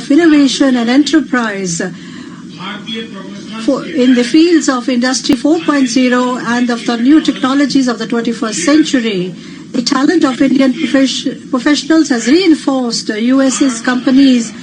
of innovation and enterprise in the fields of Industry 4.0 and of the new technologies of the 21st century. The talent of Indian professionals has reinforced US's companies'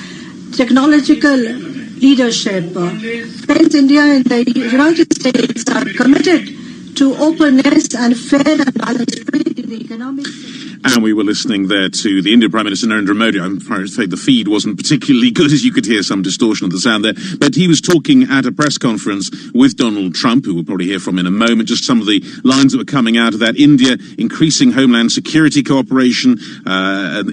technological leadership. Friends, India and the United States are committed to openness and fair and balanced trade in the economic sector. And we were listening there to the Indian Prime Minister Narendra Modi. I'm afraid to say the feed wasn't particularly good, as you could hear some distortion of the sound there. But he was talking at a press conference with Donald Trump, who we'll probably hear from in a moment. Just some of the lines that were coming out of that. India increasing homeland security cooperation,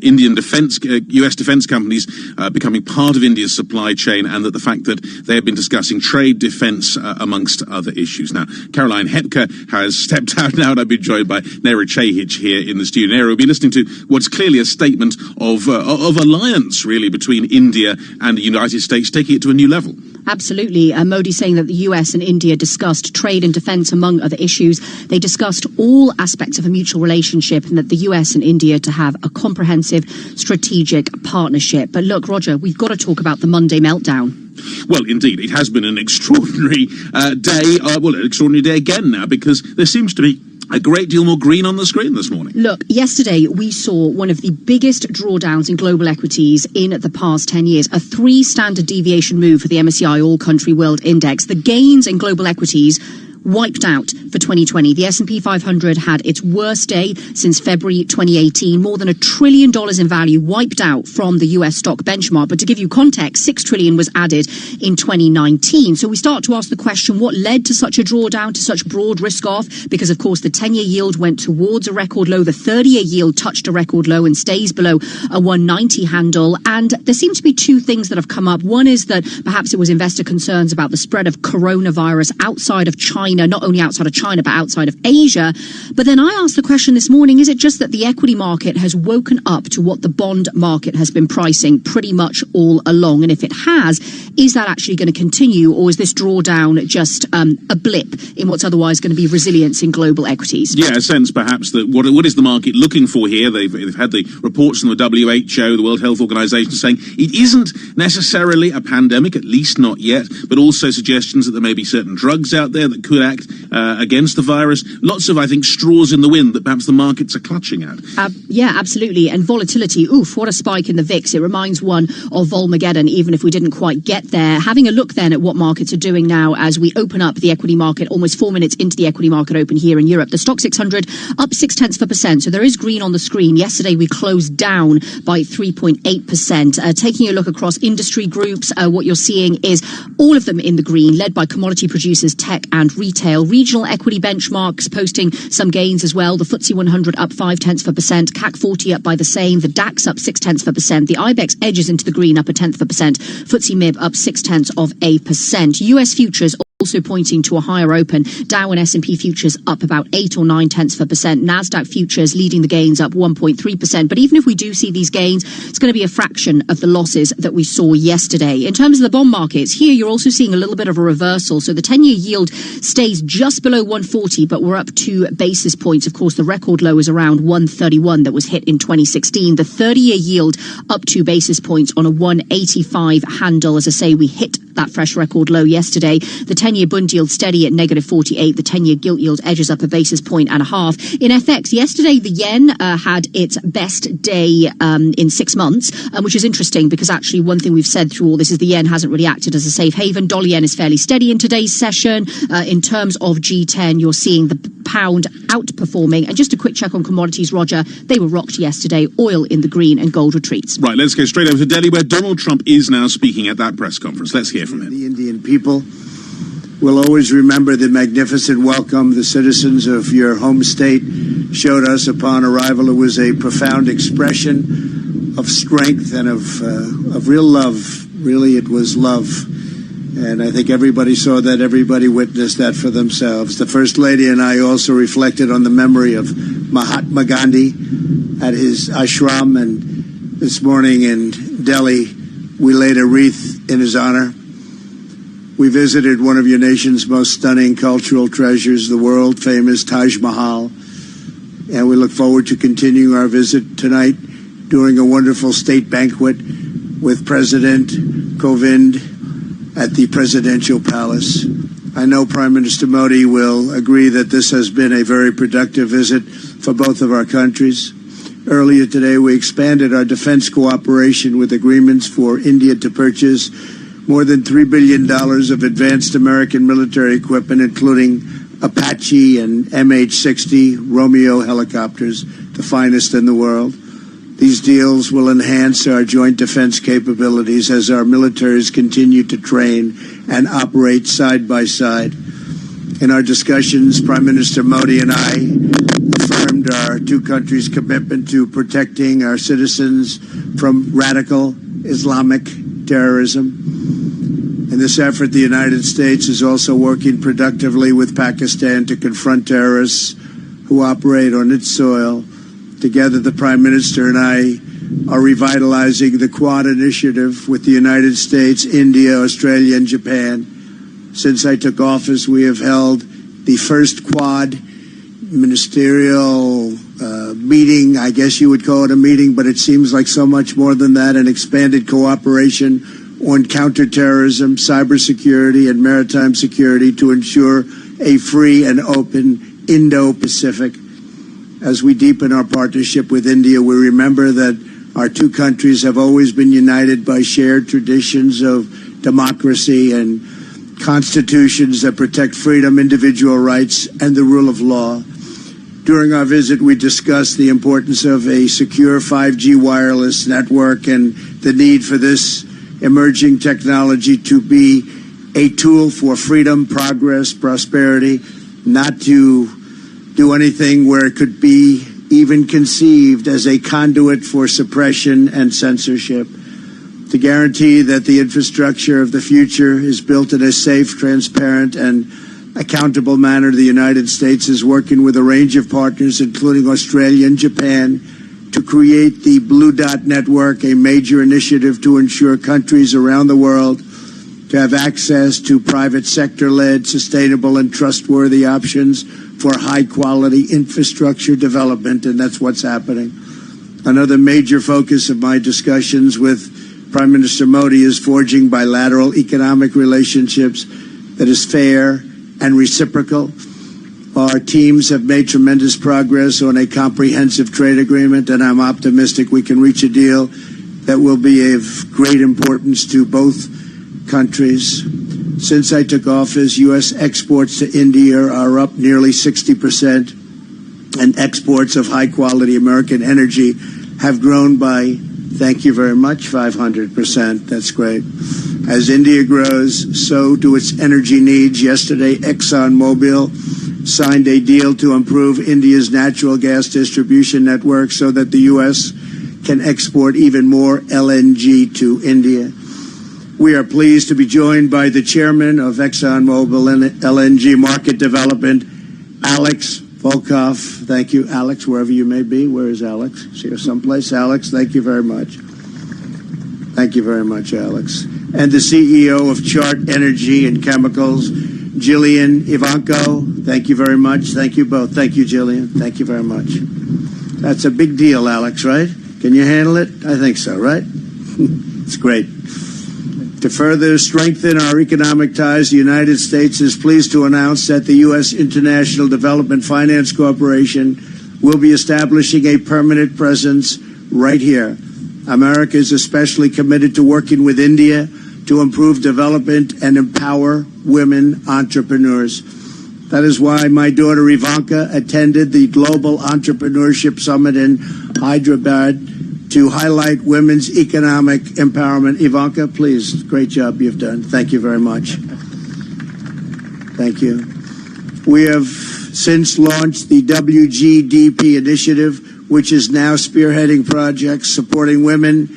Indian defense, US defense companies becoming part of India's supply chain, and that the fact that they have been discussing trade, defense, amongst other issues. Now, Caroline Hepker has stepped out now, and I've been joined by Nera Chahich here in the studio. Nera, we'll be listening to what's clearly a statement of alliance, really, between India and the United States, taking it to a new level. Absolutely. Modi saying that the US and India discussed trade and defense, among other issues. They discussed all aspects of a mutual relationship, and that the US and India to have a comprehensive strategic partnership. But look, Roger, we've got to talk about the Monday meltdown. Well, indeed, it has been an extraordinary day. An extraordinary day again now, because there seems to be a great deal more green on the screen this morning. Look, yesterday we saw one of the biggest drawdowns in global equities in the past 10 years, a 3 standard deviation move for the MSCI All Country World Index. The gains in global equities wiped out for 2020. The S&P 500 had its worst day since February 2018. More than $1 trillion in value wiped out from the US stock benchmark. But to give you context, $6 trillion was added in 2019. So we start to ask the question, what led to such a drawdown, to such broad risk off? Because, of course, the 10-year yield went towards a record low. The 30-year yield touched a record low and stays below a 190 handle. And there seem to be two things that have come up. One is that perhaps it was investor concerns about the spread of coronavirus outside of China, not only outside of China, but outside of Asia. But then I asked the question this morning, is it just that the equity market has woken up to what the bond market has been pricing pretty much all along? And if it has, is that actually going to continue, or is this drawdown just a blip in what's otherwise going to be resilience in global equities? Yeah, a sense perhaps that what is the market looking for here? They've had the reports from the WHO, the World Health Organization, saying it isn't necessarily a pandemic, at least not yet, but also suggestions that there may be certain drugs out there that could act against the virus. Lots of, I think, straws in the wind that perhaps the markets are clutching at. Yeah, absolutely. And volatility, oof, what a spike in the VIX. It reminds one of Volmageddon, even if we didn't quite get there. Having a look then at what markets are doing now as we open up the equity market, almost 4 minutes into the equity market open here in Europe. The Stock 600 up 0.6%. So there is green on the screen. Yesterday we closed down by 3.8%. Taking a look across industry groups, what you're seeing is all of them in the green, led by commodity producers, tech and retail. Regional equity benchmarks posting some gains as well. The FTSE 100 up 0.5%, CAC 40 up by the same, the DAX up 0.6%, the IBEX edges into the green up 0.1%, FTSE MIB up 0.6%. US futures also pointing to a higher open. Dow and S&P futures up about 8 or 9/10%. Nasdaq futures leading the gains up 1.3%. But even if we do see these gains, it's going to be a fraction of the losses that we saw yesterday. In terms of the bond markets, here you're also seeing a little bit of a reversal. So the 10-year yield stays just below 140, but we're up 2 basis points. Of course, the record low is around 131 that was hit in 2016. The 30-year yield up 2 basis points on a 185 handle. As I say, we hit that fresh record low yesterday. The 10-year bund yield steady at -48. The 10-year gilt yield edges up 1.5 basis points. In FX, yesterday the yen had its best day in 6 months, which is interesting because actually one thing we've said through all this is the yen hasn't really acted as a safe haven. Dollar yen is fairly steady in today's session. In terms of G10, you're seeing the pound outperforming. And just a quick check on commodities, Roger, they were rocked yesterday. Oil in the green and gold retreats. Right, let's go straight over to Delhi, where Donald Trump is now speaking at that press conference. Let's hear from him. The Indian people will always remember the magnificent welcome the citizens of your home state showed us upon arrival. It was a profound expression of strength and of real love. Really, it was love. And I think everybody saw that, everybody witnessed that for themselves. The First Lady and I also reflected on the memory of Mahatma Gandhi at his ashram, and this morning in Delhi, we laid a wreath in his honor. We visited one of your nation's most stunning cultural treasures, the world-famous Taj Mahal, and we look forward to continuing our visit tonight during a wonderful state banquet with President Kovind at the Presidential Palace. I know Prime Minister Modi will agree that this has been a very productive visit for both of our countries. Earlier today, we expanded our defense cooperation with agreements for India to purchase more than $3 billion of advanced American military equipment, including Apache and MH-60 Romeo helicopters, the finest in the world. These deals will enhance our joint defense capabilities as our militaries continue to train and operate side by side. In our discussions, Prime Minister Modi and I affirmed our two countries' commitment to protecting our citizens from radical Islamic terrorism. In this effort, the United States is also working productively with Pakistan to confront terrorists who operate on its soil. Together, the Prime Minister and I are revitalizing the Quad initiative with the United States, India, Australia, and Japan. Since I took office, we have held the first Quad ministerial meeting. I guess you would call it a meeting, but it seems like so much more than that, an expanded cooperation on counterterrorism, cybersecurity, and maritime security to ensure a free and open Indo-Pacific. As we deepen our partnership with India, we remember that our two countries have always been united by shared traditions of democracy and constitutions that protect freedom, individual rights, and the rule of law. During our visit, we discussed the importance of a secure 5G wireless network and the need for this emerging technology to be a tool for freedom, progress, prosperity, not to do anything where it could be even conceived as a conduit for suppression and censorship. To guarantee that the infrastructure of the future is built in a safe, transparent, and accountable manner, the United States is working with a range of partners, including Australia and Japan, to create the Blue Dot Network, a major initiative to ensure countries around the world to have access to private sector-led, sustainable, and trustworthy options for high-quality infrastructure development, and that's what's happening. Another major focus of my discussions with Prime Minister Modi is forging bilateral economic relationships that is fair and reciprocal. Our teams have made tremendous progress on a comprehensive trade agreement, and I'm optimistic we can reach a deal that will be of great importance to both countries. Since I took office, U.S. exports to India are up nearly 60%, and exports of high-quality American energy have grown by, thank you very much, 500%. That's great. As India grows, so do its energy needs. Yesterday, ExxonMobil signed a deal to improve India's natural gas distribution network so that the U.S. can export even more LNG to India. We are pleased to be joined by the chairman of ExxonMobil LNG Market Development, Alex Volkov. Thank you, Alex, wherever you may be. Where is Alex? Is here someplace? Alex, thank you very much. Thank you very much, Alex. And the CEO of Chart Energy and Chemicals, Jillian Ivanko. Thank you very much. Thank you both. Thank you, Jillian. Thank you very much. That's a big deal, Alex, right? Can you handle it? I think so, right? It's great. To further strengthen our economic ties, the United States is pleased to announce that the U.S. International Development Finance Corporation will be establishing a permanent presence right here. America is especially committed to working with India to improve development and empower women entrepreneurs. That is why my daughter Ivanka attended the Global Entrepreneurship Summit in Hyderabad to highlight women's economic empowerment. Ivanka, please, great job you've done. Thank you very much. Thank you. We have since launched the WGDP initiative, which is now spearheading projects supporting women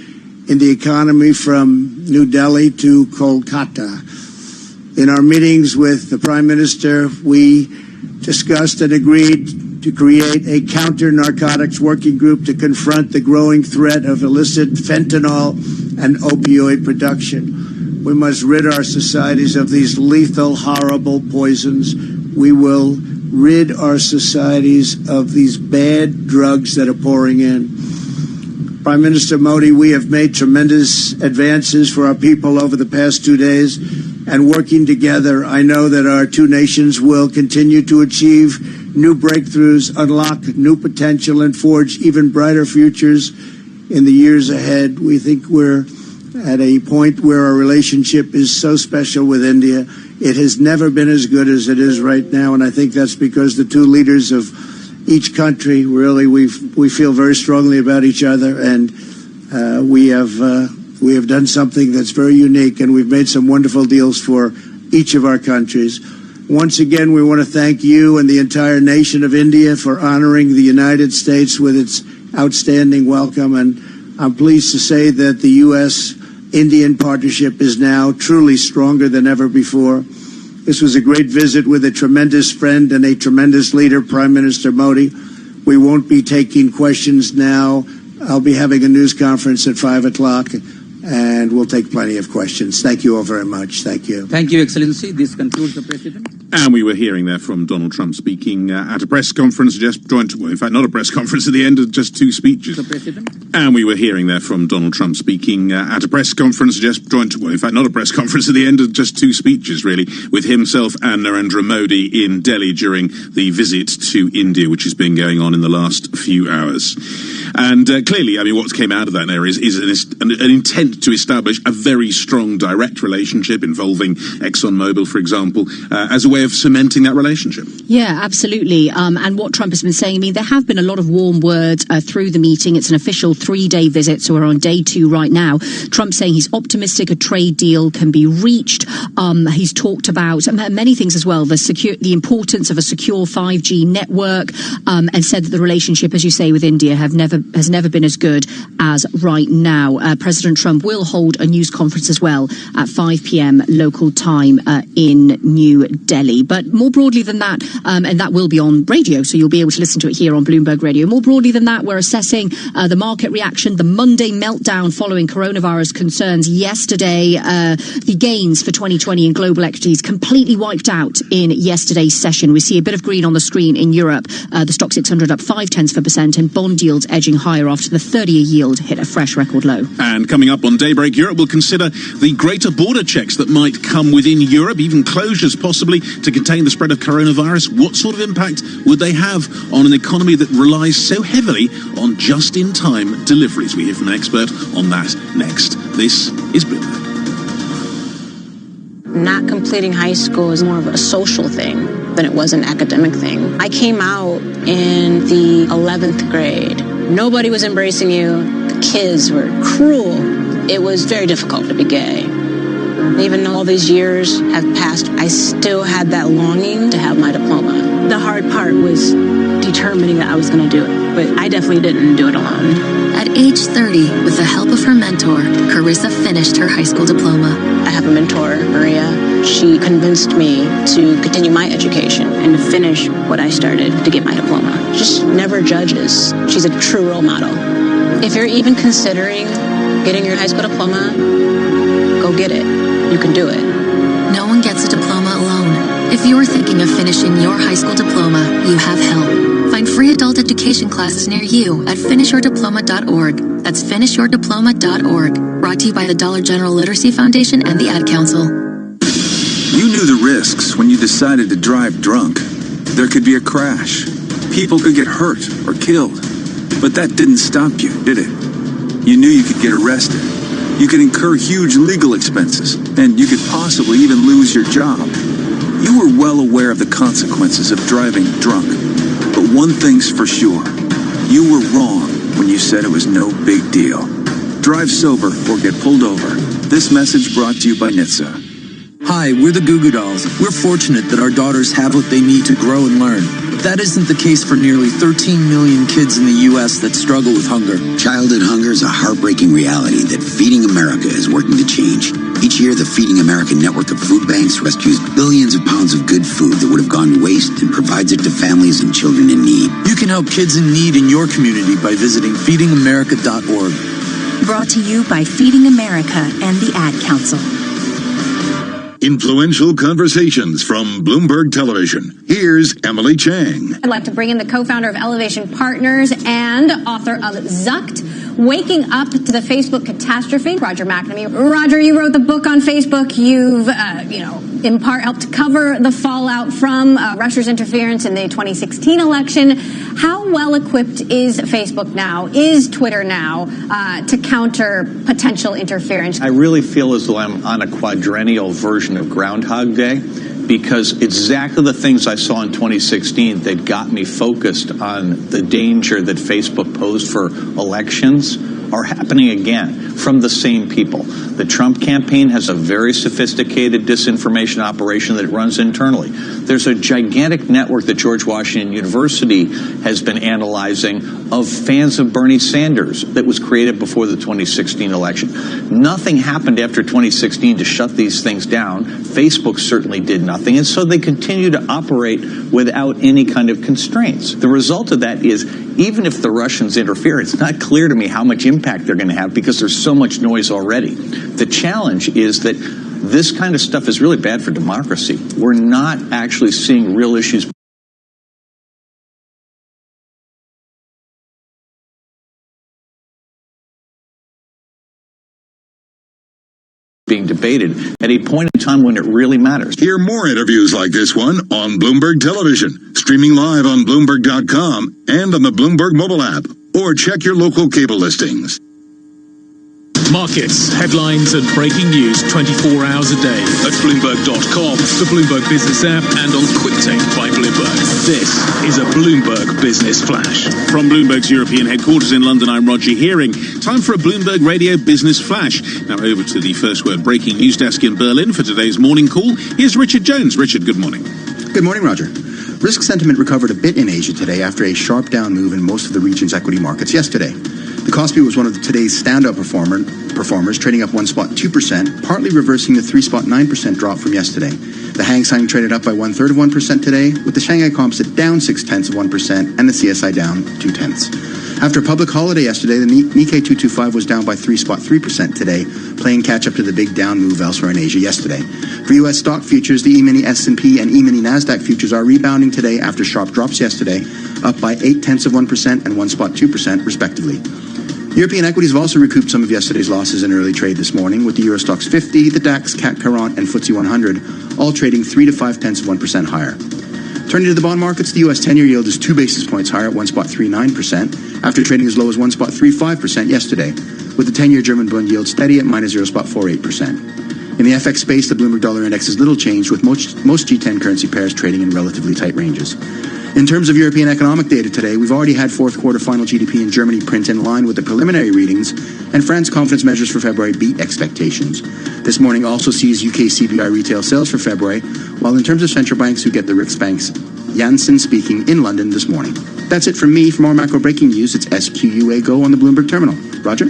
in the economy from New Delhi to Kolkata. In our meetings with the Prime Minister, we discussed and agreed to create a counter-narcotics working group to confront the growing threat of illicit fentanyl and opioid production. We must rid our societies of these lethal, horrible poisons. We will rid our societies of these bad drugs that are pouring in. Prime Minister Modi, we have made tremendous advances for our people over the past 2 days, and working together, I know that our two nations will continue to achieve new breakthroughs, unlock new potential, and forge even brighter futures in the years ahead. We think we're at a point where our relationship is so special with India. It has never been as good as it is right now, and I think that's because the two leaders of each country, really, we feel very strongly about each other, and we have done something that's very unique, and we've made some wonderful deals for each of our countries. Once again, we want to thank you and the entire nation of India for honoring the United States with its outstanding welcome, and I'm pleased to say that the U.S.-Indian partnership is now truly stronger than ever before. This was a great visit with a tremendous friend and a tremendous leader, Prime Minister Modi. We won't be taking questions now. I'll be having a news conference at 5 o'clock, and we'll take plenty of questions. Thank you all very much. Thank you. Thank you, Excellency. This concludes the President. And we were hearing there from Donald Trump speaking at a press conference, in fact, not a press conference at the end of just two speeches. The President. And we were hearing there from Donald Trump speaking at a press conference, in fact, not a press conference at the end of just two speeches, really, with himself and Narendra Modi in Delhi during the visit to India, which has been going on in the last few hours. And clearly, I mean, what came out of that there is an intent to establish a very strong direct relationship involving ExxonMobil, for example, as a way of cementing that relationship. Yeah, absolutely. And what Trump has been saying, I mean, there have been a lot of warm words through the meeting. It's an official 3-day visit, so we're on day 2 right now. Trump saying he's optimistic a trade deal can be reached. He's talked about many things as well, the importance of a secure 5G network, and said that the relationship, as you say, with India has never been as good as right now. President Trump will hold a news conference as well at 5 p.m. local time in New Delhi. But more broadly than that, and that will be on radio, so you'll be able to listen to it here on Bloomberg Radio. More broadly than that, we're assessing the market reaction, the Monday meltdown following coronavirus concerns yesterday. The gains for 2020 in global equities completely wiped out in yesterday's session. We see a bit of green on the screen in Europe. The Stock 600 up 0.5%, and bond yields edging higher after the 30-year yield hit a fresh record low. And coming up on Daybreak, Europe will consider the greater border checks that might come within Europe, even closures possibly, to contain the spread of coronavirus. What sort of impact would they have on an economy that relies so heavily on just-in-time deliveries? We hear from an expert on that next. This is Bloomberg. Not completing high school is more of a social thing than it was an academic thing. I came out in the 11th grade. Nobody was embracing you. The kids were cruel. It was very difficult to be gay. Even though all these years have passed, I still had that longing to have my diploma. The hard part was determining that I was going to do it, but I definitely didn't do it alone. At age 30, with the help of her mentor, Carissa finished her high school diploma. I have a mentor, Maria. She convinced me to continue my education and to finish what I started to get my diploma. Just never judges. She's a true role model. If you're even considering getting your high school diploma, go get it. You can do it. No one gets a diploma alone. If you're thinking of finishing your high school diploma, you have help. Find free adult education classes near you at finishyourdiploma.org. That's finishyourdiploma.org. Brought to you by the Dollar General Literacy Foundation and the Ad Council. You knew the risks when you decided to drive drunk. There could be a crash. People could get hurt or killed. But that didn't stop you, did it? You knew you could get arrested. You could incur huge legal expenses, and you could possibly even lose your job. You were well aware of the consequences of driving drunk. But one thing's for sure. You were wrong when you said it was no big deal. Drive sober or get pulled over. This message brought to you by NHTSA. Hi, we're the Goo Goo Dolls. We're fortunate that our daughters have what they need to grow and learn. But that isn't the case for nearly 13 million kids in the U.S. that struggle with hunger. Childhood hunger is a heartbreaking reality that Feeding America is working to change. Each year, the Feeding America network of food banks rescues billions of pounds of good food that would have gone to waste and provides it to families and children in need. You can help kids in need in your community by visiting feedingamerica.org. Brought to you by Feeding America and the Ad Council. Influential conversations from Bloomberg Television. Here's Emily Chang. I'd like to bring in the co-founder of Elevation Partners and author of Zucked, waking up to the Facebook catastrophe. Roger McNamee. Roger, you wrote the book on Facebook. You've, in part helped cover the fallout from Russia's interference in the 2016 election. How well equipped is Facebook now, is Twitter now, to counter potential interference? I really feel as though I'm on a quadrennial version of Groundhog Day, because exactly the things I saw in 2016 that got me focused on the danger that Facebook posed for elections are happening again from the same people. The Trump campaign has a very sophisticated disinformation operation that it runs internally. There's a gigantic network that George Washington University has been analyzing of fans of Bernie Sanders that was created before the 2016 election. Nothing happened after 2016 to shut these things down. Facebook certainly did nothing, and so they continue to operate without any kind of constraints. The result of that is, even if the Russians interfere, it's not clear to me how much impact they're going to have because there's so much noise already. The challenge is that this kind of stuff is really bad for democracy. We're not actually seeing real issues being debated at a point in time when it really matters. Hear more interviews like this one on Bloomberg Television, streaming live on Bloomberg.com and on the Bloomberg mobile app, or check your local cable listings. Markets, headlines and breaking news 24 hours a day at Bloomberg.com, the Bloomberg Business app and on QuickTake by Bloomberg. This is a Bloomberg Business Flash. From Bloomberg's European headquarters in London, I'm Roger Hearing. Time for a Bloomberg Radio Business Flash. Now over to the First Word breaking news desk in Berlin for today's morning call. Here's Richard Jones. Richard, good morning. Good morning, Roger. Risk sentiment recovered a bit in Asia today after a sharp down move in most of the region's equity markets yesterday. The Kospi was one of today's standout performers, trading up 1.2%, partly reversing the 3.9% drop from yesterday. The Hang Seng traded up by 1/3% today, with the Shanghai Composite down 0.6% and the CSI down 0.2. After a public holiday yesterday, the Nikkei 225 was down by 3.3% today, playing catch up to the big down move elsewhere in Asia yesterday. For U.S. stock futures, the E-mini S&P and E-mini NASDAQ futures are rebounding today after sharp drops yesterday, up by 0.8% and 1.2% respectively. European equities have also recouped some of yesterday's losses in early trade this morning, with the Euro Stoxx 50, the DAX, CAC 40, and FTSE 100 all trading 3 to 0.5% higher. Turning to the bond markets, the U.S. 10-year yield is 2 basis points higher at 1.39%, after trading as low as 1.35% yesterday, with the 10-year German bond yield steady at minus 0.48%. In the FX space, the Bloomberg Dollar Index is little changed, with most G10 currency pairs trading in relatively tight ranges. In terms of European economic data today, we've already had fourth quarter final GDP in Germany print in line with the preliminary readings, and France confidence measures for February beat expectations. This morning also sees UK CBI retail sales for February, while in terms of central banks who get the Riksbank's Janssen speaking in London this morning. That's it from me. For more macro breaking news, it's SQUA Go on the Bloomberg terminal. Roger?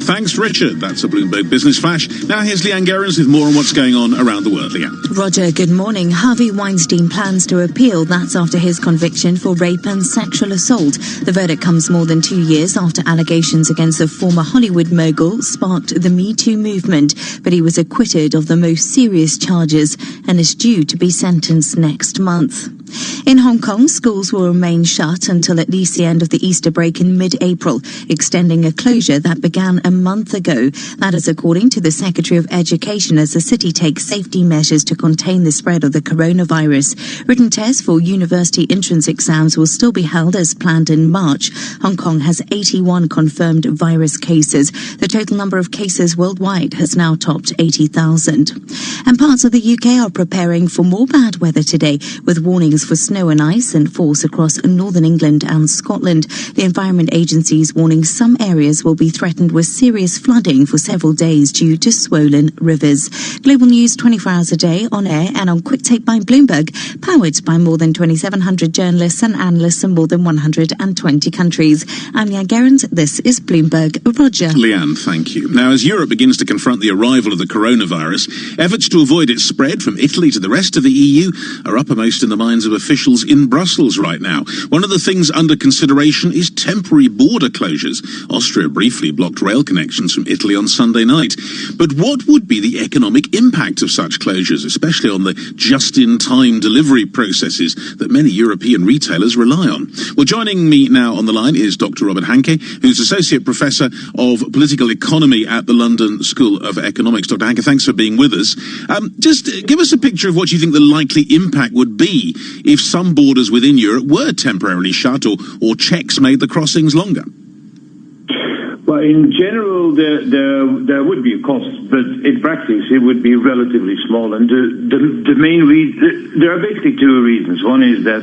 Thanks, Richard. That's a Bloomberg Business Flash. Now here's Leanne Gerrans with more on what's going on around the world. Leanne. Roger, good morning. Harvey Weinstein plans to appeal. That's after his conviction for rape and sexual assault. The verdict comes more than 2 years after allegations against the former Hollywood mogul sparked the Me Too movement, but he was acquitted of the most serious charges and is due to be sentenced next month. In Hong Kong, schools will remain shut until at least the end of the Easter break in mid-April, extending a closure that began a month ago. That is according to the Secretary of Education, as the city takes safety measures to contain the spread of the coronavirus. Written tests for university entrance exams will still be held as planned in March. Hong Kong has 81 confirmed virus cases. The total number of cases worldwide has now topped 80,000. And parts of the UK are preparing for more bad weather today, with warnings for snow and ice in force across northern England and Scotland. The Environment Agency is warning some areas will be threatened with serious flooding for several days due to swollen rivers. Global news 24 hours a day on air and on QuickTake by Bloomberg, powered by more than 2,700 journalists and analysts in more than 120 countries. I'm Leanne Gerrans. This is Bloomberg. Roger. Leanne, thank you. Now, as Europe begins to confront the arrival of the coronavirus, efforts to avoid its spread from Italy Italy to the rest of the EU are uppermost in the minds of officials in Brussels right now. One of the things under consideration is temporary border closures. Austria briefly blocked rail connections from Italy on Sunday night. But what would be the economic impact of such closures, especially on the just-in-time delivery processes that many European retailers rely on? Well, joining me now on the line is Dr. Robert Hanke, who's Associate Professor of Political Economy at the London School of Economics. Dr. Hanke, thanks for being with us. Just give us a picture of what you think the likely impact would be if some borders within Europe were temporarily shut or checks made the crossings longer. Well, in general, there would be a cost, but in practice, it would be relatively small. And the main reason, there are basically two reasons. One is that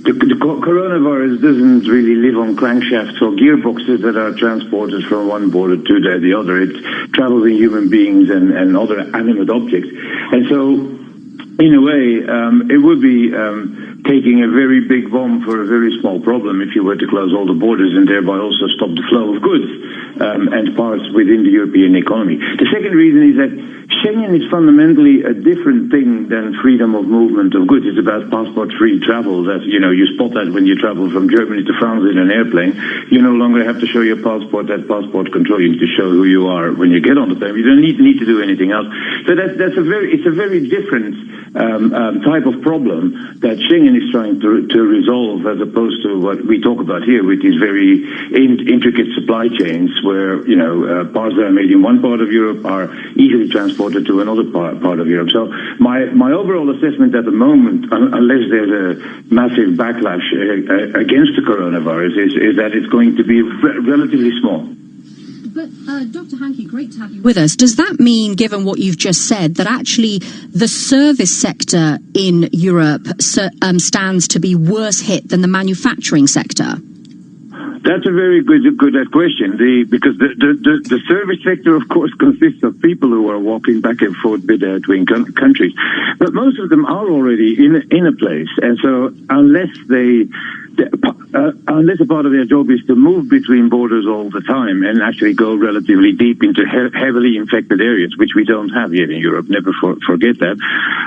the coronavirus doesn't really live on crankshafts or gearboxes that are transported from one border to the other. It travels in human beings and other animate objects. And so, in a way, it would be taking a very big bomb for a very small problem if you were to close all the borders and thereby also stop the flow of goods and parts within the European economy. The second reason is that Schengen is fundamentally a different thing than freedom of movement of goods. It's about passport-free travel. That, you know, you spot that when you travel from Germany to France in an airplane. You no longer have to show your passport at passport control. You need to show who you are when you get on the plane. You don't need to do anything else. So it's a very different type of problem that Schengen is trying to resolve, as opposed to what we talk about here, with these very intricate supply chains where, you know, parts that are made in one part of Europe are easily transported to another part of Europe. So my overall assessment at the moment, unless there's a massive backlash against the coronavirus, is that it's going to be relatively small. But, Dr. Hanke, great to have you with us. Does that mean, given what you've just said, that actually the service sector in Europe stands to be worse hit than the manufacturing sector? That's a very good question. Because the service sector, of course, consists of people who are walking back and forth between countries, but most of them are already in a place, and so unless a part of their job is to move between borders all the time and actually go relatively deep into heavily infected areas, which we don't have yet in Europe, never forget that.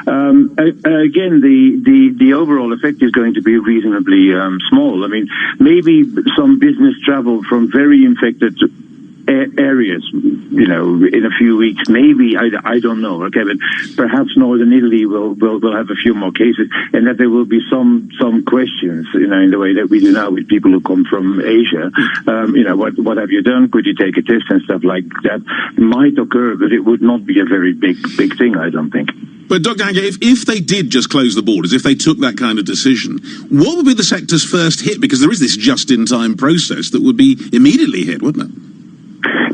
Again, the overall effect is going to be reasonably small. I mean, maybe some business travel from very infected areas, you know, in a few weeks, maybe, I don't know, okay, but perhaps northern Italy will have a few more cases, and that there will be some questions, you know, in the way that we do now with people who come from Asia. You know, what have you done? Could you take a test and stuff like that might occur, but it would not be a very big thing, I don't think. But Dr. Hanke, if they did just close the borders, if they took that kind of decision, what would be the sector's first hit? Because there is this just-in-time process that would be immediately hit, wouldn't it?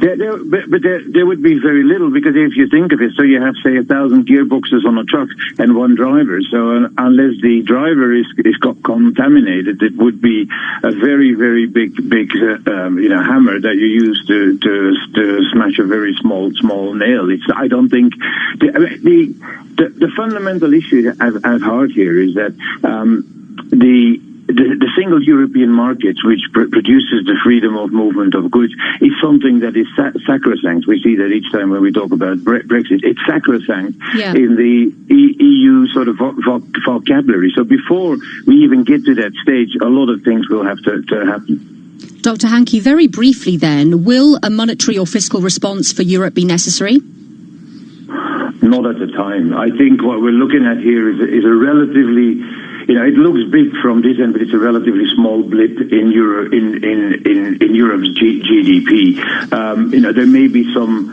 There would be very little, because if you think of it, so you have, say, 1,000 gearboxes on a truck and one driver. So unless the driver is got contaminated, it would be a very big you know, hammer that you use to smash a very small nail. I don't think the fundamental issue at heart here is that the single European market, which produces the freedom of movement of goods, is something that is sacrosanct. We see that each time when we talk about Brexit. It's sacrosanct in the EU sort of vocabulary. So before we even get to that stage, a lot of things will have to happen. Dr. Hanke, very briefly then, will a monetary or fiscal response for Europe be necessary? Not at the time. I think what we're looking at here is a relatively, you know, it looks big from this end, but it's a relatively small blip in Europe's GDP. You know, there may be some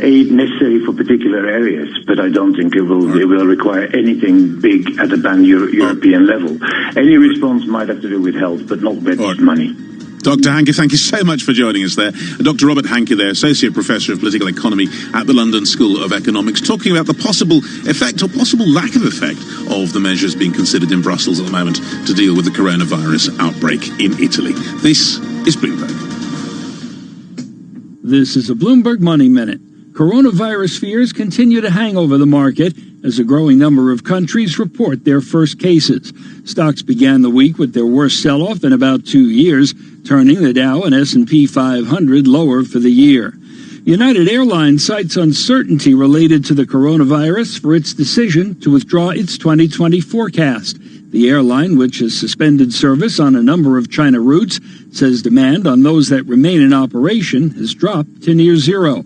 aid necessary for particular areas, but I don't think it will require anything big at a pan-European level. Any response might have to do with health, but not with money. Dr. Hanke, thank you so much for joining us there. Dr. Robert Hanke there, Associate Professor of Political Economy at the London School of Economics, talking about the possible effect or possible lack of effect of the measures being considered in Brussels at the moment to deal with the coronavirus outbreak in Italy. This is Bloomberg. This is a Bloomberg Money Minute. Coronavirus fears continue to hang over the market as a growing number of countries report their first cases. Stocks began the week with their worst sell-off in about 2 years, turning the Dow and S&P 500 lower for the year. United Airlines cites uncertainty related to the coronavirus for its decision to withdraw its 2020 forecast. The airline, which has suspended service on a number of China routes, says demand on those that remain in operation has dropped to near zero.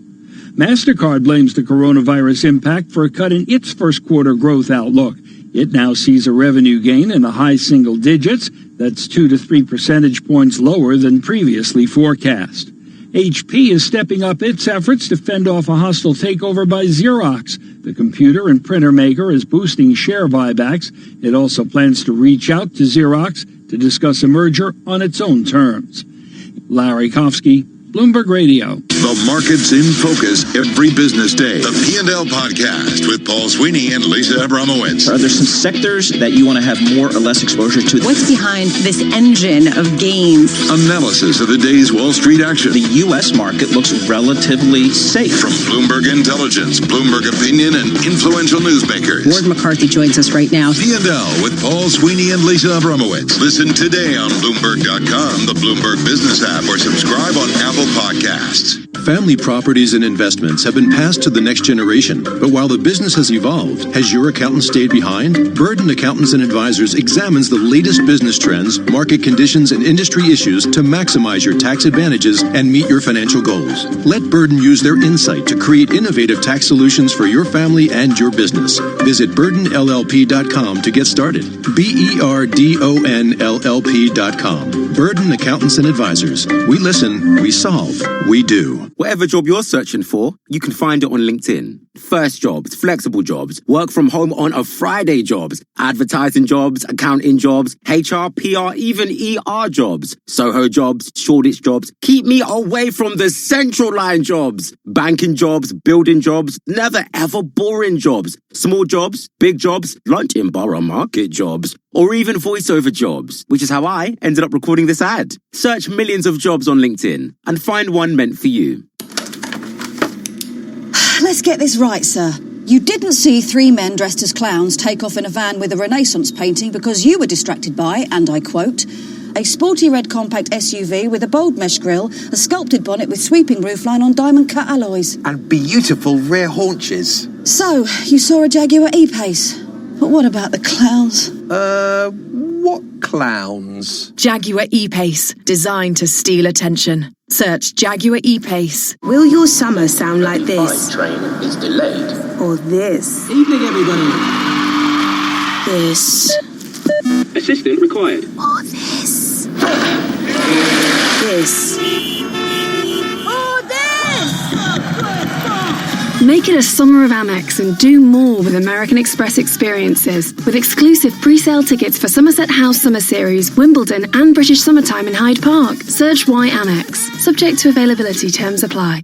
MasterCard blames the coronavirus impact for a cut in its first quarter growth outlook. It now sees a revenue gain in the high single digits. That's 2 to 3 percentage points lower than previously forecast. HP is stepping up its efforts to fend off a hostile takeover by Xerox. The computer and printer maker is boosting share buybacks. It also plans to reach out to Xerox to discuss a merger on its own terms. Larry Kofsky, Bloomberg Radio. The market's in focus every business day. The P&L Podcast with Paul Sweeney and Lisa Abramowitz. Are there some sectors that you want to have more or less exposure to? What's behind this engine of gains? Analysis of the day's Wall Street action. The U.S. market looks relatively safe. From Bloomberg Intelligence, Bloomberg Opinion, and influential newsmakers. Ward McCarthy joins us right now. P&L with Paul Sweeney and Lisa Abramowitz. Listen today on Bloomberg.com, the Bloomberg Business app, or subscribe on Apple Podcasts. Family properties and investments have been passed to the next generation, but while the business has evolved, has your accountant stayed behind? Burden Accountants and Advisors examines the latest business trends, market conditions, and industry issues to maximize your tax advantages and meet your financial goals. Let Burden use their insight to create innovative tax solutions for your family and your business. Visit burdenllp.com to get started. BERDONLLP.com. Burden Accountants and Advisors. We listen, we solve, we do. Whatever job you're searching for, you can find it on LinkedIn. First jobs, flexible jobs, work from home on a Friday jobs, advertising jobs, accounting jobs, HR, PR, even ER jobs, Soho jobs, Shoreditch jobs. Keep me away from the central line jobs. Banking jobs, building jobs, never ever boring jobs. Small jobs, big jobs, lunch in Borough Market jobs, or even voiceover jobs, which is how I ended up recording this ad. Search millions of jobs on LinkedIn and find one meant for you. Let's get this right, sir. You didn't see three men dressed as clowns take off in a van with a Renaissance painting because you were distracted by, and I quote, a sporty red compact SUV with a bold mesh grille, a sculpted bonnet with sweeping roofline on diamond-cut alloys. And beautiful rear haunches. So, you saw a Jaguar E-Pace. But what about the clowns? What clowns? Jaguar E-Pace, designed to steal attention. Search Jaguar E-Pace. Will your summer sound like this? My train is delayed. Or this? Evening, everybody. This? Assistant required. Or this? This? Or this? Make it a summer of Amex and do more with American Express experiences. With exclusive pre-sale tickets for Somerset House Summer Series, Wimbledon and British Summertime in Hyde Park. Search Why Amex. Subject to availability, terms apply.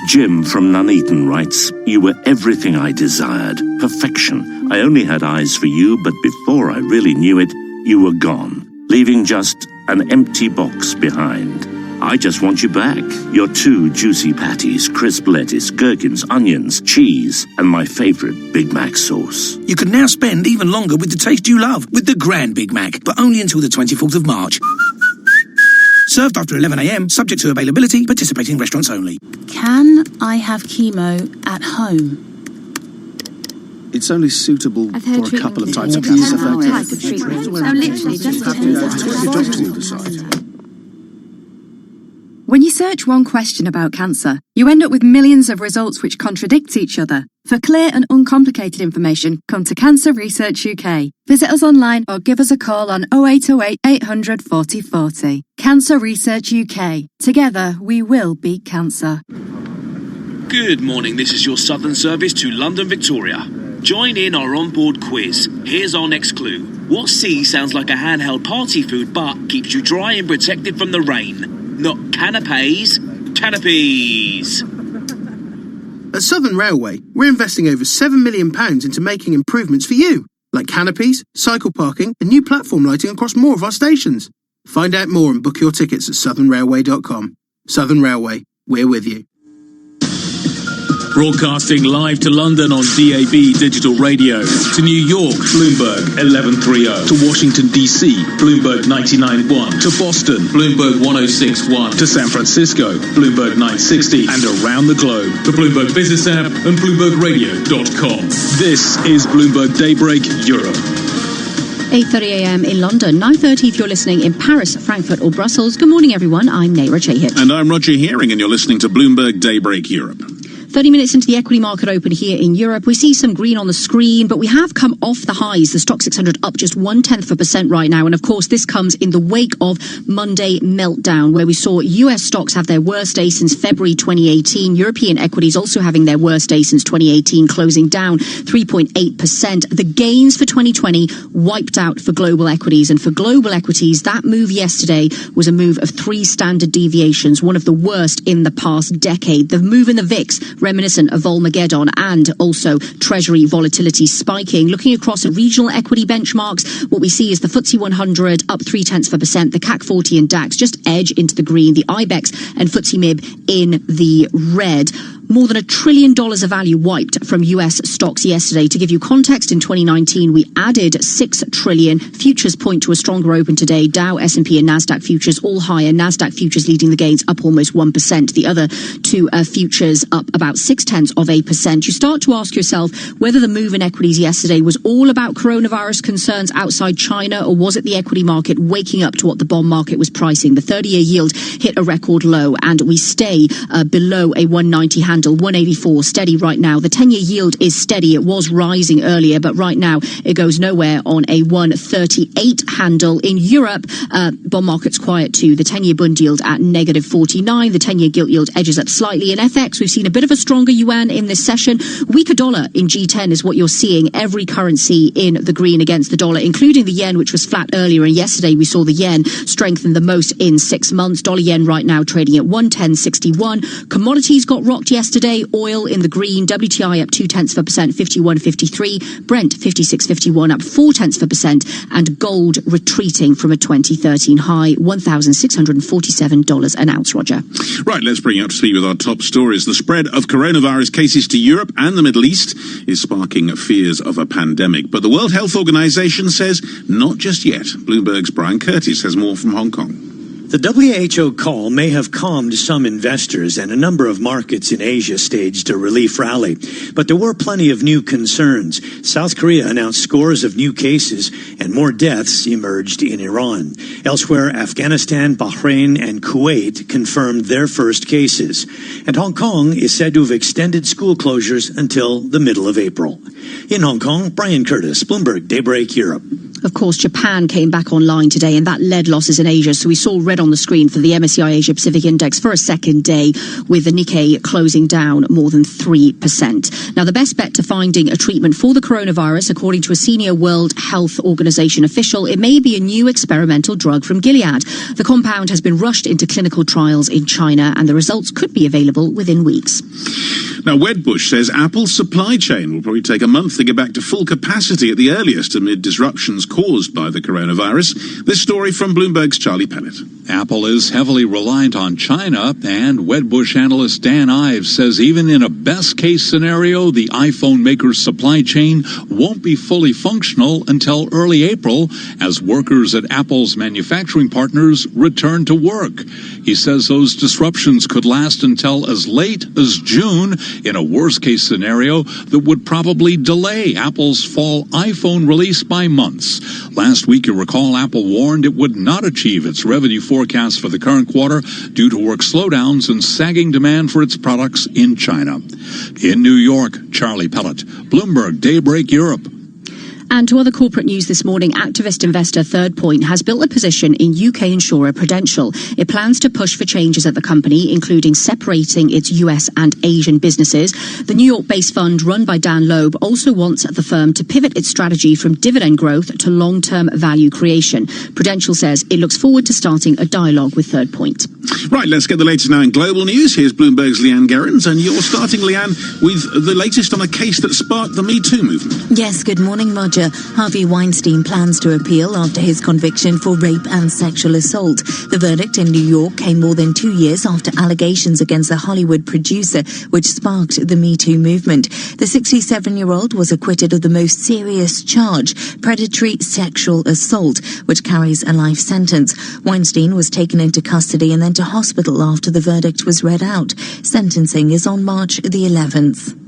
Jim from Nuneaton writes, you were everything I desired. Perfection. I only had eyes for you, but before I really knew it, you were gone, leaving just an empty box behind. I just want you back. Your two juicy patties, crisp lettuce, gherkins, onions, cheese, and my favorite Big Mac sauce. You can now spend even longer with the taste you love with the Grand Big Mac, but only until the 24th of March. Served after 11 a.m, subject to availability, participating restaurants only. Can I have chemo at home? It's only suitable for a couple of types of cancer. When you search one question about cancer, you end up with millions of results which contradict each other. For clear and uncomplicated information, come to Cancer Research UK. Visit us online or give us a call on 0808 800 40 40. Cancer Research UK. Together, we will beat cancer. Good morning, this is your Southern service to London Victoria. Join in our onboard quiz. Here's our next clue. What sea sounds like a handheld party food but keeps you dry and protected from the rain? Not canapes, canopies. At Southern Railway, we're investing over £7 million into making improvements for you, like canopies, cycle parking, and new platform lighting across more of our stations. Find out more and book your tickets at southernrailway.com. Southern Railway, we're with you. Broadcasting live to London on DAB digital radio. To New York, Bloomberg 1130. To Washington, D.C., Bloomberg 99.1. To Boston, Bloomberg 106.1. To San Francisco, Bloomberg 960. And around the globe, the Bloomberg Business app and BloombergRadio.com. This is Bloomberg Daybreak Europe. 8:30 a.m. in London, 9:30 if you're listening in Paris, Frankfurt or Brussels. Good morning, everyone. I'm Naira Chahit. And I'm Roger Hearing, and you're listening to Bloomberg Daybreak Europe. 30 minutes into the equity market open here in Europe. We see some green on the screen, but we have come off the highs. The Stoxx 600 up just 0.1% right now. And of course, this comes in the wake of Monday meltdown, where we saw US stocks have their worst day since February 2018. European equities also having their worst day since 2018, closing down 3.8%. The gains for 2020 wiped out for global equities. And for global equities, that move yesterday was a move of 3 standard deviations, one of the worst in the past decade. The move in the VIX, reminiscent of Volmageddon, and also Treasury volatility spiking. Looking across at regional equity benchmarks, what we see is the FTSE 100 up 0.3%, the CAC 40 and DAX just edge into the green, the IBEX and FTSE MIB in the red. More than $1 trillion of value wiped from US stocks yesterday. To give you context, in 2019, we added $6 trillion. Futures point to a stronger open today. Dow, S&P and NASDAQ futures all higher. NASDAQ futures leading the gains up almost 1%. The other two futures up about 0.6%. You start to ask yourself whether the move in equities yesterday was all about coronavirus concerns outside China, or was it the equity market waking up to what the bond market was pricing? The 30-year yield hit a record low, and we stay below a 190 handle. 184 steady right now. The 10-year yield is steady. It was rising earlier, but right now it goes nowhere on a 138 handle. In Europe, bond market's quiet too. The 10-year bund yield at -49. The 10-year gilt yield edges up slightly. In FX, we've seen a bit of a stronger yuan in this session. Weaker dollar in G10 is what you're seeing. Every currency in the green against the dollar, including the yen, which was flat earlier. And yesterday we saw the yen strengthen the most in 6 months. Dollar yen right now trading at 110.61. Commodities got rocked yesterday. Oil in the green. WTI up 0.2%, 51.53. Brent 56.51, up 0.4%. And gold retreating from a 2013 high, $1,647 an ounce. Roger. Right, let's bring you up to speed with our top stories. The spread of coronavirus cases to Europe and the Middle East is sparking fears of a pandemic. But the World Health Organization says not just yet. Bloomberg's Brian Curtis has more from Hong Kong. The WHO call may have calmed some investors, and a number of markets in Asia staged a relief rally. But there were plenty of new concerns. South Korea announced scores of new cases, and more deaths emerged in Iran. Elsewhere, Afghanistan, Bahrain, and Kuwait confirmed their first cases. And Hong Kong is said to have extended school closures until the middle of April. In Hong Kong, Brian Curtis, Bloomberg Daybreak Europe. Of course, Japan came back online today, and that led losses in Asia. So we saw red on the screen for the MSCI Asia Pacific Index for a second day, with the Nikkei closing down more than 3%. Now, the best bet to finding a treatment for the coronavirus, according to a senior World Health Organization official, it may be a new experimental drug from Gilead. The compound has been rushed into clinical trials in China, and the results could be available within weeks. Now, Wedbush says Apple's supply chain will probably take a month to get back to full capacity at the earliest amid disruptions caused by the coronavirus. This story from Bloomberg's Charlie Pellett. Apple is heavily reliant on China, and Wedbush analyst Dan Ives says even in a best-case scenario, the iPhone maker's supply chain won't be fully functional until early April as workers at Apple's manufacturing partners return to work. He says those disruptions could last until as late as June in a worst-case scenario that would probably delay Apple's fall iPhone release by months. Last week, you recall, Apple warned it would not achieve its revenue forecast for the current quarter due to work slowdowns and sagging demand for its products in China. In New York, Charlie Pellett, Bloomberg Daybreak Europe. And to other corporate news this morning, activist investor Third Point has built a position in UK insurer Prudential. It plans to push for changes at the company, including separating its US and Asian businesses. The New York-based fund run by Dan Loeb also wants the firm to pivot its strategy from dividend growth to long-term value creation. Prudential says it looks forward to starting a dialogue with Third Point. Right, let's get the latest now in global news. Here's Bloomberg's Leanne Gerrans, and you're starting, Leanne, with the latest on a case that sparked the Me Too movement. Yes, good morning, Roger. Harvey Weinstein plans to appeal after his conviction for rape and sexual assault. The verdict in New York came more than 2 years after allegations against the Hollywood producer, which sparked the Me Too movement. The 67-year-old was acquitted of the most serious charge, predatory sexual assault, which carries a life sentence. Weinstein was taken into custody and then to hospital after the verdict was read out. Sentencing is on March the 11th.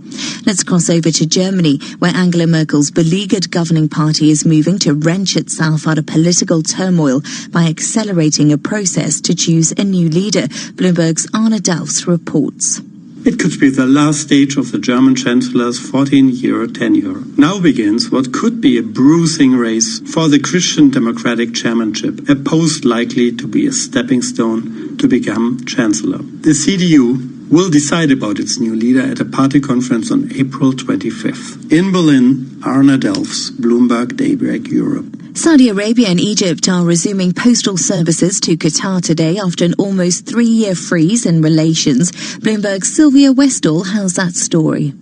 Let's cross over to Germany, where Angela Merkel's beleaguered governing party is moving to wrench itself out of political turmoil by accelerating a process to choose a new leader. Bloomberg's Arne Delfs reports. It could be the last stage of the German Chancellor's 14-year tenure. Now begins what could be a bruising race for the Christian Democratic chairmanship, a post likely to be a stepping stone to become Chancellor. The CDU will decide about its new leader at a party conference on April 25th. In Berlin, Arne Delfs, Bloomberg Daybreak Europe. Saudi Arabia and Egypt are resuming postal services to Qatar today after an almost 3-year freeze in relations. Bloomberg's Sylvia Westall has that story.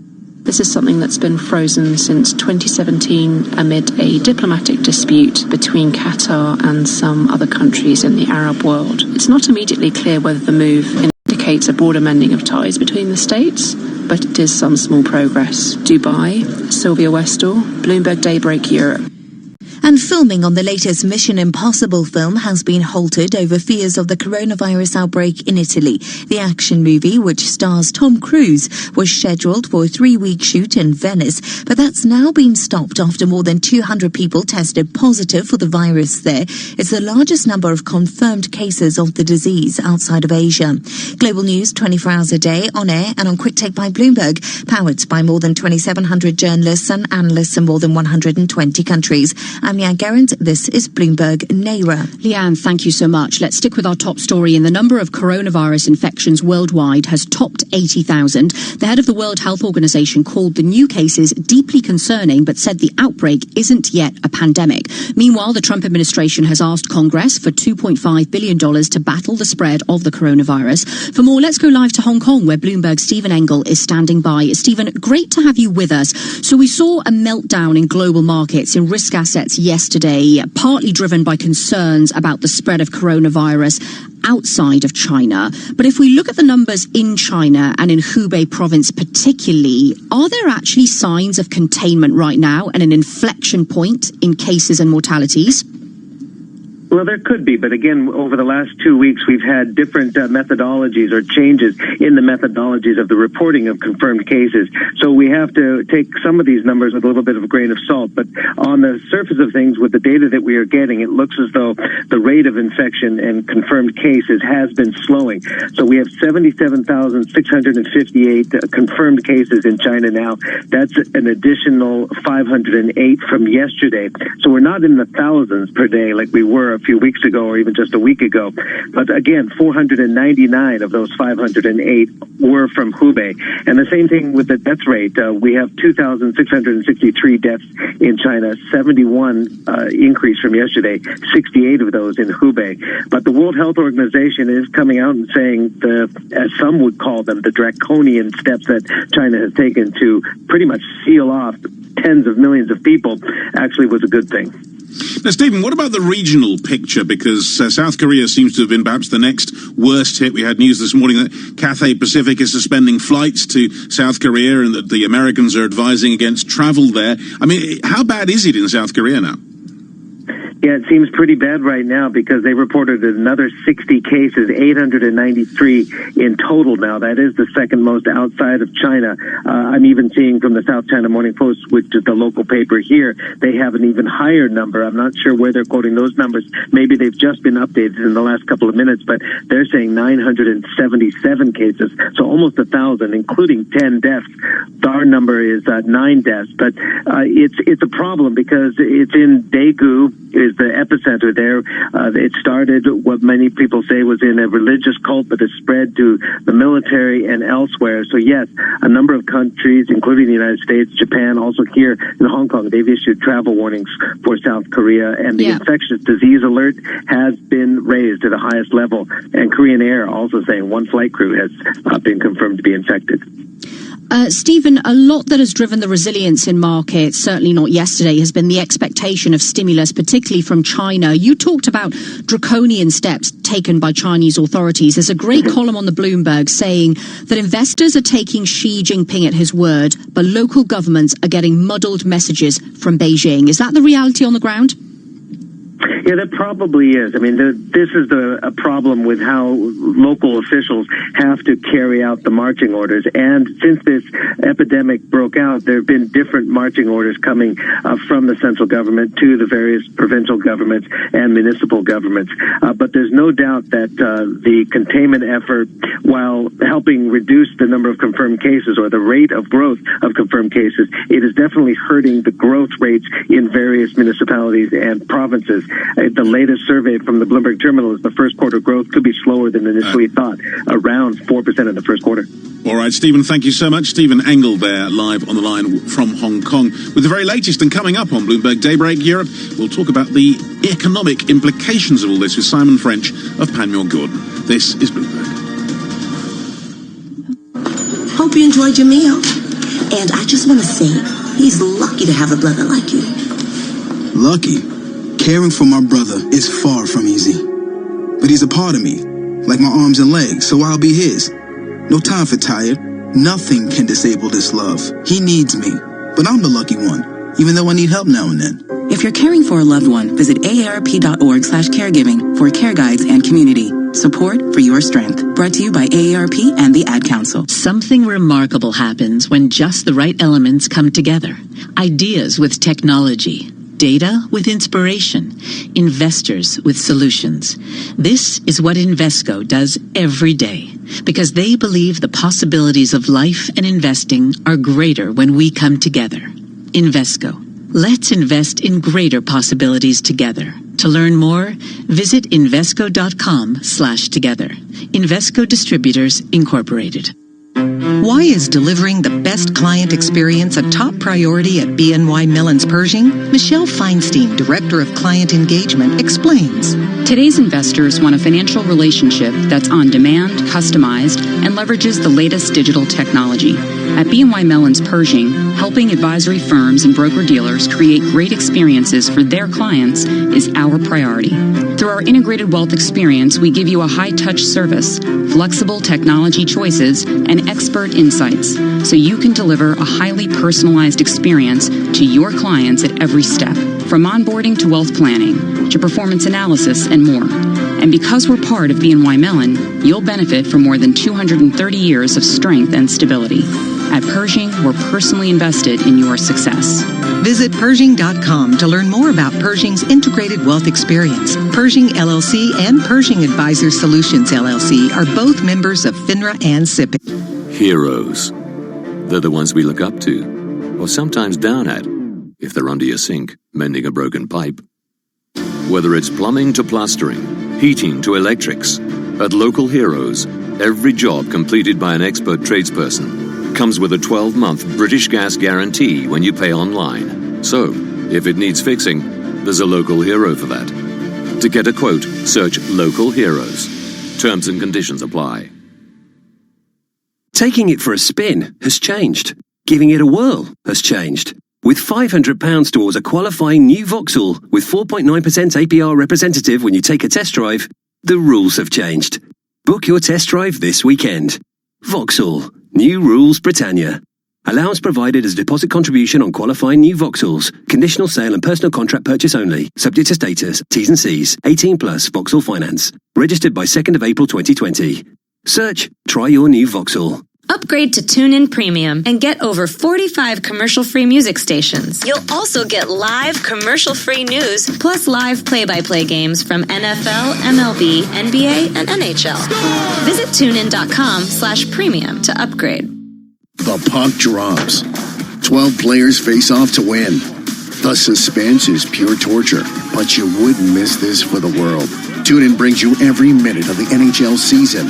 This is something that's been frozen since 2017 amid a diplomatic dispute between Qatar and some other countries in the Arab world. It's not immediately clear whether the move indicates a broader mending of ties between the states, but it is some small progress. Dubai, Sylvia Westall, Bloomberg Daybreak Europe. And filming on the latest Mission Impossible film has been halted over fears of the coronavirus outbreak in Italy. The action movie, which stars Tom Cruise, was scheduled for a 3-week shoot in Venice, but that's now been stopped after more than 200 people tested positive for the virus there. It's the largest number of confirmed cases of the disease outside of Asia. Global news 24 hours a day, on air and on Quick Take by Bloomberg, powered by more than 2,700 journalists and analysts in more than 120 countries. I'm Leanne Gerrans. This is Bloomberg Naira. Leanne, thank you so much. Let's stick with our top story. And the number of coronavirus infections worldwide has topped 80,000. The head of the World Health Organization called the new cases deeply concerning, but said the outbreak isn't yet a pandemic. Meanwhile, the Trump administration has asked Congress for $2.5 billion to battle the spread of the coronavirus. For more, let's go live to Hong Kong, where Bloomberg's Stephen Engel is standing by. Stephen, great to have you with us. So we saw a meltdown in global markets in risk assets yesterday, partly driven by concerns about the spread of coronavirus outside of China. But if we look at the numbers in China and in Hubei province particularly, are there actually signs of containment right now and an inflection point in cases and mortalities? Well, there could be, but again, over the last 2 weeks, we've had different methodologies or changes in the methodologies of the reporting of confirmed cases. So we have to take some of these numbers with a little bit of a grain of salt. But on the surface of things, with the data that we are getting, it looks as though the rate of infection and confirmed cases has been slowing. So we have 77,658 confirmed cases in China now. That's an additional 508 from yesterday. So we're not in the thousands per day like we were a few weeks ago or even just a week ago. But again, 499 of those 508 were from Hubei. And the same thing with the death rate. We have 2,663 deaths in China, 71 increase from yesterday, 68 of those in Hubei. But the World Health Organization is coming out and saying, as some would call them, the draconian steps that China has taken to pretty much seal off tens of millions of people actually was a good thing. Now, Stephen, what about the regional picture? Because South Korea seems to have been perhaps the next worst hit. We had news this morning that Cathay Pacific is suspending flights to South Korea and that the Americans are advising against travel there. I mean, how bad is it in South Korea now? Yeah, it seems pretty bad right now because they reported another 60 cases, 893 in total now. That is the second most outside of China. I'm even seeing from the South China Morning Post, which is the local paper here, they have an even higher number. I'm not sure where they're quoting those numbers. Maybe they've just been updated in the last couple of minutes, but they're saying 977 cases, so almost 1,000, including 10 deaths. Our number is 9 deaths, but it's a problem because it's in Daegu, is was the epicenter there. It started what many people say was in a religious cult, but it spread to the military and elsewhere. So yes, a number of countries, including the United States, Japan, also here in Hong Kong, they've issued travel warnings for South Korea, and the infectious disease alert has been raised to the highest level. And Korean Air also saying one flight crew has been confirmed to be infected. Stephen, a lot that has driven the resilience in markets, certainly not yesterday, has been the expectation of stimulus, particularly from China. You talked about draconian steps taken by Chinese authorities. There's a great column on the Bloomberg saying that investors are taking Xi Jinping at his word, but local governments are getting muddled messages from Beijing. Is that the reality on the ground? Yeah, that probably is. I mean, this is a problem with how local officials have to carry out the marching orders. And since this epidemic broke out, there have been different marching orders coming from the central government to the various provincial governments and municipal governments. But there's no doubt that the containment effort, while helping reduce the number of confirmed cases or the rate of growth of confirmed cases, it is definitely hurting the growth rates in various municipalities and provinces. The latest survey from the Bloomberg terminal is the first quarter growth could be slower than initially thought, around 4% in the first quarter. All right, Stephen, thank you so much. Stephen Engel there, live on the line from Hong Kong. With the very latest and coming up on Bloomberg Daybreak Europe, we'll talk about the economic implications of all this with Simon French of Panmure Gordon. This is Bloomberg. Hope you enjoyed your meal. And I just want to say, he's lucky to have a brother like you. Lucky? Caring for my brother is far from easy. But he's a part of me, like my arms and legs, so I'll be his. No time for tired. Nothing can disable this love. He needs me, but I'm the lucky one, even though I need help now and then. If you're caring for a loved one, visit aarp.org/caregiving for care guides and community. Support for your strength. Brought to you by AARP and the Ad Council. Something remarkable happens when just the right elements come together. Ideas with technology. Data with inspiration, investors with solutions. This is what Invesco does every day, because they believe the possibilities of life and investing are greater when we come together. Invesco. Let's invest in greater possibilities together. To learn more, visit Invesco.com/together. Invesco Distributors Incorporated. Why is delivering the best client experience a top priority at BNY Mellon's Pershing? Michelle Feinstein, Director of Client Engagement, explains. Today's investors want a financial relationship that's on demand, customized, and leverages the latest digital technology. At BNY Mellon's Pershing, helping advisory firms and broker-dealers create great experiences for their clients is our priority. Through our integrated wealth experience, we give you a high-touch service, flexible technology choices, and expert insights, so you can deliver a highly personalized experience to your clients at every step, from onboarding to wealth planning, to performance analysis and more. And because we're part of BNY Mellon, you'll benefit from more than 230 years of strength and stability. At Pershing, we're personally invested in your success. Visit Pershing.com to learn more about Pershing's integrated wealth experience. Pershing LLC and Pershing Advisor Solutions LLC are both members of FINRA and SIPC. Heroes. They're the ones we look up to, or sometimes down at, if they're under your sink, mending a broken pipe. Whether it's plumbing to plastering, heating to electrics, at Local Heroes, every job completed by an expert tradesperson comes with a 12-month British Gas guarantee when you pay online. So, if it needs fixing, there's a local hero for that. To get a quote, search Local Heroes. Terms and conditions apply. Taking it for a spin has changed. Giving it a whirl has changed. With £500 towards a qualifying new Vauxhall with 4.9% APR representative when you take a test drive, the rules have changed. Book your test drive this weekend. Vauxhall. New rules Britannia. Allowance provided as deposit contribution on qualifying new Vauxhalls. Conditional sale and personal contract purchase only. Subject to status. T's and C's. 18 plus Vauxhall Finance. Registered by 2nd of April 2020. Search Try Your New Vauxhall. Upgrade to TuneIn Premium and get over 45 commercial-free music stations. You'll also get live commercial-free news, plus live play-by-play games from NFL, MLB, NBA, and NHL. Visit TuneIn.com/premium to upgrade. The puck drops. 12 players face off to win. The suspense is pure torture, but you wouldn't miss this for the world. TuneIn brings you every minute of the NHL season.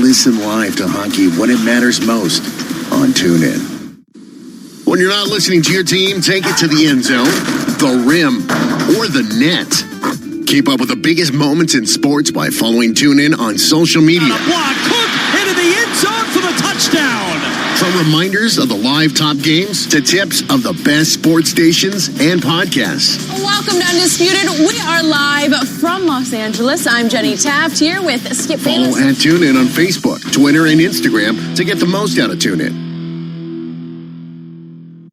Listen live to hockey when it matters most on TuneIn. When you're not listening to your team, take it to the end zone, the rim, or the net. Keep up with the biggest moments in sports by following TuneIn on social media. Block, Cook into the end zone for the touchdown. From reminders of the live top games to tips of the best sports stations and podcasts. Welcome to Undisputed. We are live from Los Angeles. I'm Jenny Taft here with Skip Bayless. Follow and TuneIn on Facebook, Twitter, and Instagram to get the most out of TuneIn.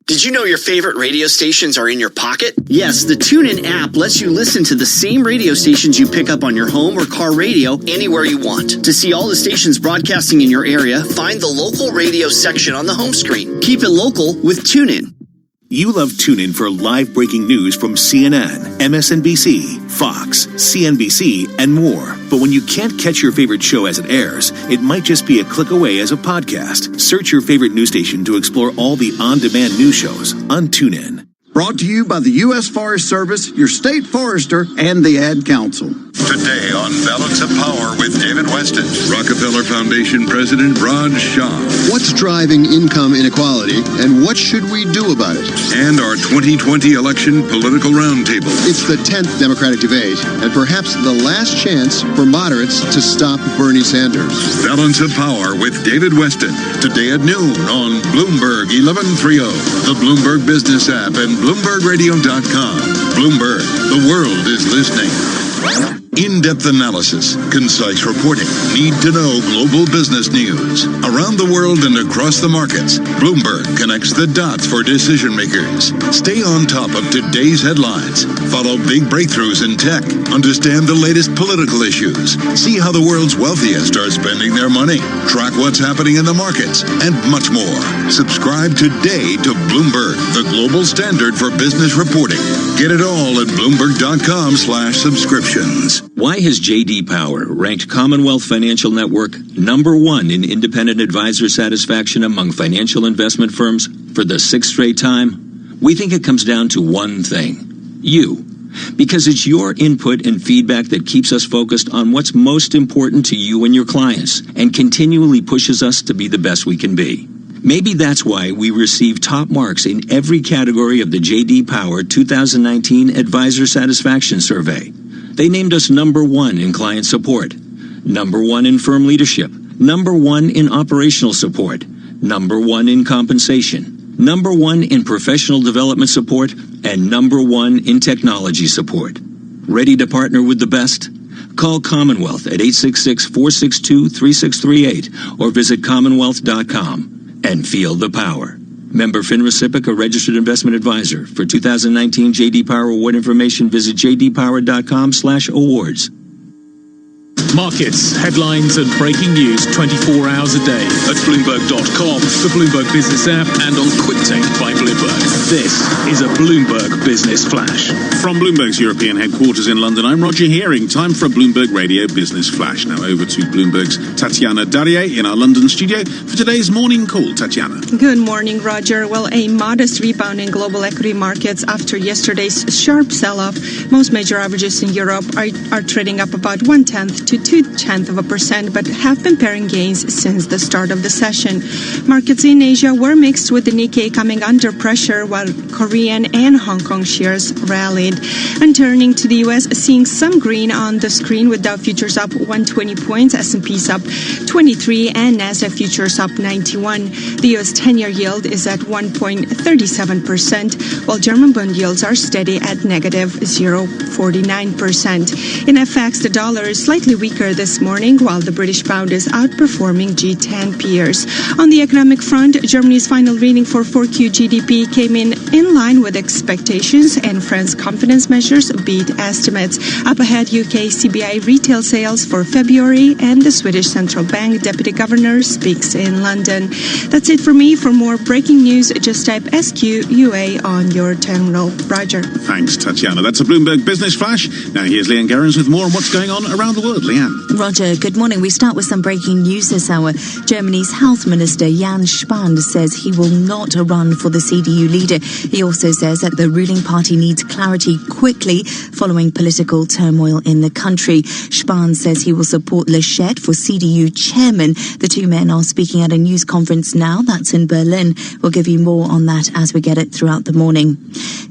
Did you know your favorite radio stations are in your pocket? Yes, the TuneIn app lets you listen to the same radio stations you pick up on your home or car radio anywhere you want. To see all the stations broadcasting in your area, find the local radio section on the home screen. Keep it local with TuneIn. You love TuneIn for live breaking news from CNN, MSNBC, Fox, CNBC, and more. But when you can't catch your favorite show as it airs, it might just be a click away as a podcast. Search your favorite news station to explore all the on-demand news shows on TuneIn. Brought to you by the U.S. Forest Service, your state forester, and the Ad Council. Today on Balance of Power with David Weston, Rockefeller Foundation President Raj Shah. What's driving income inequality, and what should we do about it? And our 2020 election political roundtable. It's the 10th Democratic debate, and perhaps the last chance for moderates to stop Bernie Sanders. Balance of Power with David Weston, today at noon on Bloomberg 1130, the Bloomberg Business app, and BloombergRadio.com. Bloomberg, the world is listening. In-depth analysis, concise reporting, need-to-know global business news. Around the world and across the markets, Bloomberg connects the dots for decision makers. Stay on top of today's headlines. Follow big breakthroughs in tech. Understand the latest political issues. See how the world's wealthiest are spending their money. Track what's happening in the markets, and much more. Subscribe today to Bloomberg, the global standard for business reporting. Get it all at Bloomberg.com/subscriptions. Why has J.D. Power ranked Commonwealth Financial Network #1 in independent advisor satisfaction among financial investment firms for the 6th straight time? We think it comes down to one thing: you. Because it's your input and feedback that keeps us focused on what's most important to you and your clients, and continually pushes us to be the best we can be. Maybe that's why we receive top marks in every category of the J.D. Power 2019 Advisor Satisfaction Survey. They named us #1 in client support, #1 in firm leadership, #1 in operational support, #1 in compensation, #1 in professional development support, and #1 in technology support. Ready to partner with the best? Call Commonwealth at 866-462-3638 or visit commonwealth.com and feel the power. Member FINRA SIPC, a registered investment advisor. For 2019 J.D. Power Award information, visit jdpower.com/awards. Markets, headlines and breaking news 24 hours a day at Bloomberg.com, the Bloomberg Business app, and on QuickTake by Bloomberg. This is a Bloomberg Business Flash. From Bloomberg's European headquarters in London, I'm Roger Hearing. Time for a Bloomberg Radio Business Flash. Now over to Bloomberg's Tatiana Darrier in our London studio for today's morning call. Tatiana. Good morning, Roger. Well, a modest rebound in global equity markets after yesterday's sharp sell-off. Most major averages in Europe are trading up about 0.1 to 0.2%, but have been pairing gains since the start of the session. Markets in Asia were mixed, with the Nikkei coming under pressure while Korean and Hong Kong shares rallied. And turning to the U.S., seeing some green on the screen, with Dow futures up 120 points, S&P's up 23, and NASDAQ futures up 91. The U.S. 10-year yield is at 1.37%, while German bond yields are steady at negative 0.49%. In FX, the dollar is slightly weaker this morning, while the British pound is outperforming G10 peers. On the economic front, Germany's final reading for 4Q GDP came in line with expectations, and France confidence measures beat estimates. Up ahead, UK CBI retail sales for February, and the Swedish Central Bank Deputy Governor speaks in London. That's it for me. For more breaking news, just type SQUA on your terminal. Roger. Thanks, Tatiana. That's a Bloomberg Business Flash. Now here's Leanne Gerrans with more on what's going on around the world. Leanne. Leanne. Roger, good morning. We start with some breaking news this hour. Germany's health minister Jens Spahn says he will not run for the CDU leader. He also says that the ruling party needs clarity quickly following political turmoil in the country. Spahn says he will support Laschet for CDU chairman. The two men are speaking at a news conference now. That's in Berlin. We'll give you more on that as we get it throughout the morning.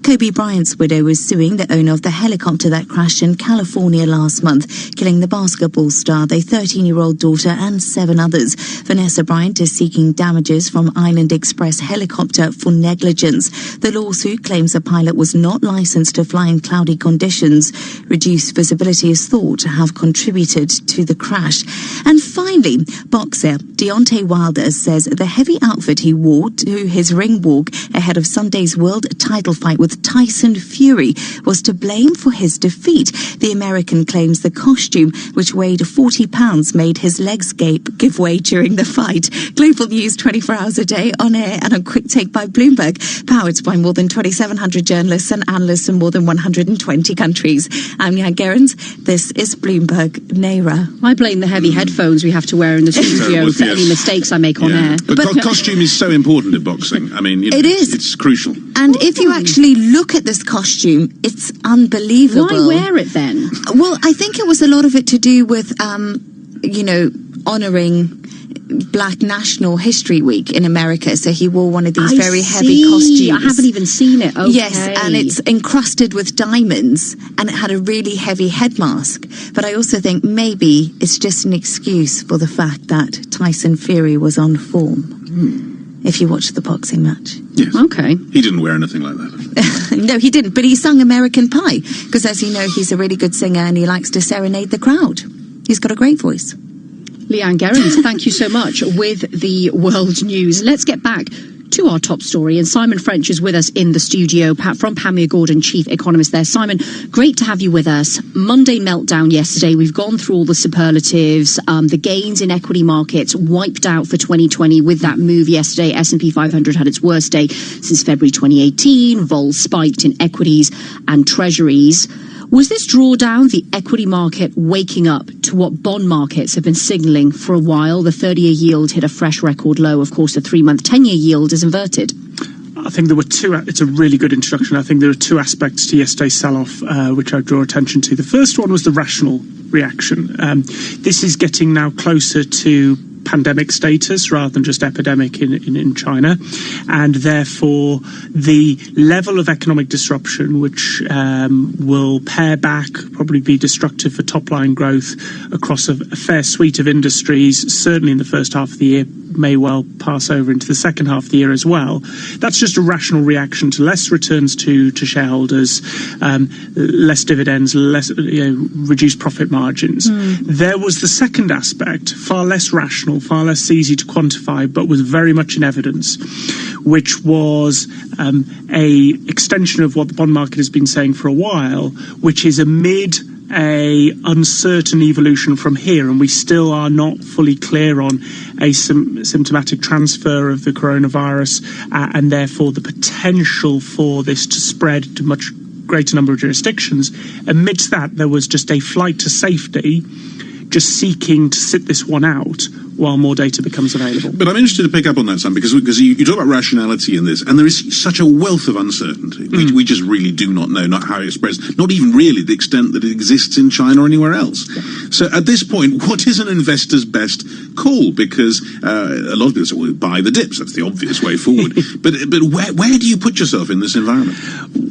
Kobe Bryant's widow is suing the owner of the helicopter that crashed in California last month, killing the basketball star, their 13-year-old daughter, and 7 others. Vanessa Bryant is seeking damages from Island Express Helicopter for negligence. The lawsuit claims the pilot was not licensed to fly in cloudy conditions. Reduced visibility is thought to have contributed to the crash. And finally, boxer Deontay Wilder says the heavy outfit he wore to his ring walk ahead of Sunday's world title fight with Tyson Fury was to blame for his defeat. The American claims the costume, which weighed 40 pounds, made his legs give way during the fight. Global news 24 hours a day, on air and on Quick Take by Bloomberg, powered by more than 2,700 journalists and analysts in more than 120 countries. I'm Leanne Gerrans. This is Bloomberg Naira. I blame the heavy headphones we have to wear in the studio for any mistakes I make on air. But costume is so important in boxing. I mean, it is. It's crucial. And if you actually look at this costume, it's unbelievable. Why wear it then? Well, I think it was a lot of it to do with, honouring Black National History Week in America. So he wore one of these very heavy costumes. I haven't even seen it. Okay. Yes, and it's encrusted with diamonds, and it had a really heavy head mask. But I also think maybe it's just an excuse for the fact that Tyson Fury was on form. If you watch the boxing match. Yes. Okay. He didn't wear anything like that. No, he didn't. But he sung American Pie because, as you know, he's a really good singer and he likes to serenade the crowd. He's got a great voice. Leanne Gerrans, thank you so much with the world news. Let's get back to our top story, and Simon French is with us in the studio from Panmure Gordon, chief economist there. Simon, great to have you with us. Monday meltdown yesterday. We've gone through all the superlatives. The gains in equity markets wiped out for 2020 with that move yesterday. S&P 500 had its worst day since February 2018. Vol spiked in equities and treasuries. Was this drawdown the equity market waking up to what bond markets have been signalling for a while? The 30-year yield hit a fresh record low. Of course, the 3-month 10-year yield is inverted. I think there were two. It's a really good introduction. I think there are two aspects to yesterday's sell-off which I draw attention to. The first one was the rational reaction. This is getting now closer to pandemic status rather than just epidemic in China, and therefore the level of economic disruption which will pare back, probably be destructive for top line growth across a fair suite of industries, certainly in the first half of the year, may well pass over into the second half of the year as well. That's just a rational reaction to less returns to shareholders, less dividends, less reduced profit margins. There was the second aspect, far less rational, far less easy to quantify, but was very much in evidence, which was a extension of what the bond market has been saying for a while, which is amid a uncertain evolution from here, and we still are not fully clear on a symptomatic transfer of the coronavirus, and therefore the potential for this to spread to much greater number of jurisdictions. Amidst that, there was just a flight to safety, just seeking to sit this one out while more data becomes available. But I'm interested to pick up on that, Sam, because you talk about rationality in this, and there is such a wealth of uncertainty. We just really do not know, not how it spreads, not even really the extent that it exists in China or anywhere else. Yeah. So at this point, what is an investor's best call? Because a lot of people say, well, buy the dips. That's the obvious way forward. but where do you put yourself in this environment?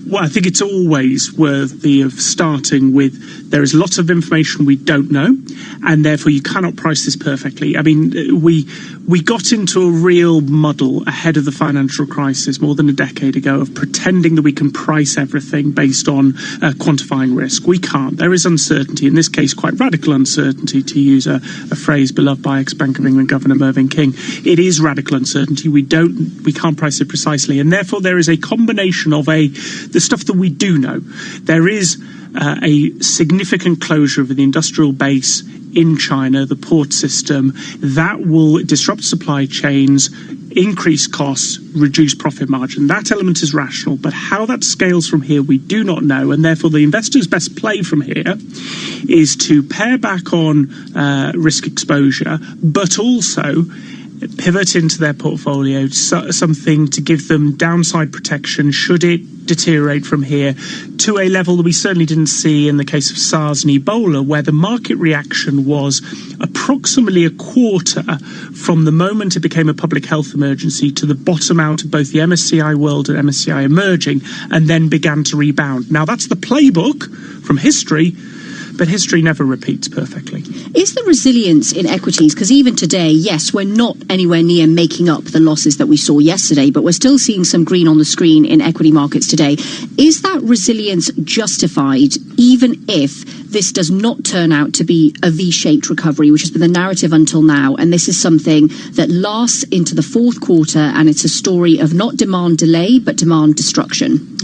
Well, I think it's always worthy of starting with there is lots of information we don't know, and therefore you cannot price this perfectly. I mean, we got into a real muddle ahead of the financial crisis more than a decade ago of pretending that we can price everything based on quantifying risk. We can't. There is uncertainty, in this case quite radical uncertainty, to use a phrase beloved by ex-Bank of England Governor Mervyn King. It is radical uncertainty. We can't price it precisely, and therefore there is a combination of the stuff that we do know. There is a significant closure of the industrial base in China, the port system, that will disrupt supply chains, increase costs, reduce profit margin. That element is rational, but how that scales from here, we do not know, and therefore the investor's best play from here is to pare back on risk exposure, but also pivot into their portfolio something to give them downside protection should it deteriorate from here to a level that we certainly didn't see in the case of SARS and Ebola, where the market reaction was approximately a quarter from the moment it became a public health emergency to the bottom out of both the MSCI World and MSCI Emerging, and then began to rebound. Now, that's the playbook from history, but history never repeats perfectly. Is the resilience in equities, because even today, yes, we're not anywhere near making up the losses that we saw yesterday, but we're still seeing some green on the screen in equity markets today. Is that resilience justified even if this does not turn out to be a V-shaped recovery, which has been the narrative until now, and this is something that lasts into the fourth quarter, and it's a story of not demand delay, but demand destruction?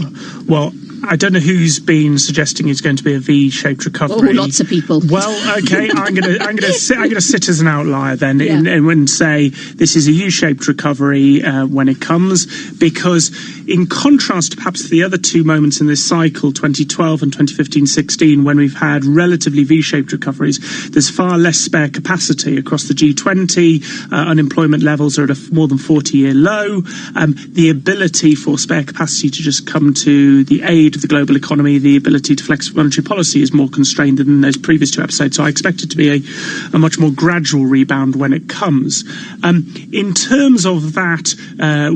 Well, I don't know who's been suggesting it's going to be a V-shaped recovery. Oh, lots of people. Well, okay, I'm going to sit as an outlier then, and say this is a U-shaped recovery when it comes, because in contrast to perhaps the other two moments in this cycle, 2012 and 2015-16, when we've had relatively V-shaped recoveries, there's far less spare capacity across the G20. Unemployment levels are at a more than 40-year low. The ability for spare capacity to just come to the aid of the global economy, the ability to flex monetary policy is more constrained than in those previous two episodes. So I expect it to be a much more gradual rebound when it comes. In terms of that,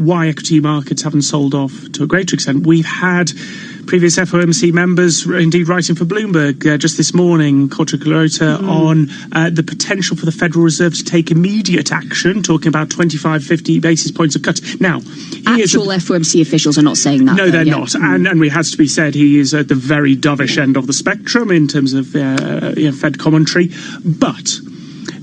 why equity markets haven't sold off to a greater extent, we've had previous FOMC members indeed writing for Bloomberg just this morning, Corte Clarota, on the potential for the Federal Reserve to take immediate action, talking about 25, 50 basis points of cuts. Now, actual FOMC officials are not saying that. No, they're not. And it has to be said, he is at the very dovish end of the spectrum in terms of Fed commentary. But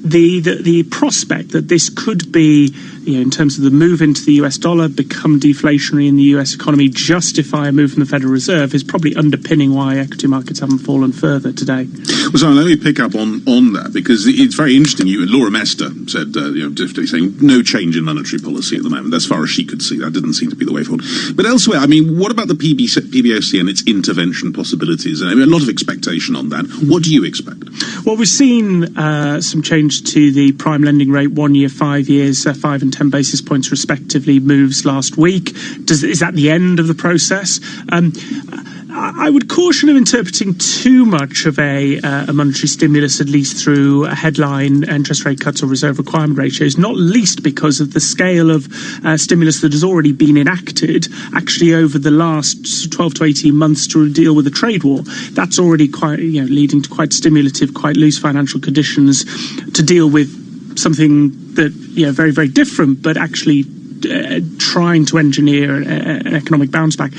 the prospect that this could be, in terms of the move into the US dollar, become deflationary in the US economy, justify a move from the Federal Reserve, is probably underpinning why equity markets haven't fallen further today. Well, so let me pick up on that, because it's very interesting. Laura Mester said, saying no change in monetary policy at the moment, as far as she could see. That didn't seem to be the way forward. But elsewhere, I mean, what about the PBOC and its intervention possibilities? I mean, a lot of expectation on that. What do you expect? Well, we've seen some change to the prime lending rate, 1 year, 5 years, 5 and 10 basis points respectively, moves last week. Is that the end of the process? I would caution of interpreting too much of a monetary stimulus, at least through headline interest rate cuts or reserve requirement ratios, not least because of the scale of stimulus that has already been enacted, actually over the last 12 to 18 months to deal with the trade war. That's already quite, leading to quite stimulative, quite loose financial conditions to deal with something that, very, very different, but actually trying to engineer an economic bounce back.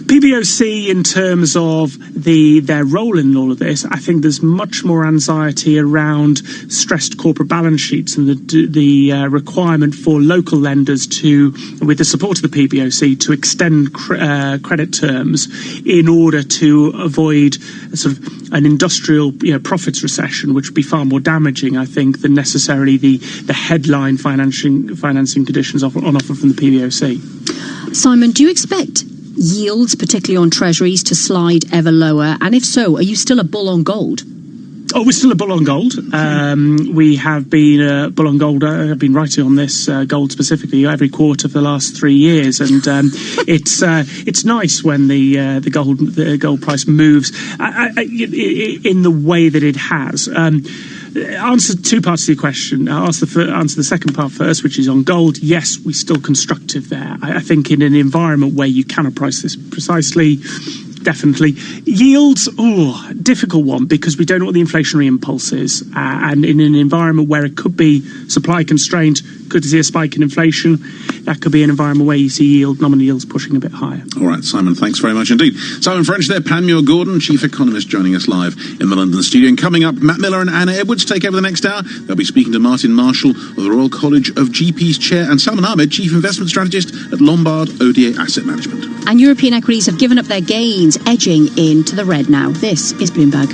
PBOC, in terms of their role in all of this, I think there's much more anxiety around stressed corporate balance sheets and the requirement for local lenders to, with the support of the PBOC, to extend credit terms in order to avoid sort of an industrial profits recession, which would be far more damaging, I think, than necessarily the headline financing conditions on offer from the PBOC. Simon, do you expect yields, particularly on treasuries, to slide ever lower? And if so, are you still a bull on gold? Oh, we're still a bull on gold. We have been a bull on gold. I've been writing on this, gold specifically, every quarter for the last 3 years, and it's nice when the gold price moves in the way that it has. Answer two parts of the question. I'll answer the second part first, which is on gold. Yes, we're still constructive there. I think in an environment where you cannot price this precisely, definitely. Yields, difficult one, because we don't know what the inflationary impulse is. And in an environment where it could be supply constrained, could see a spike in inflation, that could be an environment where you see nominal yields pushing a bit higher. All right, Simon, thanks very much indeed. Simon French there, Panmure Gordon, Chief Economist, joining us live in the London studio. And coming up, Matt Miller and Anna Edwards take over the next hour. They'll be speaking to Martin Marshall of the Royal College of GPs Chair, and Salman Ahmed, Chief Investment Strategist at Lombard Odier Asset Management. And European equities have given up their gains, edging into the red now. This is Bloomberg.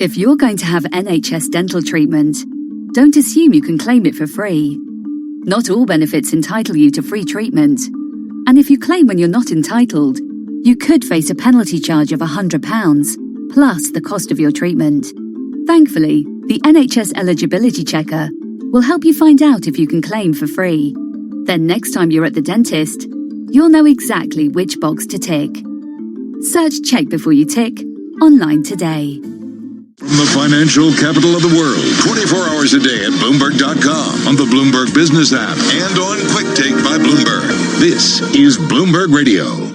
If you're going to have NHS dental treatment, don't assume you can claim it for free. Not all benefits entitle you to free treatment. And if you claim when you're not entitled, you could face a penalty charge of £100, plus the cost of your treatment. Thankfully, the NHS Eligibility Checker will help you find out if you can claim for free. Then next time you're at the dentist, you'll know exactly which box to tick. Search Check Before You Tick online today. From the financial capital of the world, 24 hours a day at Bloomberg.com, on the Bloomberg Business app, and on Quick Take by Bloomberg. This is Bloomberg Radio.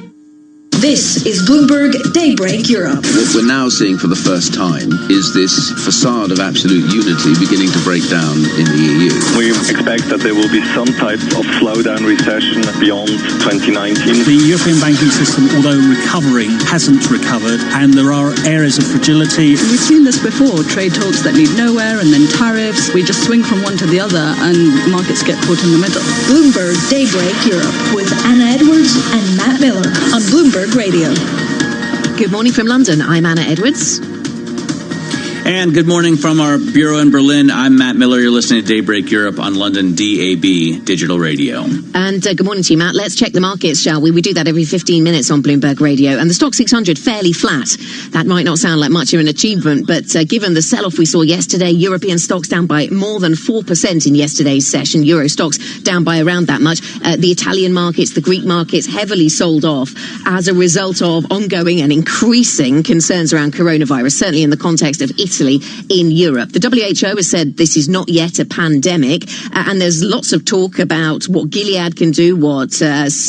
This is Bloomberg Daybreak Europe. What we're now seeing for the first time is this facade of absolute unity beginning to break down in the EU. We expect that there will be some type of slowdown recession beyond 2019. The European banking system, although recovering, hasn't recovered, and there are areas of fragility. We've seen this before, trade talks that lead nowhere, and then tariffs. We just swing from one to the other, and markets get caught in the middle. Bloomberg Daybreak Europe with Anna Edwards and Matt Miller on Bloomberg Radio. Good morning from London. I'm Anna Edwards. And good morning from our bureau in Berlin. I'm Matt Miller. You're listening to Daybreak Europe on London DAB Digital Radio. And good morning to you, Matt. Let's check the markets, shall we? We do that every 15 minutes on Bloomberg Radio. And the Stock 600 fairly flat. That might not sound like much of an achievement, but given the sell-off we saw yesterday, European stocks down by more than 4% in yesterday's session. Euro stocks down by around that much. The Italian markets, the Greek markets heavily sold off as a result of ongoing and increasing concerns around coronavirus, certainly in the context of Italy in Europe. The WHO has said this is not yet a pandemic, and there's lots of talk about what Gilead can do, what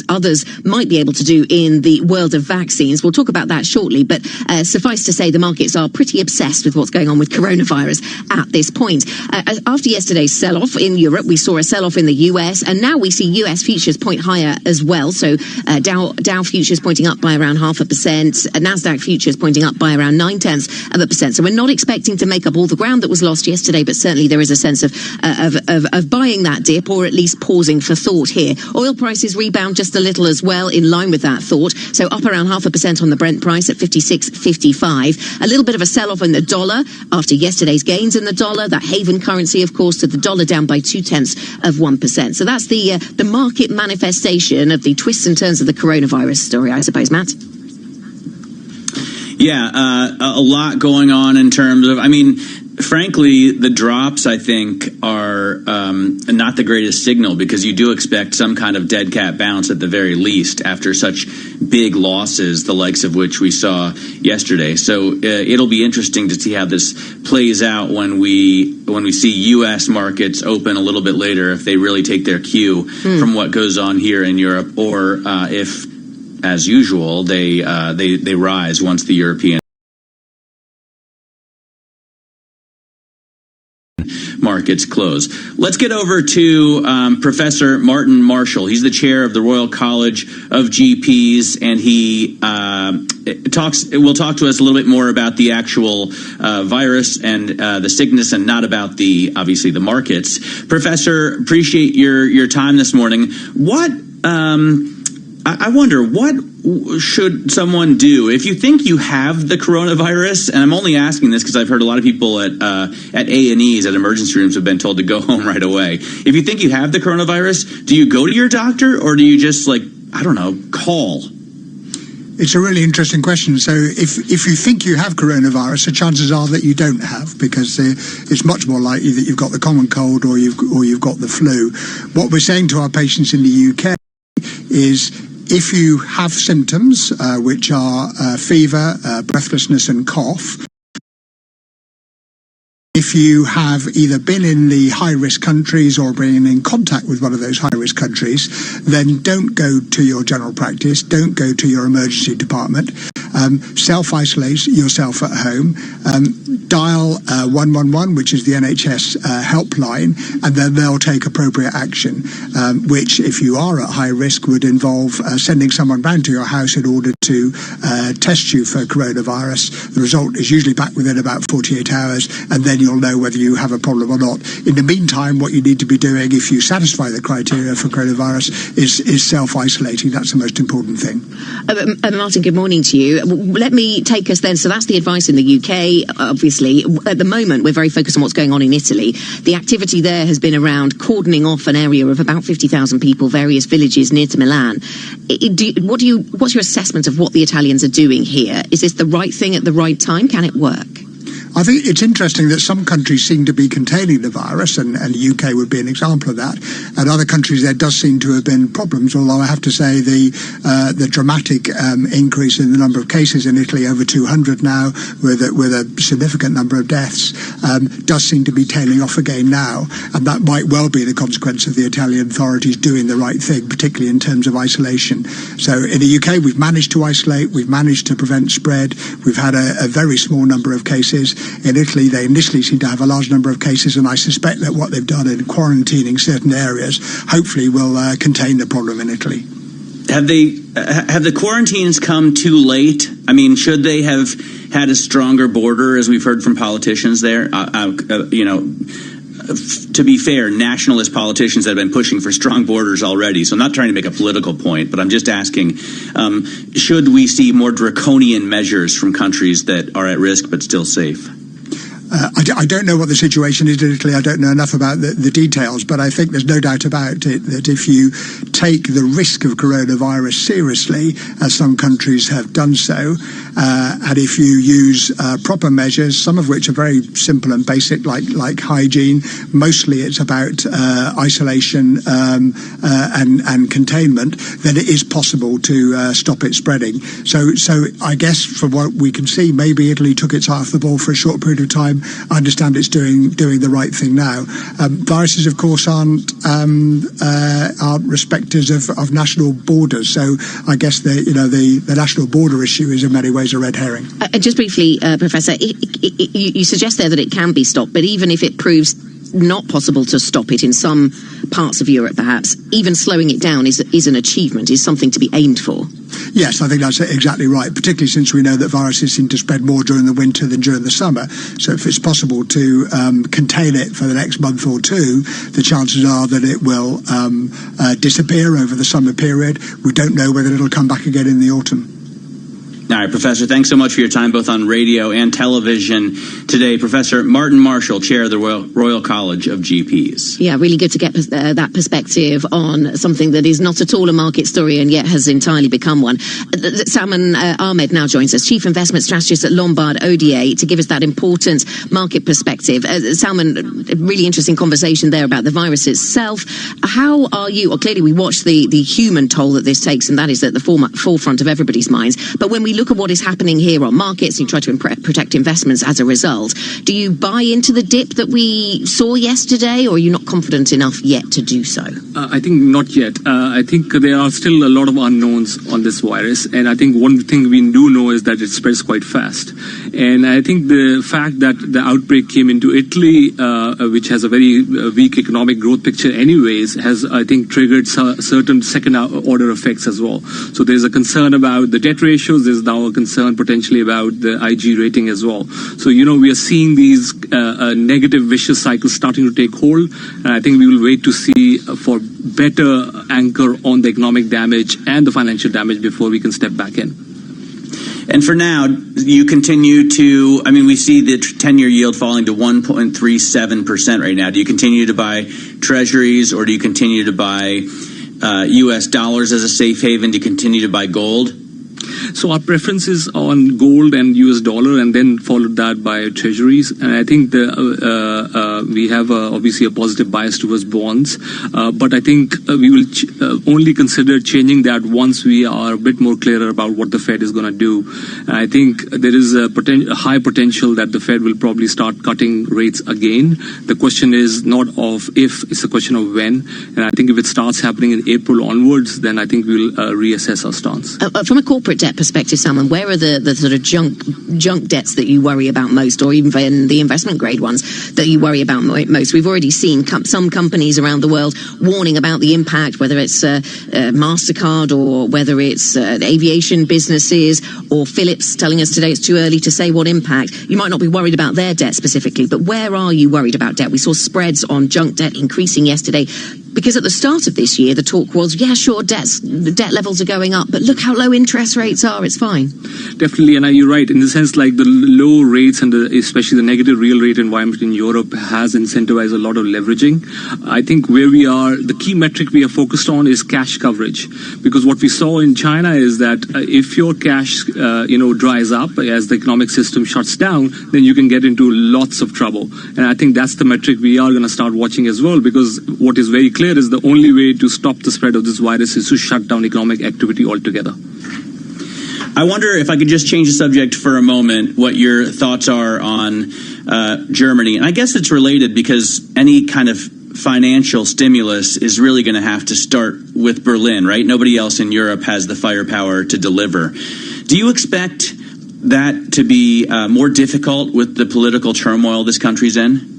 others might be able to do in the world of vaccines. We'll talk about that shortly, but suffice to say the markets are pretty obsessed with what's going on with coronavirus at this point. After yesterday's sell-off in Europe, we saw a sell-off in the US, and now we see US futures point higher as well. So Dow futures pointing up by around 0.5%, NASDAQ futures pointing up by around 0.9%. So we're not expecting to make up all the ground that was lost yesterday, but certainly there is a sense of buying that dip, or at least pausing for thought here. Oil prices rebound just a little as well, in line with that thought. So up around 0.5% on the Brent price at 56.55. A little bit of a sell-off in the dollar after yesterday's gains in the dollar. That haven currency, of course, to the dollar down by 0.2%. So that's the market manifestation of the twists and turns of the coronavirus story, I suppose, Matt. Yeah, a lot going on in terms of, frankly, the drops, I think, are not the greatest signal, because you do expect some kind of dead cat bounce at the very least after such big losses, the likes of which we saw yesterday. So it'll be interesting to see how this plays out when we see U.S. markets open a little bit later, if they really take their cue from what goes on here in Europe, or if, as usual, they rise once the European markets close. Let's get over to Professor Martin Marshall. He's the chair of the Royal College of GPs, and he will talk to us a little bit more about the actual virus and the sickness, and not about obviously the markets. Professor, appreciate your time this morning. I wonder, what should someone do if you think you have the coronavirus? And I'm only asking this because I've heard a lot of people at A&Es, at emergency rooms, have been told to go home right away. If you think you have the coronavirus, do you go to your doctor, or do you just, call? It's a really interesting question. So if you think you have coronavirus, the chances are that you don't have, because it's much more likely that you've got the common cold or you've got the flu. What we're saying to our patients in the UK is, if you have symptoms, which are fever, breathlessness and cough, if you have either been in the high-risk countries or been in contact with one of those high-risk countries, then don't go to your general practice, don't go to your emergency department, self-isolate yourself at home, dial 111, which is the NHS helpline, and then they'll take appropriate action, which, if you are at high risk, would involve sending someone round to your house in order to test you for coronavirus. The result is usually back within about 48 hours, and then you'll know whether you have a problem or not. In the meantime, what you need to be doing, if you satisfy the criteria for coronavirus, is self-isolating. That's the most important thing. Martin, good morning to you. Let me take us then. So that's the advice in the UK. obviously. At the moment, we're very focused on what's going on in Italy. The activity there has been around cordoning off an area of about 50,000 people, various villages near to Milan. What's your assessment of what the Italians are doing here? Is this the right thing at the right time? Can it work? I think it's interesting that some countries seem to be containing the virus, and the UK would be an example of that. And other countries, there does seem to have been problems, although I have to say the dramatic increase in the number of cases in Italy, over 200 now, with a significant number of deaths, does seem to be tailing off again now. And that might well be the consequence of the Italian authorities doing the right thing, particularly in terms of isolation. So in the UK, we've managed to isolate, we've managed to prevent spread, we've had a very small number of cases. In Italy, they initially seem to have a large number of cases, and I suspect that what they've done in quarantining certain areas hopefully will contain the problem in Italy. Have the quarantines come too late? I mean, should they have had a stronger border, as we've heard from politicians there? To be fair, nationalist politicians have been pushing for strong borders already. So I'm not trying to make a political point, but I'm just asking, should we see more draconian measures from countries that are at risk but still safe? I don't know what the situation is in Italy. I don't know enough about the details, but I think there's no doubt about it that if you take the risk of coronavirus seriously, as some countries have done so, and if you use proper measures, some of which are very simple and basic, like hygiene, mostly it's about isolation and containment, then it is possible to stop it spreading. So I guess from what we can see, maybe Italy took its eye off the ball for a short period of time. I understand it's doing the right thing now. Viruses, of course, aren't respecters of national borders. So I guess the national border issue is in many ways a red herring. Just briefly, Professor, you suggest there that it can be stopped, but even if it proves not possible to stop it in some parts of Europe, perhaps, even slowing it down is an achievement, is something to be aimed for. Yes, I think that's exactly right, particularly since we know that viruses seem to spread more during the winter than during the summer. So if it's possible to contain it for the next month or two, the chances are that it will disappear over the summer period. We don't know whether it'll come back again in the autumn. All right, Professor, thanks so much for your time, both on radio and television today. Professor Martin Marshall, Chair of the Royal College of GPs. Yeah, really good to get that perspective on something that is not at all a market story and yet has entirely become one. Salman Ahmed now joins us, Chief Investment Strategist at Lombard Odier, to give us that important market perspective. Salman, a really interesting conversation there about the virus itself. How are you, clearly we watched the human toll that this takes, and that is at the forefront of everybody's minds. But when we look at what is happening here on markets and you try to protect investments as a result, do you buy into the dip that we saw yesterday, or are you not confident enough yet to do so? I think not yet. I think there are still a lot of unknowns on this virus, and I think one thing we do know is that it spreads quite fast. And I think the fact that the outbreak came into Italy, which has a very weak economic growth picture anyways, has, I think, triggered certain second-order effects as well. So there's a concern about the debt ratios. There's now a concern potentially about the IG rating as well. So, we are seeing these negative vicious cycles starting to take hold, and I think we will wait to see for better anchor on the economic damage and the financial damage before we can step back in. And for now, you continue to, we see the 10-year yield falling to 1.37% right now. Do you continue to buy treasuries, or do you continue to buy U.S. dollars as a safe haven? Do you continue to buy gold? So our preference is on gold and US dollar, and then followed that by treasuries. And I think we have obviously a positive bias towards bonds, but I think we will only consider changing that once we are a bit more clearer about what the Fed is going to do. And I think there is a high potential that the Fed will probably start cutting rates again. The question is not of if, it's a question of when. And I think if it starts happening in April onwards, then I think we'll reassess our stance. From a corporate debt perspective, Salman, where are the sort of junk debts that you worry about most, or even the investment grade ones that you worry about most? We've already seen some companies around the world warning about the impact, whether it's MasterCard or whether it's aviation businesses, or Philips telling us today it's too early to say what impact. You might not be worried about their debt specifically, but where are you worried about debt? We saw spreads on junk debt increasing yesterday Because at the start of this year, the talk was, yeah, sure, the debt levels are going up, but look how low interest rates are, it's fine. Definitely, and you're right, in the sense like the low rates and especially the negative real rate environment in Europe has incentivized a lot of leveraging. I think where we are, the key metric we are focused on is cash coverage, because what we saw in China is that if your cash, dries up as the economic system shuts down, then you can get into lots of trouble. And I think that's the metric we are going to start watching as well, because what is very clear is the only way to stop the spread of this virus is to shut down economic activity altogether. I wonder if I could just change the subject for a moment, what your thoughts are on Germany. And I guess it's related because any kind of financial stimulus is really going to have to start with Berlin, right? Nobody else in Europe has the firepower to deliver. Do you expect that to be more difficult with the political turmoil this country's in?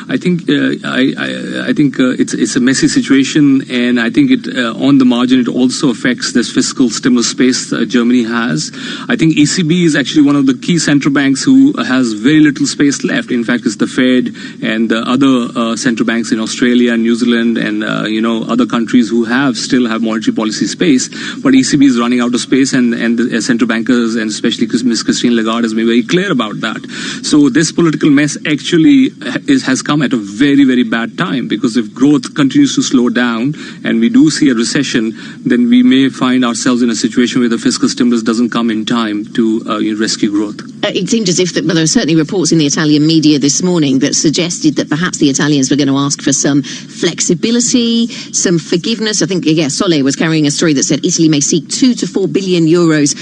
I think it's a messy situation, and I think it on the margin it also affects this fiscal stimulus space Germany has. I think ECB is actually one of the key central banks who has very little space left. In fact, it's the Fed and the other central banks in Australia and New Zealand and other countries who still have monetary policy space. But ECB is running out of space, and the central bankers and especially Ms. Christine Lagarde has been very clear about that. So this political mess actually has come at a very, very bad time, because if growth continues to slow down and we do see a recession, then we may find ourselves in a situation where the fiscal stimulus doesn't come in time to rescue growth. It seemed as if there were certainly reports in the Italian media this morning that suggested that perhaps the Italians were going to ask for some flexibility, some forgiveness. I think, Sole was carrying a story that said Italy may seek 2 to 4 billion euros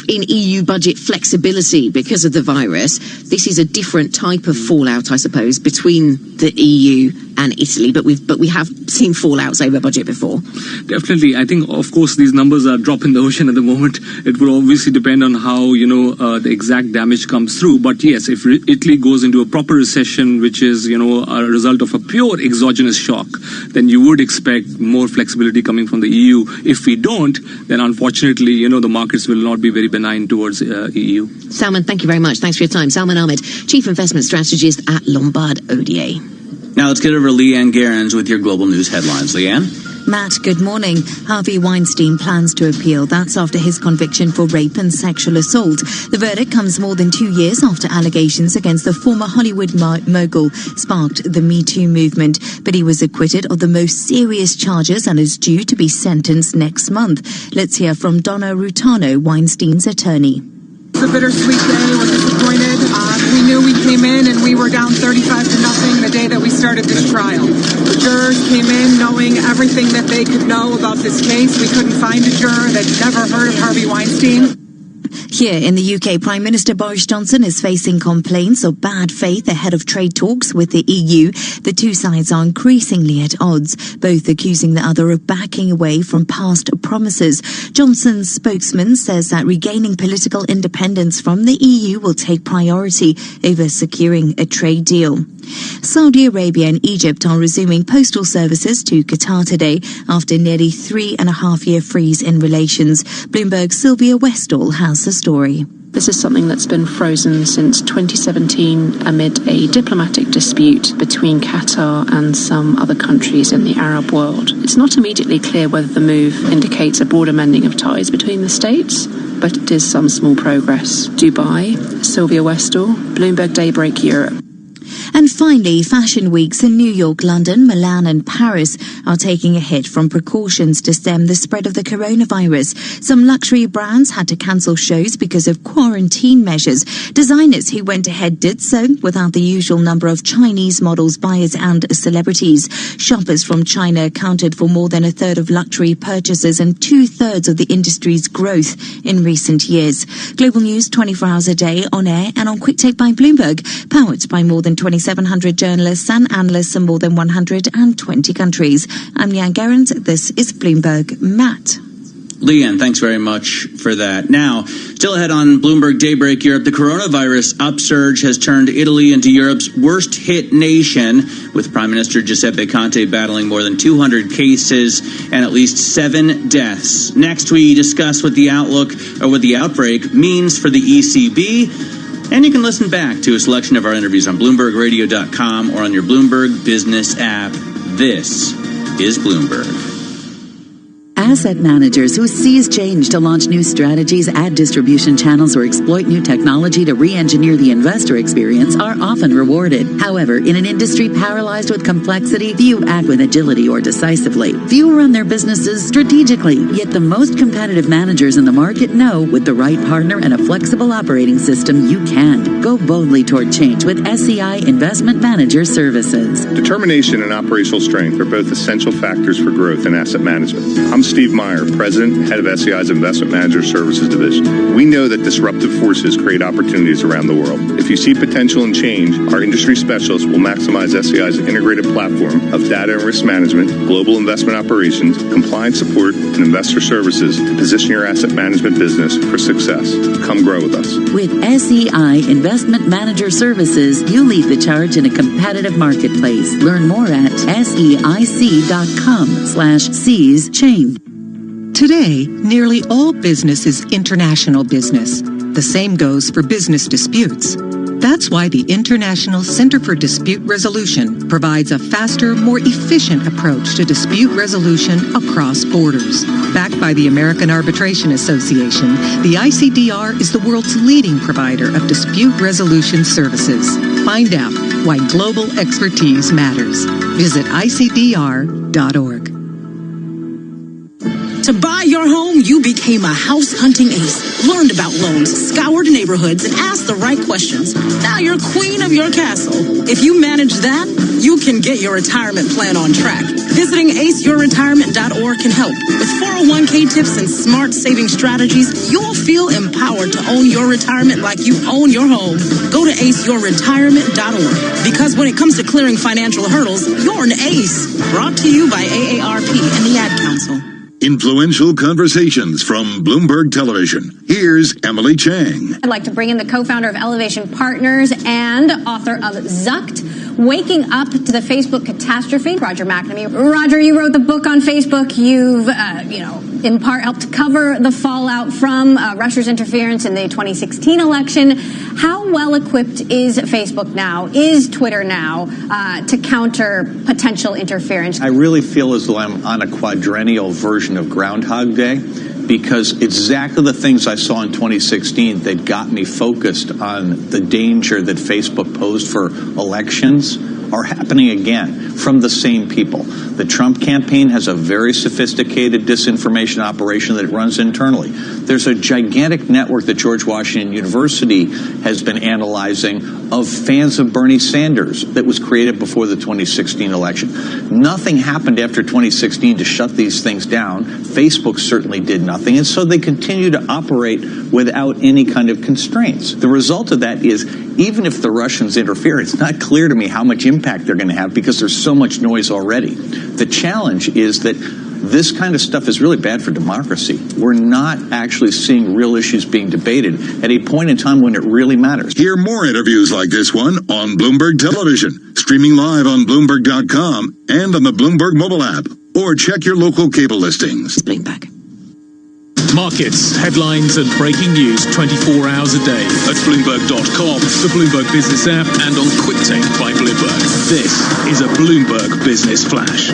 in EU budget flexibility because of the virus. This is a different type of fallout, I suppose, between the EU and Italy, but we have seen fallouts over budget before. Definitely. I think, of course, these numbers are a drop in the ocean at the moment. It will obviously depend on how, the exact damage comes through. But yes, if Italy goes into a proper recession, which is, a result of a pure exogenous shock, then you would expect more flexibility coming from the EU. If we don't, then unfortunately, the markets will not be very benign towards EU. Salman, thank you very much. Thanks for your time. Salman Ahmed, Chief Investment Strategist at Lombard Odier. Now let's get over to Leanne Gerrans with your global news headlines. Leanne? Matt, good morning. Harvey Weinstein plans to appeal. That's after his conviction for rape and sexual assault. The verdict comes more than 2 years after allegations against the former Hollywood mogul sparked the Me Too movement. But he was acquitted of the most serious charges and is due to be sentenced next month. Let's hear from Donna Rutano, Weinstein's attorney. It's a bittersweet day. We're disappointed. We knew we came in and we were down 35-0 the day that we started this trial. The jurors came in knowing everything that they could know about this case. We couldn't find a juror that never heard of Harvey Weinstein. Here in the UK, Prime Minister Boris Johnson is facing complaints of bad faith ahead of trade talks with the EU. The two sides are increasingly at odds, both accusing the other of backing away from past promises. Johnson's spokesman says that regaining political independence from the EU will take priority over securing a trade deal. Saudi Arabia and Egypt are resuming postal services to Qatar today after nearly 3.5-year freeze in relations. Bloomberg's Sylvia Westall has the story. This is something that's been frozen since 2017 amid a diplomatic dispute between Qatar and some other countries in the Arab world. It's not immediately clear whether the move indicates a broader mending of ties between the states, but it is some small progress. Dubai, Sylvia Westall, Bloomberg Daybreak Europe. And finally, fashion weeks in New York, London, Milan and Paris are taking a hit from precautions to stem the spread of the coronavirus. Some luxury brands had to cancel shows because of quarantine measures. Designers who went ahead did so without the usual number of Chinese models, buyers and celebrities. Shoppers from China accounted for more than a third of luxury purchases and 2/3 of the industry's growth in recent years. Global news 24 hours a day on air and on Quick Take by Bloomberg, powered by more than 2,700 journalists and analysts in more than 120 countries. I'm Leanne Gerrans. This is Bloomberg Matt. Leanne, thanks very much for that. Now, still ahead on Bloomberg Daybreak Europe, the coronavirus upsurge has turned Italy into Europe's worst hit nation, with Prime Minister Giuseppe Conte battling more than 200 cases and at least 7 deaths. Next, we discuss what the outbreak means for the ECB. And you can listen back to a selection of our interviews on BloombergRadio.com or on your Bloomberg Business app. This is Bloomberg. Asset managers who seize change to launch new strategies, add distribution channels, or exploit new technology to re-engineer the investor experience are often rewarded. However, in an industry paralyzed with complexity, few act with agility or decisively. Few run their businesses strategically, yet the most competitive managers in the market know with the right partner and a flexible operating system, you can. Go boldly toward change with SEI Investment Manager Services. Determination and operational strength are both essential factors for growth in asset management. I'm Steve Meyer, President and Head of SEI's Investment Manager Services Division. We know that disruptive forces create opportunities around the world. If you see potential in change, our industry specialists will maximize SEI's integrated platform of data and risk management, global investment operations, compliance support, and investor services to position your asset management business for success. Come grow with us. With SEI Investment Manager Services, you lead the charge in a competitive marketplace. Learn more at seic.com/seize change. Today, nearly all business is international business. The same goes for business disputes. That's why the International Center for Dispute Resolution provides a faster, more efficient approach to dispute resolution across borders. Backed by the American Arbitration Association, the ICDR is the world's leading provider of dispute resolution services. Find out why global expertise matters. Visit ICDR.org. To buy your home, you became a house hunting ace, learned about loans, scoured neighborhoods, and asked the right questions. Now you're queen of your castle. If you manage that, you can get your retirement plan on track. Visiting aceyourretirement.org can help. With 401k tips and smart saving strategies, you'll feel empowered to own your retirement like you own your home. Go to aceyourretirement.org. Because when it comes to clearing financial hurdles, you're an ace. Brought to you by AARP and the Ad Council. Influential conversations from Bloomberg Television. Here's Emily Chang. I'd like to bring in the co-founder of Elevation Partners and author of Zucked, Waking Up to the Facebook Catastrophe, Roger McNamee. Roger, you wrote the book on Facebook. You've, in part helped cover the fallout from Russia's interference in the 2016 election. How well equipped is Facebook now, is Twitter now, to counter potential interference? I really feel as though I'm on a quadrennial version of Groundhog Day, because exactly the things I saw in 2016 that got me focused on the danger that Facebook posed for elections are happening again from the same people. The Trump campaign has a very sophisticated disinformation operation that it runs internally. There's a gigantic network that George Washington University has been analyzing of fans of Bernie Sanders that was created before the 2016 election. Nothing happened after 2016 to shut these things down. Facebook certainly did nothing, and so they continue to operate without any kind of constraints. The result of that is, even if the Russians interfere, it's not clear to me how much impact they're going to have because there's so much noise already. The challenge is that this kind of stuff is really bad for democracy. We're not actually seeing real issues being debated at a point in time when it really matters. Hear more interviews like this one on Bloomberg Television, streaming live on Bloomberg.com and on the Bloomberg mobile app, or check your local cable listings. Bloomberg. Markets, headlines and breaking news 24 hours a day at Bloomberg.com, the Bloomberg Business app and on QuickTake by Bloomberg. This is a Bloomberg Business Flash.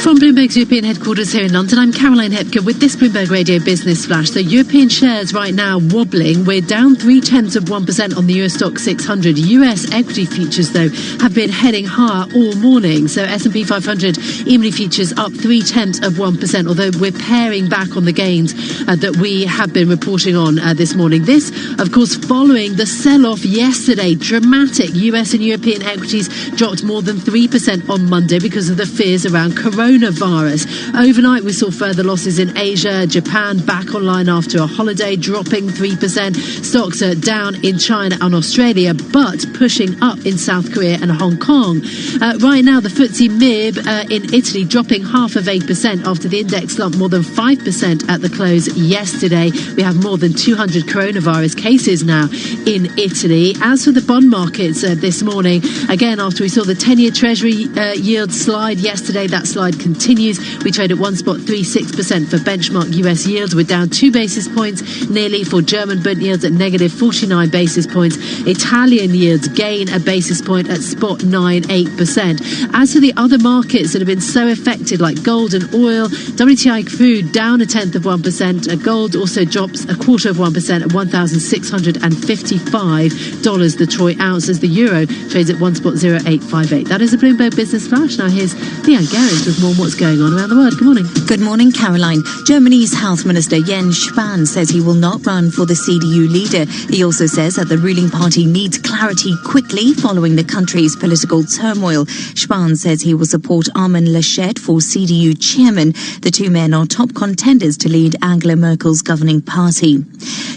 From Bloomberg's European headquarters here in London, I'm Caroline Hepker with this Bloomberg Radio Business Flash. The European shares right now wobbling. We're down 0.3% on the US stock 600. US equity futures, though, have been heading higher all morning. So S&P 500 E-mini futures up 0.3%, although we're paring back on the gains that we have been reporting on this morning. This, of course, following the sell-off yesterday. Dramatic. US and European equities dropped more than 3% on Monday because of the fears around coronavirus. Overnight, we saw further losses in Asia. Japan back online after a holiday, dropping 3%. Stocks are down in China and Australia, but pushing up in South Korea and Hong Kong. Right now, the FTSE MIB in Italy dropping 0.5% after the index slumped more than 5% at the close yesterday. We have more than 200 coronavirus cases now in Italy. As for the bond markets this morning, again, after we saw the 10-year Treasury yield slide yesterday, that slide continues. We trade at 1.36% for benchmark US yields. We're down 2 basis points nearly for German bond yields at negative 49 basis points. Italian yields gain a basis point at spot 98%. As for the other markets that have been so affected, like gold and oil, WTI crude down 0.1%. Gold also drops 0.25% at $1,655 the troy ounce, as the euro trades at 1.0858. That is a Bloomberg Business Flash. Now here's Leanne Gerrans with more on what's going on around the world. Good morning. Good morning, Caroline. Germany's Health Minister Jens Spahn says he will not run for the CDU leader. He also says that the ruling party needs clarity quickly following the country's political turmoil. Spahn says he will support Armin Laschet for CDU chairman. The two men are top contenders to lead Angela Merkel's governing party.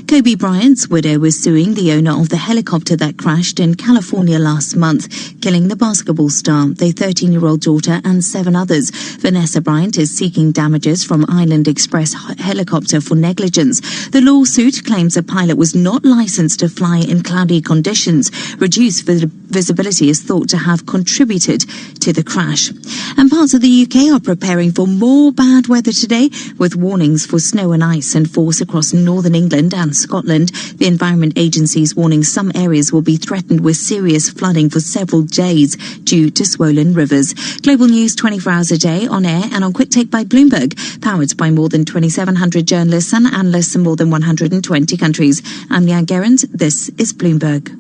Kobe Bryant's widow was suing the owner of the helicopter that crashed in California last month, killing the basketball star, their 13-year-old daughter and 7 others. Vanessa Bryant is seeking damages from Island Express Helicopter for negligence. The lawsuit claims the pilot was not licensed to fly in cloudy conditions. Reduced visibility is thought to have contributed to the crash. And parts of the UK are preparing for more bad weather today, with warnings for snow and ice in force across northern England and Scotland. The Environment Agency's warning some areas will be threatened with serious flooding for several days due to swollen rivers. Global news 24 hours a day on air and on Quick Take by Bloomberg, powered by more than 2,700 journalists and analysts in more than 120 countries. I'm Leanne Gerrans. This is Bloomberg.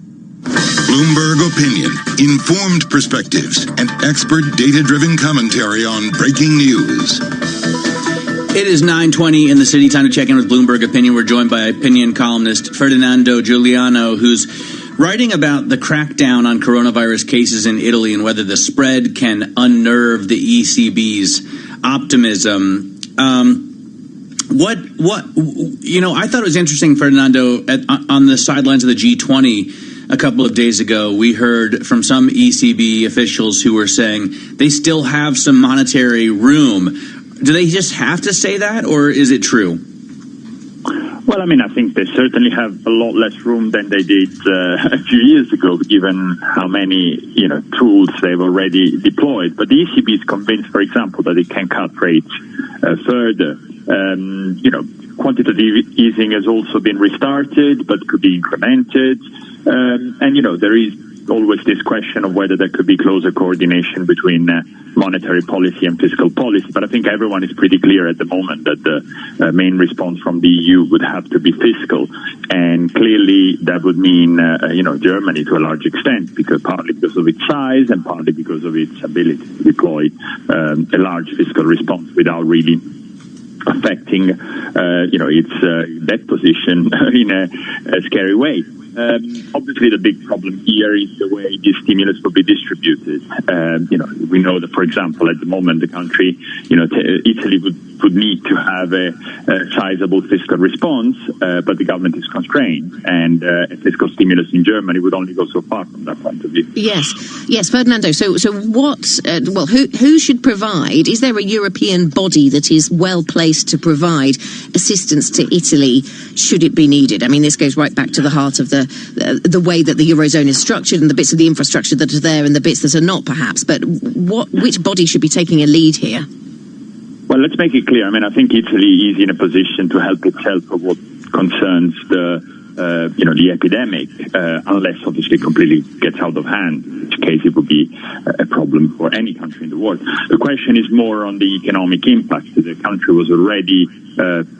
Bloomberg Opinion, informed perspectives, and expert data-driven commentary on breaking news. It is 9:20 in the city. Time to check in with Bloomberg Opinion. We're joined by opinion columnist Ferdinando Giuliano, who's writing about the crackdown on coronavirus cases in Italy and whether the spread can unnerve the ECB's optimism. I thought it was interesting, Ferdinando, on the sidelines of the G20 a couple of days ago, we heard from some ECB officials who were saying they still have some monetary room. Do they just have to say that, or is it true? Well, I think they certainly have a lot less room than they did a few years ago, given how many tools they've already deployed. But the ECB is convinced, for example, that it can cut rates further. Quantitative easing has also been restarted, but could be incremented. There is always this question of whether there could be closer coordination between monetary policy and fiscal policy. But I think everyone is pretty clear at the moment that the main response from the EU would have to be fiscal. And clearly that would mean, Germany to a large extent, partly because of its size and partly because of its ability to deploy a large fiscal response without really affecting, its debt position in a scary way. Obviously, the big problem here is the way this stimulus will be distributed. We know that, for example, at the moment, the country, Italy would need to have a sizable fiscal response, but the government is constrained, and a fiscal stimulus in Germany would only go so far from that point of view. Yes, Ferdinando. So what? Who should provide? Is there a European body that is well placed to provide assistance to Italy should it be needed? This goes right back to the heart of the way that the Eurozone is structured and the bits of the infrastructure that are there and the bits that are not, perhaps. But which body should be taking a lead here? Well, let's make it clear. I think Italy is in a position to help itself for what concerns the epidemic, unless obviously completely gets out of hand, in which case it would be a problem for any country in the world. The question is more on the economic impact. The country was already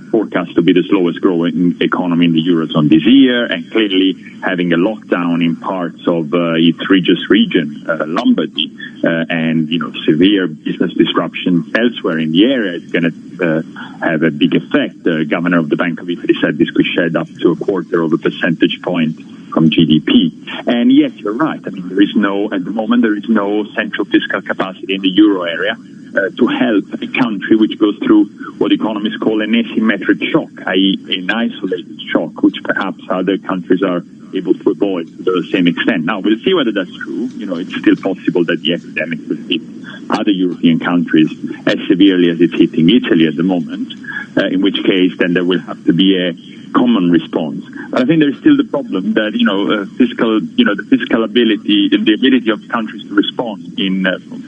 forecast to be the slowest growing economy in the Eurozone this year, and clearly having a lockdown in parts of its richest region, Lombardy, and severe business disruption elsewhere in the area is going to have a big effect. The governor of the Bank of Italy said this could shed up to 0.25 of a percentage point from GDP. And yes, you're right. At the moment, there is no central fiscal capacity in the euro area to help a country which goes through what economists call an asymmetric shock, i.e. an isolated shock, which perhaps other countries are able to avoid to the same extent. Now, we'll see whether that's true. It's still possible that the epidemic will hit other European countries as severely as it's hitting Italy at the moment, in which case then there will have to be a common response. But I think there is still the problem that the fiscal ability and the ability of countries to respond in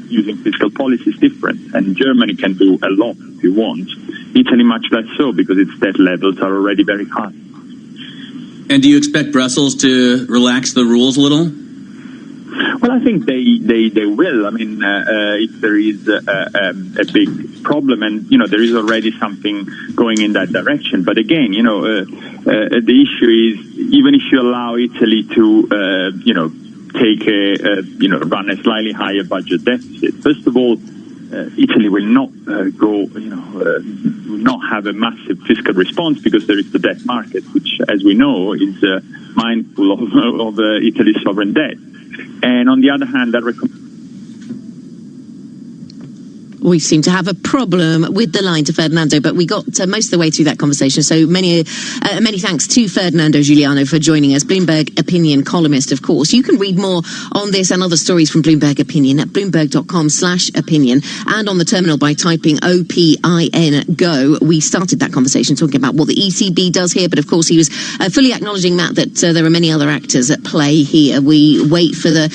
using fiscal policy is different. And Germany can do a lot if it wants. Italy much less so because its debt levels are already very high. And do you expect Brussels to relax the rules a little? Well, I think they will. I mean, if there is a big problem, and there is already something going in that direction. But again, the issue is even if you allow Italy to take run a slightly higher budget deficit. First of all, Italy will not will not have a massive fiscal response because there is the debt market, which, as we know, is mindful of Italy's sovereign debt. And on the other hand, that we seem to have a problem with the line to Ferdinando, but we got most of the way through that conversation. So many thanks to Ferdinando Giuliano for joining us, Bloomberg Opinion columnist, of course. You can read more on this and other stories from Bloomberg Opinion at bloomberg.com/opinion and on the terminal by typing OPIN GO. We started that conversation talking about what the ECB does here, but of course he was fully acknowledging, Matt, that there are many other actors at play here. We wait for the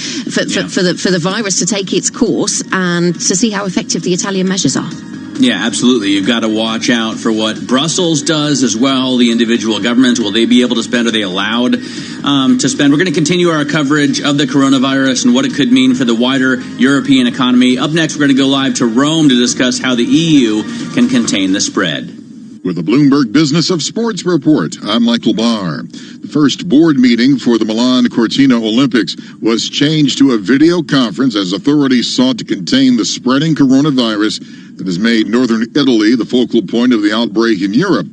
virus to take its course and to see how effective the Italian measures are. Yeah, absolutely. You've got to watch out for what Brussels does as well. The individual governments, will they be able to spend? Are they allowed to spend? We're going to continue our coverage of the coronavirus and what it could mean for the wider European economy. Up next, we're going to go live to Rome to discuss how the EU can contain the spread. With the Bloomberg Business of Sports Report, I'm Michael Barr. The first board meeting for the Milan Cortina Olympics was changed to a video conference as authorities sought to contain the spreading coronavirus that has made northern Italy the focal point of the outbreak in Europe.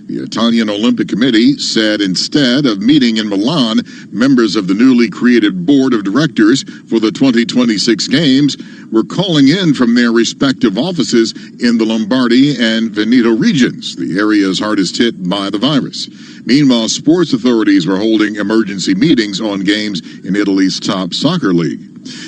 The Italian Olympic Committee said instead of meeting in Milan, members of the newly created board of directors for the 2026 Games were calling in from their respective offices in the Lombardy and Veneto regions, the areas hardest hit by the virus. Meanwhile, sports authorities were holding emergency meetings on games in Italy's top soccer league.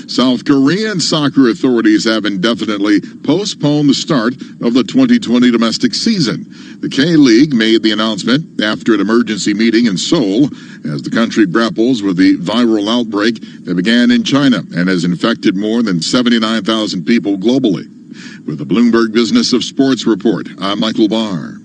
South Korean soccer authorities have indefinitely postponed the start of the 2020 domestic season. The K-League made the announcement after an emergency meeting in Seoul as the country grapples with the viral outbreak that began in China and has infected more than 79,000 people globally. With the Bloomberg Business of Sports Report, I'm Michael Barr.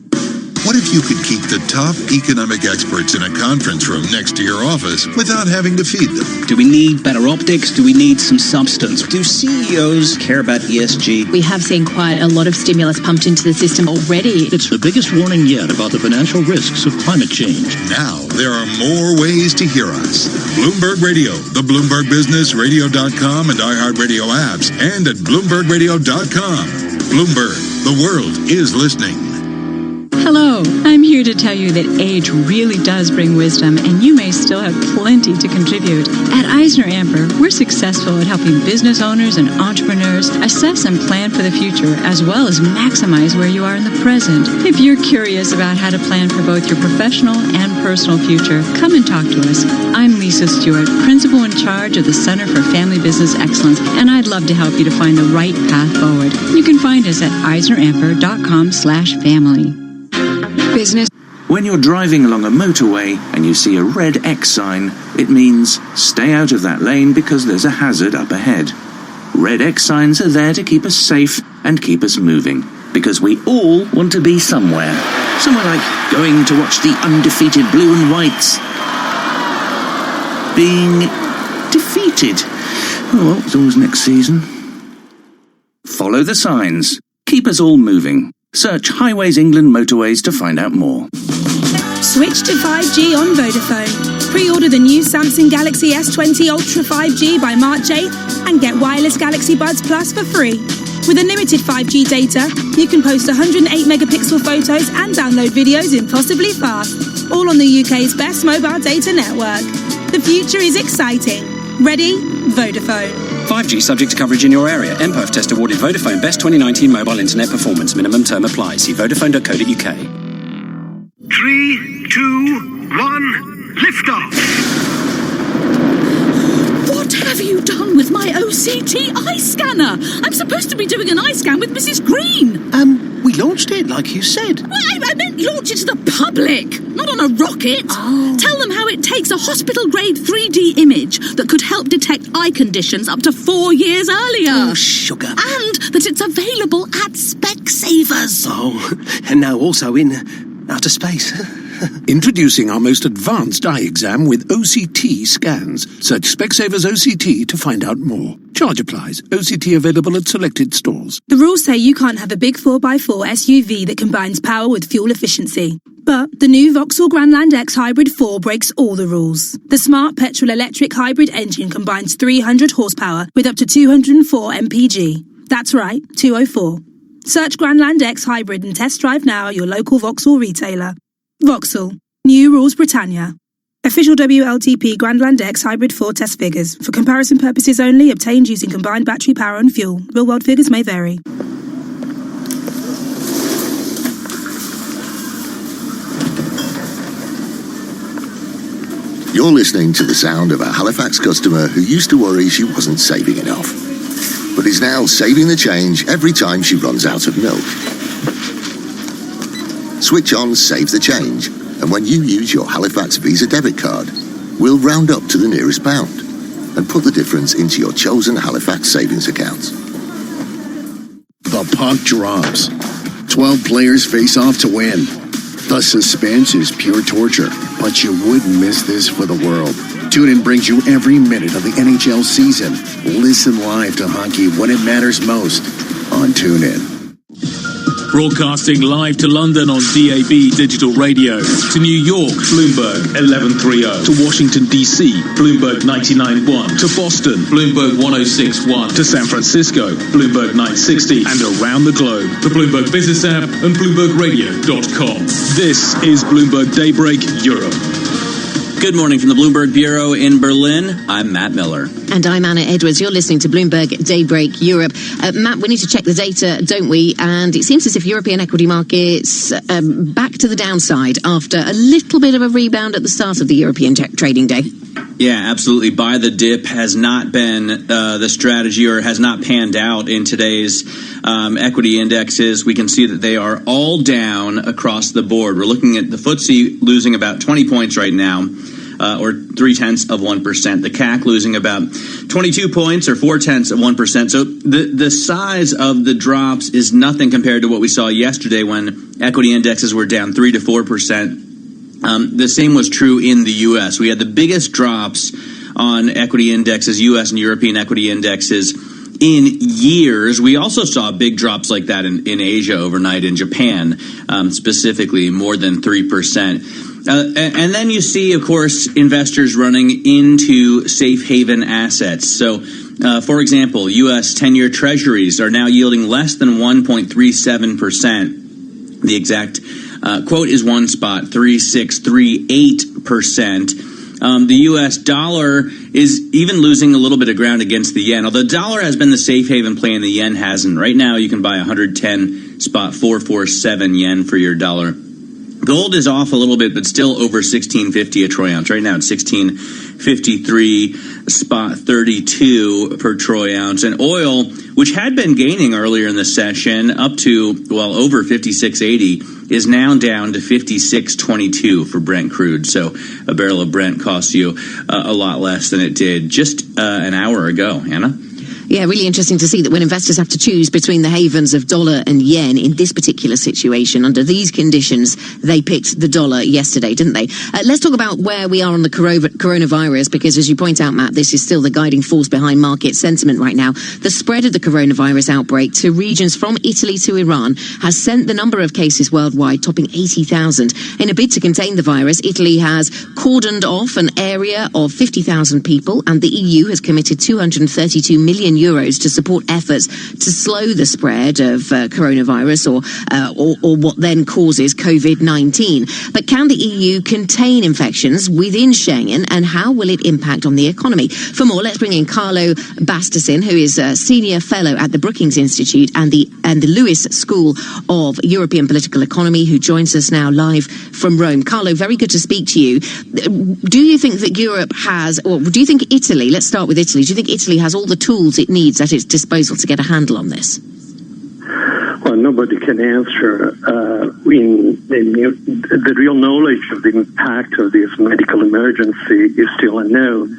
What if you could keep the top economic experts in a conference room next to your office without having to feed them? Do we need better optics? Do we need some substance? Do CEOs care about ESG? We have seen quite a lot of stimulus pumped into the system already. It's the biggest warning yet about the financial risks of climate change. Now there are more ways to hear us. Bloomberg Radio, the Bloomberg Business, Radio.com and iHeartRadio apps, and at BloombergRadio.com. Bloomberg, the world is listening. Hello, I'm here to tell you that age really does bring wisdom, and you may still have plenty to contribute. At Eisner Amper, we're successful at helping business owners and entrepreneurs assess and plan for the future, as well as maximize where you are in the present. If you're curious about how to plan for both your professional and personal future, come and talk to us. I'm Lisa Stewart, principal in charge of the Center for Family Business Excellence, and I'd love to help you to find the right path forward. You can find us at eisneramper.com/family. Business. When you're driving along a motorway and you see a red X sign, it means stay out of that lane because there's a hazard up ahead. Red X signs are there to keep us safe and keep us moving, because we all want to be somewhere. Somewhere like going to watch the undefeated Blue and Whites being defeated. Oh well, it's always next season. Follow the signs. Keep us all moving. Search Highways England Motorways to find out more. Switch to 5G on Vodafone. Pre-order the new Samsung Galaxy S20 Ultra 5G by March 8th and get wireless Galaxy Buds Plus for free. With unlimited 5G data, you can post 108 megapixel photos and download videos impossibly fast. All on the UK's best mobile data network. The future is exciting. Ready? Vodafone. 5G subject to coverage in your area. MPerf test awarded Vodafone Best 2019 Mobile Internet Performance. Minimum term applies. See vodafone.co.uk. 3, 2, 1, liftoff! What have you done with my OCT eye scanner? I'm supposed to be doing an eye scan with Mrs. Green. We launched it, like you said. Well, I meant launch it to the public, not on a rocket. Tell them how it takes a hospital-grade 3D image that could help detect eye conditions up to 4 years earlier. Oh, sugar. And that it's available at Specsavers. Oh, and now also in outer space. Introducing our most advanced eye exam with OCT scans. Search Specsavers OCT to find out more. Charge applies. OCT available at selected stores. The rules say you can't have a big 4x4 SUV that combines power with fuel efficiency. But the new Vauxhall Grandland X Hybrid 4 breaks all the rules. The smart petrol-electric hybrid engine combines 300 horsepower with up to 204 mpg. That's right, 204. Search Grandland X Hybrid and test drive now at your local Vauxhall retailer. Vauxhall. New rules Britannia. Official WLTP Grandland X Hybrid 4 test figures. For comparison purposes only, obtained using combined battery power and fuel. Real-world figures may vary. You're listening to the sound of a Halifax customer who used to worry she wasn't saving enough, but is now saving the change every time she runs out of milk. Switch on Save the Change, and when you use your Halifax Visa debit card, we'll round up to the nearest pound and put the difference into your chosen Halifax savings accounts. The puck drops. 12 players face off to win. The suspense is pure torture, but you wouldn't miss this for the world. TuneIn brings you every minute of the NHL season. Listen live to hockey when it matters most on TuneIn. Broadcasting live to London on DAB digital radio, to New York, Bloomberg 1130, to Washington DC, Bloomberg 99.1, to Boston, Bloomberg 106.1, to San Francisco, Bloomberg 960, and around the globe, the Bloomberg Business app and BloombergRadio.com. This is Bloomberg Daybreak Europe. Good morning from the Bloomberg Bureau in Berlin. I'm Matt Miller. And I'm Anna Edwards. You're listening to Bloomberg Daybreak Europe. Matt, we need to check the data, don't we? And it seems as if European equity markets back to the downside after a little bit of a rebound at the start of the European trading day. Yeah, absolutely. Buy the dip has not been the strategy, or has not panned out in today's equity indexes. We can see that they are all down across the board. We're looking at the FTSE losing about 20 points right now, or 0.3%. The CAC losing about 22 points, or 0.4%. So the size of the drops is nothing compared to what we saw yesterday when equity indexes were down 3 to 4%. The same was true in the U.S. We had the biggest drops on equity indexes, U.S. and European equity indexes, in years. We also saw big drops like that in Asia overnight, in Japan, specifically more than 3%. And then you see, of course, investors running into safe haven assets. So, for example, U.S. 10-year treasuries are now yielding less than 1.37%. The exact quote is one spot, 3.638%. The U.S. dollar is even losing a little bit of ground against the yen. Although the dollar has been the safe haven play and the yen hasn't. Right now, you can buy 110.447 yen for your dollar. Gold is off a little bit, but still over 16.50 a troy ounce. Right now, it's 16.53.32 per troy ounce. And oil, which had been gaining earlier in the session up to, well, over 56.80, is now down to 56.22 for Brent crude. So a barrel of Brent costs you a lot less than it did just an hour ago. Anna? Yeah, really interesting to see that when investors have to choose between the havens of dollar and yen in this particular situation, under these conditions, they picked the dollar yesterday, didn't they? Let's talk about where we are on the coronavirus, because as you point out, Matt, this is still the guiding force behind market sentiment right now. The spread of the coronavirus outbreak to regions from Italy to Iran has sent the number of cases worldwide topping 80,000. In a bid to contain the virus, Italy has cordoned off an area of 50,000 people, and the EU has committed 232 million euros to support efforts to slow the spread of coronavirus or what then causes COVID-19. But can the EU contain infections within Schengen, and how will it impact on the economy? For more, let's bring in Carlo Bastasin, who is a senior fellow at the Brookings Institute and the Lewis School of European Political Economy, who joins us now live from Rome. Carlo, very good to speak to you. Do you think that Europe has, or do you think Italy, let's start with Italy, do you think Italy has all the tools it needs at its disposal to get a handle on this? Well, no nobody can answer. The real knowledge of the impact of this medical emergency is still unknown.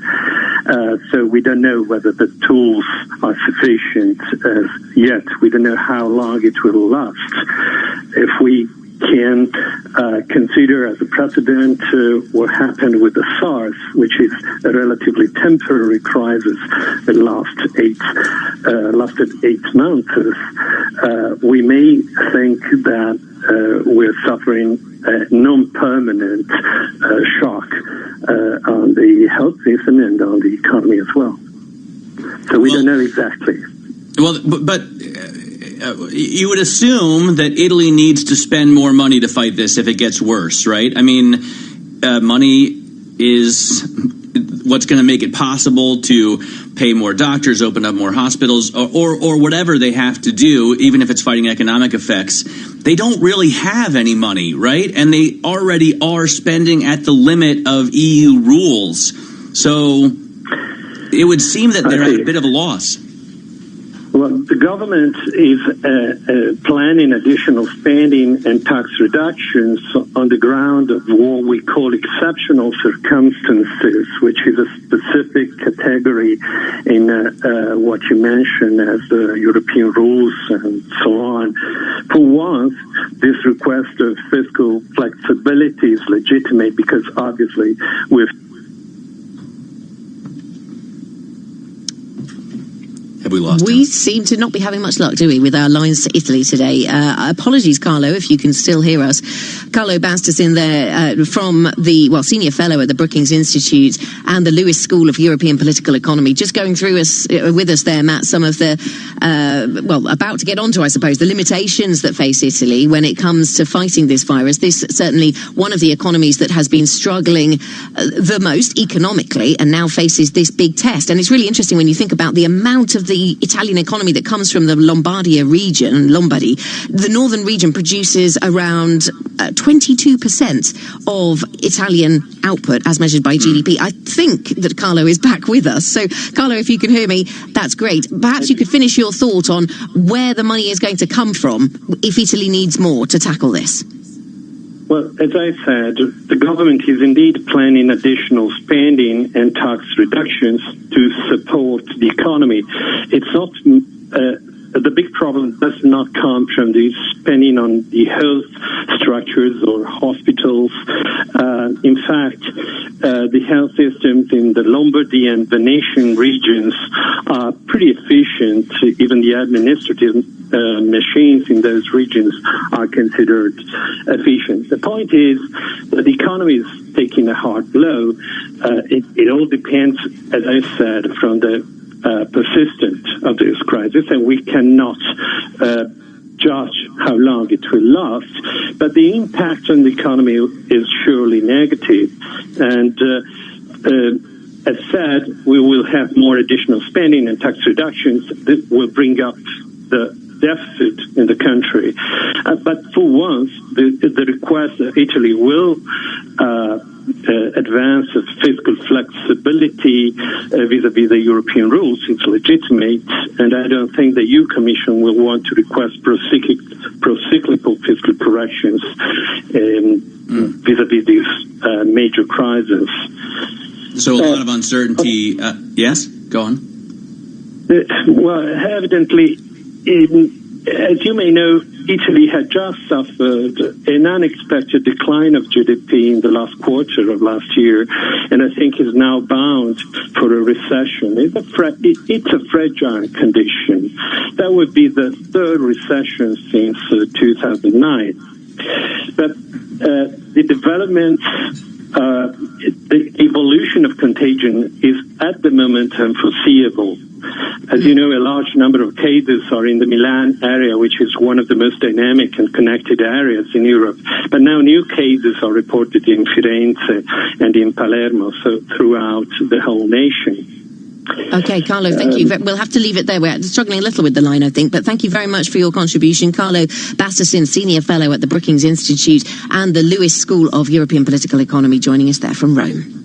So we don't know whether the tools are sufficient as yet. We don't know how long it will last. If we can consider as a precedent what happened with the SARS, which is a relatively temporary crisis that lasted 8 months, we may think that we're suffering a non-permanent shock on the health system and on the economy as well. So we don't know exactly. Well, but you would assume that Italy needs to spend more money to fight this if it gets worse, right? I mean, money is what's going to make it possible to pay more doctors, open up more hospitals, or whatever they have to do, even if it's fighting economic effects. They don't really have any money, right? And they already are spending at the limit of EU rules. So it would seem that they're at a bit of a loss. Well, the government is planning additional spending and tax reductions on the ground of what we call exceptional circumstances, which is a specific category in what you mentioned as European rules and so on. For once, this request of fiscal flexibility is legitimate because obviously we've We seem to not be having much luck, do we, with our lines to Italy today? Apologies, Carlo, if you can still hear us. Carlo Bastasin there from the, senior fellow at the Brookings Institute and the Lewis School of European Political Economy. Just going through with us there, Matt, some of the, about to get onto, I suppose, the limitations that face Italy when it comes to fighting this virus. This certainly one of the economies that has been struggling the most economically and now faces this big test. And it's really interesting when you think about the amount of the Italian economy that comes from the Lombardy. The northern region produces around 22% of Italian output as measured by GDP. I think that Carlo is back with us. So, Carlo, if you can hear me, that's great. Perhaps you could finish your thought on where the money is going to come from if Italy needs more to tackle this. Well, as I said, the government is indeed planning additional spending and tax reductions to support the economy. It's not the big problem does not come from the spending on the health structures or hospitals. In fact, the health systems in the Lombardy and Venetian regions are pretty efficient. Even the administrative machines in those regions are considered efficient. The point is that the economy is taking a hard blow. It all depends, as I said, from the persistence of this crisis, and we cannot judge how long it will last. But the impact on the economy is surely negative. And as said, we will have more additional spending and tax reductions that will bring up the deficit in the country. But for once, the request that Italy will advance of fiscal flexibility vis-à-vis the European rules is legitimate, and I don't think the EU Commission will want to request pro-cyclical fiscal corrections vis-à-vis this major crisis. So a lot of uncertainty. Yes, go on. Well, evidently, as you may know, Italy had just suffered an unexpected decline of GDP in the last quarter of last year, and I think is now bound for a recession. It's a fragile condition. That would be the third recession since 2009. But the development, the evolution of contagion is at the moment unforeseeable. As you know, a large number of cases are in the Milan area, which is one of the most dynamic and connected areas in Europe. But now new cases are reported in Firenze and in Palermo, so throughout the whole nation. Okay, Carlo, thank you. We'll have to leave it there. We're struggling a little with the line, I think, but thank you very much for your contribution. Carlo Bastasin, Senior Fellow at the Brookings Institute and the Lewis School of European Political Economy, joining us there from Rome.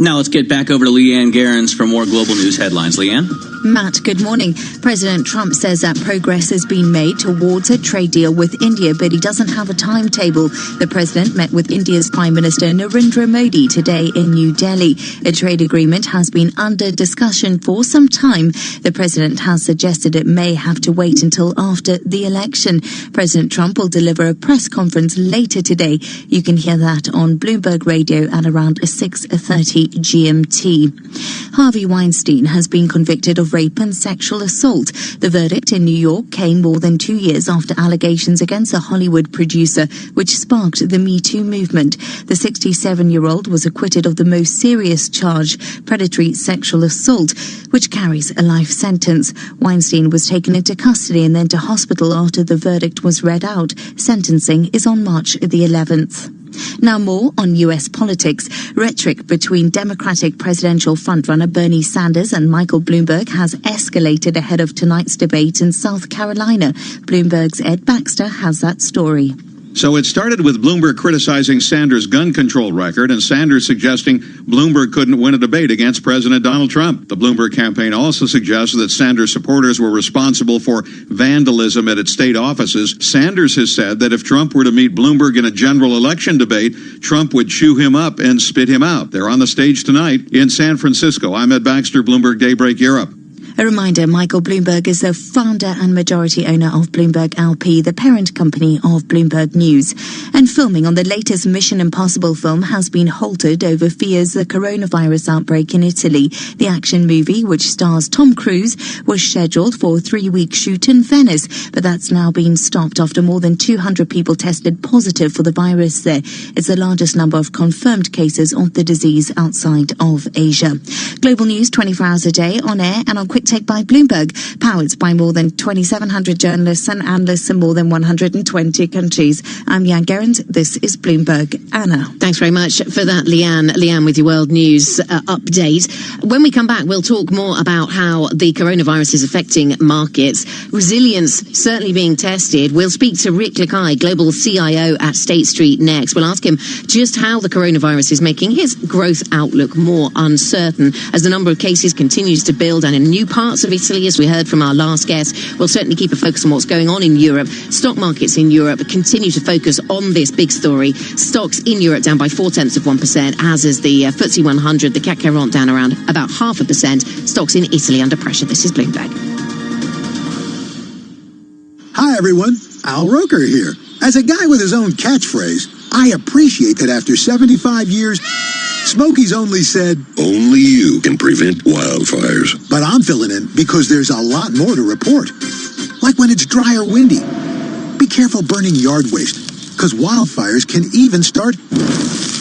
Now let's get back over to Leanne Gerrans for more global news headlines. Leanne? Matt, good morning. President Trump says that progress has been made towards a trade deal with India, but he doesn't have a timetable. The president met with India's Prime Minister Narendra Modi today in New Delhi. A trade agreement has been under discussion for some time. The president has suggested it may have to wait until after the election. President Trump will deliver a press conference later today. You can hear that on Bloomberg Radio at around 6:30 GMT. Harvey Weinstein has been convicted of rape and sexual assault. The verdict in New York came more than 2 years after allegations against a Hollywood producer, which sparked the Me Too movement. The 67-year-old was acquitted of the most serious charge, predatory sexual assault, which carries a life sentence. Weinstein was taken into custody and then to hospital after the verdict was read out. Sentencing is on March the 11th. Now more on U.S. politics. Rhetoric between Democratic presidential frontrunner Bernie Sanders and Michael Bloomberg has escalated ahead of tonight's debate in South Carolina. Bloomberg's Ed Baxter has that story. So it started with Bloomberg criticizing Sanders' gun control record and Sanders suggesting Bloomberg couldn't win a debate against President Donald Trump. The Bloomberg campaign also suggests that Sanders supporters were responsible for vandalism at its state offices. Sanders has said that if Trump were to meet Bloomberg in a general election debate, Trump would chew him up and spit him out. They're on the stage tonight in San Francisco. I'm Ed Baxter, Bloomberg Daybreak Europe. A reminder, Michael Bloomberg is the founder and majority owner of Bloomberg LP, the parent company of Bloomberg News. And filming on the latest Mission Impossible film has been halted over fears the coronavirus outbreak in Italy. The action movie, which stars Tom Cruise, was scheduled for a 3-week shoot in Venice, but that's now been stopped after more than 200 people tested positive for the virus there. It's the largest number of confirmed cases of the disease outside of Asia. Global news 24 hours a day on air and on Quick Take by Bloomberg, powered by more than 2,700 journalists and analysts in more than 120 countries. I'm Leanne Gerrans. This is Bloomberg. Anna. Thanks very much for that, Leanne. Leanne with your world news update. When we come back, we'll talk more about how the coronavirus is affecting markets. Resilience certainly being tested. We'll speak to Rick Lakai, Global CIO at State Street next. We'll ask him just how the coronavirus is making his growth outlook more uncertain as the number of cases continues to build, and in new parts of Italy, as we heard from our last guest. We'll certainly keep a focus on what's going on in Europe. Stock markets in Europe continue to focus on this big story. Stocks in Europe down by 0.4%, as is the FTSE 100. The CAC 40 down around about 0.5%. Stocks in Italy under pressure. This is Bloomberg. Hi, everyone. Al Roker here. As a guy with his own catchphrase, I appreciate that after 75 years, Smokey's only said, "Only you can prevent wildfires." But I'm filling in because there's a lot more to report. Like when it's dry or windy. Be careful burning yard waste, because wildfires can even start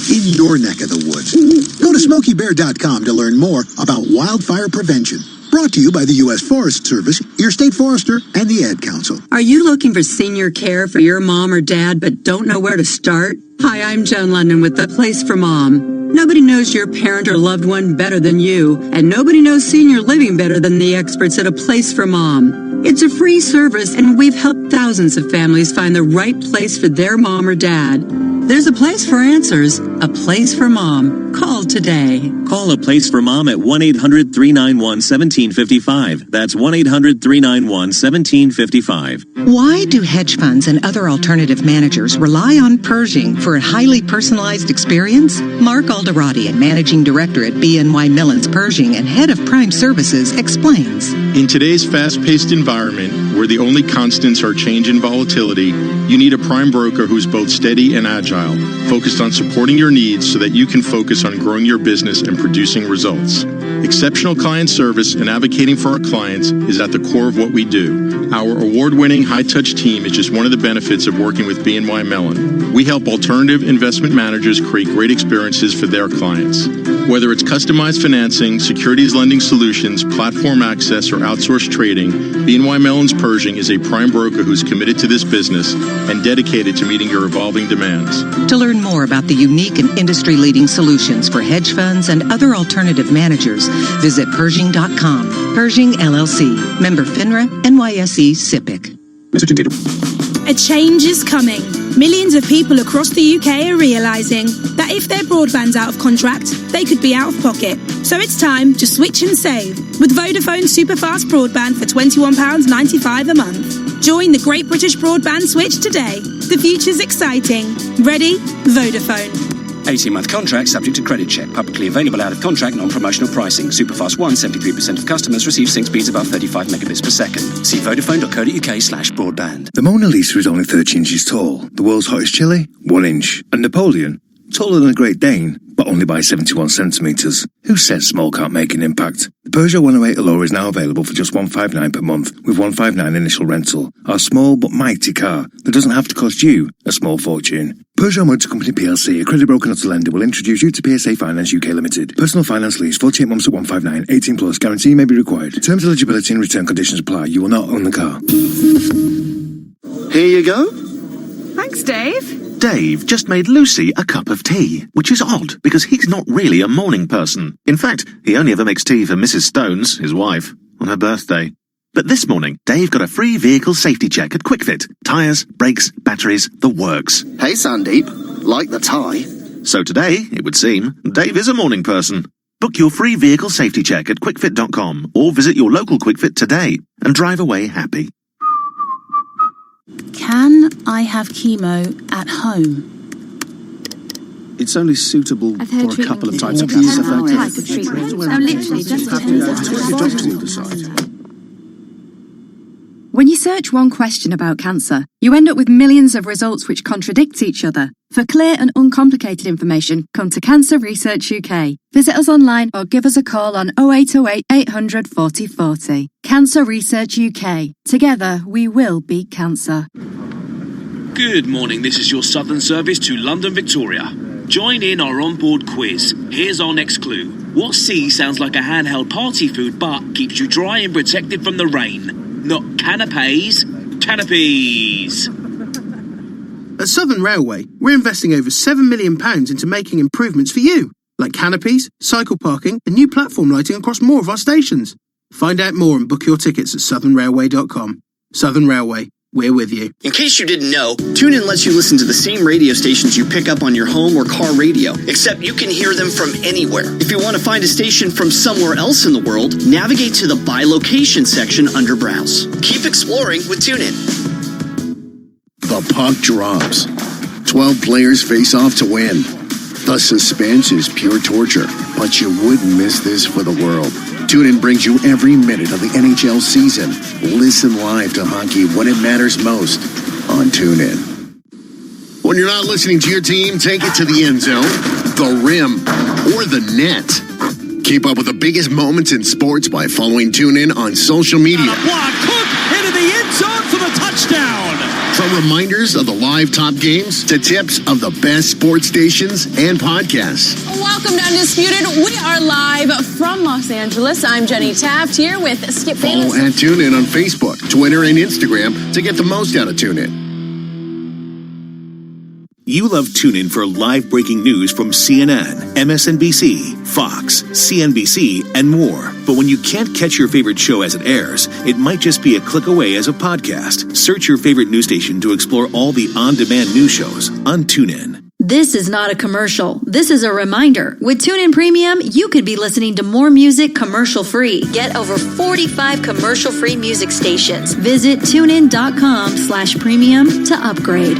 in your neck of the woods. Go to SmokeyBear.com to learn more about wildfire prevention. Brought to you by the U.S. Forest Service, your state forester, and the Ad Council. Are you looking for senior care for your mom or dad but don't know where to start? Hi, I'm Joan London with The Place for Mom. Nobody knows your parent or loved one better than you, and nobody knows senior living better than the experts at A Place for Mom. It's a free service, and we've helped thousands of families find the right place for their mom or dad. There's a place for answers, A Place for Mom. Call today. Call A Place for Mom at 1-800-391-1755. That's 1-800-391-1755. Why do hedge funds and other alternative managers rely on Pershing for a highly personalized experience? Mark Alderati, Managing Director at BNY Mellon's Pershing and Head of Prime Services, explains. In today's fast-paced environment, where the only constants are change and volatility, you need a prime broker who's both steady and agile, focused on supporting your needs so that you can focus on growing your business and producing results. Exceptional client service and advocating for our clients is at the core of what we do. Our award-winning high-touch team is just one of the benefits of working with BNY Mellon. We help alternative investment managers create great experiences for their clients. Whether it's customized financing, securities lending solutions, platform access, or outsourced trading, BNY Mellon's Pershing is a prime broker who's committed to this business and dedicated to meeting your evolving demands. To learn more about the unique and industry-leading solutions for hedge funds and other alternative managers, visit Pershing.com. Pershing LLC. Member FINRA, NYSE, SIPC. A change is coming. Millions of people across the UK are realising that if their broadband's out of contract, they could be out of pocket. So it's time to switch and save with Vodafone Superfast Broadband for £21.95 a month. Join the Great British Broadband switch today. The future's exciting. Ready? Vodafone. 18-month contract subject to credit check. Publicly available out of contract, non-promotional pricing. Superfast 1, 73% of customers receive sync speeds above 35 megabits per second. See vodafone.co.uk/broadband. The Mona Lisa is only 30 inches tall. The world's hottest chili? 1 inch. And Napoleon? Taller than a Great Dane, but only by 71 centimetres. Who says small can't make an impact? The Peugeot 108 Allure is now available for just $159 per month, with $159 initial rental. Our small but mighty car that doesn't have to cost you a small fortune. Peugeot Motor Company PLC, a credit broker not a lender, will introduce you to PSA Finance UK Limited. Personal finance lease, 48 months at 159, 18 plus, guarantee may be required. Terms, eligibility and return conditions apply. You will not own the car. Here you go. Thanks, Dave. Dave just made Lucy a cup of tea, which is odd because he's not really a morning person. In fact, he only ever makes tea for Mrs. Stones, his wife, on her birthday. But this morning, Dave got a free vehicle safety check at QuickFit. Tyres, brakes, batteries, the works. Hey, Sandeep. Like the tie. So today, it would seem, Dave is a morning person. Book your free vehicle safety check at quickfit.com or visit your local QuickFit today and drive away happy. Can I have chemo at home? It's only suitable for a couple of types of cancer. When you search one question about cancer, you end up with millions of results which contradict each other. For clear and uncomplicated information, come to Cancer Research UK. Visit us online or give us a call on 0808 800 40 40. Cancer Research UK. Together, we will beat cancer. Good morning, this is your Southern service to London Victoria. Join in our onboard quiz. Here's our next clue. What C sounds like a handheld party food but keeps you dry and protected from the rain? Not canapes, canopies. At Southern Railway, we're investing over £7 million into making improvements for you, like canopies, cycle parking and new platform lighting across more of our stations. Find out more and book your tickets at southernrailway.com. Southern Railway, we're with you. In case you didn't know, TuneIn lets you listen to the same radio stations you pick up on your home or car radio, except you can hear them from anywhere. If you want to find a station from somewhere else in the world, navigate to the By Location section under Browse. Keep exploring with TuneIn. The puck drops. 12 players face off to win. The suspense is pure torture, but you wouldn't miss this for the world. TuneIn brings you every minute of the NHL season. Listen live to hockey when it matters most on TuneIn. When you're not listening to your team, take it to the end zone, the rim, or the net. Keep up with the biggest moments in sports by following TuneIn on social media. Block, Cook into the end zone for the touchdown. From reminders of the live top games to tips of the best sports stations and podcasts. Welcome to Undisputed. We are live from Los Angeles. I'm Jenny Taft here with Skip Bayless. Follow and tune in on Facebook, Twitter, and Instagram to get the most out of TuneIn. You love TuneIn for live breaking news from CNN, MSNBC, Fox, CNBC, and more. But when you can't catch your favorite show as it airs, it might just be a click away as a podcast. Search your favorite news station to explore all the on-demand news shows on TuneIn. This is not a commercial. This is a reminder. With TuneIn Premium, you could be listening to more music commercial-free. Get over 45 commercial-free music stations. Visit TuneIn.com/premium to upgrade.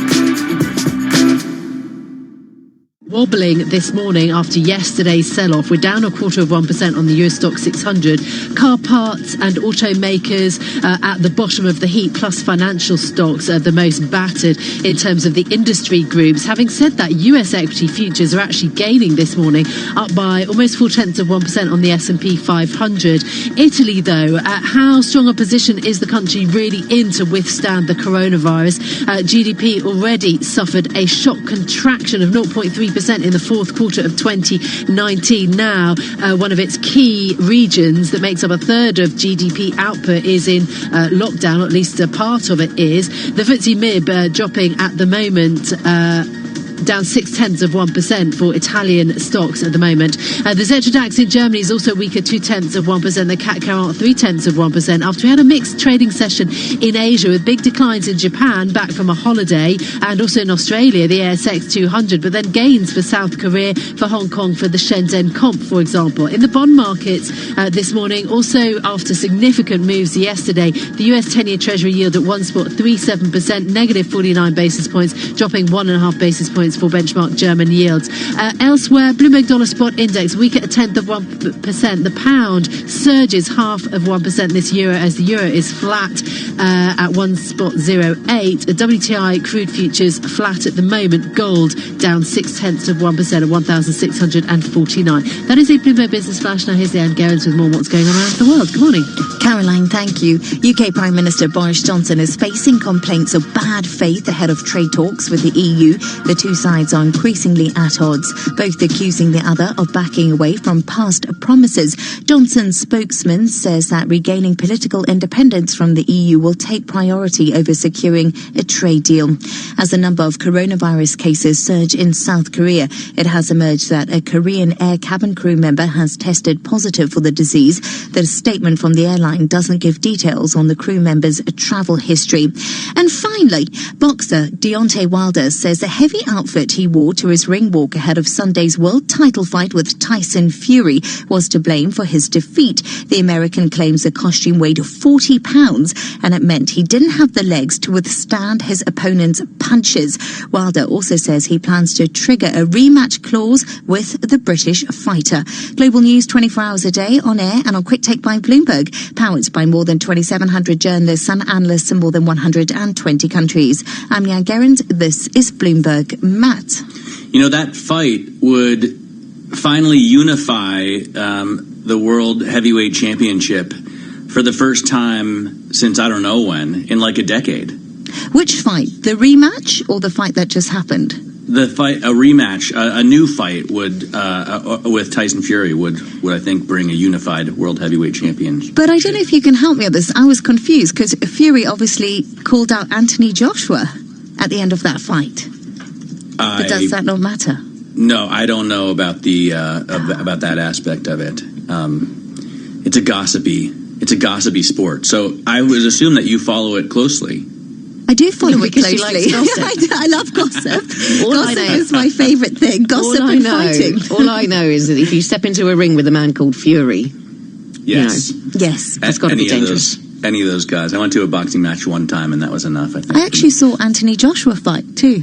Wobbling this morning after yesterday's sell-off. We're down 0.25% on the US stock 600. Car parts and automakers at the bottom of the heap, plus financial stocks are the most battered in terms of the industry groups. Having said that, US equity futures are actually gaining this morning, up by almost 0.4% on the S&P 500. Italy, though, how strong a position is the country really in to withstand the coronavirus? GDP already suffered a shock contraction of 0.3% in the fourth quarter of 2019. Now, one of its key regions that makes up a third of GDP output is in lockdown, or at least a part of it is. The FTSE MIB dropping at the moment down 0.6% for Italian stocks at the moment. The Xetra DAX in Germany is also weaker, 0.2%. The CAC 0.3%. After we had a mixed trading session in Asia with big declines in Japan back from a holiday, and also in Australia, the ASX 200, but then gains for South Korea, for Hong Kong, for the Shenzhen Comp, for example. In the bond markets this morning, also after significant moves yesterday, the US 10-year Treasury yield at 1.37%, negative 49 basis points, dropping 1.5 basis points for benchmark German yields. Elsewhere, Bloomberg Dollar Spot Index weak at 0.1%. The pound surges 0.5% this euro, as the euro is flat at 1.08. The WTI crude futures flat at the moment. Gold down 0.6% at 1,649. That is a Bloomberg Business Flash. Now here's Leanne Gerrans with more what's going on around the world. Good morning. Caroline, thank you. UK Prime Minister Boris Johnson is facing complaints of bad faith ahead of trade talks with the EU. The two sides are increasingly at odds, both accusing the other of backing away from past promises. Johnson's spokesman says that regaining political independence from the EU will take priority over securing a trade deal. As the number of coronavirus cases surge in South Korea, it has emerged that a Korean air cabin crew member has tested positive for the disease. The statement from the airline doesn't give details on the crew member's travel history. And finally, boxer Deontay Wilder says the heavy outfit he wore to his ring walk ahead of Sunday's world title fight with Tyson Fury was to blame for his defeat. The American claims the costume weighed 40 pounds and it meant he didn't have the legs to withstand his opponent's punches. Wilder also says he plans to trigger a rematch clause with the British fighter. Global news 24 hours a day, on air and on Quick Take by Bloomberg, powered by more than 2,700 journalists and analysts in more than 120 countries. I'm Leanne Gerrans. This is Bloomberg. Matt. You know, that fight would finally unify the World Heavyweight Championship for the first time since I don't know when, in like a decade. Which fight? The rematch or the fight that just happened? The fight, a rematch, a new fight would with Tyson Fury would I think bring a unified World Heavyweight Championship. But I don't know if you can help me with this. I was confused because Fury obviously called out Anthony Joshua at the end of that fight. But does that not matter? No, I don't know about the about that aspect of it. It's a gossipy sport. So I would assume that you follow it closely. I do follow it because closely. She likes gossip. I love gossip. Gossip is my favourite thing. Gossip and fighting. All I know is that if you step into a ring with a man called Fury, yes, yes, that's got to be dangerous. Any of those guys. I went to a boxing match one time, and that was enough. I think. I actually saw Anthony Joshua fight too.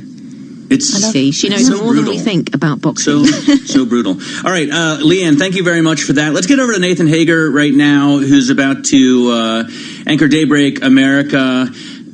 She knows more than we think about boxing. So brutal. All right, Leanne, thank you very much for that. Let's get over to Nathan Hager right now, who's about to anchor Daybreak America.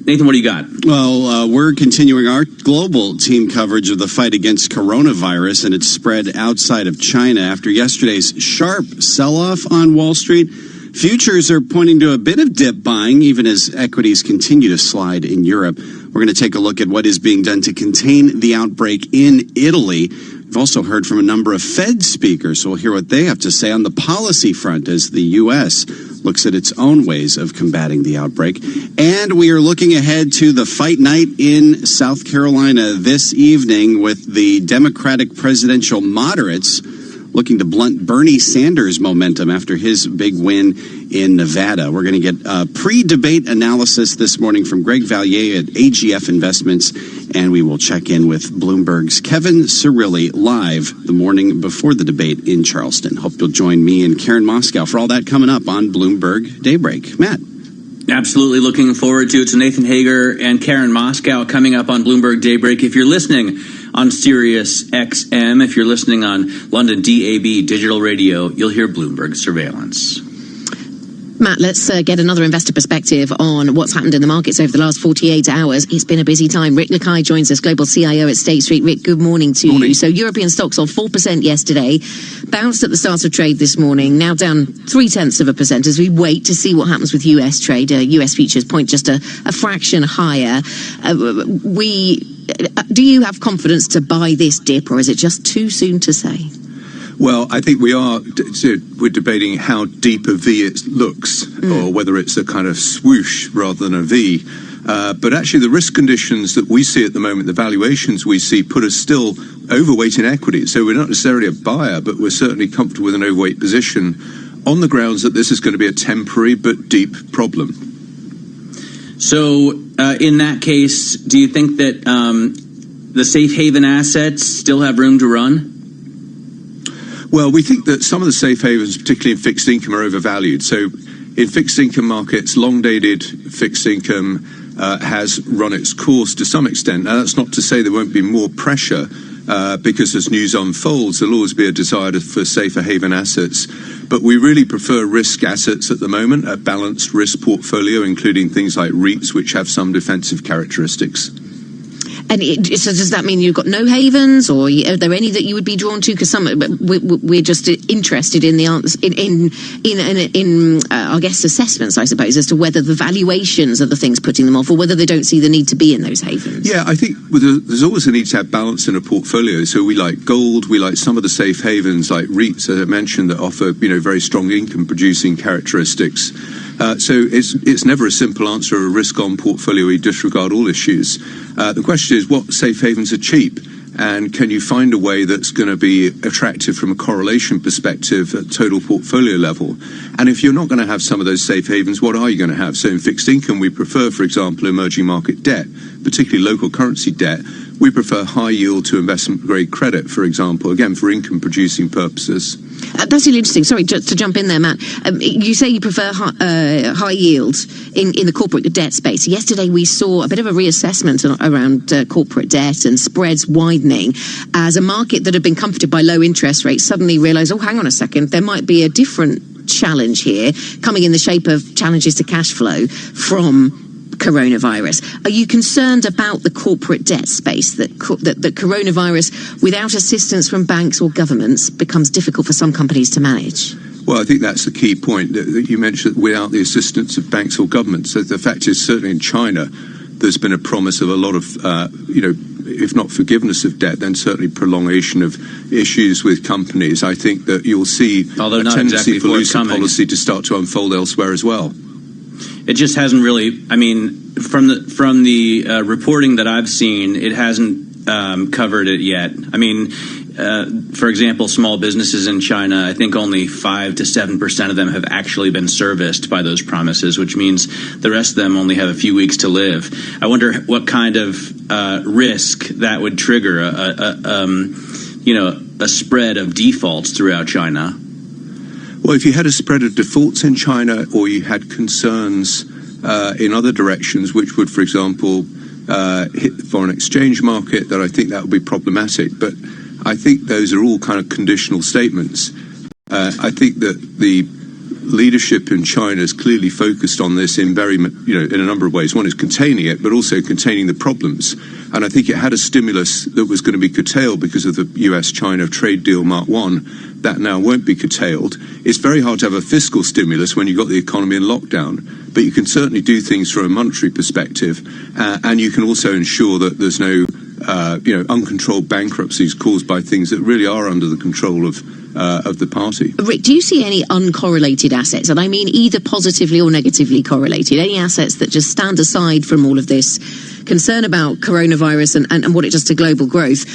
Nathan, what do you got? Well, we're continuing our global team coverage of the fight against coronavirus and its spread outside of China. After yesterday's sharp sell-off on Wall Street, futures are pointing to a bit of dip buying, even as equities continue to slide in Europe. We're going to take a look at what is being done to contain the outbreak in Italy. We've also heard from a number of Fed speakers, so we'll hear what they have to say on the policy front as the U.S. looks at its own ways of combating the outbreak. And we are looking ahead to the fight night in South Carolina this evening with the Democratic presidential moderates looking to blunt Bernie Sanders' momentum after his big win in Nevada. We're going to get a pre-debate analysis this morning from Greg Vallier at AGF Investments, and we will check in with Bloomberg's Kevin Cirilli live the morning before the debate in Charleston. Hope you'll join me and Karen Moscow for all that coming up on Bloomberg Daybreak. Matt. Absolutely looking forward to it. So Nathan Hager and Karen Moscow coming up on Bloomberg Daybreak. If you're listening on Sirius XM, if you're listening on London DAB digital radio, you'll hear Bloomberg Surveillance. Matt, let's get another investor perspective on what's happened in the markets over the last 48 hours. It's been a busy time. Rick Nakai joins us, Global CIO at State Street. Rick, good morning to you. So European stocks on 4% yesterday, bounced at the start of trade this morning, now down 0.3% as we wait to see what happens with US trade. US futures point just a fraction higher. Do you have confidence to buy this dip, or is it just too soon to say? Well, I think we're debating how deep a V it looks, or whether it's a kind of swoosh rather than a V. But actually, the risk conditions that we see at the moment, the valuations we see, put us still overweight in equity. So we're not necessarily a buyer, but we're certainly comfortable with an overweight position on the grounds that this is going to be a temporary but deep problem. So in that case, do you think that the safe haven assets still have room to run? Well, we think that some of the safe havens, particularly in fixed income, are overvalued. So in fixed income markets, long-dated fixed income has run its course to some extent. Now, that's not to say there won't be more pressure because as news unfolds, there'll always be a desire for safer haven assets. But we really prefer risk assets at the moment, a balanced risk portfolio, including things like REITs, which have some defensive characteristics. And so does that mean you've got no havens, or are there any that you would be drawn to? Because we're just interested in the answers, in I guess, assessments, I suppose, as to whether the valuations are the things putting them off, or whether they don't see the need to be in those havens. Yeah, I think there's always a need to have balance in a portfolio. So we like gold, we like some of the safe havens like REITs, as I mentioned, that offer very strong income-producing characteristics. So it's never a simple answer or a risk-on portfolio where you disregard all issues. The question is, what safe havens are cheap? And can you find a way that's going to be attractive from a correlation perspective at total portfolio level? And if you're not going to have some of those safe havens, what are you going to have? So in fixed income, we prefer, for example, emerging market debt, particularly local currency debt. We prefer high yield to investment grade credit, for example, again, for income producing purposes. That's really interesting. Sorry, just to jump in there, Matt. You say you prefer high yield in the corporate debt space. Yesterday we saw a bit of a reassessment around corporate debt and spreads widening as a market that had been comforted by low interest rates suddenly realised, oh, hang on a second, there might be a different challenge here coming in the shape of challenges to cash flow from coronavirus. Are you concerned about the corporate debt space, that coronavirus, without assistance from banks or governments, becomes difficult for some companies to manage? Well, I think that's the key point that you mentioned, without the assistance of banks or governments. So the fact is, certainly in China, there's been a promise of a lot of, if not forgiveness of debt, then certainly prolongation of issues with companies. I think that you'll see a tendency for looser policy to start to unfold elsewhere as well. It just hasn't really, from the reporting that I've seen, it hasn't covered it yet. For example, small businesses in China, I think only 5 to 7% of them have actually been serviced by those promises, which means the rest of them only have a few weeks to live. I wonder what kind of risk that would trigger a spread of defaults throughout China. Well, if you had a spread of defaults in China, or you had concerns in other directions, which would, for example, hit the foreign exchange market, then I think that would be problematic. But I think those are all kind of conditional statements. I think that the leadership in China is clearly focused on this in in a number of ways. One is containing it, but also containing the problems. And I think it had a stimulus that was going to be curtailed because of the US-China trade deal Mark 1. That now won't be curtailed. It's very hard to have a fiscal stimulus when you've got the economy in lockdown, but you can certainly do things from a monetary perspective, and you can also ensure that there's no uncontrolled bankruptcies caused by things that really are under the control of the party. Rick, do you see any uncorrelated assets? And I mean either positively or negatively correlated. Any assets that just stand aside from all of this concern about coronavirus and what it does to global growth?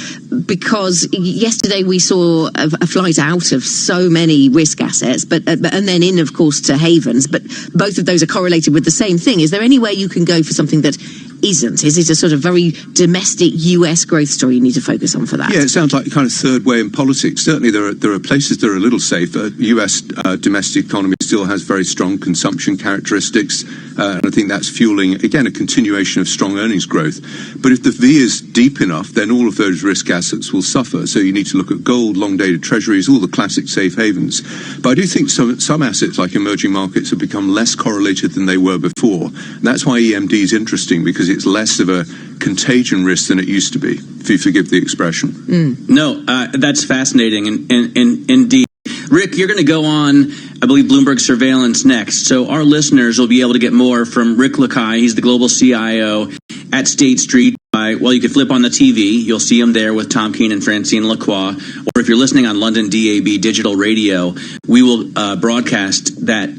Because yesterday we saw a flight out of so many risk assets, and then in, of course, to havens. But both of those are correlated with the same thing. Is there any way you can go for something that isn't? Is it a sort of very domestic US growth story you need to focus on for that? Yeah, it sounds like a kind of third way in politics. Certainly there are places that are a little safer. US domestic economy still has very strong consumption characteristics, and I think that's fueling, again, a continuation of strong earnings growth. But if the V is deep enough, then all of those risk assets will suffer. So you need to look at gold, long-dated treasuries, all the classic safe havens. But I do think some assets, like emerging markets, have become less correlated than they were before. And that's why EMD is interesting, because it's less of a contagion risk than it used to be, if you forgive the expression. No, that's fascinating, and indeed. Rick, you're going to go on, I believe, Bloomberg Surveillance next. So our listeners will be able to get more from Rick Lakai. He's the global CIO at State Street. Well, you can flip on the TV. You'll see them there with Tom Keene and Francine Lacroix. Or if you're listening on London DAB digital radio, we will broadcast that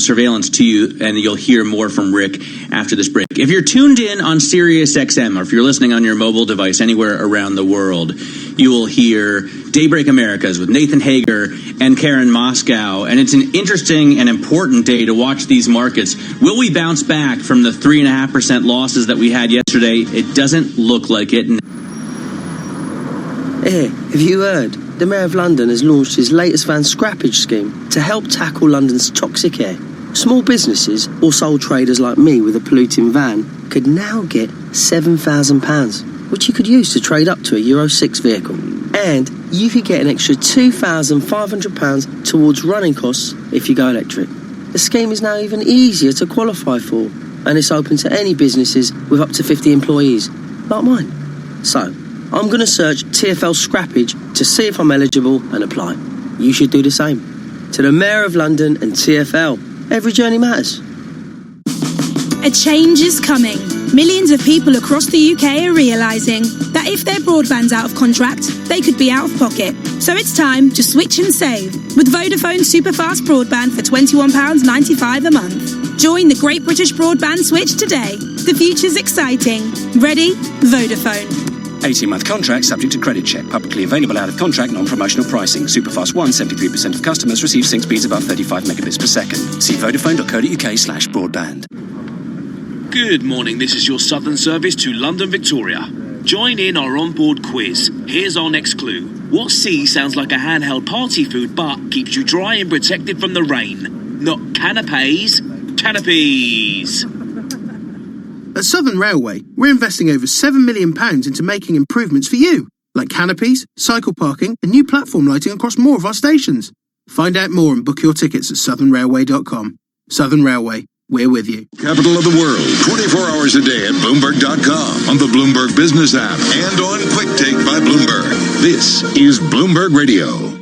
surveillance to you, and you'll hear more from Rick after this break. If you're tuned in on Sirius XM, or if you're listening on your mobile device anywhere around the world, you will hear Daybreak Americas with Nathan Hager and Karen Moscow. And it's an interesting and important day to watch these markets. Will we bounce back from the 3.5% losses that we had yesterday? It doesn't look like it. Hey, have you heard? The Mayor of London has launched his latest van scrappage scheme to help tackle London's toxic air. Small businesses or sole traders like me with a polluting van could now get £7,000, which you could use to trade up to a Euro 6 vehicle. And you could get an extra £2,500 towards running costs if you go electric. The scheme is now even easier to qualify for, and it's open to any businesses with up to 50 employees, like mine. So, I'm going to search TfL scrappage to see if I'm eligible and apply. You should do the same. To the Mayor of London and TfL, every journey matters. A change is coming. Millions of people across the UK are realising that if their broadband's out of contract, they could be out of pocket. So it's time to switch and save with Vodafone Superfast Broadband for £21.95 a month. Join the Great British Broadband switch today. The future's exciting. Ready? Vodafone. 18-month contract subject to credit check. Publicly available out of contract non-promotional pricing. Superfast 1, 73% of customers receive sync speeds above 35 megabits per second. See vodafone.co.uk/broadband. Good morning, this is your Southern service to London Victoria. Join in our onboard quiz. Here's our next clue. What C sounds like a handheld party food but keeps you dry and protected from the rain? Not canapes, canopies. At Southern Railway, we're investing over £7 million into making improvements for you, like canopies, cycle parking and new platform lighting across more of our stations. Find out more and book your tickets at southernrailway.com. Southern Railway, we're with you. Capital of the world, 24 hours a day at Bloomberg.com, on the Bloomberg Business app, and on Quick Take by Bloomberg. This is Bloomberg Radio.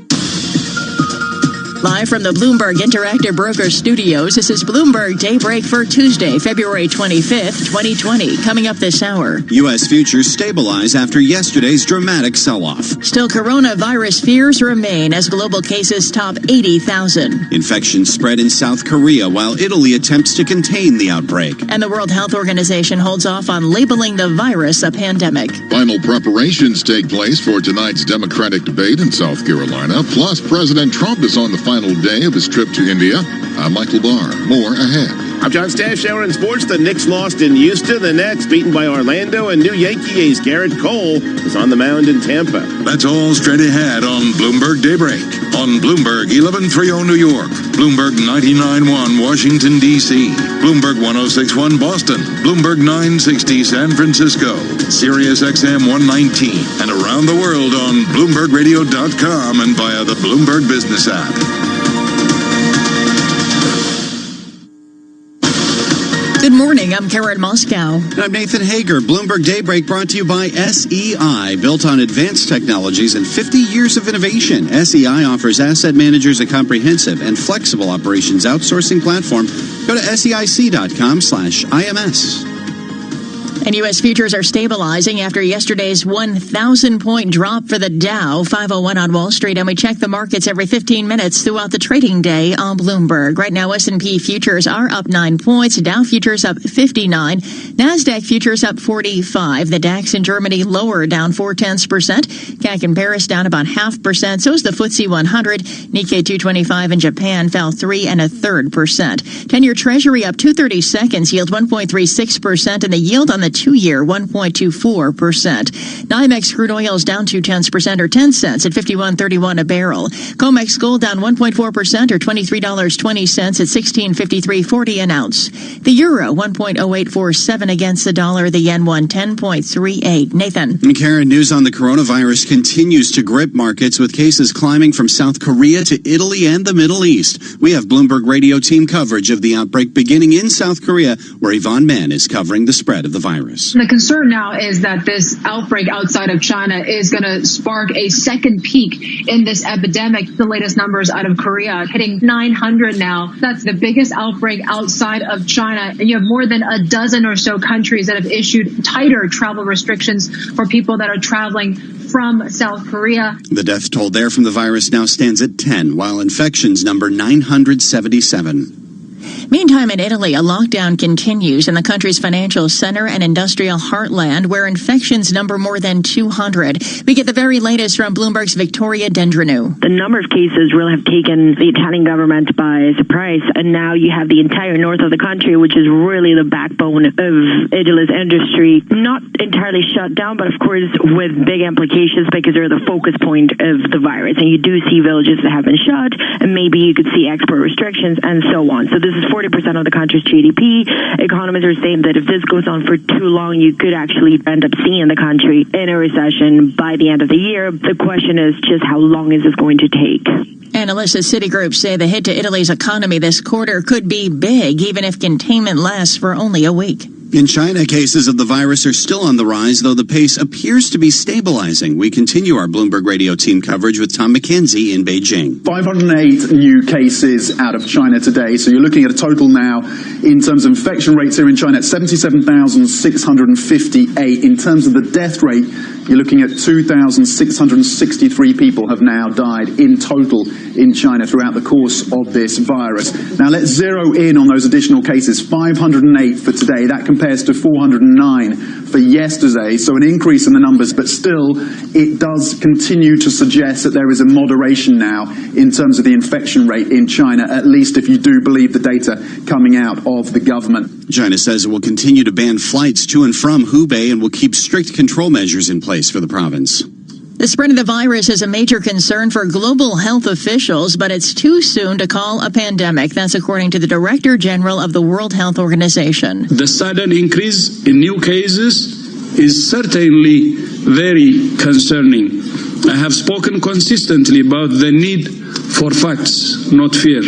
Live from the Bloomberg Interactive Broker Studios, this is Bloomberg Daybreak for Tuesday, February 25th, 2020. Coming up this hour. U.S. futures stabilize after yesterday's dramatic sell-off. Still, coronavirus fears remain as global cases top 80,000. Infections spread in South Korea while Italy attempts to contain the outbreak. And the World Health Organization holds off on labeling the virus a pandemic. Final preparations take place for tonight's Democratic debate in South Carolina. Plus, President Trump is on the final day of his trip to India. I'm Michael Barr. More ahead. I'm John Staff, Shower in Sports. The Knicks lost in Houston. The Nets beaten by Orlando. And new Yankee ace Garrett Cole is on the mound in Tampa. That's all straight ahead on Bloomberg Daybreak. On Bloomberg 1130 New York. Bloomberg 99.1 Washington, D.C. Bloomberg 106.1 Boston. Bloomberg 960 San Francisco. Sirius XM 119. And around the world on BloombergRadio.com and via the Bloomberg Business app. Good morning, I'm Karen Moscow. And I'm Nathan Hager. Bloomberg Daybreak brought to you by SEI, built on advanced technologies and 50 years of innovation. SEI offers asset managers a comprehensive and flexible operations outsourcing platform. Go to SEIC.com/IMS. And U.S. futures are stabilizing after yesterday's 1,000-point drop for the Dow, 501 on Wall Street. And we check the markets every 15 minutes throughout the trading day on Bloomberg. Right now, S&P futures are up 9 points. Dow futures up 59. NASDAQ futures up 45. The DAX in Germany lower, down 0.4%. CAC in Paris down about 0.5%. So is the FTSE 100. Nikkei 225 in Japan fell 3 1/3%. 10-year Treasury up 2/32, yield 1.36%. And the yield on the 2-year 1.24%. NYMEX crude oil is down 0.2% or 10 cents at $51.31 a barrel. COMEX gold down 1.4% or $23.20 at $16.5340 an ounce. The euro 1.0847 against the dollar. The yen 110.38. Nathan. And Karen, news on the coronavirus continues to grip markets with cases climbing from South Korea to Italy and the Middle East. We have Bloomberg Radio team coverage of the outbreak beginning in South Korea, where Yvonne Mann is covering the spread of the virus. virus. The concern now is that this outbreak outside of China is going to spark a second peak in this epidemic. The latest numbers out of Korea hitting 900 now. That's the biggest outbreak outside of China. And you have more than a dozen or so countries that have issued tighter travel restrictions for people that are traveling from South Korea. The death toll there from the virus now stands at 10, while infections number 977. Meantime, in Italy, a lockdown continues in the country's financial center and industrial heartland, where infections number more than 200. We get the very latest from Bloomberg's Victoria Dendrinou. The number of cases really have taken the Italian government by surprise, and now you have the entire north of the country, which is really the backbone of Italy's industry, not entirely shut down, but of course with big implications because they're the focus point of the virus. And you do see villages that have been shut, and maybe you could see export restrictions and so on. So this is 40% of the country's GDP. Economists are saying that if this goes on for too long, you could actually end up seeing the country in a recession by the end of the year. The question is just how long is this going to take? Analysts at Citigroup say the hit to Italy's economy this quarter could be big, even if containment lasts for only a week. In China, cases of the virus are still on the rise, though the pace appears to be stabilizing. We continue our Bloomberg Radio team coverage with Tom McKenzie in Beijing. 508 new cases out of China today. So you're looking at a total now in terms of infection rates here in China at 77,658. In terms of the death rate, you're looking at 2,663 people have now died in total in China throughout the course of this virus. Now let's zero in on those additional cases. 508 for today. That compares to 409 for yesterday. So an increase in the numbers, but still it does continue to suggest that there is a moderation now in terms of the infection rate in China, at least if you do believe the data coming out of the government. China says it will continue to ban flights to and from Hubei and will keep strict control measures in place for the province. The spread of the virus is a major concern for global health officials, but it's too soon to call a pandemic. That's according to the Director General of the World Health Organization. The sudden increase in new cases is certainly very concerning. I have spoken consistently about the need for facts, not fear.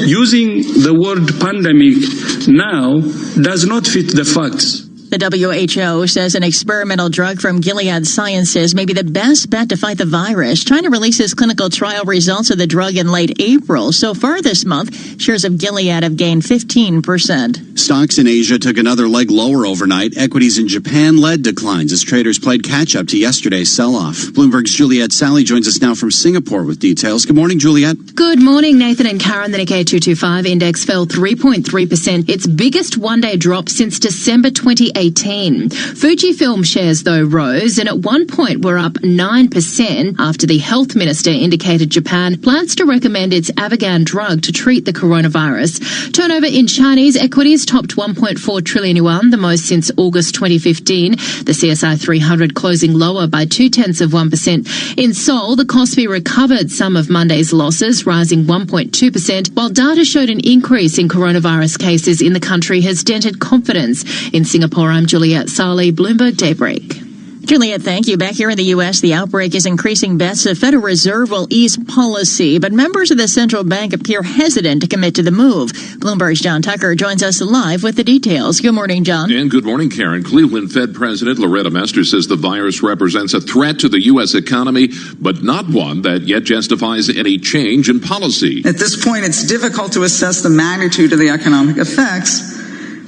Using the word pandemic now does not fit the facts. The WHO says an experimental drug from Gilead Sciences may be the best bet to fight the virus. China releases clinical trial results of the drug in late April. So far this month, shares of Gilead have gained 15%. Stocks in Asia took another leg lower overnight. Equities in Japan led declines as traders played catch-up to yesterday's sell-off. Bloomberg's Juliette Sally joins us now from Singapore with details. Good morning, Juliette. Good morning, Nathan and Karen. The Nikkei 225 index fell 3.3%, its biggest one-day drop since December 2018. Fujifilm shares, though, rose and at one point were up 9% after the health minister indicated Japan plans to recommend its Avigan drug to treat the coronavirus. Turnover in Chinese equities topped 1.4 trillion yuan, the most since August 2015. The CSI 300 closing lower by 0.2%. In Seoul, the Kospi recovered some of Monday's losses, rising 1.2%, while data showed an increase in coronavirus cases in the country has dented confidence. In Singapore, I'm Juliette Saleh, Bloomberg Daybreak. Juliette, thank you. Back here in the U.S., the outbreak is increasing bets the Federal Reserve will ease policy, but members of the central bank appear hesitant to commit to the move. Bloomberg's John Tucker joins us live with the details. Good morning, John. And good morning, Karen. Cleveland Fed President Loretta Mester says the virus represents a threat to the U.S. economy, but not one that yet justifies any change in policy. At this point, it's difficult to assess the magnitude of the economic effects,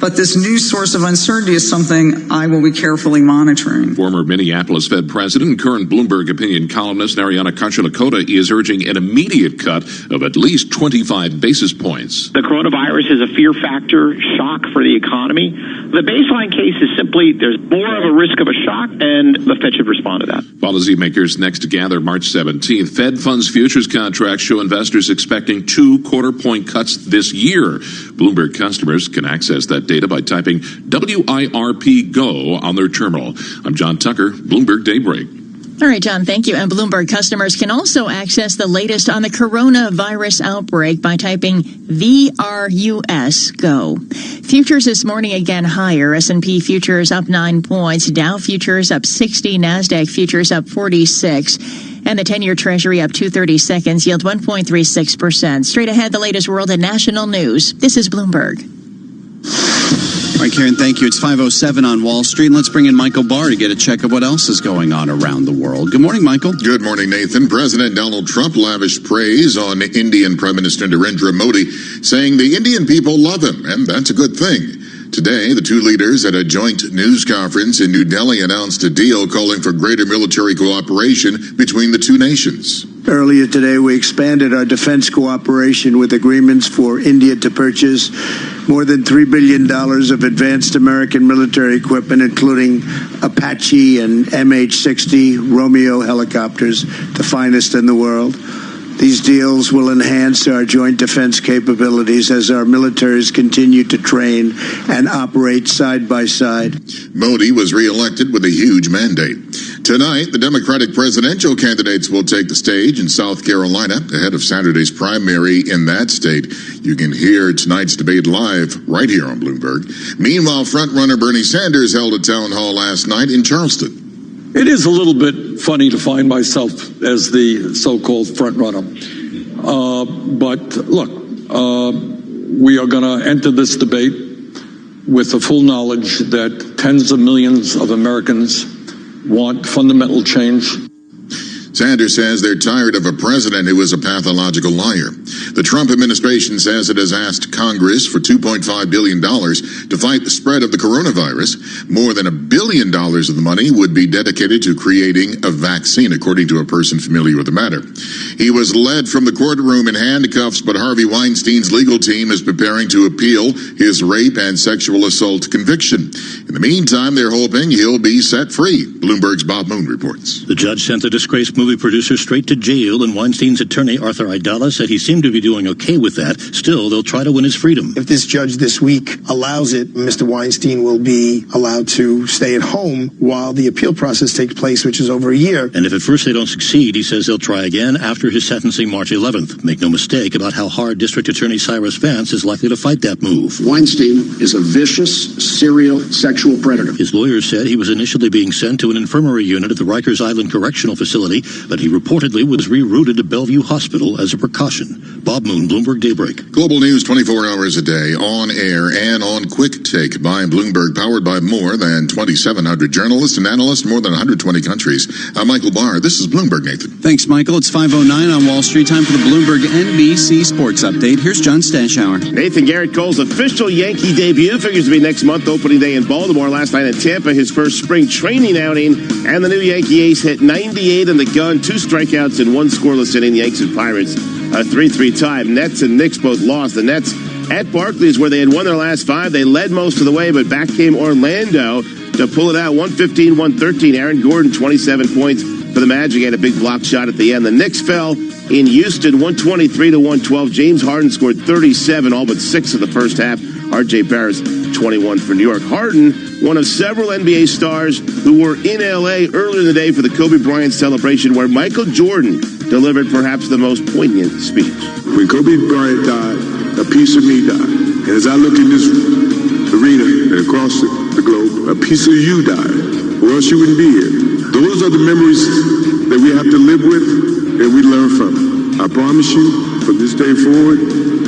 but this new source of uncertainty is something I will be carefully monitoring. Former Minneapolis Fed President and current Bloomberg opinion columnist Ariana Kanchalakota is urging an immediate cut of at least 25 basis points. The coronavirus is a fear factor shock for the economy. The baseline case is simply there's more of a risk of a shock, and the Fed should respond to that. Policymakers next to gather March 17th. Fed funds futures contracts show investors expecting 2 quarter-point cuts this year. Bloomberg customers can access that data by typing WIRP GO on their terminal. I'm John Tucker, Bloomberg Daybreak. All right, John, thank you. And Bloomberg customers can also access the latest on the coronavirus outbreak by typing VRUS GO. Futures this morning again higher. S&P futures up 9 points. Dow futures up 60. NASDAQ futures up 46. And the 10-year Treasury up 230 seconds, yield 1.36%. Straight ahead, the latest world and national news. This is Bloomberg. All right, Karen, thank you. It's 5:07 on Wall Street. And let's bring in Michael Barr to get a check of what else is going on around the world. Good morning, Michael. Good morning, Nathan. President Donald Trump lavished praise on Indian Prime Minister Narendra Modi, saying the Indian people love him, and that's a good thing. Today, the two leaders at a joint news conference in New Delhi announced a deal calling for greater military cooperation between the two nations. Earlier today, we expanded our defense cooperation with agreements for India to purchase more than $3 billion of advanced American military equipment, including Apache and MH-60 Romeo helicopters, the finest in the world. These deals will enhance our joint defense capabilities as our militaries continue to train and operate side by side. Modi was reelected with a huge mandate. Tonight, the Democratic presidential candidates will take the stage in South Carolina ahead of Saturday's primary in that state. You can hear tonight's debate live right here on Bloomberg. Meanwhile, frontrunner Bernie Sanders held a town hall last night in Charleston. It is a little bit funny to find myself as the so-called front runner. But look, we are going to enter this debate with the full knowledge that tens of millions of Americans want fundamental change. Sanders says they're tired of a president who is a pathological liar. The Trump administration says it has asked Congress for $2.5 billion to fight the spread of the coronavirus. More than $1 billion of the money would be dedicated to creating a vaccine, according to a person familiar with the matter. He was led from the courtroom in handcuffs, but Harvey Weinstein's legal team is preparing to appeal his rape and sexual assault conviction. In the meantime, they're hoping he'll be set free. Bloomberg's Bob Moon reports. The judge sent the disgraced movie producer straight to jail, and Weinstein's attorney, Arthur Aidala, said he seemed to be doing okay with that. Still, they'll try to win his freedom. If this judge this week allows it, Mr. Weinstein will be allowed to stay at home while the appeal process takes place, which is over a year. And if at first they don't succeed, he says they'll try again after his sentencing March 11th. Make no mistake about how hard District Attorney Cyrus Vance is likely to fight that move. Weinstein is a vicious, serial sexual predator. His lawyers said he was initially being sent to an infirmary unit at the Rikers Island Correctional Facility, but he reportedly was rerouted to Bellevue Hospital as a precaution. Bob Moon, Bloomberg Daybreak. Global news 24 hours a day, on air and on Quick Take by Bloomberg, powered by more than 2,700 journalists and analysts, more than 120 countries. I'm Michael Barr. This is Bloomberg, Nathan. Thanks, Michael. It's 5:09 on Wall Street. Time for the Bloomberg NBC Sports Update. Here's John Stashauer. Nathan, Garrett Cole's official Yankee debut figures to be next month, opening day in Baltimore. Last night in Tampa, his first spring training outing, and the new Yankee ace hit 98 in the gun, 2 strikeouts in 1 scoreless inning. The Yanks and Pirates a 3-3 tie. Nets and Knicks both lost. The Nets at Barclays, where they had won their last 5. They led most of the way, but back came Orlando to pull it out. 115-113. Aaron Gordon, 27 points for the Magic. Had a big block shot at the end. The Knicks fell in Houston, 123-112. James Harden scored 37, all but 6 of the first half. R.J. Barrett's 21 for New York. Harden, one of several NBA stars who were in L.A. earlier in the day for the Kobe Bryant celebration, where Michael Jordan delivered perhaps the most poignant speech. When Kobe Bryant died, a piece of me died. And as I look in this arena and across the globe, a piece of you died, or else you wouldn't be here. Those are the memories that we have to live with and we learn from. I promise you, from this day forward,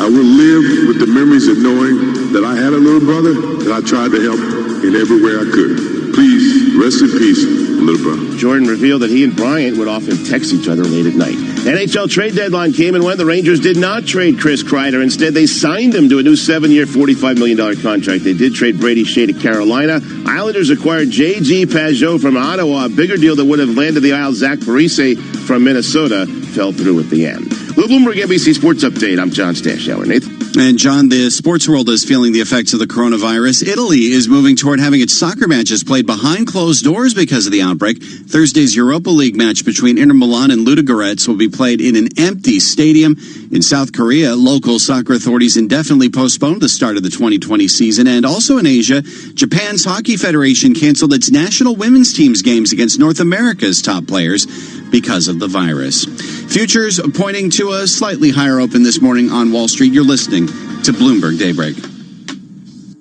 I will live with the memories of knowing that I had a little brother that I tried to help in every way I could. Please, rest in peace, little brother. Jordan revealed that he and Bryant would often text each other late at night. NHL trade deadline came and went. The Rangers did not trade Chris Kreider. Instead, they signed him to a new 7-year, $45 million contract. They did trade Brady Shea to Carolina. Islanders acquired J.G. Pageau from Ottawa. A bigger deal that would have landed the Isles. Zach Parise from Minnesota fell through at the end. The Bloomberg NBC Sports Update. I'm John Stashauer. Nathan. And John, the sports world is feeling the effects of the coronavirus. Italy is moving toward having its soccer matches played behind closed doors because of the outbreak. Thursday's Europa League match between Inter Milan and Ludogorets will be played in an empty stadium. In South Korea, local soccer authorities indefinitely postponed the start of the 2020 season. And also in Asia, Japan's Hockey Federation canceled its national women's team's games against North America's top players because of the virus. Futures pointing to a slightly higher open this morning on Wall Street. You're listening to Bloomberg Daybreak.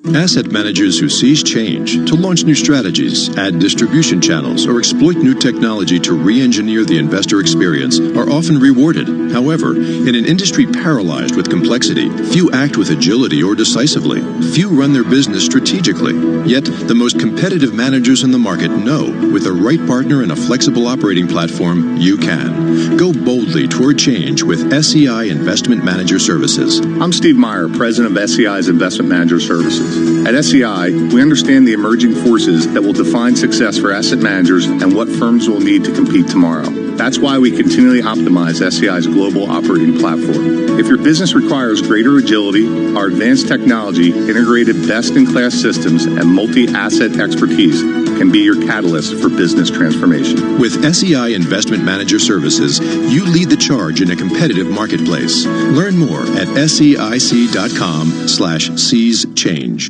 Asset managers who seize change to launch new strategies, add distribution channels, or exploit new technology to re-engineer the investor experience are often rewarded. However, in an industry paralyzed with complexity, few act with agility or decisively. Few run their business strategically. Yet, the most competitive managers in the market know, with the right partner and a flexible operating platform, you can. Go boldly toward change with SEI Investment Manager Services. I'm Steve Meyer, president of SEI's Investment Manager Services. At SEI, we understand the emerging forces that will define success for asset managers and what firms will need to compete tomorrow. That's why we continually optimize SEI's global operating platform. If your business requires greater agility, our advanced technology, integrated best-in-class systems, and multi-asset expertise can be your catalyst for business transformation. With SEI Investment Manager Services, you lead the charge in a competitive marketplace. Learn more at SEIC.com/seize change.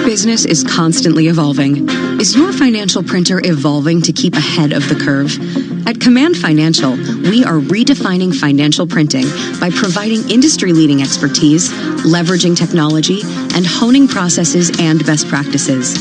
Business is constantly evolving. Is your financial printer evolving to keep ahead of the curve? At Command Financial, we are redefining financial printing by providing industry-leading expertise, leveraging technology, and honing processes and best practices.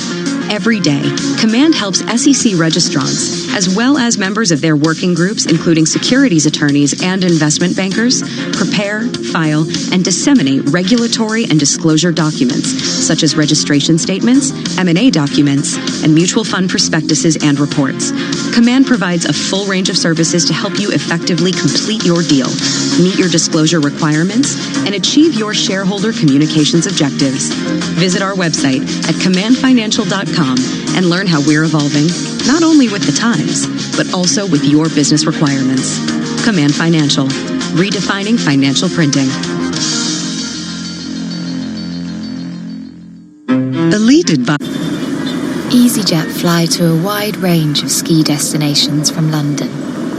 Every day, Command helps SEC registrants, as well as members of their working groups, including securities attorneys and investment bankers, prepare, file, and disseminate regulatory and disclosure documents, such as registration statements, M&A documents, and mutual fund prospectuses and reports. Command provides a full range of services to help you effectively complete your deal, meet your disclosure requirements, and achieve your shareholder communications objectives. Visit our website at commandfinancial.com and learn how we're evolving, not only with the times, but also with your business requirements. Command Financial, redefining financial printing. Deleted by EasyJet fly to a wide range of ski destinations from London.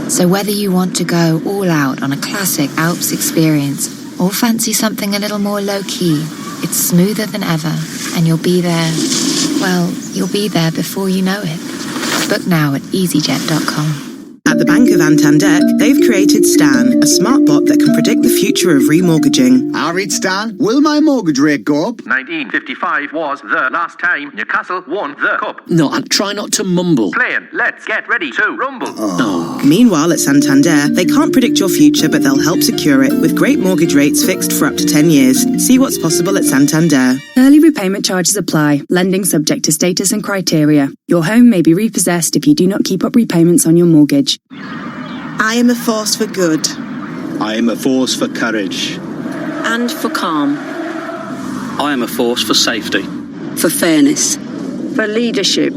So whether you want to go all out on a classic Alps experience or fancy something a little more low-key, it's smoother than ever, and you'll be there, well, you'll be there before you know it. Book now at easyjet.com. At the Bank of Santander, they've created Stan, a smart bot that can predict the future of remortgaging. All right, Stan, will my mortgage rate go up? 1955 was the last time Newcastle won the cup. No, try not to mumble. Playing, let's get ready to rumble. Oh. Meanwhile, at Santander, they can't predict your future, but they'll help secure it with great mortgage rates fixed for up to 10 years. See what's possible at Santander. Early repayment charges apply. Lending subject to status and criteria. Your home may be repossessed if you do not keep up repayments on your mortgage. I am a force for good. I am a force for courage. And for calm. I am a force for safety. For fairness. For leadership.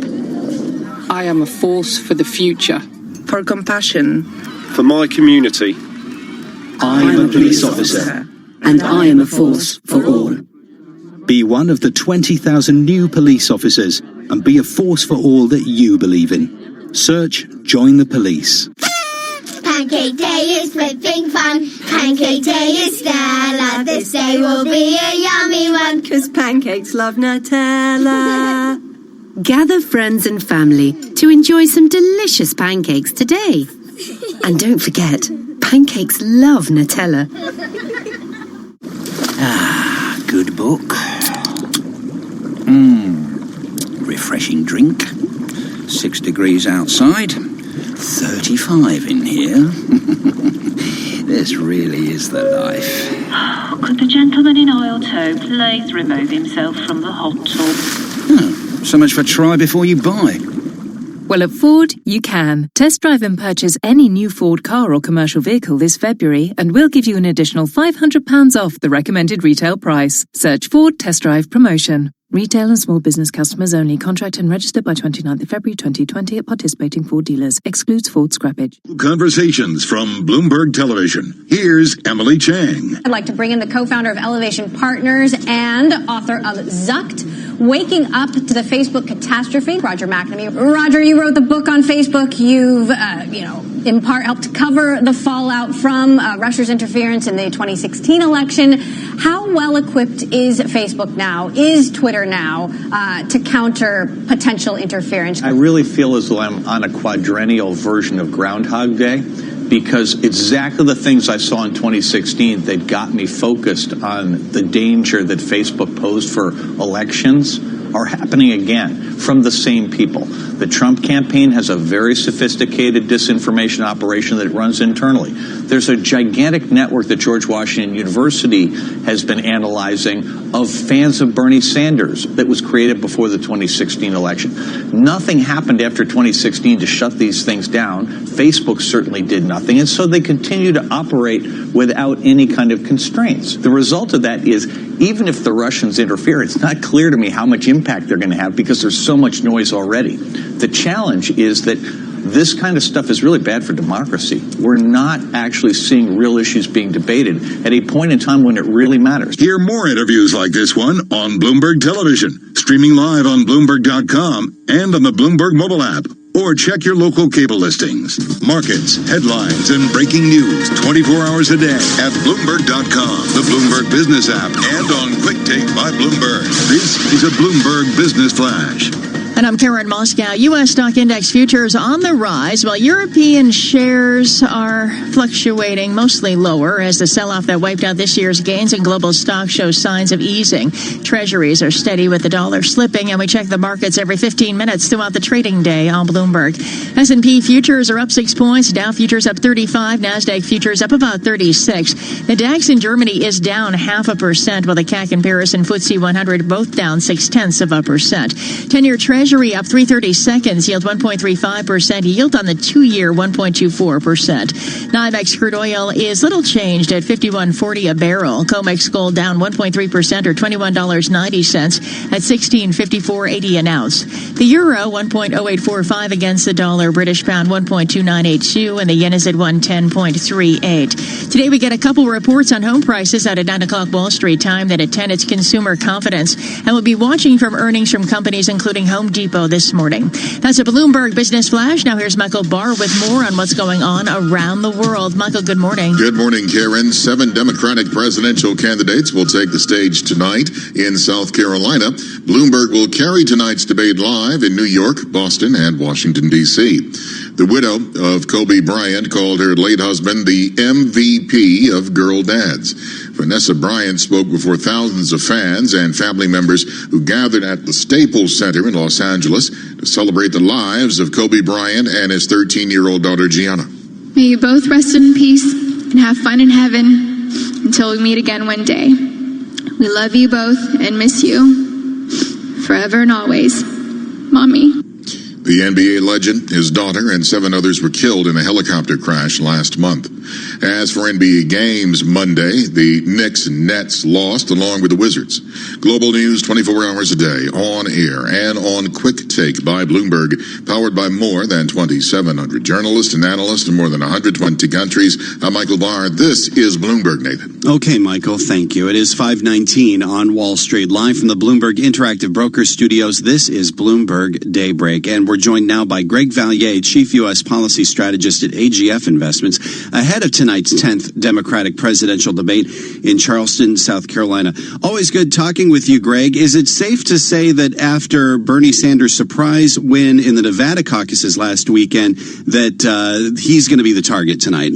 I am a force for the future. For compassion. For my community. I am a police officer. And I am a force for all. Be one of the 20,000 new police officers and be a force for all that you believe in. Search Join the Police. Pancake Day is flipping fun. Pancake Day is Stella. This day will be a yummy one. 'Cause pancakes love Nutella. Gather friends and family to enjoy some delicious pancakes today. And don't forget, pancakes love Nutella. Ah, good book. Refreshing drink. 6 degrees outside. 35 in here. This really is the life. Could the gentleman in aisle 2 please remove himself from the hot tub? So much for try before you buy. Well, at Ford, you can. Test drive and purchase any new Ford car or commercial vehicle this February, and we'll give you an additional £500 off the recommended retail price. Search Ford Test Drive Promotion. Retail and small business customers only. Contract and register by 29th of February 2020 at participating Ford dealers. Excludes Ford scrappage. Conversations from Bloomberg Television. Here's Emily Chang. I'd like to bring in the co-founder of Elevation Partners and author of Zucked, Waking Up to the Facebook Catastrophe, Roger McNamee. Roger, you wrote the book on Facebook. You've, in part helped cover the fallout from Russia's interference in the 2016 election. How well equipped is Facebook now, is Twitter now, to counter potential interference? I really feel as though I'm on a quadrennial version of Groundhog Day. because exactly the things I saw in 2016 that got me focused on the danger that Facebook posed for elections are happening again from the same people. The Trump campaign has a very sophisticated disinformation operation that it runs internally. There's a gigantic network that George Washington University has been analyzing of fans of Bernie Sanders that was created before the 2016 election. Nothing happened after 2016 to shut these things down. Facebook certainly did nothing, and so they continue to operate without any kind of constraints. The result of that is, even if the Russians interfere, it's not clear to me how much impact they're going to have because there's so much noise already. The challenge is that this kind of stuff is really bad for democracy. We're not actually seeing real issues being debated at a point in time when it really matters. Hear more interviews like this one on Bloomberg Television, streaming live on Bloomberg.com and on the Bloomberg mobile app. Or check your local cable listings. Markets, headlines, and breaking news 24 hours a day at Bloomberg.com, the Bloomberg Business app, and on Quick Take by Bloomberg. This is a Bloomberg Business Flash. And I'm Karen Moscow. U.S. stock index futures on the rise, while European shares are fluctuating, mostly lower, as the sell-off that wiped out this year's gains in global stocks shows signs of easing. Treasuries are steady with the dollar slipping, and we check the markets every 15 minutes throughout the trading day on Bloomberg. S&P futures are up 6 points, Dow futures up 35, NASDAQ futures up about 36. The DAX in Germany is down 0.5%, while the CAC in Paris and FTSE 100 both down 0.6%. 10-year Treasury up 3/32, yield 1.35%, yield on the 2-year 1.24%. NYMEX crude oil is little changed at $51.40 a barrel. COMEX gold down 1.3% or $21.90 at $16.5480 an ounce. The euro 1.0845 against the dollar, British pound 1.2982, and the yen is at 110.38. Today we get a couple reports on home prices out at 9 o'clock Wall Street time. Then at 10 it's consumer confidence, and we'll be watching from earnings from companies including Home Depot this morning. That's a Bloomberg Business Flash. Now here's Michael Barr with more on what's going on around the world. Michael, good morning. Good morning, Karen. 7 Democratic presidential candidates will take the stage tonight in South Carolina. Bloomberg will carry tonight's debate live in New York, Boston, and Washington, D.C. The widow of Kobe Bryant called her late husband the MVP of girl dads. Vanessa Bryant spoke before thousands of fans and family members who gathered at the Staples Center in Los Angeles to celebrate the lives of Kobe Bryant and his 13-year-old daughter, Gianna. May you both rest in peace and have fun in heaven until we meet again one day. We love you both and miss you forever and always. Mommy. The NBA legend, his daughter, and 7 others were killed in a helicopter crash last month. As for NBA games Monday, the Knicks and Nets lost along with the Wizards. Global news 24 hours a day, on air and on Quick Take by Bloomberg, powered by more than 2,700 journalists and analysts in more than 120 countries. I'm Michael Barr. This is Bloomberg, Nathan. Okay, Michael, thank you. It is 5:19 on Wall Street, live from the Bloomberg Interactive Brokers Studios. This is Bloomberg Daybreak, and we're joined now by Greg Vallier, Chief U.S. Policy Strategist at AGF Investments, ahead of tonight's 10th Democratic presidential debate in Charleston, South Carolina. Always good talking with you, Greg. Is it safe to say that after Bernie Sanders' surprise win in the Nevada caucuses last weekend that he's going to be the target tonight?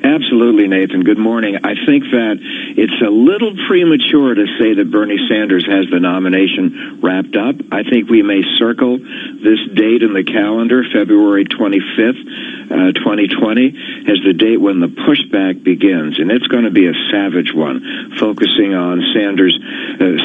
Absolutely, Nathan. Good morning. I think that it's a little premature to say that Bernie Sanders has the nomination wrapped up. I think we may circle this date in the calendar, February 25th, 2020, as the date when the pushback begins. And it's going to be a savage one, focusing on Sanders'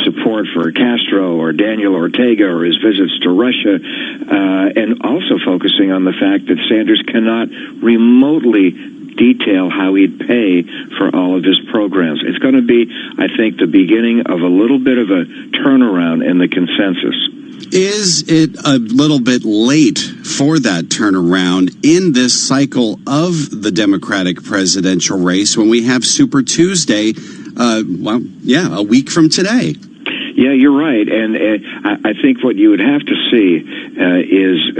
support for Castro or Daniel Ortega or his visits to Russia, and also focusing on the fact that Sanders cannot remotely detail how he'd pay for all of his programs. It's going to be, I think, the beginning of a little bit of a turnaround in the consensus. Is it a little bit late for that turnaround in this cycle of the Democratic presidential race when we have Super Tuesday, a week from today? Yeah, you're right. And I think what you would have to see is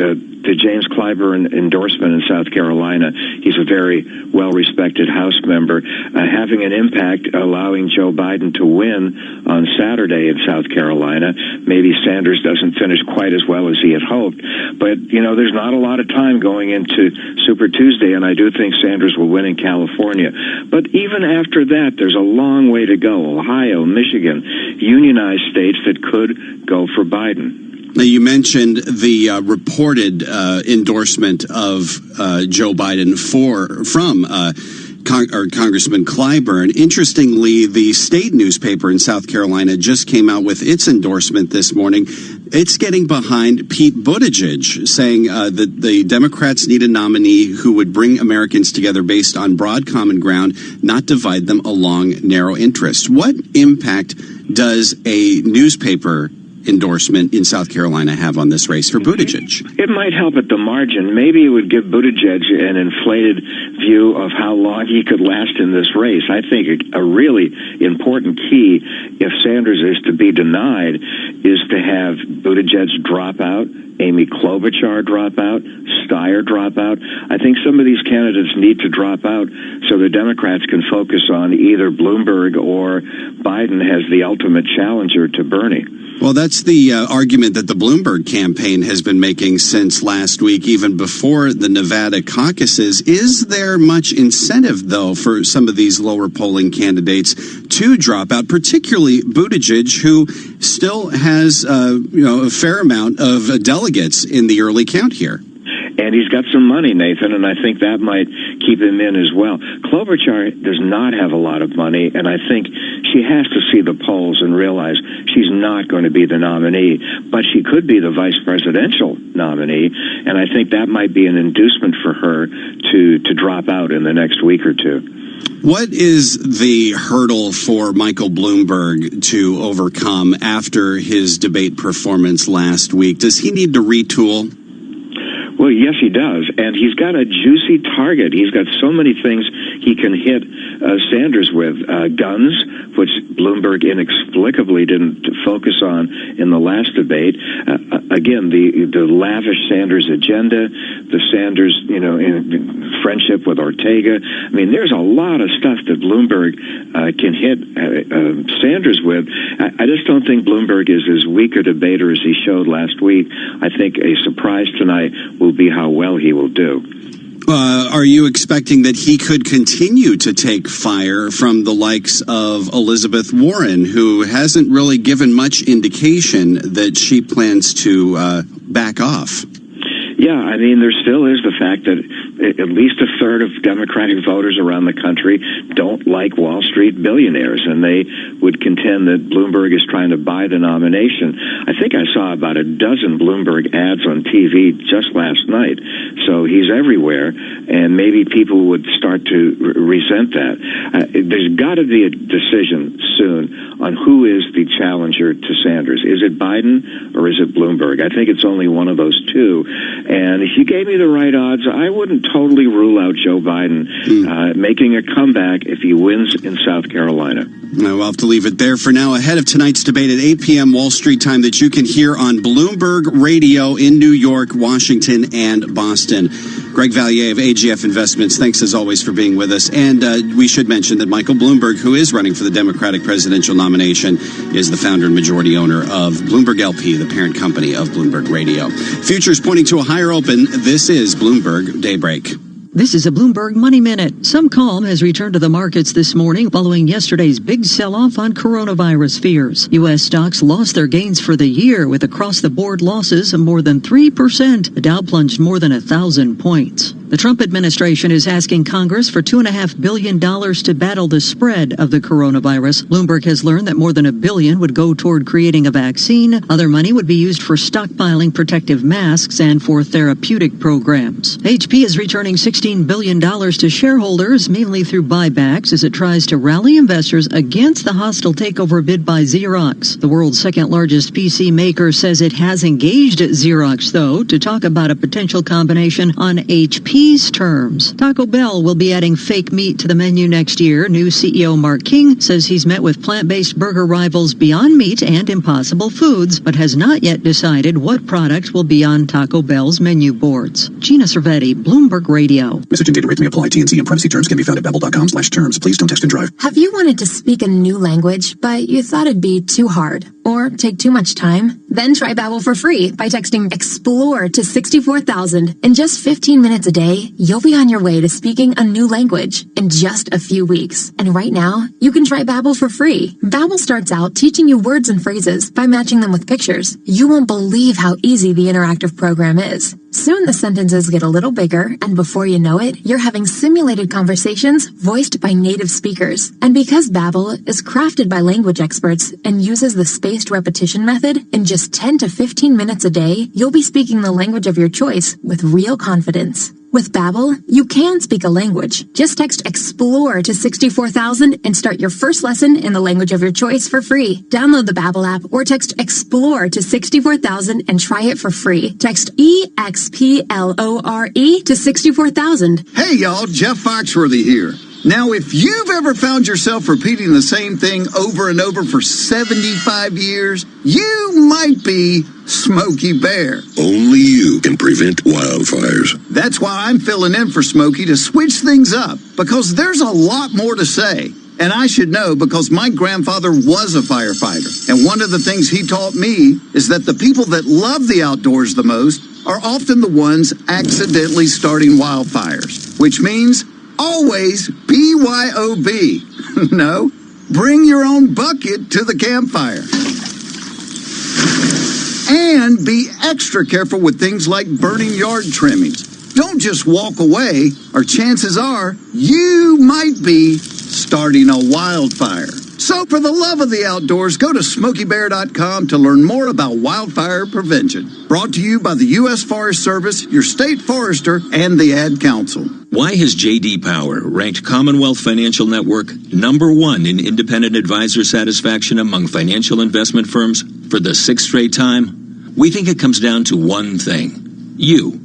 the James Clyburn endorsement in South Carolina, he's a very well-respected House member, having an impact allowing Joe Biden to win on Saturday in South Carolina. Maybe Sanders doesn't finish quite as well as he had hoped, but, there's not a lot of time going into Super Tuesday, and I do think Sanders will win in California. But even after that, there's a long way to go. Ohio, Michigan, unionized states that could go for Biden. Now, you mentioned the reported endorsement of Joe Biden from Congressman Clyburn. Interestingly, the state newspaper in South Carolina just came out with its endorsement this morning. It's getting behind Pete Buttigieg, saying that the Democrats need a nominee who would bring Americans together based on broad common ground, not divide them along narrow interests. What impact does a newspaper endorsement in South Carolina have on this race for Buttigieg? It might help at the margin. Maybe it would give Buttigieg an inflated view of how long he could last in this race. I think a really important key, if Sanders is to be denied, is to have Buttigieg drop out, Amy Klobuchar drop out, Steyer drop out. I think some of these candidates need to drop out so the Democrats can focus on either Bloomberg or Biden as the ultimate challenger to Bernie. Well, that's the argument that the Bloomberg campaign has been making since last week, even before the Nevada caucuses. Is there much incentive, though, for some of these lower polling candidates to drop out, particularly Buttigieg, who still has a fair amount of delegates in the early count here? And he's got some money, Nathan, and I think that might keep him in as well. Klobuchar does not have a lot of money, and I think she has to see the polls and realize she's not going to be the nominee, but she could be the vice presidential nominee, and I think that might be an inducement for her to drop out in the next week or two. What is the hurdle for Michael Bloomberg to overcome after his debate performance last week? Does he need to retool? Well, yes, he does, and he's got a juicy target. He's got so many things he can hit Sanders with. Guns, which Bloomberg inexplicably didn't focus on in the last debate. Again, the lavish Sanders agenda, the Sanders, in friendship with Ortega. I mean, there's a lot of stuff that Bloomberg can hit Sanders with. I just don't think Bloomberg is as weak a debater as he showed last week. I think a surprise tonight will be how well he will do. Are you expecting that he could continue to take fire from the likes of Elizabeth Warren, who hasn't really given much indication that she plans to back off? Yeah, I mean, there still is the fact that at least a third of Democratic voters around the country don't like Wall Street billionaires, and they would contend that Bloomberg is trying to buy the nomination. I think I saw about a dozen Bloomberg ads on TV just last night, so he's everywhere, and maybe people would start to resent that. There's got to be a decision soon on who is the challenger to Sanders. Is it Biden or is it Bloomberg? I think it's only one of those two. And if you gave me the right odds, I wouldn't totally rule out Joe Biden making a comeback if he wins in South Carolina. We'll have to leave it there for now. Ahead of tonight's debate at 8 p.m. Wall Street time that you can hear on Bloomberg Radio in New York, Washington, and Boston. Greg Vallier of AGF Investments, thanks as always for being with us. And we should mention that Michael Bloomberg, who is running for the Democratic presidential nomination, is the founder and majority owner of Bloomberg LP, the parent company of Bloomberg Radio. Futures pointing to a higher open. This is Bloomberg Daybreak. This is a Bloomberg Money Minute. Some calm has returned to the markets this morning following yesterday's big sell-off on coronavirus fears. U.S. stocks lost their gains for the year with across-the-board losses of more than 3%. The Dow plunged more than 1,000 points. The Trump administration is asking Congress for $2.5 billion to battle the spread of the coronavirus. Bloomberg has learned that more than $1 billion would go toward creating a vaccine. Other money would be used for stockpiling protective masks and for therapeutic programs. HP is returning $16 billion to shareholders, mainly through buybacks, as it tries to rally investors against the hostile takeover bid by Xerox. The world's second-largest PC maker says it has engaged Xerox, though, to talk about a potential combination on HP these terms. Taco Bell will be adding fake meat to the menu next year. New CEO Mark King says he's met with plant-based burger rivals Beyond Meat and Impossible Foods, but has not yet decided what product will be on Taco Bell's menu boards. Gina Cervetti, Bloomberg Radio. Message and data rates may apply. T&C and privacy terms can be found at babbel.com/terms. Please don't text and drive. Have you wanted to speak a new language, but you thought it'd be too hard or take too much time? Then try Babbel for free by texting EXPLORE to 64,000. In just 15 minutes a day, you'll be on your way to speaking a new language in just a few weeks. And right now, you can try Babbel for free. Babbel starts out teaching you words and phrases by matching them with pictures. You won't believe how easy the interactive program is. Soon the sentences get a little bigger, and before you know it, you're having simulated conversations voiced by native speakers. And because Babbel is crafted by language experts and uses the spaced repetition method, in just 10 to 15 minutes a day, you'll be speaking the language of your choice with real confidence. With Babbel, you can speak a language. Just text EXPLORE to 64,000 and start your first lesson in the language of your choice for free. Download the Babbel app or text EXPLORE to 64,000 and try it for free. Text EXPLORE to 64,000. Hey y'all, Jeff Foxworthy here. Now, if you've ever found yourself repeating the same thing over and over for 75 years, you might be Smokey Bear. Only you can prevent wildfires. That's why I'm filling in for Smokey to switch things up, because there's a lot more to say. And I should know because my grandfather was a firefighter. And one of the things he taught me is that the people that love the outdoors the most are often the ones accidentally starting wildfires, which means always BYOB. No, bring your own bucket to the campfire. And be extra careful with things like burning yard trimmings. Don't just walk away, or chances are you might be starting a wildfire. So for the love of the outdoors, go to SmokeyBear.com to learn more about wildfire prevention. Brought to you by the U.S. Forest Service, your state forester, and the Ad Council. Why has J.D. Power ranked Commonwealth Financial Network #1 in independent advisor satisfaction among financial investment firms for the 6th straight time? We think it comes down to one thing: you.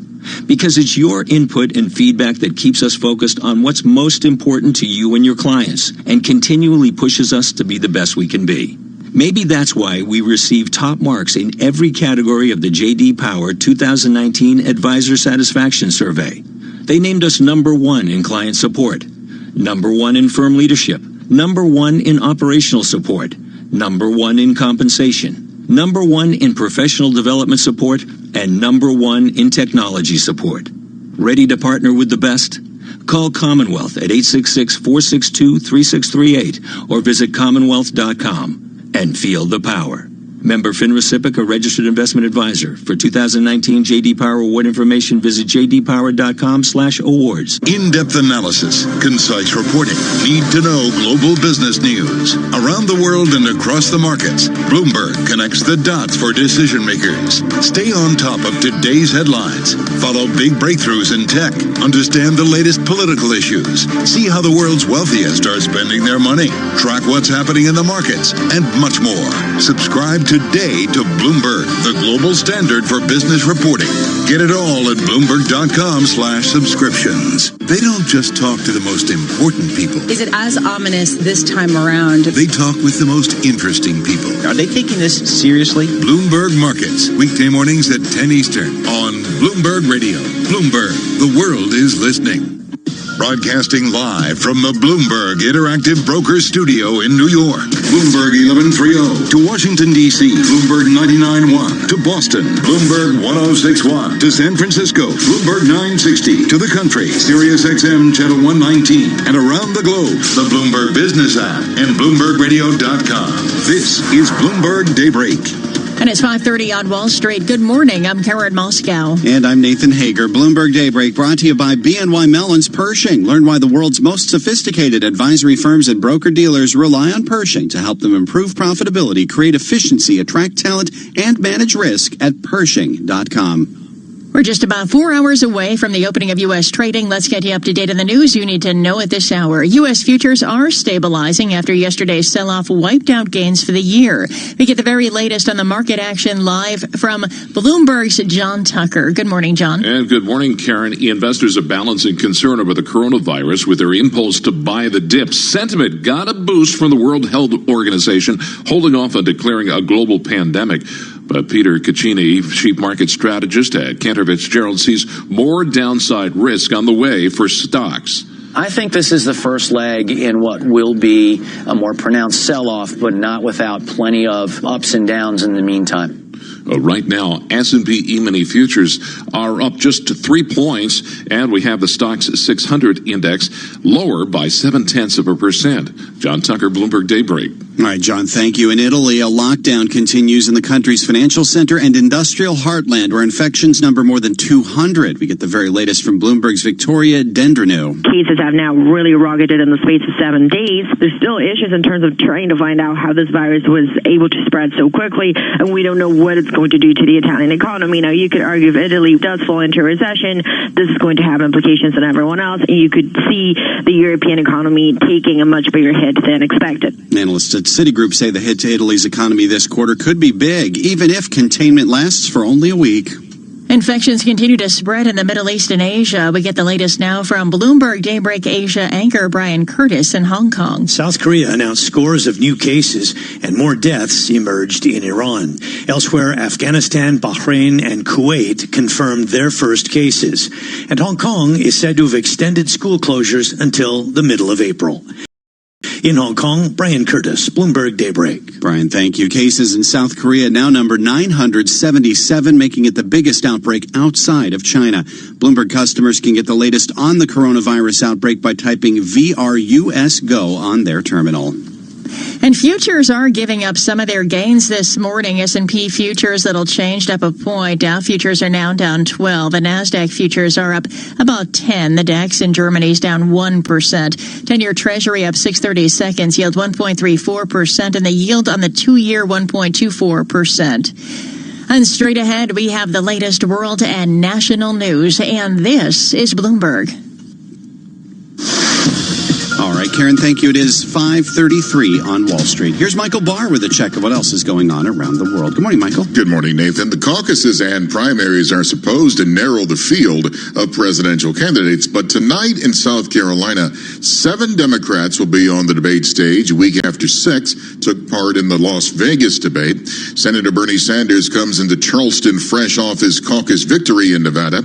Because it's your input and feedback that keeps us focused on what's most important to you and your clients and continually pushes us to be the best we can be. Maybe that's why we receive top marks in every category of the J.D. Power 2019 Advisor Satisfaction Survey. They named us #1 in client support, #1 in firm leadership, #1 in operational support, #1 in compensation, #1 in professional development support, and #1 in technology support. Ready to partner with the best? Call Commonwealth at 866-462-3638 or visit commonwealth.com and feel the power. Member FINRA SIPC, a registered investment advisor. For 2019 J.D. Power award information, visit jdpower.com/awards. In-depth analysis, concise reporting, need-to-know global business news. Around the world and across the markets, Bloomberg connects the dots for decision makers. Stay on top of today's headlines. Follow big breakthroughs in tech. Understand the latest political issues. See how the world's wealthiest are spending their money. Track what's happening in the markets, and much more. Subscribe today to Bloomberg, the global standard for business reporting. Get it all at Bloomberg.com/subscriptions. They don't just talk to the most important people. Is it as ominous this time around? They talk with the most interesting people. Are they taking this seriously? Bloomberg Markets, weekday mornings at 10 Eastern on Bloomberg Radio. Bloomberg, the world is listening. Broadcasting live from the Bloomberg Interactive Brokers Studio in New York. Bloomberg 1130 to Washington, D.C. Bloomberg 99.1 to Boston. Bloomberg 106.1 to San Francisco. Bloomberg 960 to the country. Sirius XM Channel 119 and around the globe. The Bloomberg Business app and BloombergRadio.com. This is Bloomberg Daybreak. And it's 5:30 on Wall Street. Good morning. I'm Karen Moscow. And I'm Nathan Hager. Bloomberg Daybreak brought to you by BNY Mellon's Pershing. Learn why the world's most sophisticated advisory firms and broker-dealers rely on Pershing to help them improve profitability, create efficiency, attract talent, and manage risk at Pershing.com. We're just about 4 hours away from the opening of U.S. trading. Let's get you up to date on the news you need to know at this hour. U.S. futures are stabilizing after yesterday's sell-off wiped out gains for the year. We get the very latest on the market action live from Bloomberg's John Tucker. Good morning, John. And good morning, Karen. Investors are balancing concern over the coronavirus with their impulse to buy the dip. Sentiment got a boost from the World Health Organization, holding off on declaring a global pandemic. But Peter Caccini, chief market strategist at Cantor Fitzgerald, sees more downside risk on the way for stocks. I think this is the first leg in what will be a more pronounced sell-off, but not without plenty of ups and downs in the meantime. Right now, S&P E-mini futures are up just 3 points, and we have the Stoxx 600 index lower by 0.7%. John Tucker, Bloomberg Daybreak. All right, John, thank you. In Italy, a lockdown continues in the country's financial center and industrial heartland, where infections number more than 200. We get the very latest from Bloomberg's Victoria Dendrenou. Cases have now really rocketed in the space of 7 days. There's still issues in terms of trying to find out how this virus was able to spread so quickly, and we don't know what it's going to do to the Italian economy. Now, you could argue if Italy does fall into a recession, this is going to have implications on everyone else, and you could see the European economy taking a much bigger hit than expected. Analysts at Citigroup say the hit to Italy's economy this quarter could be big, even if containment lasts for only a week. Infections continue to spread in the Middle East and Asia. We get the latest now from Bloomberg Daybreak Asia anchor Brian Curtis in Hong Kong. South Korea announced scores of new cases and more deaths emerged in Iran. Elsewhere, Afghanistan, Bahrain, and Kuwait confirmed their first cases. And Hong Kong is said to have extended school closures until the middle of April. In Hong Kong, Brian Curtis, Bloomberg Daybreak. Brian, thank you. Cases in South Korea now number 977, making it the biggest outbreak outside of China. Bloomberg customers can get the latest on the coronavirus outbreak by typing VRUS Go on their terminal. And futures are giving up some of their gains this morning. S&P futures that'll changed up a point. Dow futures are now down 12. The NASDAQ futures are up about 10. The DAX in Germany is down 1%. 10-year Treasury up 6/30 seconds, yield 1.34%, and the yield on the 2-year 1.24%. And straight ahead, we have the latest world and national news, and this is Bloomberg. All right, Karen, thank you. It is 5:33 on Wall Street. Here's Michael Barr with a check of what else is going on around the world. Good morning, Michael. Good morning, Nathan. The caucuses and primaries are supposed to narrow the field of presidential candidates, but tonight in South Carolina, 7 Democrats will be on the debate stage. A week after 6 took part in the Las Vegas debate. Senator Bernie Sanders comes into Charleston fresh off his caucus victory in Nevada.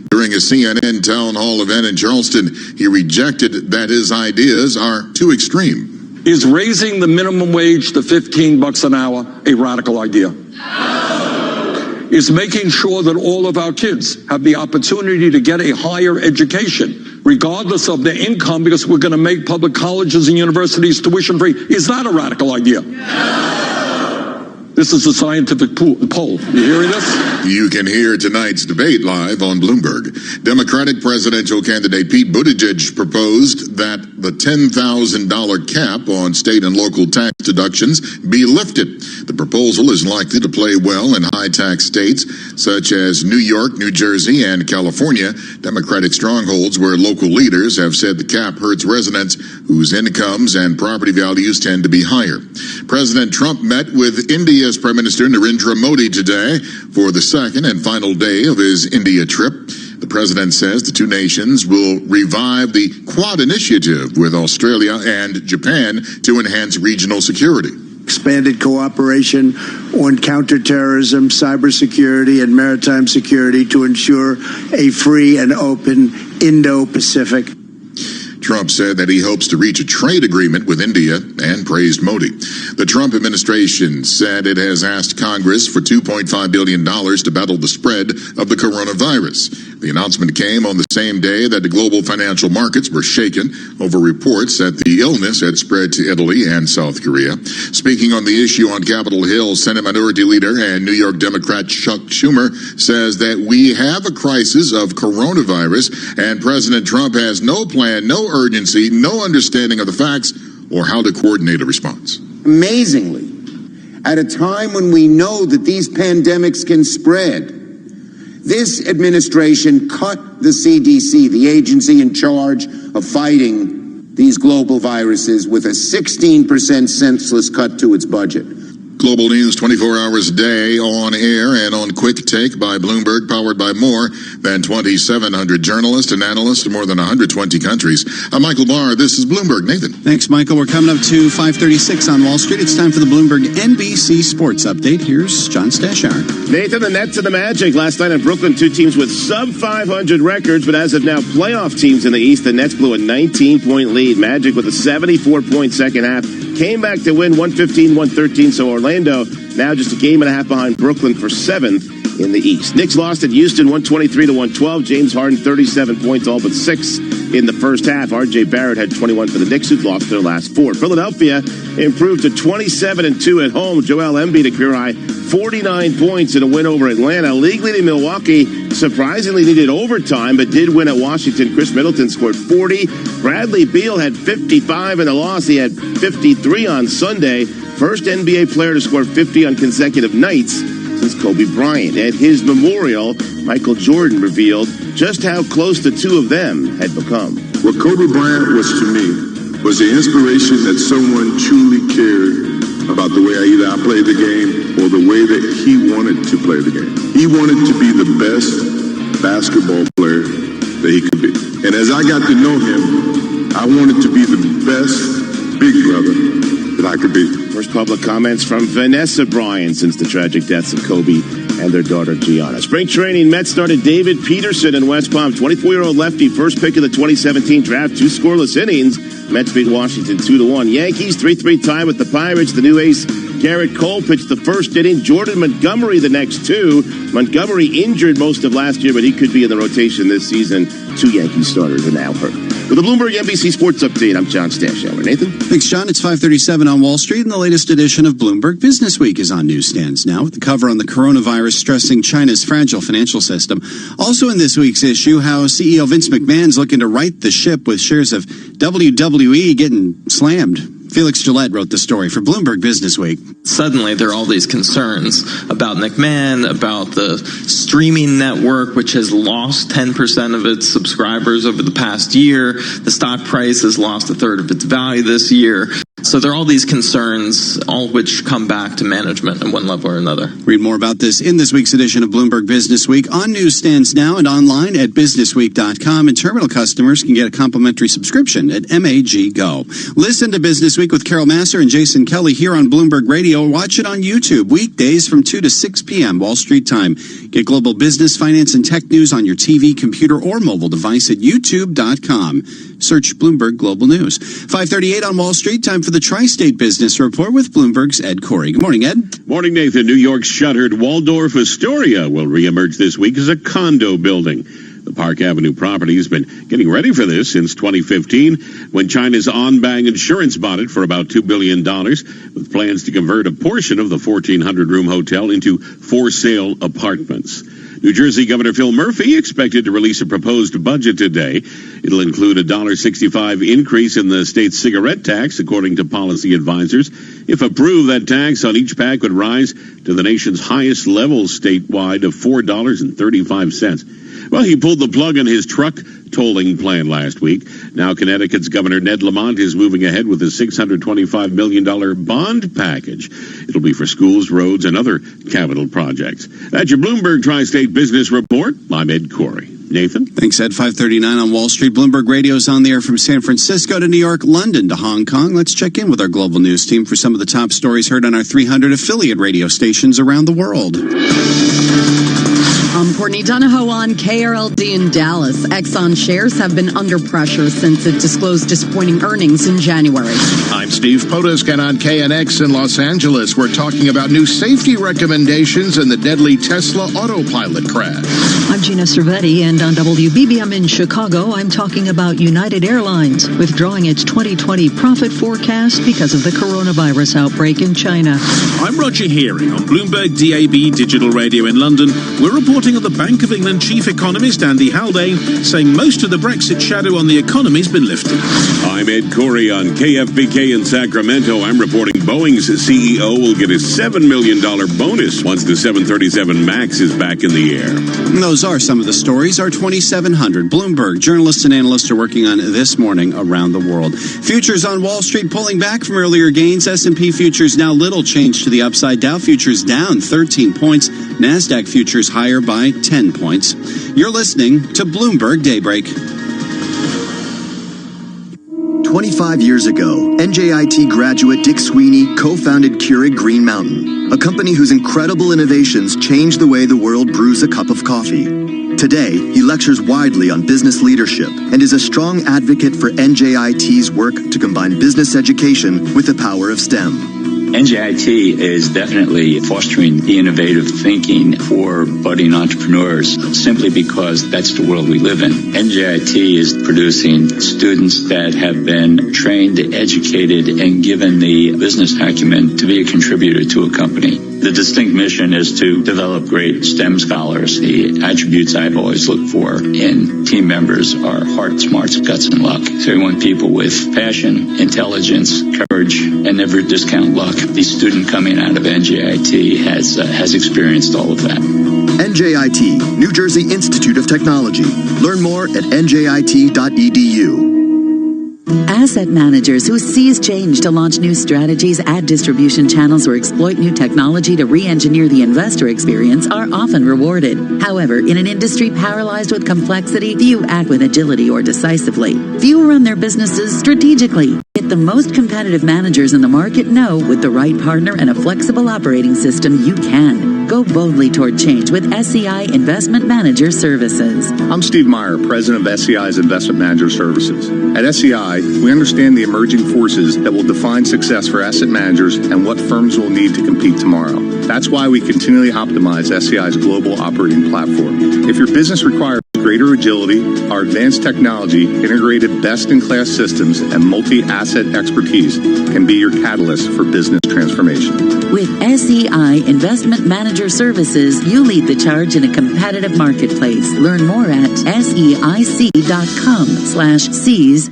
During a CNN town hall event in Charleston, he rejected that his ideas are too extreme. Is raising the minimum wage to $15 an hour a radical idea? No. Is making sure that all of our kids have the opportunity to get a higher education, regardless of their income, because we're going to make public colleges and universities tuition free? Is that a radical idea? No. This is a scientific poll. You hearing this? You can hear tonight's debate live on Bloomberg. Democratic presidential candidate Pete Buttigieg proposed that the $10,000 cap on state and local tax deductions be lifted. The proposal is likely to play well in high-tax states such as New York, New Jersey, and California, Democratic strongholds where local leaders have said the cap hurts residents whose incomes and property values tend to be higher. President Trump met with India's Prime Minister Narendra Modi today for the second and final day of his India trip. The president says the two nations will revive the Quad initiative with Australia and Japan to enhance regional security. Expanded cooperation on counterterrorism, cybersecurity, and maritime security to ensure a free and open Indo-Pacific. Trump said that he hopes to reach a trade agreement with India and praised Modi. The Trump administration said it has asked Congress for $2.5 billion to battle the spread of the coronavirus. The announcement came on the same day that the global financial markets were shaken over reports that the illness had spread to Italy and South Korea. Speaking on the issue on Capitol Hill, Senate Minority Leader and New York Democrat Chuck Schumer says that we have a crisis of coronavirus and President Trump has no plan, no urgency, no understanding of the facts or how to coordinate a response. Amazingly, at a time when we know that these pandemics can spread, This administration cut the CDC, the agency in charge of fighting these global viruses, with a 16% senseless cut to its budget. Global news 24 hours a day, on air and on Quick Take by Bloomberg, powered by more than 2,700 journalists and analysts in more than 120 countries. I'm Michael Barr. This is Bloomberg. Nathan. Thanks, Michael. We're coming up to 5:36 on Wall Street. It's time for the Bloomberg NBC Sports Update. Here's John Stashauer. Nathan, the Nets and the Magic last night in Brooklyn, two teams with sub-500 records, but as of now, playoff teams in the East. The Nets blew a 19-point lead. Magic with a 74-point second half came back to win 115-113, so Orlando now just a game and a half behind Brooklyn for 7th in the East. Knicks lost at Houston 123-112. James Harden 37 points, all but 6 in the first half. R.J. Barrett had 21 for the Knicks, who've lost their last 4. Philadelphia improved to 27-2 at home. Joel Embiid, a career high 49 points in a win over Atlanta. League leading Milwaukee surprisingly needed overtime, but did win at Washington. Chris Middleton scored 40. Bradley Beal had 55 in the loss. He had 53 on Sunday. First NBA player to score 50 on consecutive nights since Kobe Bryant. At his memorial, Michael Jordan revealed just how close the two of them had become. What Kobe Bryant was to me was the inspiration that someone truly cared about the way I played the game or the way that he wanted to play the game. He wanted to be the best basketball player that he could be. And as I got to know him, I wanted to be the best big brother that I could be. First public comments from Vanessa Bryant since the tragic deaths of Kobe and their daughter Gianna. Spring training, Mets started David Peterson in West Palm. 24-year-old lefty, first pick of the 2017 draft, 2 scoreless innings. Mets beat Washington 2-1. Yankees 3-3 tie with the Pirates. The new ace Garrett Cole pitched the first inning. Jordan Montgomery the next 2. Montgomery injured most of last year, but he could be in the rotation this season. 2 Yankee starters are now hurt. With the Bloomberg NBC Sports Update, I'm John Stashauer. Nathan? Thanks, John. It's 5:37 on Wall Street, and the latest edition of Bloomberg Business Week is on newsstands now, with the cover on the coronavirus stressing China's fragile financial system. Also in this week's issue, how CEO Vince McMahon's looking to right the ship with shares of WWE getting slammed. Felix Gillette wrote the story for Bloomberg Business Week. Suddenly, there are all these concerns about McMahon, about the streaming network, which has lost 10% of its subscribers over the past year. The stock price has lost a third of its value this year. So there are all these concerns, all of which come back to management at one level or another. Read more about this in this week's edition of Bloomberg Business Week on newsstands now and online at businessweek.com. And terminal customers can get a complimentary subscription at MAG Go. Listen to Business Week with Carol Masser and Jason Kelly here on Bloomberg Radio. Watch it on YouTube weekdays from 2 to 6 p.m. Wall Street time. Get global business, finance, and tech news on your TV, computer, or mobile device at youtube.com. Search Bloomberg Global News. 5:38 on Wall Street. Time for the Tri-State Business Report with Bloomberg's Ed Corey. Good morning, Ed. Morning, Nathan. New York's shuttered Waldorf Astoria will reemerge this week as a condo building. The Park Avenue property has been getting ready for this since 2015, when China's Onbang Insurance bought it for about $2 billion, with plans to convert a portion of the 1,400-room hotel into for-sale apartments. New Jersey Governor Phil Murphy expected to release a proposed budget today. It'll include a $1.65 increase in the state's cigarette tax, according to policy advisors. If approved, that tax on each pack would rise to the nation's highest level statewide of $4.35. Well, he pulled the plug on his truck tolling plan last week. Now Connecticut's Governor Ned Lamont is moving ahead with a $625 million bond package. It'll be for schools, roads, and other capital projects. That's your Bloomberg Tri-State Business Report. I'm Ed Corey. Nathan? Thanks, Ed. 5:39 on Wall Street. Bloomberg Radio's on the air from San Francisco to New York, London to Hong Kong. Let's check in with our global news team for some of the top stories heard on our 300 affiliate radio stations around the world. I'm Courtney Donahoe on KRLD in Dallas. Exxon shares have been under pressure since it disclosed disappointing earnings in January. I'm Steve Potusk, and on KNX in Los Angeles, we're talking about new safety recommendations in the deadly Tesla autopilot crash. I'm Gina Cervetti, and on WBBM in Chicago, I'm talking about United Airlines withdrawing its 2020 profit forecast because of the coronavirus outbreak in China. I'm Roger Hearing on Bloomberg DAB Digital Radio in London. We're reporting reporting of the Bank of England chief economist Andy Haldane saying most of the Brexit shadow on the economy's been lifted. I'm Ed Corey on KFBK in Sacramento. I'm reporting Boeing's CEO will get a $7 million bonus once the 737 MAX is back in the air. And those are some of the stories our 2,700 Bloomberg journalists and analysts are working on this morning around the world. Futures on Wall Street pulling back from earlier gains. S&P futures now little change to the upside. Dow futures down 13 points. NASDAQ futures higher by 10 points. You're listening to Bloomberg Daybreak. 25 years ago, NJIT graduate Dick Sweeney co-founded Keurig Green Mountain, a company whose incredible innovations changed the way the world brews a cup of coffee. Today, he lectures widely on business leadership and is a strong advocate for NJIT's work to combine business education with the power of STEM. NJIT is definitely fostering innovative thinking for budding entrepreneurs simply because that's the world we live in. NJIT is producing students that have been trained, educated, and given the business acumen to be a contributor to a company. The distinct mission is to develop great STEM scholars. The attributes I've always looked for in team members are heart, smarts, guts, and luck. So we want people with passion, intelligence, courage, and never discount luck. The student coming out of NJIT has experienced all of that. NJIT, New Jersey Institute of Technology. Learn more at njit.edu. Asset managers who seize change to launch new strategies, add distribution channels, or exploit new technology to re-engineer the investor experience are often rewarded. However, in an industry paralyzed with complexity, few act with agility or decisively. Few run their businesses strategically. Yet the most competitive managers in the market know with the right partner and a flexible operating system, you can. Go boldly toward change with SEI Investment Manager Services. I'm Steve Meyer, president of SEI's Investment Manager Services. At SEI, we understand the emerging forces that will define success for asset managers and what firms will need to compete tomorrow. That's why we continually optimize SEI's global operating platform. If your business requires greater agility, our advanced technology, integrated best-in-class systems, and multi-asset expertise can be your catalyst for business transformation. With SEI Investment Manager Services, you lead the charge in a competitive marketplace. Learn more at seic.com/seize.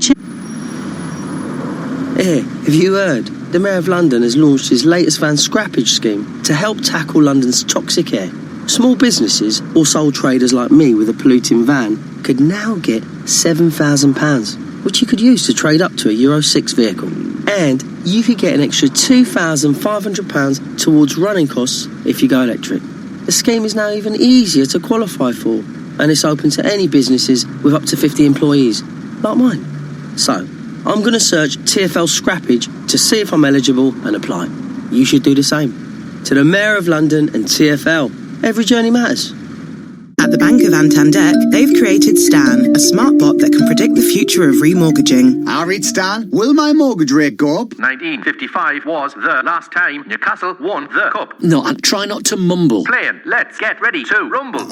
Hey, have you heard? The Mayor of London has launched his latest van scrappage scheme to help tackle London's toxic air. Small businesses or sole traders like me with a polluting van could now get £7,000, which you could use to trade up to a Euro 6 vehicle. And you could get an extra £2,500 towards running costs if you go electric. The scheme is now even easier to qualify for, and it's open to any businesses with up to 50 employees, like mine. So, I'm going to search TfL scrappage to see if I'm eligible and apply. You should do the same. To the Mayor of London and TfL. Every journey matters. At the Bank of Santander, they've created Stan, a smart bot that can predict the future of remortgaging. All right, Stan, will my mortgage rate go up? 1955 was the last time Newcastle won the cup. No, try not to mumble. Playing, let's get ready to rumble.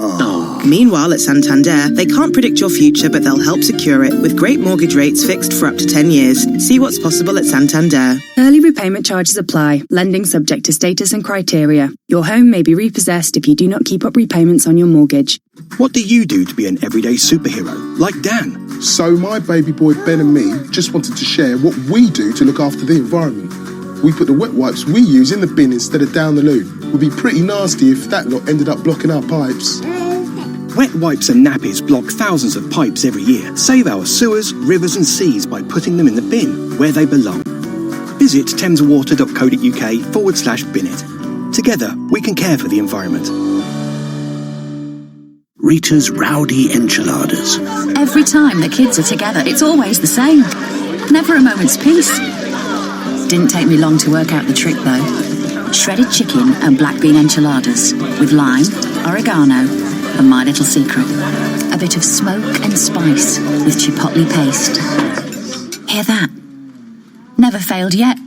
Meanwhile, at Santander, they can't predict your future, but they'll help secure it with great mortgage rates fixed for up to 10 years. See what's possible at Santander. Early repayment charges apply. Lending subject to status and criteria. Your home may be repossessed if you do not keep up repayments on your mortgage. What do you do to be an everyday superhero, like Dan? So my baby boy Ben and me just wanted to share what we do to look after the environment. We put the wet wipes we use in the bin instead of down the loo. Would be pretty nasty if that lot ended up blocking our pipes. Wet wipes and nappies block thousands of pipes every year. Save our sewers, rivers and seas by putting them in the bin, where they belong. Visit thameswater.co.uk/bin it. Together, we can care for the environment. Rita's Rowdy Enchiladas. Every time the kids are together, it's always the same. Never a moment's peace. Didn't take me long to work out the trick, though. Shredded chicken and black bean enchiladas with lime, oregano, and my little secret. A bit of smoke and spice with chipotle paste. Hear that? Never failed yet.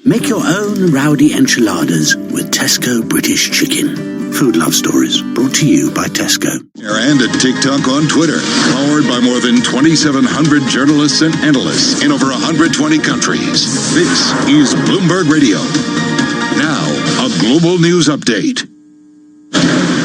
Make your own Rowdy Enchiladas with Tesco British Chicken. Food Love Stories, brought to you by Tesco. And at TikTok on Twitter, powered by more than 2,700 journalists and analysts in over 120 countries. This is Bloomberg Radio. Now, a global news update.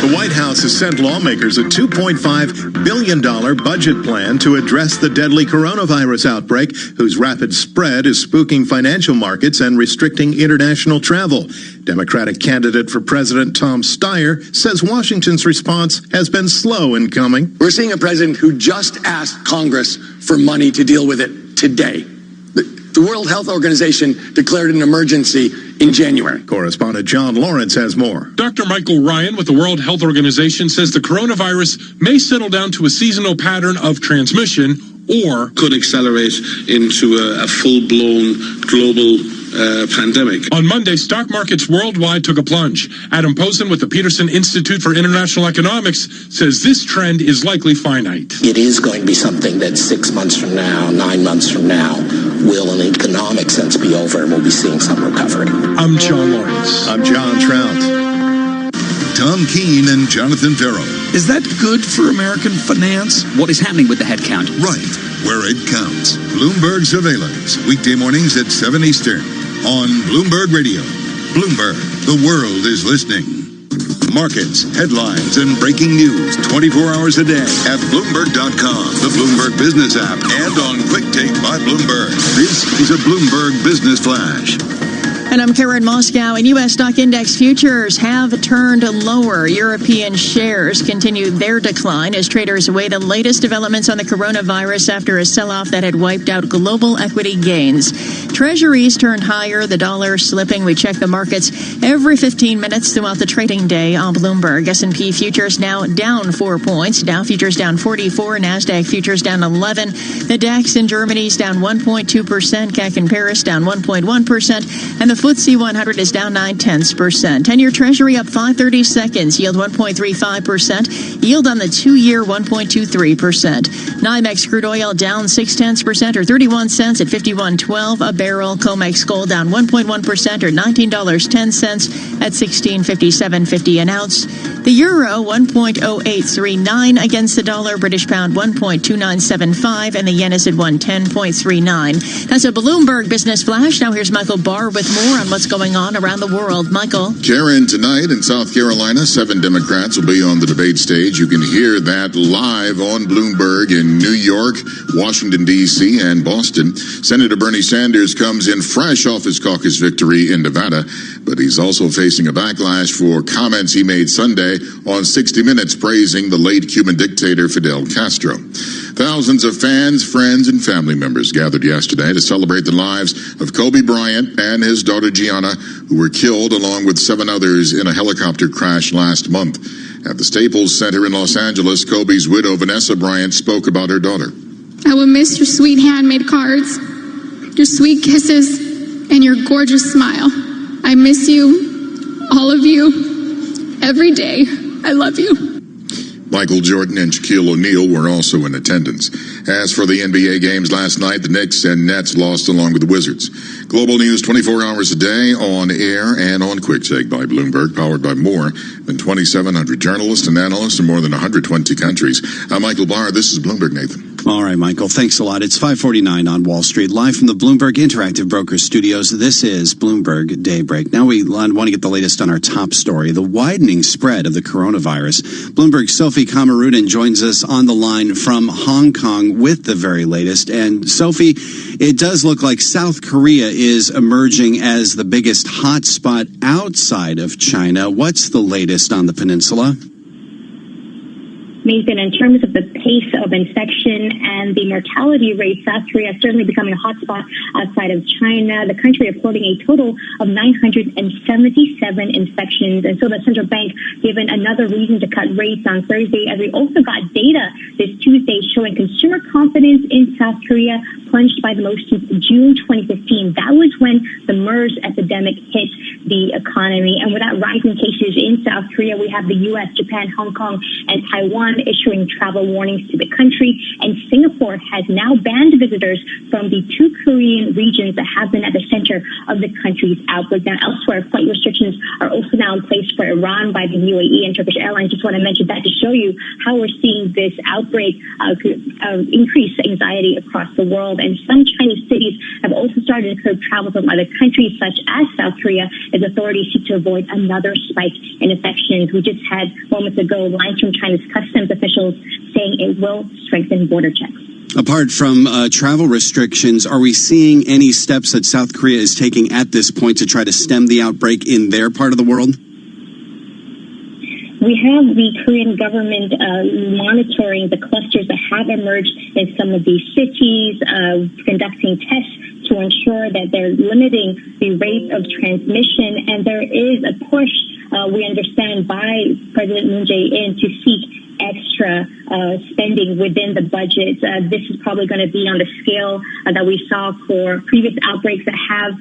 The White House has sent lawmakers a $2.5 billion budget plan to address the deadly coronavirus outbreak, whose rapid spread is spooking financial markets and restricting international travel. Democratic candidate for president Tom Steyer says Washington's response has been slow in coming. We're seeing a president who just asked Congress for money to deal with it today. The World Health Organization declared an emergency in January. Correspondent John Lawrence has more. Dr. Michael Ryan with the World Health Organization says the coronavirus may settle down to a seasonal pattern of transmission or could accelerate into a full-blown global pandemic. On Monday, stock markets worldwide took a plunge. Adam Posen with the Peterson Institute for International Economics says this trend is likely finite. It is going to be something that 6 months from now, 9 months from now, will in an economic sense be over and we'll be seeing some recovery. I'm John Lawrence. I'm John Trout. Tom Keene and Jonathan Farrow. Is that good for American finance? What is happening with the headcount? Right, where it counts. Bloomberg Surveillance, weekday mornings at 7 Eastern on Bloomberg Radio. Bloomberg, the world is listening. Markets, headlines, and breaking news 24 hours a day at Bloomberg.com, the Bloomberg Business app, and on Quick Take by Bloomberg. This is a Bloomberg Business Flash. And I'm Karen Moscow, and U.S. stock index futures have turned lower. European shares continue their decline as traders weigh the latest developments on the coronavirus after a sell-off that had wiped out global equity gains. Treasuries turned higher, the dollar slipping. We check the markets every 15 minutes throughout the trading day on Bloomberg. S&P futures now down 4 points. Dow futures down 44. NASDAQ futures down 11. The DAX in Germany's down 1.2%. CAC in Paris down 1.1%. And the FTSE 100 is down 0.9%. 10-year Treasury up 5/30 seconds. Yield 1.35%. Yield on the 2-year 1.23%. NYMEX crude oil down 0.6% or 31 cents at 51.12 a barrel. COMEX gold down 1.1% or $19.10 at 1657.50 an ounce. The euro 1.0839 against the dollar. British pound 1.2975 and the yen is at 110.39. That's a Bloomberg Business Flash. Now here's Michael Barr with more on what's going on around the world. Michael. Karen, tonight in South Carolina, 7 Democrats will be on the debate stage. You can hear that live on Bloomberg in New York, Washington, D.C., and Boston. Senator Bernie Sanders comes in fresh off his caucus victory in Nevada, but he's also facing a backlash for comments he made Sunday on 60 Minutes praising the late Cuban dictator Fidel Castro. Thousands of fans, friends, and family members gathered yesterday to celebrate the lives of Kobe Bryant and his daughter Gianna, who were killed along with 7 others in a helicopter crash last month. At the Staples Center in Los Angeles, Kobe's widow Vanessa Bryant spoke about her daughter. I will miss your sweet handmade cards, your sweet kisses, and your gorgeous smile. I miss you, all of you, every day. I love you. Michael Jordan and Shaquille O'Neal were also in attendance. As for the NBA games last night, the Knicks and Nets lost along with the Wizards. Global news 24 hours a day on air and on Quick Take by Bloomberg, powered by more than 2,700 journalists and analysts in more than 120 countries. I'm Michael Barr. This is Bloomberg, Nathan. All right, Michael, thanks a lot. It's 5:49 on Wall Street, live from the Bloomberg Interactive Brokers Studios. This is Bloomberg Daybreak. Now we want to get the latest on our top story, the widening spread of the coronavirus. Bloomberg's Sophie Kamarudin joins us on the line from Hong Kong with the very latest. And Sophie, it does look like South Korea is emerging as the biggest hotspot outside of China. What's the latest on the peninsula? Nathan, in terms of the pace of infection and the mortality rate, South Korea is certainly becoming a hotspot outside of China. The country reporting a total of 977 infections. And so the central bank given another reason to cut rates on Thursday, as we also got data this Tuesday showing consumer confidence in South Korea plunged by the most since June 2015. That was when the MERS epidemic hit the economy. And without rising cases in South Korea, we have the U.S., Japan, Hong Kong, and Taiwan issuing travel warnings foreigners to the country, and Singapore has now banned visitors from the 2 Korean regions that have been at the center of the country's outbreak. Now, elsewhere, flight restrictions are also now in place for Iran by the UAE and Turkish Airlines. Just want to mention that to show you how we're seeing this outbreak increase anxiety across the world. And some Chinese cities have also started to curb travel from other countries, such as South Korea, as authorities seek to avoid another spike in infections. We just had moments ago lines from China's customs officials saying it will strengthen border checks. Apart from travel restrictions, are we seeing any steps that South Korea is taking at this point to try to stem the outbreak in their part of the world? We have the Korean government monitoring the clusters that have emerged in some of these cities, conducting tests to ensure that they're limiting the rate of transmission. And there is a push, we understand, by President Moon Jae-in to seek extra spending within the budget. This is probably going to be on the scale that we saw for previous outbreaks that have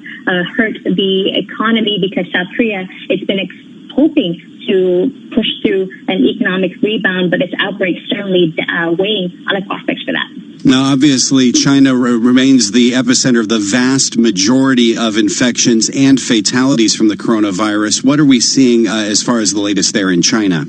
hurt the economy, because South Korea has been hoping to push through an economic rebound, but this outbreak certainly weighing on the prospects for that. Now, obviously, China remains the epicenter of the vast majority of infections and fatalities from the coronavirus. What are we seeing as far as the latest there in China?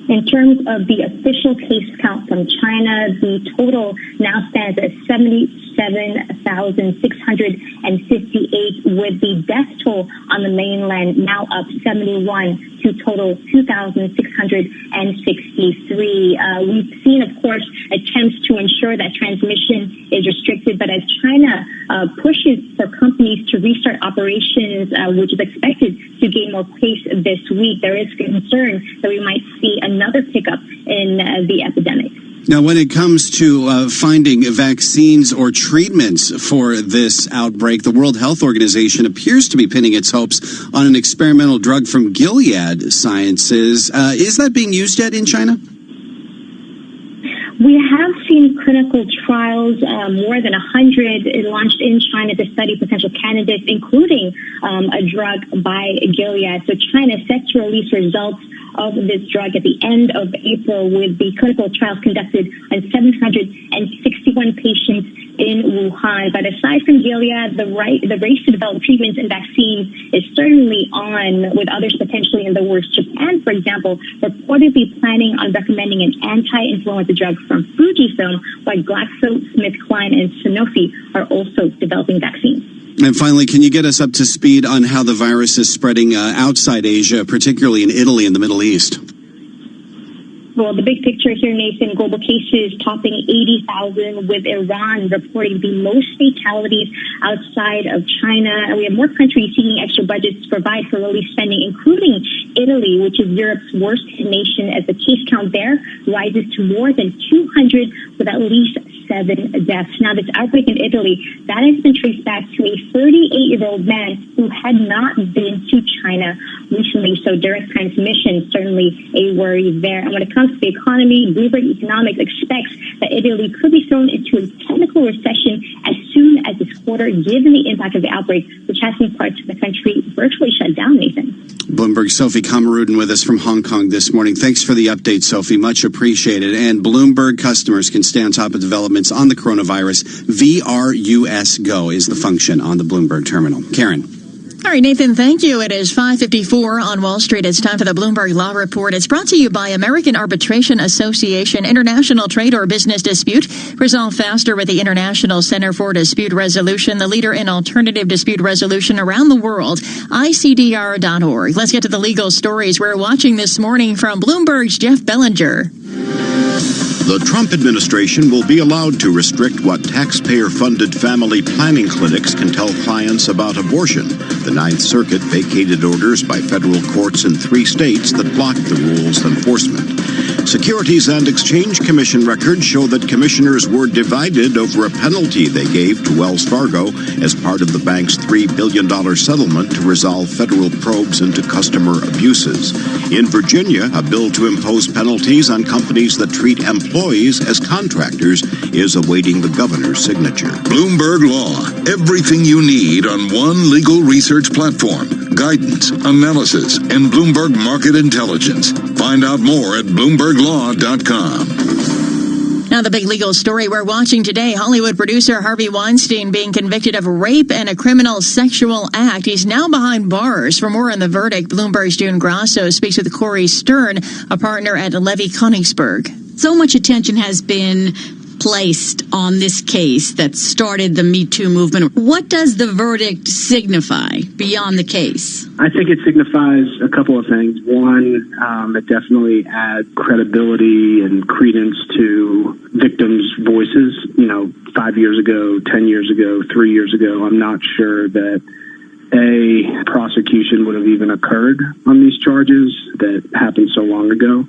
In terms of the official case count from China, the total now stands at 77,658, with the death toll on the mainland now up 71 to total 2,663. We've seen, of course, attempts to ensure that transmission is restricted, but as China pushes for companies to restart operations, which is expected to gain more pace this week, there is concern that we might see another pickup in the epidemic. Now, when it comes to finding vaccines or treatments for this outbreak, the World Health Organization appears to be pinning its hopes on an experimental drug from Gilead Sciences. Is that being used yet in China? We have seen clinical trials, more than 100 launched in China to study potential candidates, including a drug by Gilead. So China is set to release results of this drug at the end of April, with the clinical trials conducted on 761 patients in Wuhan. But aside from Gilead, the race to develop treatments and vaccines is certainly on, with others potentially in the works. Japan, for example, reportedly planning on recommending an anti-influenza drug from Fujifilm, while GlaxoSmithKline and Sanofi are also developing vaccines. And finally, can you get us up to speed on how the virus is spreading outside Asia, particularly in Italy and the Middle East? Well, the big picture here, Nathan, global cases topping 80,000, with Iran reporting the most fatalities outside of China. And we have more countries seeking extra budgets to provide for relief spending, including Italy, which is Europe's worst nation, as the case count there rises to more than 200, with at least 7 deaths. Now, this outbreak in Italy, that has been traced back to a 38-year-old man who had not been to China recently. So direct transmission, certainly a worry there. And when it comes to the economy, Bloomberg Economics expects that Italy could be thrown into a technical recession as soon as this quarter, given the impact of the outbreak, which has seen parts of the country virtually shut down, Nathan. Bloomberg's Sophie Kamarudin with us from Hong Kong this morning. Thanks for the update, Sophie. Much appreciated. And Bloomberg customers can stay on top of developments on the coronavirus. VRUS Go is the function on the Bloomberg terminal. Karen. All right, Nathan, thank you. It is 5:54 on Wall Street. It's time for the Bloomberg Law Report. It's brought to you by American Arbitration Association. International trade or business dispute resolved faster with the International Center for Dispute Resolution, the leader in alternative dispute resolution around the world, ICDR.org. Let's get to the legal stories we're watching this morning from Bloomberg's Jeff Bellinger. The Trump administration will be allowed to restrict what taxpayer-funded family planning clinics can tell clients about abortion. The Ninth Circuit vacated orders by federal courts in 3 states that blocked the rule's enforcement. Securities and Exchange Commission records show that commissioners were divided over a penalty they gave to Wells Fargo as part of the bank's $3 billion settlement to resolve federal probes into customer abuses. In Virginia, a bill to impose penalties on companies that treat employees as contractors is awaiting the governor's signature. Bloomberg Law. Everything you need on one legal research platform. guidance, analysis, and Bloomberg Market Intelligence. Find out more at BloombergLaw.com. Now, the big legal story we're watching today, Hollywood producer Harvey Weinstein being convicted of rape and a criminal sexual act. He's now behind bars. For more on the verdict, Bloomberg's June Grasso speaks with Corey Stern, a partner at Levy Konigsberg. So much attention has been placed on this case that started the Me Too movement. What does the verdict signify beyond the case? I think it signifies a couple of things. One, it definitely adds credibility and credence to victims' voices. 5 years ago, 10 years ago, 3 years ago, I'm not sure that a prosecution would have even occurred on these charges that happened so long ago.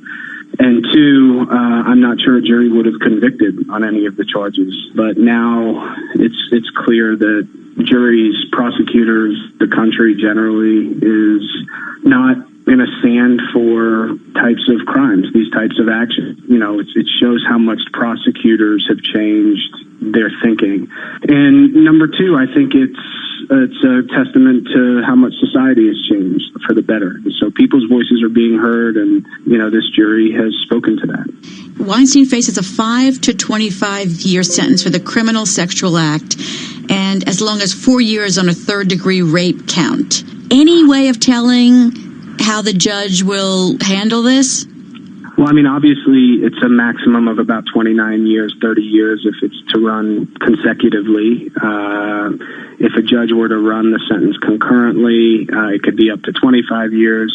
And two, I'm not sure a jury would have convicted on any of the charges. But now it's clear that juries, prosecutors, the country generally is not going to stand for types of crimes, these types of actions. It shows how much prosecutors have changed their thinking. And number two, I think it's a testament to how much society has changed for the better. So people's voices are being heard, and, this jury has spoken to that. Weinstein faces a 5 to 25-year sentence for the criminal sexual act and as long as 4 years on a third-degree rape count. Any way of telling how the judge will handle this? Well, obviously, it's a maximum of about 29 years, 30 years if it's to run consecutively. If a judge were to run the sentence concurrently, it could be up to 25 years.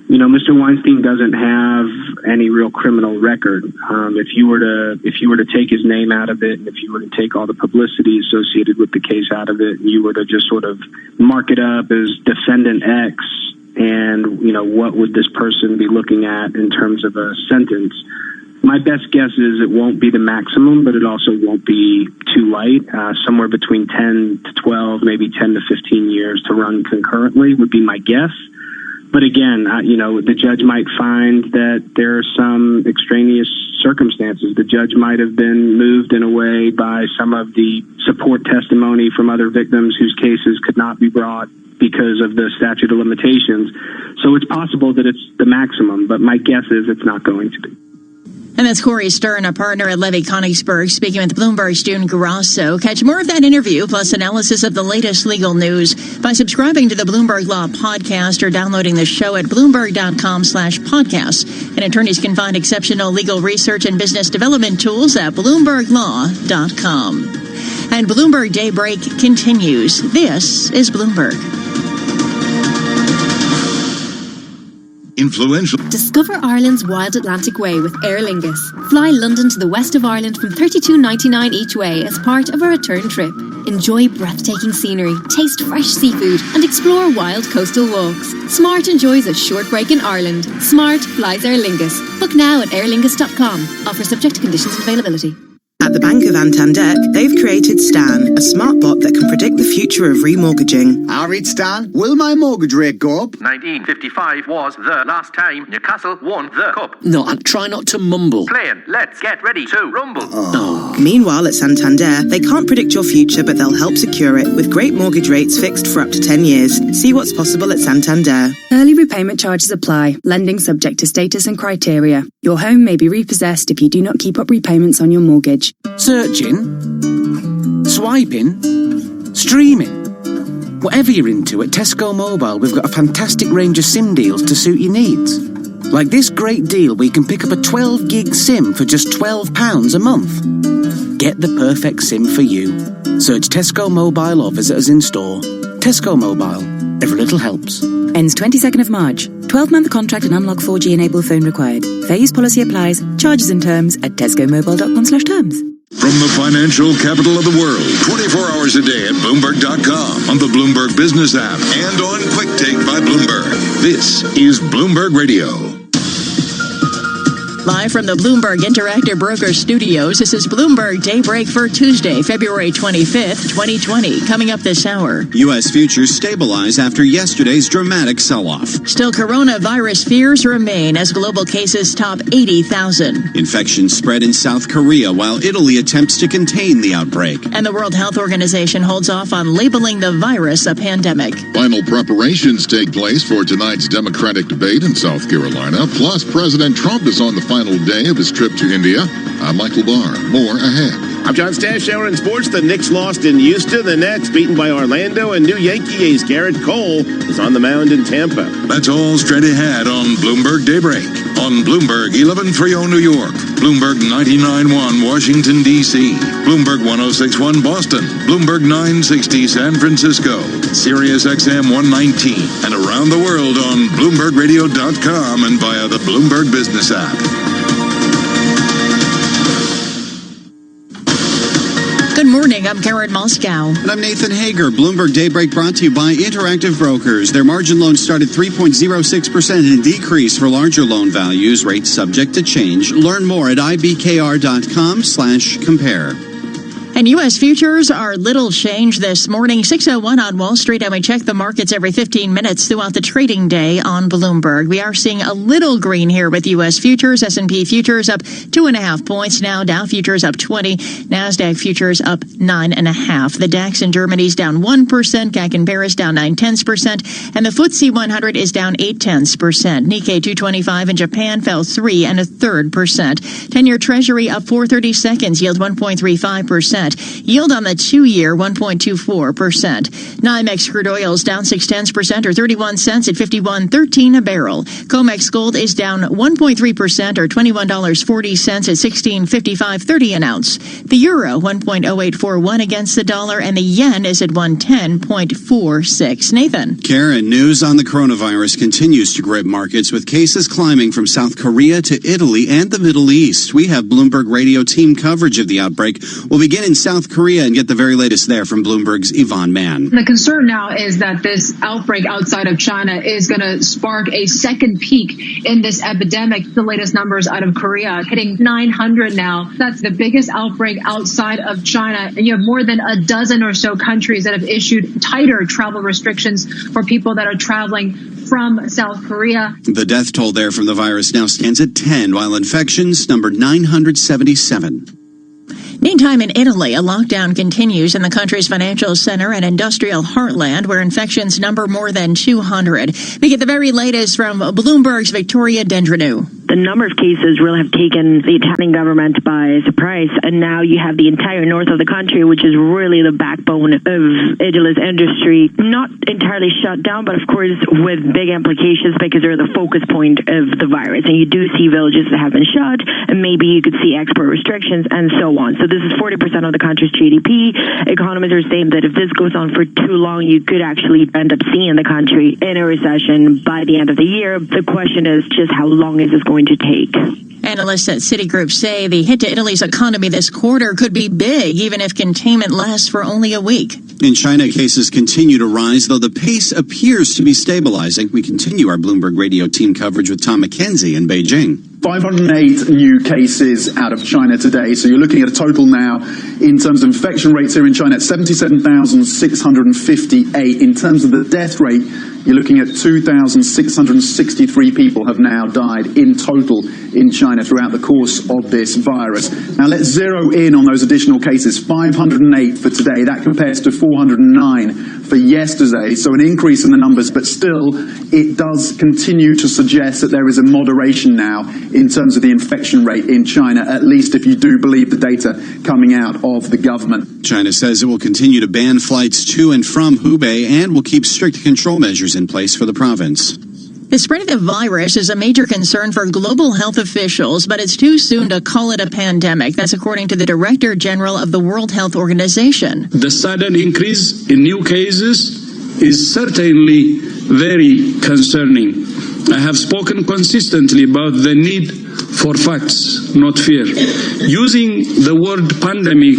Mr. Weinstein doesn't have any real criminal record. If you were to take his name out of it, and if you were to take all the publicity associated with the case out of it, and you were to just sort of mark it up as defendant X, and, what would this person be looking at in terms of a sentence? My best guess is it won't be the maximum, but it also won't be too light. Somewhere between 10 to 12, maybe 10 to 15 years to run concurrently would be my guess. But again, the judge might find that there are some extraneous circumstances. The judge might have been moved in a way by some of the support testimony from other victims whose cases could not be brought because of the statute of limitations. So it's possible that it's the maximum, but my guess is it's not going to be. And that's Corey Stern, a partner at Levy Konigsberg, speaking with Bloomberg's June Grasso. Catch more of that interview, plus analysis of the latest legal news, by subscribing to the Bloomberg Law podcast or downloading the show at Bloomberg.com/podcasts. And attorneys can find exceptional legal research and business development tools at BloombergLaw.com. And Bloomberg Daybreak continues. This is Bloomberg. Influential. Discover Ireland's Wild Atlantic Way with Aer Lingus. Fly London to the west of Ireland from $32.99 each way as part of a return trip. Enjoy breathtaking scenery, taste fresh seafood, and explore wild coastal walks. Smart enjoys a short break in Ireland. Smart flies Aer Lingus. Book now at airlingus.com. Offer subject to conditions and availability. At the Bank of Santander, they've created Stan, a smart bot that can predict the future of remortgaging. All right, Stan, will my mortgage rate go up? 1955 was the last time Newcastle won the cup. No, and try not to mumble. Playing, let's get ready to rumble. Meanwhile, at Santander, they can't predict your future, but they'll help secure it with great mortgage rates fixed for up to 10 years. See what's possible at Santander. Early repayment charges apply. Lending subject to status and criteria. Your home may be repossessed if you do not keep up repayments on your mortgage. Searching, swiping, streaming. Whatever you're into, at Tesco Mobile, we've got a fantastic range of SIM deals to suit your needs. Like this great deal where you can pick up a 12 gig SIM for just £12 a month. Get the perfect SIM for you. Search Tesco Mobile or visit us in store. Tesco Mobile. Every little helps. Ends 22nd of March. 12-month contract and unlock 4G enabled phone required. Fair use policy applies. Charges and terms at tescomobile.com/terms. From the financial capital of the world, 24 hours a day at Bloomberg.com, on the Bloomberg Business app, and on Quick Take by Bloomberg. This is Bloomberg Radio. Live from the Bloomberg Interactive Broker Studios, this is Bloomberg Daybreak for Tuesday, February 25th, 2020. Coming up this hour. U.S. futures stabilize after yesterday's dramatic sell-off. Still, coronavirus fears remain as global cases top 80,000. Infections spread in South Korea while Italy attempts to contain the outbreak. And the World Health Organization holds off on labeling the virus a pandemic. Final preparations take place for tonight's Democratic debate in South Carolina. Plus, President Trump is on the final day of his trip to India. I'm Michael Barr. More ahead. I'm John Stashower in sports. The Knicks lost in Houston. The Nets beaten by Orlando. And new Yankee ace Garrett Cole is on the mound in Tampa. That's all straight ahead on Bloomberg Daybreak. On Bloomberg 1130 New York, Bloomberg 99.1 Washington, D.C., Bloomberg 106.1 Boston, Bloomberg 960 San Francisco, Sirius XM 119, and around the world on BloombergRadio.com and via the Bloomberg Business app. Good morning, I'm Karen Moscow. And I'm Nathan Hager. Bloomberg Daybreak brought to you by Interactive Brokers. Their margin loans start at 3.06% and decrease for larger loan values. Rates subject to change. Learn more at ibkr.com/compare. And U.S. futures are little change this morning, 6:01 on Wall Street, and we check the markets every 15 minutes throughout the trading day on Bloomberg. We are seeing a little green here with U.S. futures. S&P futures up 2.5 points now. Dow futures up 20. NASDAQ futures up 9.5. The DAX in Germany's down 1%. CAC in Paris down 0.9%. And the FTSE 100 is down 0.8%. Nikkei 225 in Japan fell 3.33%. 10-year Treasury up 4/32, yield 1.35%. Yield on the 2-year, 1.24%. NYMEX crude oil is down 0.6% or 31 cents at $51.13 a barrel. COMEX gold is down 1.3% or $21.40 at $16.55.30 an ounce. The euro, 1.0841 against the dollar, and the yen is at 110.46. Nathan. Karen, news on the coronavirus continues to grip markets with cases climbing from South Korea to Italy and the Middle East. We have Bloomberg Radio team coverage of the outbreak. We'll begin in South Korea and get the very latest there from Bloomberg's Yvonne Mann. The concern now is that this outbreak outside of China is going to spark a second peak in this epidemic. The latest numbers out of Korea hitting 900 now. That's the biggest outbreak outside of China. And you have more than a dozen or so countries that have issued tighter travel restrictions for people that are traveling from South Korea. The death toll there from the virus now stands at 10, while infections numbered 977. Meantime, in Italy, a lockdown continues in the country's financial center and industrial heartland, where infections number more than 200. We get the very latest from Bloomberg's Victoria Dendrenou. The number of cases really have taken the Italian government by surprise, and now you have the entire north of the country, which is really the backbone of Italy's industry, not entirely shut down, but of course with big implications because they're the focus point of the virus. And you do see villages that have been shut, and maybe you could see export restrictions and so on. So this is 40% of the country's GDP. Economists are saying that if this goes on for too long, you could actually end up seeing the country in a recession by the end of the year. The question is just how long is this going to take? Analysts at Citigroup say the hit to Italy's economy this quarter could be big, even if containment lasts for only a week. In China, cases continue to rise, though the pace appears to be stabilizing. We continue our Bloomberg Radio team coverage with Tom McKenzie in Beijing. 508 new cases out of China today. So you're looking at a total now in terms of infection rates here in China at 77,658. In terms of the death rate, you're looking at 2,663 people have now died in total in China throughout the course of this virus. Now let's zero in on those additional cases. 508 for today. That compares to 409 for yesterday. So an increase in the numbers, but still it does continue to suggest that there is a moderation now in terms of the infection rate in China, at least if you do believe the data coming out of the government. China says it will continue to ban flights to and from Hubei and will keep strict control measures in place for the province. The spread of the virus is a major concern for global health officials, but it's too soon to call it a pandemic. That's according to the Director General of the World Health Organization. The sudden increase in new cases is certainly very concerning. I have spoken consistently about the need for facts, not fear. Using the word pandemic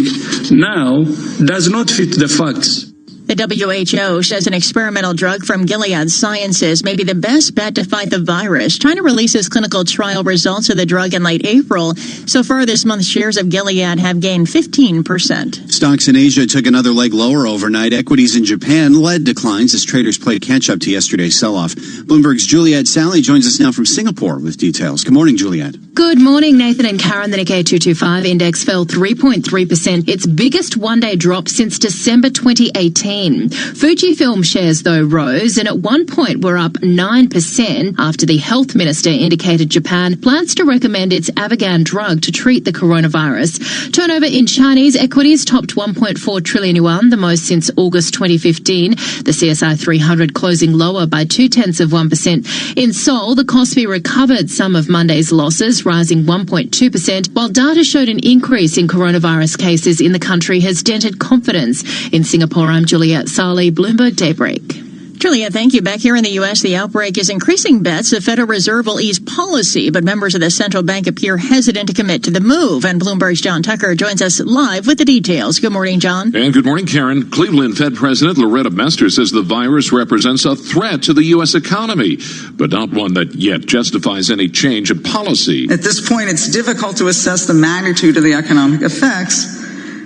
now does not fit the facts. The WHO says an experimental drug from Gilead Sciences may be the best bet to fight the virus. China releases clinical trial results of the drug in late April. So far this month, shares of Gilead have gained 15%. Stocks in Asia took another leg lower overnight. Equities in Japan led declines as traders played catch-up to yesterday's sell-off. Bloomberg's Juliet Sally joins us now from Singapore with details. Good morning, Juliet. Good morning, Nathan and Karen. The Nikkei 225 index fell 3.3%, its biggest one-day drop since December 2018. Fujifilm shares, though, rose and at one point were up 9% after the health minister indicated Japan plans to recommend its Avigan drug to treat the coronavirus. Turnover in Chinese equities topped 1.4 trillion yuan, the most since August 2015. The CSI 300 closing lower by 0.2%. In Seoul, the Kospi recovered some of Monday's losses, rising 1.2%, while data showed an increase in coronavirus cases in the country has dented confidence. In Singapore, I'm Juliet Saleh, Bloomberg Daybreak. Julia, thank you. Back here in the U.S., the outbreak is increasing bets the Federal Reserve will ease policy, but members of the central bank appear hesitant to commit to the move. And Bloomberg's John Tucker joins us live with the details. Good morning, John. And good morning, Karen. Cleveland Fed President Loretta Mester says the virus represents a threat to the U.S. economy, but not one that yet justifies any change in policy. At this point, it's difficult to assess the magnitude of the economic effects,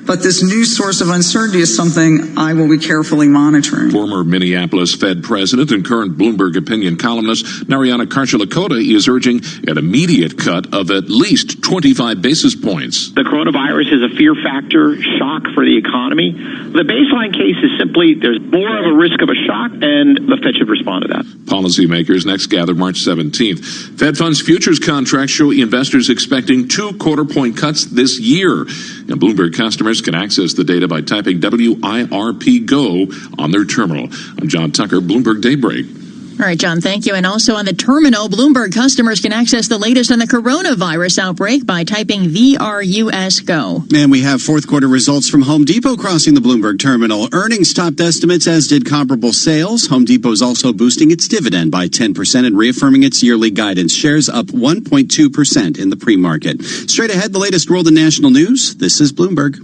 but this new source of uncertainty is something I will be carefully monitoring. Former Minneapolis Fed president and current Bloomberg opinion columnist Narayana Karchalakota is urging an immediate cut of at least 25 basis points. The coronavirus is a fear factor, shock for the economy. The baseline case is simply there's more of a risk of a shock, and the Fed should respond to that. Policymakers next gather March 17th. Fed funds futures contracts show investors expecting 2 quarter-point cuts this year. And Bloomberg customers can access the data by typing WIRP GO on their terminal. I'm John Tucker, Bloomberg Daybreak. All right, John, thank you. And also on the terminal, Bloomberg customers can access the latest on the coronavirus outbreak by typing VRUS GO. And we have fourth quarter results from Home Depot crossing the Bloomberg terminal. Earnings topped estimates, as did comparable sales. Home Depot is also boosting its dividend by 10% and reaffirming its yearly guidance. Shares up 1.2% in the pre-market. Straight ahead, the latest world and national news. This is Bloomberg.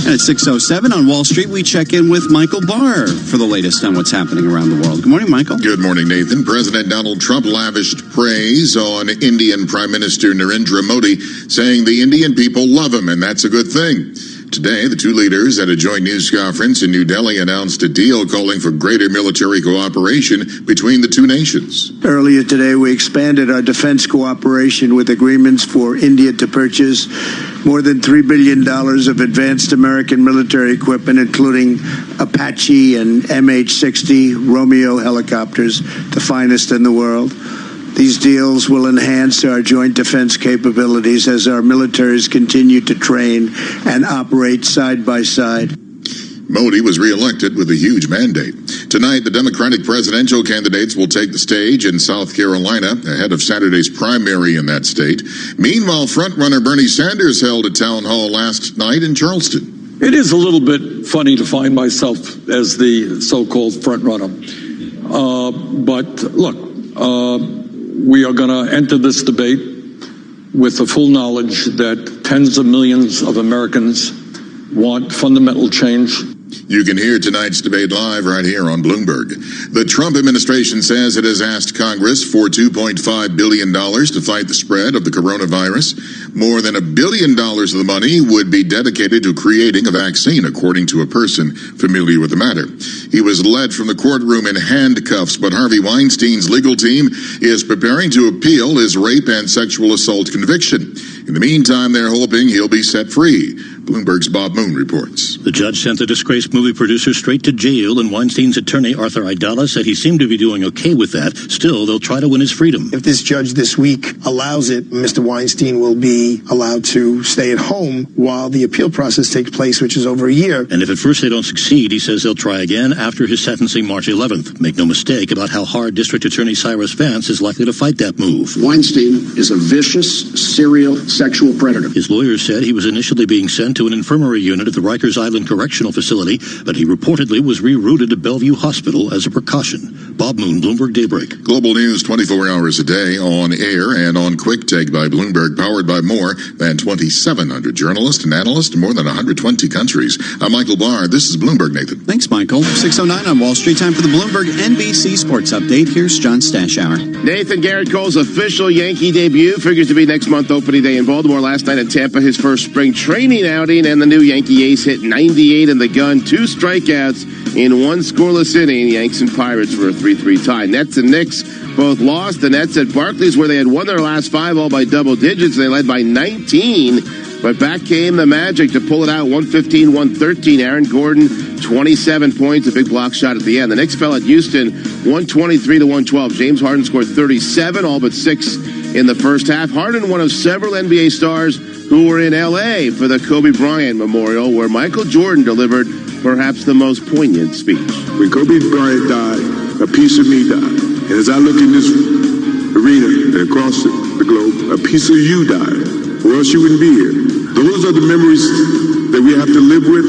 And at 6:07 on Wall Street, we check in with Michael Barr for the latest on what's happening around the world. Good morning, Michael. Good morning, Nathan. President Donald Trump lavished praise on Indian Prime Minister Narendra Modi, saying the Indian people love him, and that's a good thing. Today, the two leaders at a joint news conference in New Delhi announced a deal calling for greater military cooperation between the two nations. Earlier today, we expanded our defense cooperation with agreements for India to purchase more than $3 billion of advanced American military equipment, including Apache and MH-60 Romeo helicopters, the finest in the world. These deals will enhance our joint defense capabilities as our militaries continue to train and operate side by side. Modi was reelected with a huge mandate. Tonight, the Democratic presidential candidates will take the stage in South Carolina ahead of Saturday's primary in that state. Meanwhile, frontrunner Bernie Sanders held a town hall last night in Charleston. It is a little bit funny to find myself as the so-called frontrunner. But look, we are going to enter this debate with the full knowledge that tens of millions of Americans want fundamental change. You can hear tonight's debate live right here on Bloomberg. The Trump administration says it has asked Congress for $2.5 billion to fight the spread of the coronavirus. More than $1 billion of the money would be dedicated to creating a vaccine, according to a person familiar with the matter. He was led from the courtroom in handcuffs, but Harvey Weinstein's legal team is preparing to appeal his rape and sexual assault conviction. In the meantime, they're hoping he'll be set free. Bloomberg's Bob Moon reports. The judge sent the disgraced movie producer straight to jail, and Weinstein's attorney, Arthur Aidala, said he seemed to be doing okay with that. Still, they'll try to win his freedom. If this judge this week allows it, Mr. Weinstein will be allowed to stay at home while the appeal process takes place, which is over a year. And if at first they don't succeed, he says they'll try again after his sentencing March 11th. Make no mistake about how hard District Attorney Cyrus Vance is likely to fight that move. Weinstein is a vicious, serial sexual predator. His lawyers said he was initially being sent sent to an infirmary unit at the Rikers Island Correctional Facility, but he reportedly was rerouted to Bellevue Hospital as a precaution. Bob Moon, Bloomberg Daybreak. Global news 24 hours a day on air and on Quick Take by Bloomberg, powered by more than 2,700 journalists and analysts in more than 120 countries. I'm Michael Barr. This is Bloomberg, Nathan. Thanks, Michael. 6:09 on Wall Street. Time for the Bloomberg NBC Sports Update. Here's John Stashower. Nathan, Garrett Cole's official Yankee debut figures to be next month opening day in Baltimore. Last night in Tampa, his first spring training outing, and the new Yankee ace hit 98 in the gun, 2 strikeouts in 1 scoreless inning. Yanks and Pirates were a 3-3 tie. Nets and Knicks both lost. The Nets at Barclays, where they had won their last 5 all by double digits. They led by 19. But back came the Magic to pull it out, 115-113. Aaron Gordon, 27 points, a big block shot at the end. The Knicks fell at Houston, 123-112. James Harden scored 37, all but 6 in the first half. Harden, one of several NBA stars who were in L.A. for the Kobe Bryant Memorial, where Michael Jordan delivered perhaps the most poignant speech. When Kobe Bryant died, a piece of me died. And as I look in this arena and across the globe, a piece of you died, or else you wouldn't be here. Those are the memories that we have to live with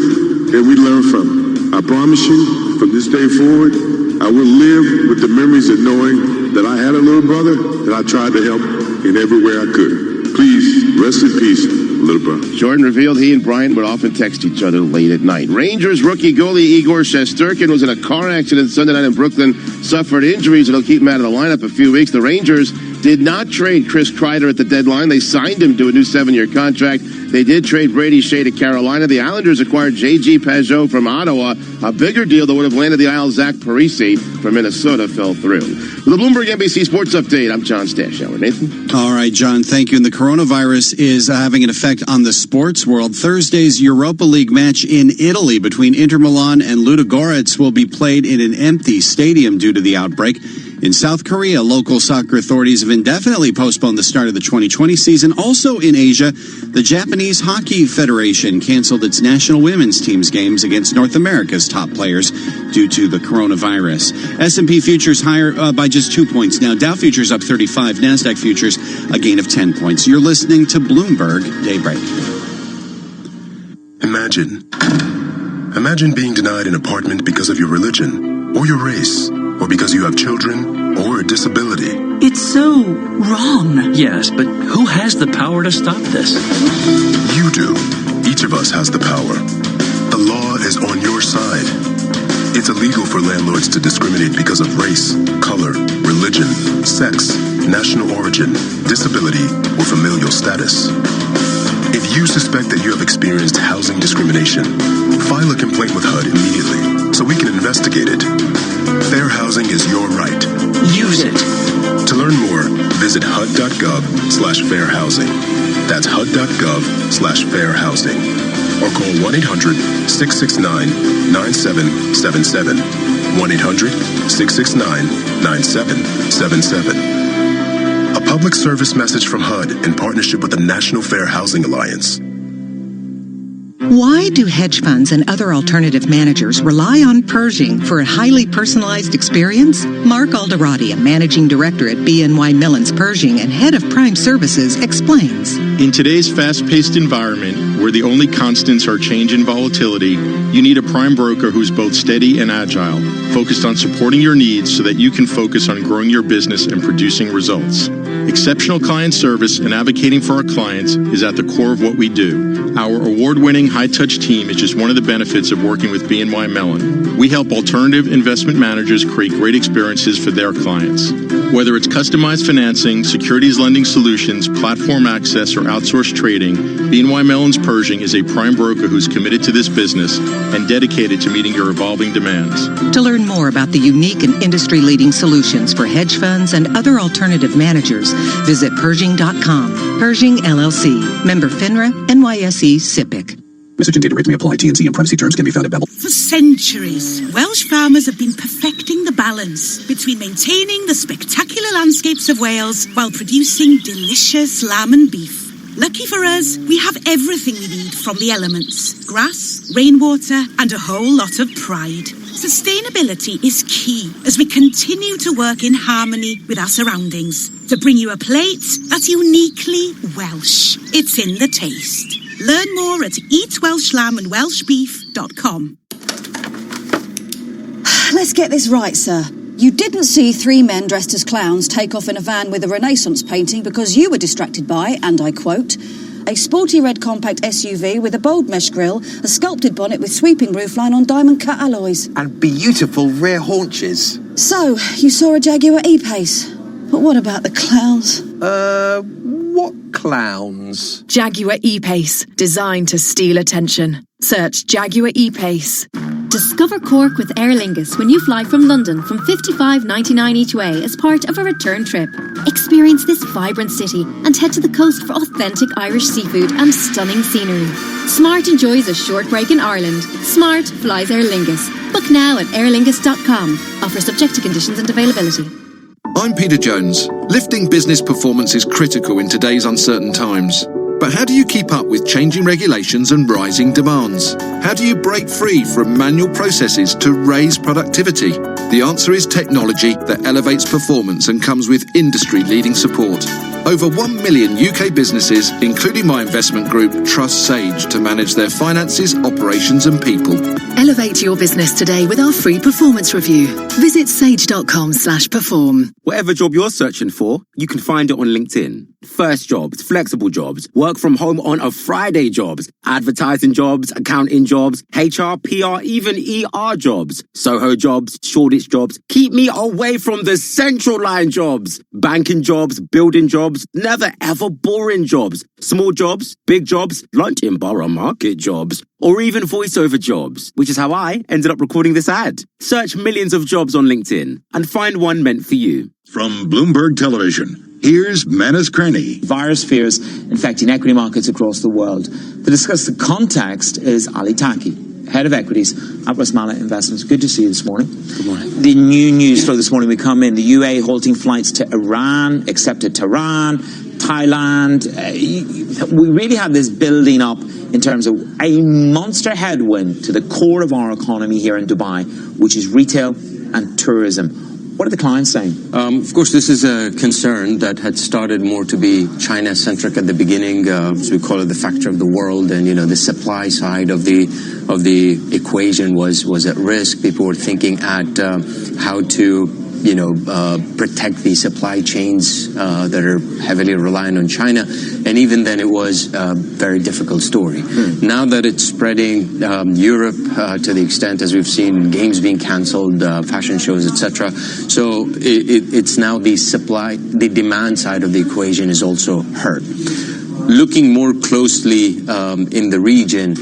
and we learn from. I promise you, from this day forward, I will live with the memories of knowing that I had a little brother and I tried to help in every way I could. Please, rest in peace, little brother. Jordan revealed he and Bryant would often text each other late at night. Rangers rookie goalie Igor Shesterkin was in a car accident Sunday night in Brooklyn, suffered injuries that'll keep him out of the lineup a few weeks. The Rangers did not trade Chris Kreider at the deadline. They signed him to a new 7-year contract. They did trade Brady Shea to Carolina. The Islanders acquired J.G. Pajot from Ottawa. A bigger deal that would have landed the Isles' Zach Parise from Minnesota fell through. With the Bloomberg NBC Sports Update, I'm John Stashower. Nathan? All right, John, thank you. And the coronavirus is having an effect on the sports world. Thursday's Europa League match in Italy between Inter Milan and Ludogorets will be played in an empty stadium due to the outbreak. In South Korea, local soccer authorities have indefinitely postponed the start of the 2020 season. Also in Asia, the Japanese Hockey Federation canceled its national women's team's games against North America's top players due to the coronavirus. S&P futures higher by just 2 points. Now Dow futures up 35, NASDAQ futures a gain of 10 points. You're listening to Bloomberg Daybreak. Imagine being denied an apartment because of your religion or your race, or because you have children or a disability. It's so wrong. Yes, but who has the power to stop this? You do. Each of us has the power. The law is on your side. It's illegal for landlords to discriminate because of race, color, religion, sex, national origin, disability, or familial status. If you suspect that you have experienced housing discrimination, file a complaint with HUD immediately so we can investigate it. Fair housing is your right. Use it. To learn more, visit HUD.gov/fairhousing. That's HUD.gov/fairhousing. Or call 1-800-669-9777. 1-800-669-9777. A public service message from HUD in partnership with the National Fair Housing Alliance. Why do hedge funds and other alternative managers rely on Pershing for a highly personalized experience? Mark Alderati, a managing director at BNY Mellon's Pershing and head of Prime Services, explains. In today's fast-paced environment, where the only constants are change and volatility, you need a prime broker who's both steady and agile, focused on supporting your needs so that you can focus on growing your business and producing results. Exceptional client service and advocating for our clients is at the core of what we do. Our award-winning high-touch team is just one of the benefits of working with BNY Mellon. We help alternative investment managers create great experiences for their clients. Whether it's customized financing, securities lending solutions, platform access, or outsourced trading, BNY Mellon's Pershing is a prime broker who's committed to this business and dedicated to meeting your evolving demands. To learn more about the unique and industry-leading solutions for hedge funds and other alternative managers, visit Pershing.com. Pershing, LLC. Member FINRA, NYSE, SIPC. Message and data rates may apply. T&C and privacy terms can be found at Bevel. For centuries, Welsh farmers have been perfecting the balance between maintaining the spectacular landscapes of Wales while producing delicious lamb and beef. Lucky for us, we have everything we need from the elements: grass, rainwater, and a whole lot of pride. Sustainability is key as we continue to work in harmony with our surroundings to bring you a plate that's uniquely Welsh. It's in the taste. Learn more at eatwelshlamandwelshbeef.com. Let's get this right, sir. You didn't see three men dressed as clowns take off in a van with a Renaissance painting because you were distracted by, and I quote, a sporty red compact SUV with a bold mesh grille, a sculpted bonnet with sweeping roofline on diamond-cut alloys. And beautiful rear haunches. So, you saw a Jaguar E-Pace. But what about the clowns? What clowns? Jaguar E-Pace, designed to steal attention. Search Jaguar E-Pace. Discover Cork with Aer Lingus when you fly from London from $55.99 each way as part of a return trip. Experience this vibrant city and head to the coast for authentic Irish seafood and stunning scenery. Smart enjoys a short break in Ireland. Smart flies Aer Lingus. Book now at aerlingus.com. Offer subject to conditions and availability. I'm Peter Jones. Lifting business performance is critical in today's uncertain times. But how do you keep up with changing regulations and rising demands? How do you break free from manual processes to raise productivity? The answer is technology that elevates performance and comes with industry-leading support. Over 1 million UK businesses, including my investment group, trust Sage to manage their finances, operations and people. Elevate your business today with our free performance review. Visit sage.com/perform. Whatever job you're searching for, you can find it on LinkedIn. First jobs, flexible jobs, work from home on a Friday jobs, advertising jobs, accounting jobs, HR, PR, even ER jobs, Soho jobs, Shoreditch jobs. Keep me away from the central line jobs. Banking jobs, building jobs, never ever boring jobs. Small jobs, big jobs, lunch in Borough Market jobs, or even voiceover jobs, which is how I ended up recording this ad. Search millions of jobs on LinkedIn and find one meant for you. From Bloomberg Television, here's Manus Kearney. Virus fears infecting equity markets across the world. To discuss the context is Ali Taki, Head of Equities at Rosmala Investments. Good to see you this morning. Good morning. The new news flow this morning, we come in, the UAE halting flights to Iran, accepted Tehran, Thailand. We really have this building up in terms of a monster headwind to the core of our economy here in Dubai, which is retail and tourism. What are the clients saying? Of course, this is a concern that had started more to be China-centric at the beginning, as we call it, the factor of the world, and the supply side of the equation was at risk. People were thinking at how to protect the supply chains that are heavily reliant on China, and even then it was a very difficult story. Now that it's spreading Europe to the extent, as we've seen, games being cancelled, fashion shows, etc. So it's now the demand side of the equation is also hurt. Looking more closely in the region,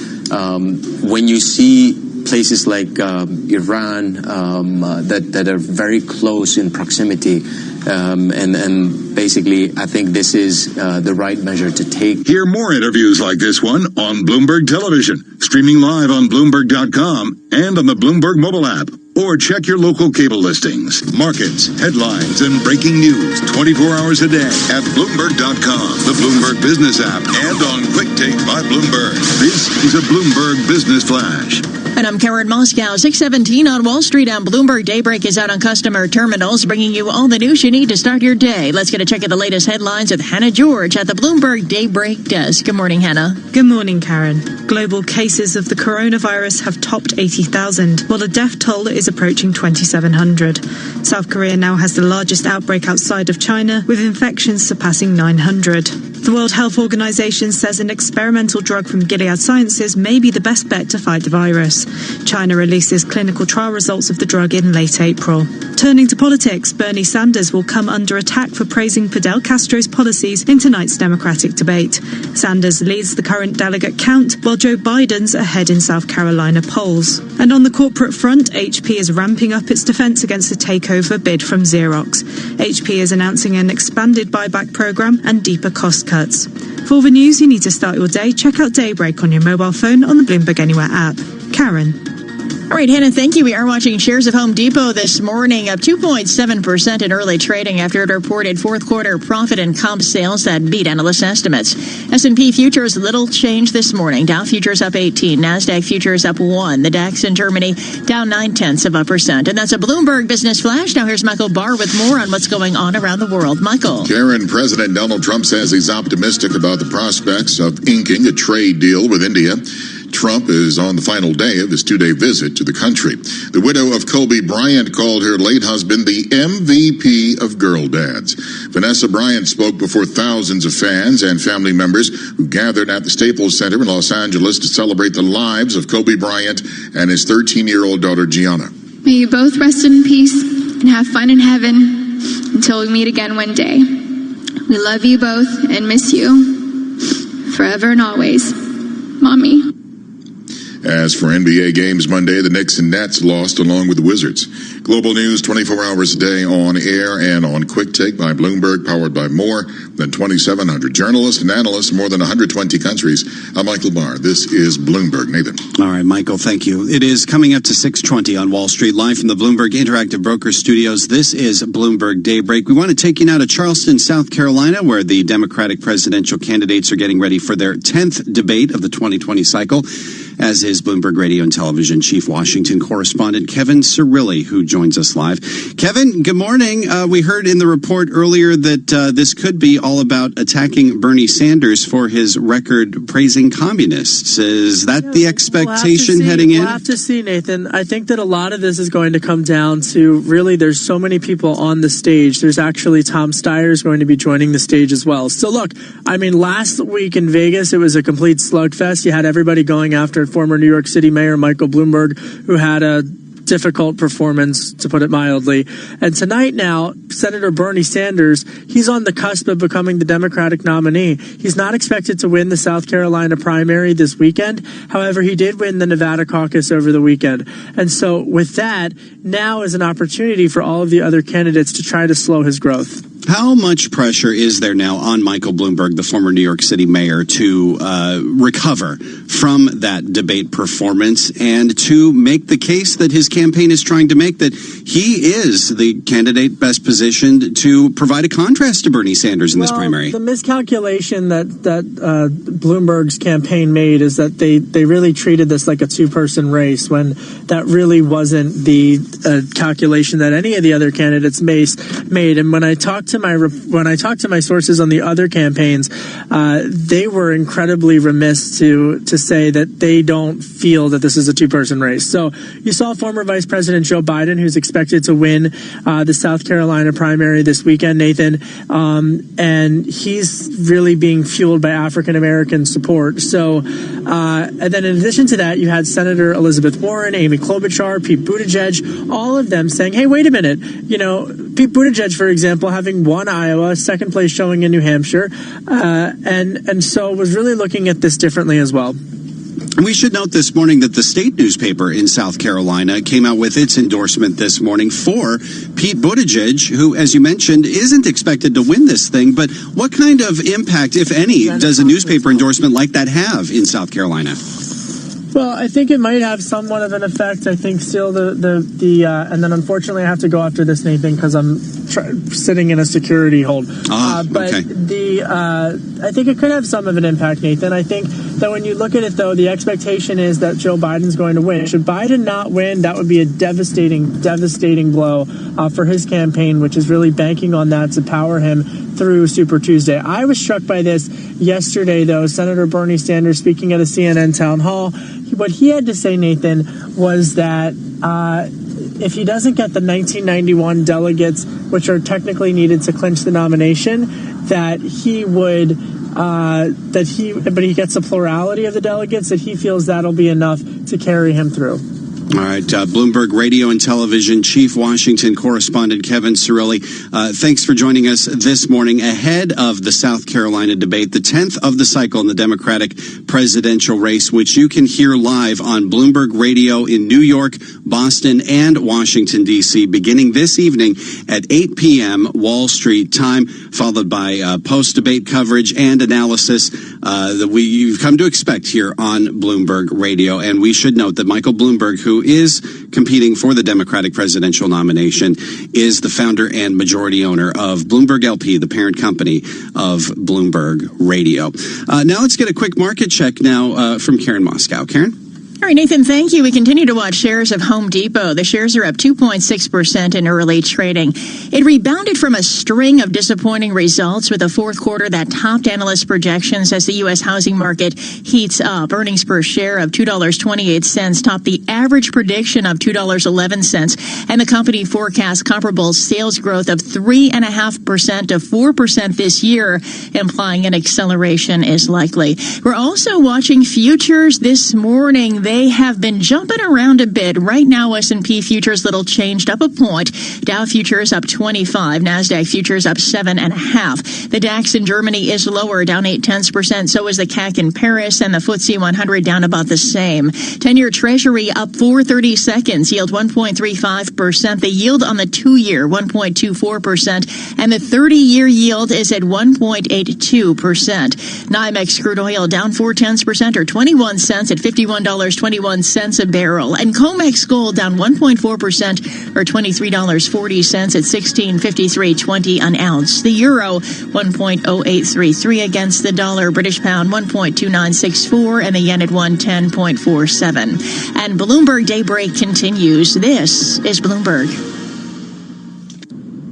when you see places like Iran that are very close in proximity, and basically I think this is the right measure to take. Hear more interviews like this one on Bloomberg Television, streaming live on Bloomberg.com and on the Bloomberg mobile app. Or check your local cable listings, markets, headlines, and breaking news 24 hours a day at Bloomberg.com, the Bloomberg Business app, and on Quick Take by Bloomberg. This is a Bloomberg Business Flash. And I'm Karen Moscow. 6:17 on Wall Street on Bloomberg. Daybreak is out on customer terminals, bringing you all the news you need to start your day. Let's get a check of the latest headlines with Hannah George at the Bloomberg Daybreak desk. Good morning, Hannah. Good morning, Karen. Global cases of the coronavirus have topped 80,000, while the death toll is approaching 2,700. South Korea now has the largest outbreak outside of China, with infections surpassing 900. The World Health Organization says an experimental drug from Gilead Sciences may be the best bet to fight the virus. China releases clinical trial results of the drug in late April. Turning to politics, Bernie Sanders will come under attack for praising Fidel Castro's policies in tonight's Democratic debate. Sanders leads the current delegate count, while Joe Biden's ahead in South Carolina polls. And on the corporate front, HP is ramping up its defense against a takeover bid from Xerox. HP is announcing an expanded buyback program and deeper cost cuts. For all the news you need to start your day, check out Daybreak on your mobile phone on the Bloomberg Anywhere app. Karen. All right, Hannah, thank you. We are watching shares of Home Depot this morning up 2.7% in early trading after it reported fourth quarter profit and comp sales that beat analyst estimates. S&P futures little change this morning. Dow futures up 18, NASDAQ futures up 1. The DAX in Germany down 0.9%. And that's a Bloomberg Business Flash. Now here's Michael Barr with more on what's going on around the world. Michael. Karen, President Donald Trump says he's optimistic about the prospects of inking a trade deal with India. Trump is on the final day of his two-day visit to the country. The widow of Kobe Bryant called her late husband the MVP of girl dads. Vanessa Bryant spoke before thousands of fans and family members who gathered at the Staples Center in Los Angeles to celebrate the lives of Kobe Bryant and his 13-year-old daughter, Gianna. May you both rest in peace and have fun in heaven until we meet again one day. We love you both and miss you forever and always. Mommy. As for NBA games Monday, the Knicks and Nets lost along with the Wizards. Global news 24 hours a day on air and on Quick Take by Bloomberg, powered by more than 2,700 journalists and analysts in more than 120 countries. I'm Michael Barr. This is Bloomberg. Nathan. All right, Michael, thank you. It is coming up to 6:20 on Wall Street, live from the Bloomberg Interactive Brokers Studios. This is Bloomberg Daybreak. We want to take you now to Charleston, South Carolina, where the Democratic presidential candidates are getting ready for their 10th debate of the 2020 cycle, as is Bloomberg Radio and Television Chief Washington Correspondent Kevin Cirilli, who joins us live. Kevin, good morning. We heard in the report earlier that this could be all about attacking Bernie Sanders for his record praising communists. Is that the expectation heading in? We'll have to see, Nathan. I think that a lot of this is going to come down to really there's so many people on the stage. There's actually Tom Steyer's going to be joining the stage as well. So look, I mean, last week in Vegas, it was a complete slugfest. You had everybody going after former New York City Mayor Michael Bloomberg, who had a difficult performance, to put it mildly. And tonight now, Senator Bernie Sanders, he's on the cusp of becoming the Democratic nominee. He's not expected to win the South Carolina primary this weekend. However, he did win the Nevada caucus over the weekend. And so with that, now is an opportunity for all of the other candidates to try to slow his growth. How much pressure is there now on Michael Bloomberg, the former New York City mayor, to recover from that debate performance and to make the case that his campaign is trying to make, that he is the candidate best positioned to provide a contrast to Bernie Sanders in this primary? The miscalculation that Bloomberg's campaign made is that they really treated this like a two-person race, when that really wasn't the calculation that any of the other candidates made. And when I talked to my sources on the other campaigns, they were incredibly remiss to say that they don't feel that this is a two-person race. So you saw former Vice President Joe Biden, who's expected to win the South Carolina primary this weekend, Nathan, and he's really being fueled by African-American support. So, and then in addition to that, you had Senator Elizabeth Warren, Amy Klobuchar, Pete Buttigieg, all of them saying, hey, wait a minute, Pete Buttigieg, for example, having won Iowa, second place showing in New Hampshire, and so was really looking at this differently as well. We should note this morning that the state newspaper in South Carolina came out with its endorsement this morning for Pete Buttigieg, who, as you mentioned, isn't expected to win this thing. But what kind of impact, if any, does a newspaper endorsement like that have in South Carolina? Well, I think it might have somewhat of an effect. I think still and then unfortunately I have to go after this, Nathan, because I'm sitting in a security hold. But okay. I think it could have some of an impact, Nathan. I think that when you look at it, though, the expectation is that Joe Biden's going to win. Should Biden not win, that would be a devastating blow for his campaign, which is really banking on that to power him through Super Tuesday. I was struck by this yesterday, though. Senator Bernie Sanders speaking at a CNN town hall. What he had to say, Nathan, was that if he doesn't get the 1991 delegates, which are technically needed to clinch the nomination, that he would, but he gets a plurality of the delegates, that he feels that'll be enough to carry him through. All right, Bloomberg Radio and Television Chief Washington Correspondent Kevin Cirilli, thanks for joining us this morning ahead of the South Carolina debate, the 10th of the cycle in the Democratic presidential race, which you can hear live on Bloomberg Radio in New York, Boston, and Washington, D.C., beginning this evening at 8 p.m. Wall Street time, followed by post-debate coverage and analysis that you've come to expect here on Bloomberg Radio. And we should note that Michael Bloomberg, who who is competing for the Democratic presidential nomination, is the founder and majority owner of Bloomberg LP, the parent company of Bloomberg Radio. Now let's get a quick market check now from Karen Moscow. Karen? All right, Nathan, thank you. We continue to watch shares of Home Depot. The shares are up 2.6% in early trading. It rebounded from a string of disappointing results with a fourth quarter that topped analyst projections as the U.S. housing market heats up. Earnings per share of $2.28 topped the average prediction of $2.11, and the company forecasts comparable sales growth of 3.5% to 4% this year, implying an acceleration is likely. We're also watching futures this morning. They have been jumping around a bit. Right now, S&P futures little changed, up a point. Dow futures up 25. NASDAQ futures up 7.5. The DAX in Germany is lower, down 0.8%. So is the CAC in Paris, and the FTSE 100 down about the same. 10-year Treasury up 4.30 seconds, yield 1.35%. The yield on the 2-year, 1.24%. And the 30-year yield is at 1.82%. NYMEX crude oil down 0.4% or 21 cents at $51.21 a barrel. And COMEX gold down 1.4% or $23.40 at $16.5320 an ounce. The euro 1.0833 against the dollar. British pound 1.2964 and the yen at 110.47. And Bloomberg Daybreak continues. This is Bloomberg.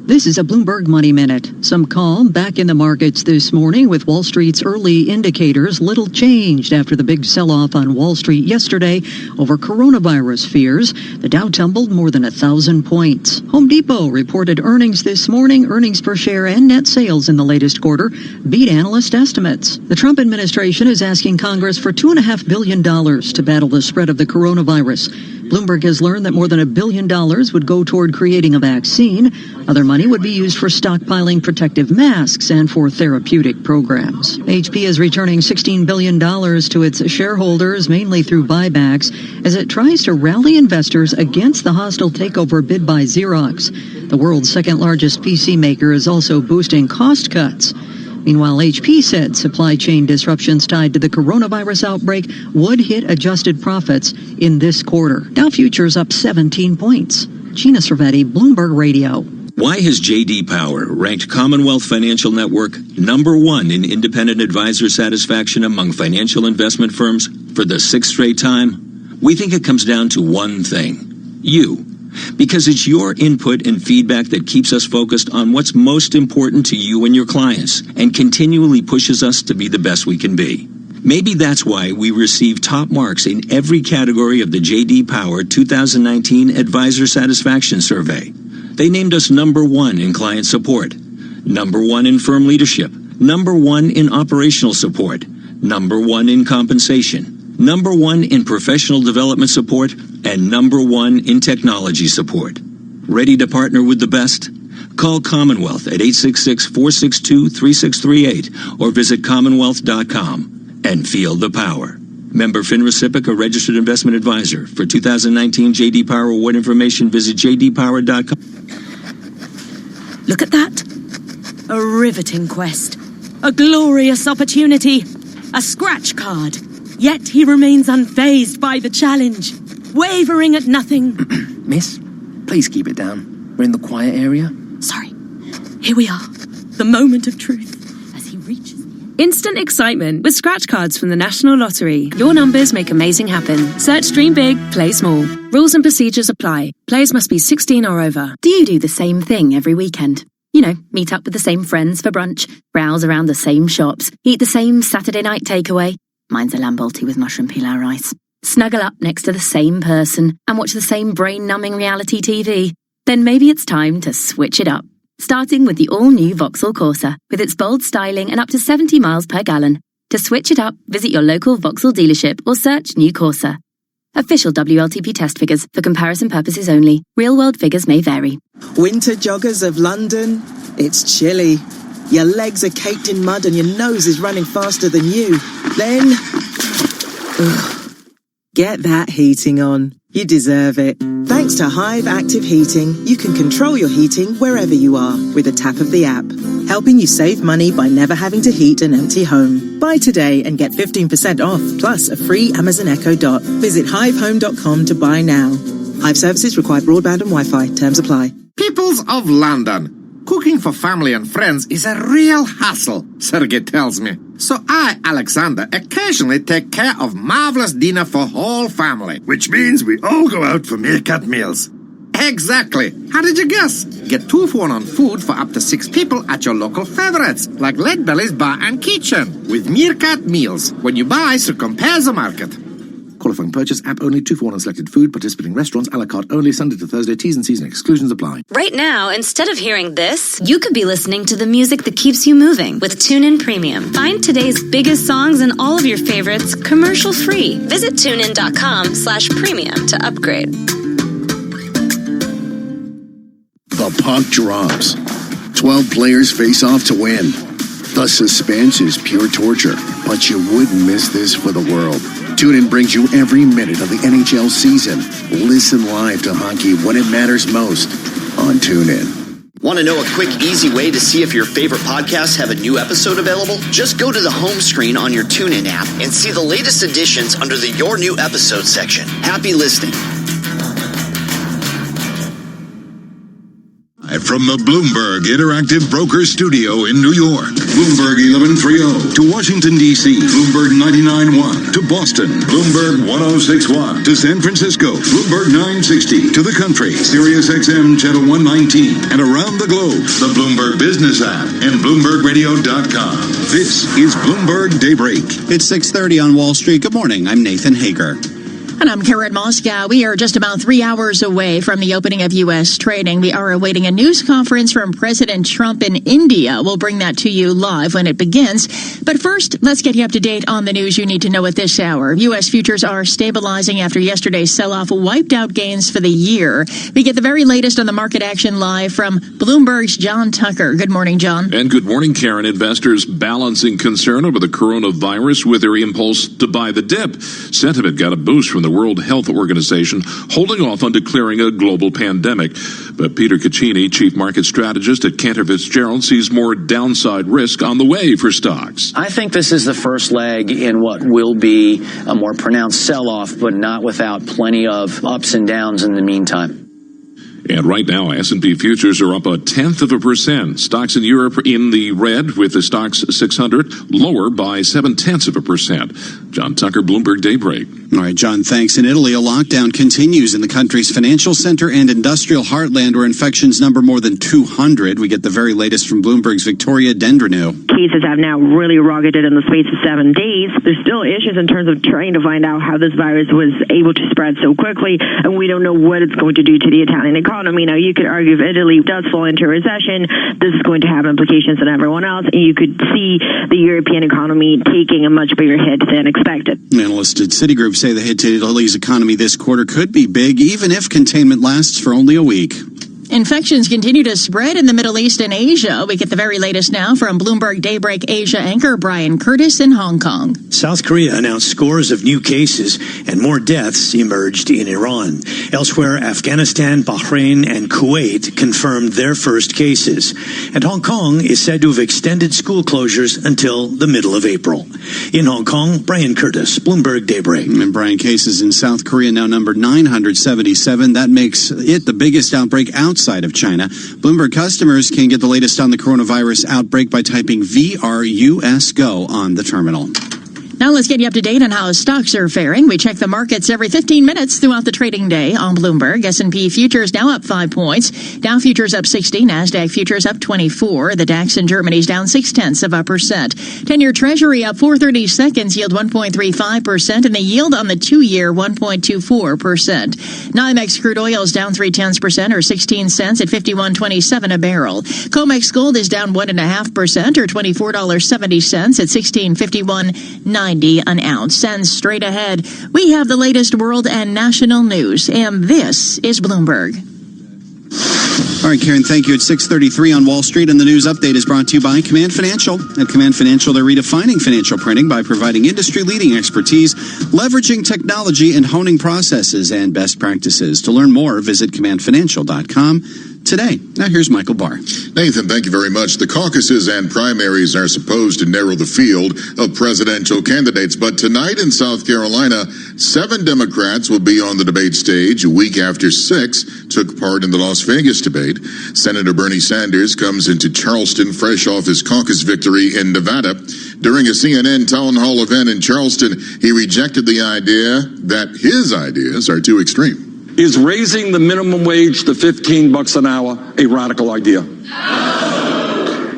This is a Bloomberg Money Minute. Some calm back in the markets this morning with Wall Street's early indicators little changed after the big sell-off on Wall Street yesterday over coronavirus fears. The Dow tumbled more than 1,000 points. Home Depot reported earnings this morning. Earnings per share and net sales in the latest quarter beat analyst estimates. The Trump administration is asking Congress for $2.5 billion to battle the spread of the coronavirus. Bloomberg has learned that more than $1 billion would go toward creating a vaccine. Other money would be used for stockpiling protective masks and for therapeutic programs. HP is returning $16 billion to its shareholders, mainly through buybacks, as it tries to rally investors against the hostile takeover bid by Xerox. The world's second-largest PC maker is also boosting cost cuts. Meanwhile, HP said supply chain disruptions tied to the coronavirus outbreak would hit adjusted profits in this quarter. Dow futures up 17 points. Gina Cervetti, Bloomberg Radio. Why has J.D. Power ranked Commonwealth Financial Network #1 in independent advisor satisfaction among financial investment firms for the 6th straight time? We think it comes down to one thing: you. Because it's your input and feedback that keeps us focused on what's most important to you and your clients and continually pushes us to be the best we can be. Maybe that's why we receive top marks in every category of the J.D. Power 2019 Advisor Satisfaction Survey. They named us #1 in client support, #1 in firm leadership, #1 in operational support, #1 in compensation, #1 in professional development support, and #1 in technology support. Ready to partner with the best? Call Commonwealth at 866-462-3638 or visit commonwealth.com and feel the power. Member FINRA SIPC, a registered investment advisor. For 2019 J.D. Power award information, visit jdpower.com. Look at that. A riveting quest. A glorious opportunity. A scratch card. Yet he remains unfazed by the challenge, wavering at nothing. Miss, please keep it down. We're in the quiet area. Sorry. Here we are. The moment of truth. As he reaches... Instant excitement with scratch cards from the National Lottery. Your numbers make amazing happen. Search Dream Big, Play Small. Rules and procedures apply. Players must be 16 or over. Do you do the same thing every weekend? You know, meet up with the same friends for brunch, browse around the same shops, eat the same Saturday night takeaway. Mine's a lamb balti with mushroom pilau rice. Snuggle up next to the same person and watch the same brain-numbing reality TV. Then maybe it's time to switch it up. Starting with the all-new Vauxhall Corsa, with its bold styling and up to 70 miles per gallon. To switch it up, visit your local Vauxhall dealership or search New Corsa. Official WLTP test figures for comparison purposes only. Real-world figures may vary. Winter joggers of London, it's chilly. Your legs are caked in mud and your nose is running faster than you. Then, get that heating on. You deserve it. Thanks to Hive Active Heating, you can control your heating wherever you are with a tap of the app. helping you save money by never having to heat an empty home. Buy today and get 15% off, plus a free Amazon Echo Dot. Visit hivehome.com to buy now. Hive services require broadband and Wi-Fi. Terms apply. Peoples of London. Cooking for family and friends is a real hassle, Sergey tells me. So I, Alexander, occasionally take care of marvelous dinner for whole family. Which means we all go out for meal-cut meals. Exactly. How did you guess? Get 2 for 1 on food for up to 6 people at your local favorites, like Leadbelly's Bar and Kitchen, with meerkat meals. When you buy, so compare the market. Qualifying purchase, app only, 2 for 1 on selected food, participating restaurants, a la carte only, Sunday to Thursday, T's and C's and exclusions apply. Right now, instead of hearing this, you could be listening to the music that keeps you moving with TuneIn Premium. Find today's biggest songs and all of your favorites commercial-free. Visit TuneIn.com/premium to upgrade. The puck drops. 12 players face off to win. The suspense is pure torture, but you wouldn't miss this for the world. TuneIn brings you every minute of the NHL season. Listen live to hockey when it matters most on TuneIn. Want to know a quick, easy way to see if your favorite podcasts have a new episode available? Just go to the home screen on your TuneIn app and see the latest editions under the Your New Episode section. Happy listening. From the Bloomberg Interactive Broker Studio in New York, Bloomberg 1130 to Washington, D.C., Bloomberg 99.1 to Boston, Bloomberg 106.1 to San Francisco, Bloomberg 960 to the country, Sirius XM Channel 119, and around the globe, the Bloomberg Business app and BloombergRadio.com. This is Bloomberg Daybreak. It's 6:30 on Wall Street. Good morning. I'm Nathan Hager. And I'm Karen Moscow. We are just about 3 hours away from the opening of U.S. trading. We are awaiting a news conference from President Trump in India. We'll bring that to you live when it begins. But first, let's get you up to date on the news you need to know at this hour. U.S. futures are stabilizing after yesterday's sell-off wiped out gains for the year. We get the very latest on the market action live from Bloomberg's John Tucker. Good morning, John. And good morning, Karen. Investors balancing concern over the coronavirus with their impulse to buy the dip. Sentiment got a boost from the World Health Organization holding off on declaring a global pandemic. But Peter Caccini, chief market strategist at Cantor Fitzgerald, sees more downside risk on the way for stocks. I think this is the first leg in what will be a more pronounced sell-off, but not without plenty of ups and downs in the meantime. And right now, S&P futures are up 0.1%. Stocks in Europe in the red, with the Stocks 600 lower by 0.7%. John Tucker, Bloomberg Daybreak. All right, John, thanks. In Italy, a lockdown continues in the country's financial center and industrial heartland, where infections number more than 200. We get the very latest from Bloomberg's Victoria Dendrenou. Cases have now really rocketed in the space of 7 days. There's still issues in terms of trying to find out how this virus was able to spread so quickly, and we don't know what it's going to do to the Italian economy. Now, you could argue if Italy does fall into a recession, this is going to have implications on everyone else, and you could see the European economy taking a much bigger hit than expected. Analysts at Citigroup say the hit to Italy's economy this quarter could be big, even if containment lasts for only a week. Infections continue to spread in the Middle East and Asia. We get the very latest now from Bloomberg Daybreak Asia anchor Brian Curtis in Hong Kong. South Korea announced scores of new cases and more deaths emerged in Iran. Elsewhere, Afghanistan, Bahrain, and Kuwait confirmed their first cases. And Hong Kong is said to have extended school closures until the middle of April. In Hong Kong, Brian Curtis, Bloomberg Daybreak. And Brian, cases in South Korea now number 977. That makes it the biggest outbreak outside of China. Bloomberg customers can get the latest on the coronavirus outbreak by typing VRUSGO on the terminal. Now let's get you up to date on how stocks are faring. We check the markets every 15 minutes throughout the trading day on Bloomberg. S&P futures now up 5 points. Dow futures up 60. NASDAQ futures up 24. The DAX in Germany's down 0.6%. 10-year Treasury up 4/32, yield 1.35%, and the yield on the 2-year 1.24%. NYMEX crude oil is down 0.3% or 16 cents at $51.27 a barrel. COMEX gold is down 1.5% or $24.70 at $16.51.90 an ounce. And straight ahead, we have the latest world and national news, and this is Bloomberg. All right, Karen, thank you. It's 6:33 on Wall Street, and the news update is brought to you by Command Financial. At Command Financial, they're redefining financial printing by providing industry-leading expertise, leveraging technology, and honing processes and best practices. To learn more, visit commandfinancial.com today. Now here's Michael Barr. Nathan, thank you very much. The caucuses and primaries are supposed to narrow the field of presidential candidates, but tonight in South Carolina, 7 Democrats will be on the debate stage a week after 6 took part in the Las Vegas debate. Senator Bernie Sanders comes into Charleston fresh off his caucus victory in Nevada. During a CNN town hall event in Charleston, he rejected the idea that his ideas are too extreme. Is raising the minimum wage to $15 an hour a radical idea?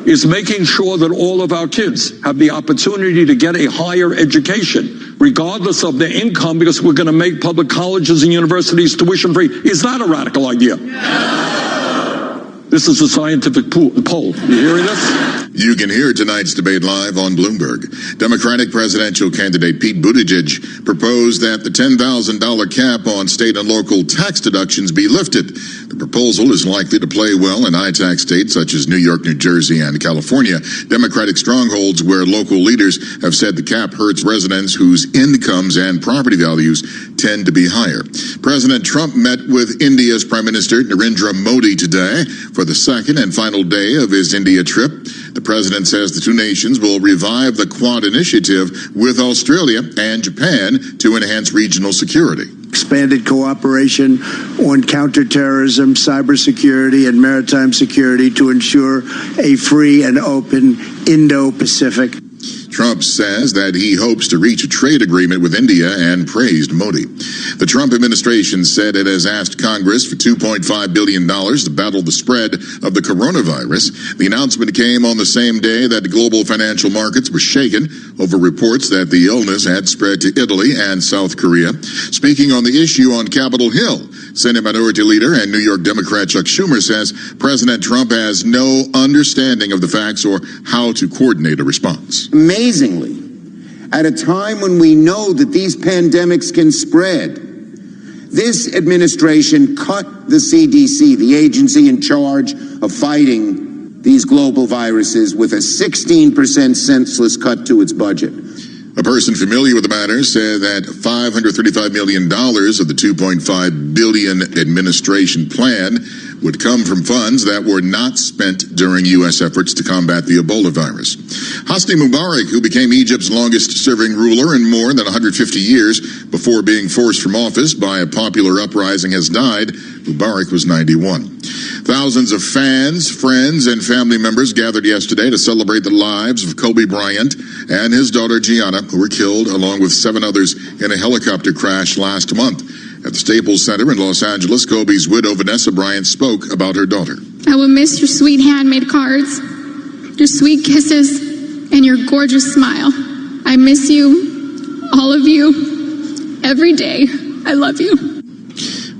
Is making sure that all of our kids have the opportunity to get a higher education, regardless of their income, because we're going to make public colleges and universities tuition free? Is that a radical idea? This is a scientific poll. You hearing this? You can hear tonight's debate live on Bloomberg. Democratic presidential candidate Pete Buttigieg proposed that the $10,000 cap on state and local tax deductions be lifted. The proposal is likely to play well in high-tax states such as New York, New Jersey, and California, Democratic strongholds where local leaders have said the cap hurts residents whose incomes and property values tend to be higher. President Trump met with India's Prime Minister Narendra Modi today for the second and final day of his India trip. The president says the two nations will revive the Quad initiative with Australia and Japan to enhance regional security. Expanded cooperation on counterterrorism, cybersecurity, and maritime security to ensure a free and open Indo-Pacific. Trump says that he hopes to reach a trade agreement with India and praised Modi. The Trump administration said it has asked Congress for $2.5 billion to battle the spread of the coronavirus. The announcement came on the same day that global financial markets were shaken over reports that the illness had spread to Italy and South Korea. Speaking on the issue on Capitol Hill, Senate Minority Leader and New York Democrat Chuck Schumer says President Trump has no understanding of the facts or how to coordinate a response. Amazingly, at a time when we know that these pandemics can spread, this administration cut the CDC, the agency in charge of fighting these global viruses, with a 16% senseless cut to its budget. A person familiar with the matter said that $535 million of the $2.5 billion administration plan would come from funds that were not spent during U.S. efforts to combat the Ebola virus. Hosni Mubarak, who became Egypt's longest-serving ruler in more than 150 years before being forced from office by a popular uprising, has died. Mubarak was 91. Thousands of fans, friends, and family members gathered yesterday to celebrate the lives of Kobe Bryant and his daughter Gianna, who were killed along with 7 others in a helicopter crash last month. At the Staples Center in Los Angeles, Kobe's widow Vanessa Bryant spoke about her daughter. I will miss your sweet handmade cards, your sweet kisses, and your gorgeous smile. I miss you, all of you, every day. I love you.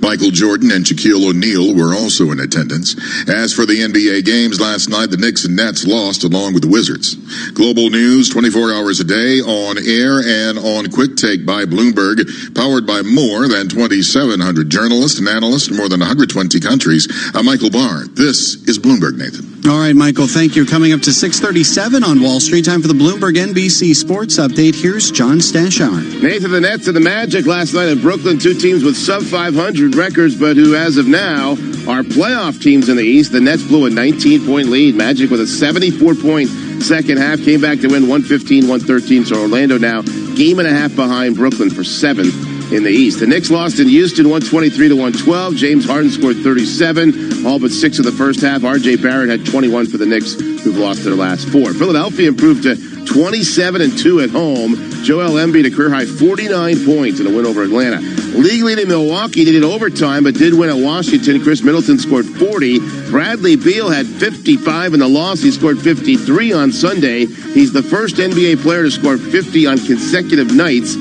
Michael Jordan and Shaquille O'Neal were also in attendance. As for the NBA games last night, the Knicks and Nets lost along with the Wizards. Global news 24 hours a day, on air and on Quick Take by Bloomberg, powered by more than 2,700 journalists and analysts in more than 120 countries. I'm Michael Barr. This is Bloomberg, Nathan. All right, Michael, thank you. Coming up to 6:37 on Wall Street, time for the Bloomberg NBC Sports Update. Here's John Stashauer. Nathan, the Nets and the Magic last night in Brooklyn, two teams with sub-500 records, but who, as of now, are playoff teams in the East. The Nets blew a 19-point lead. Magic with a 74-point second half came back to win 115-113. So Orlando now game and a half behind Brooklyn for 7th in the East. The Knicks lost in Houston 123-112. James Harden scored 37, all but 6 of the first half. R.J. Barrett had 21 for the Knicks, who've lost their last 4. Philadelphia improved to 27-2 at home. Joel Embiid, a career-high 49 points in a win over Atlanta. League leading Milwaukee needed overtime, but did win at Washington. Chris Middleton scored 40. Bradley Beal had 55 in the loss. He scored 53 on Sunday. He's the first NBA player to score 50 on consecutive nights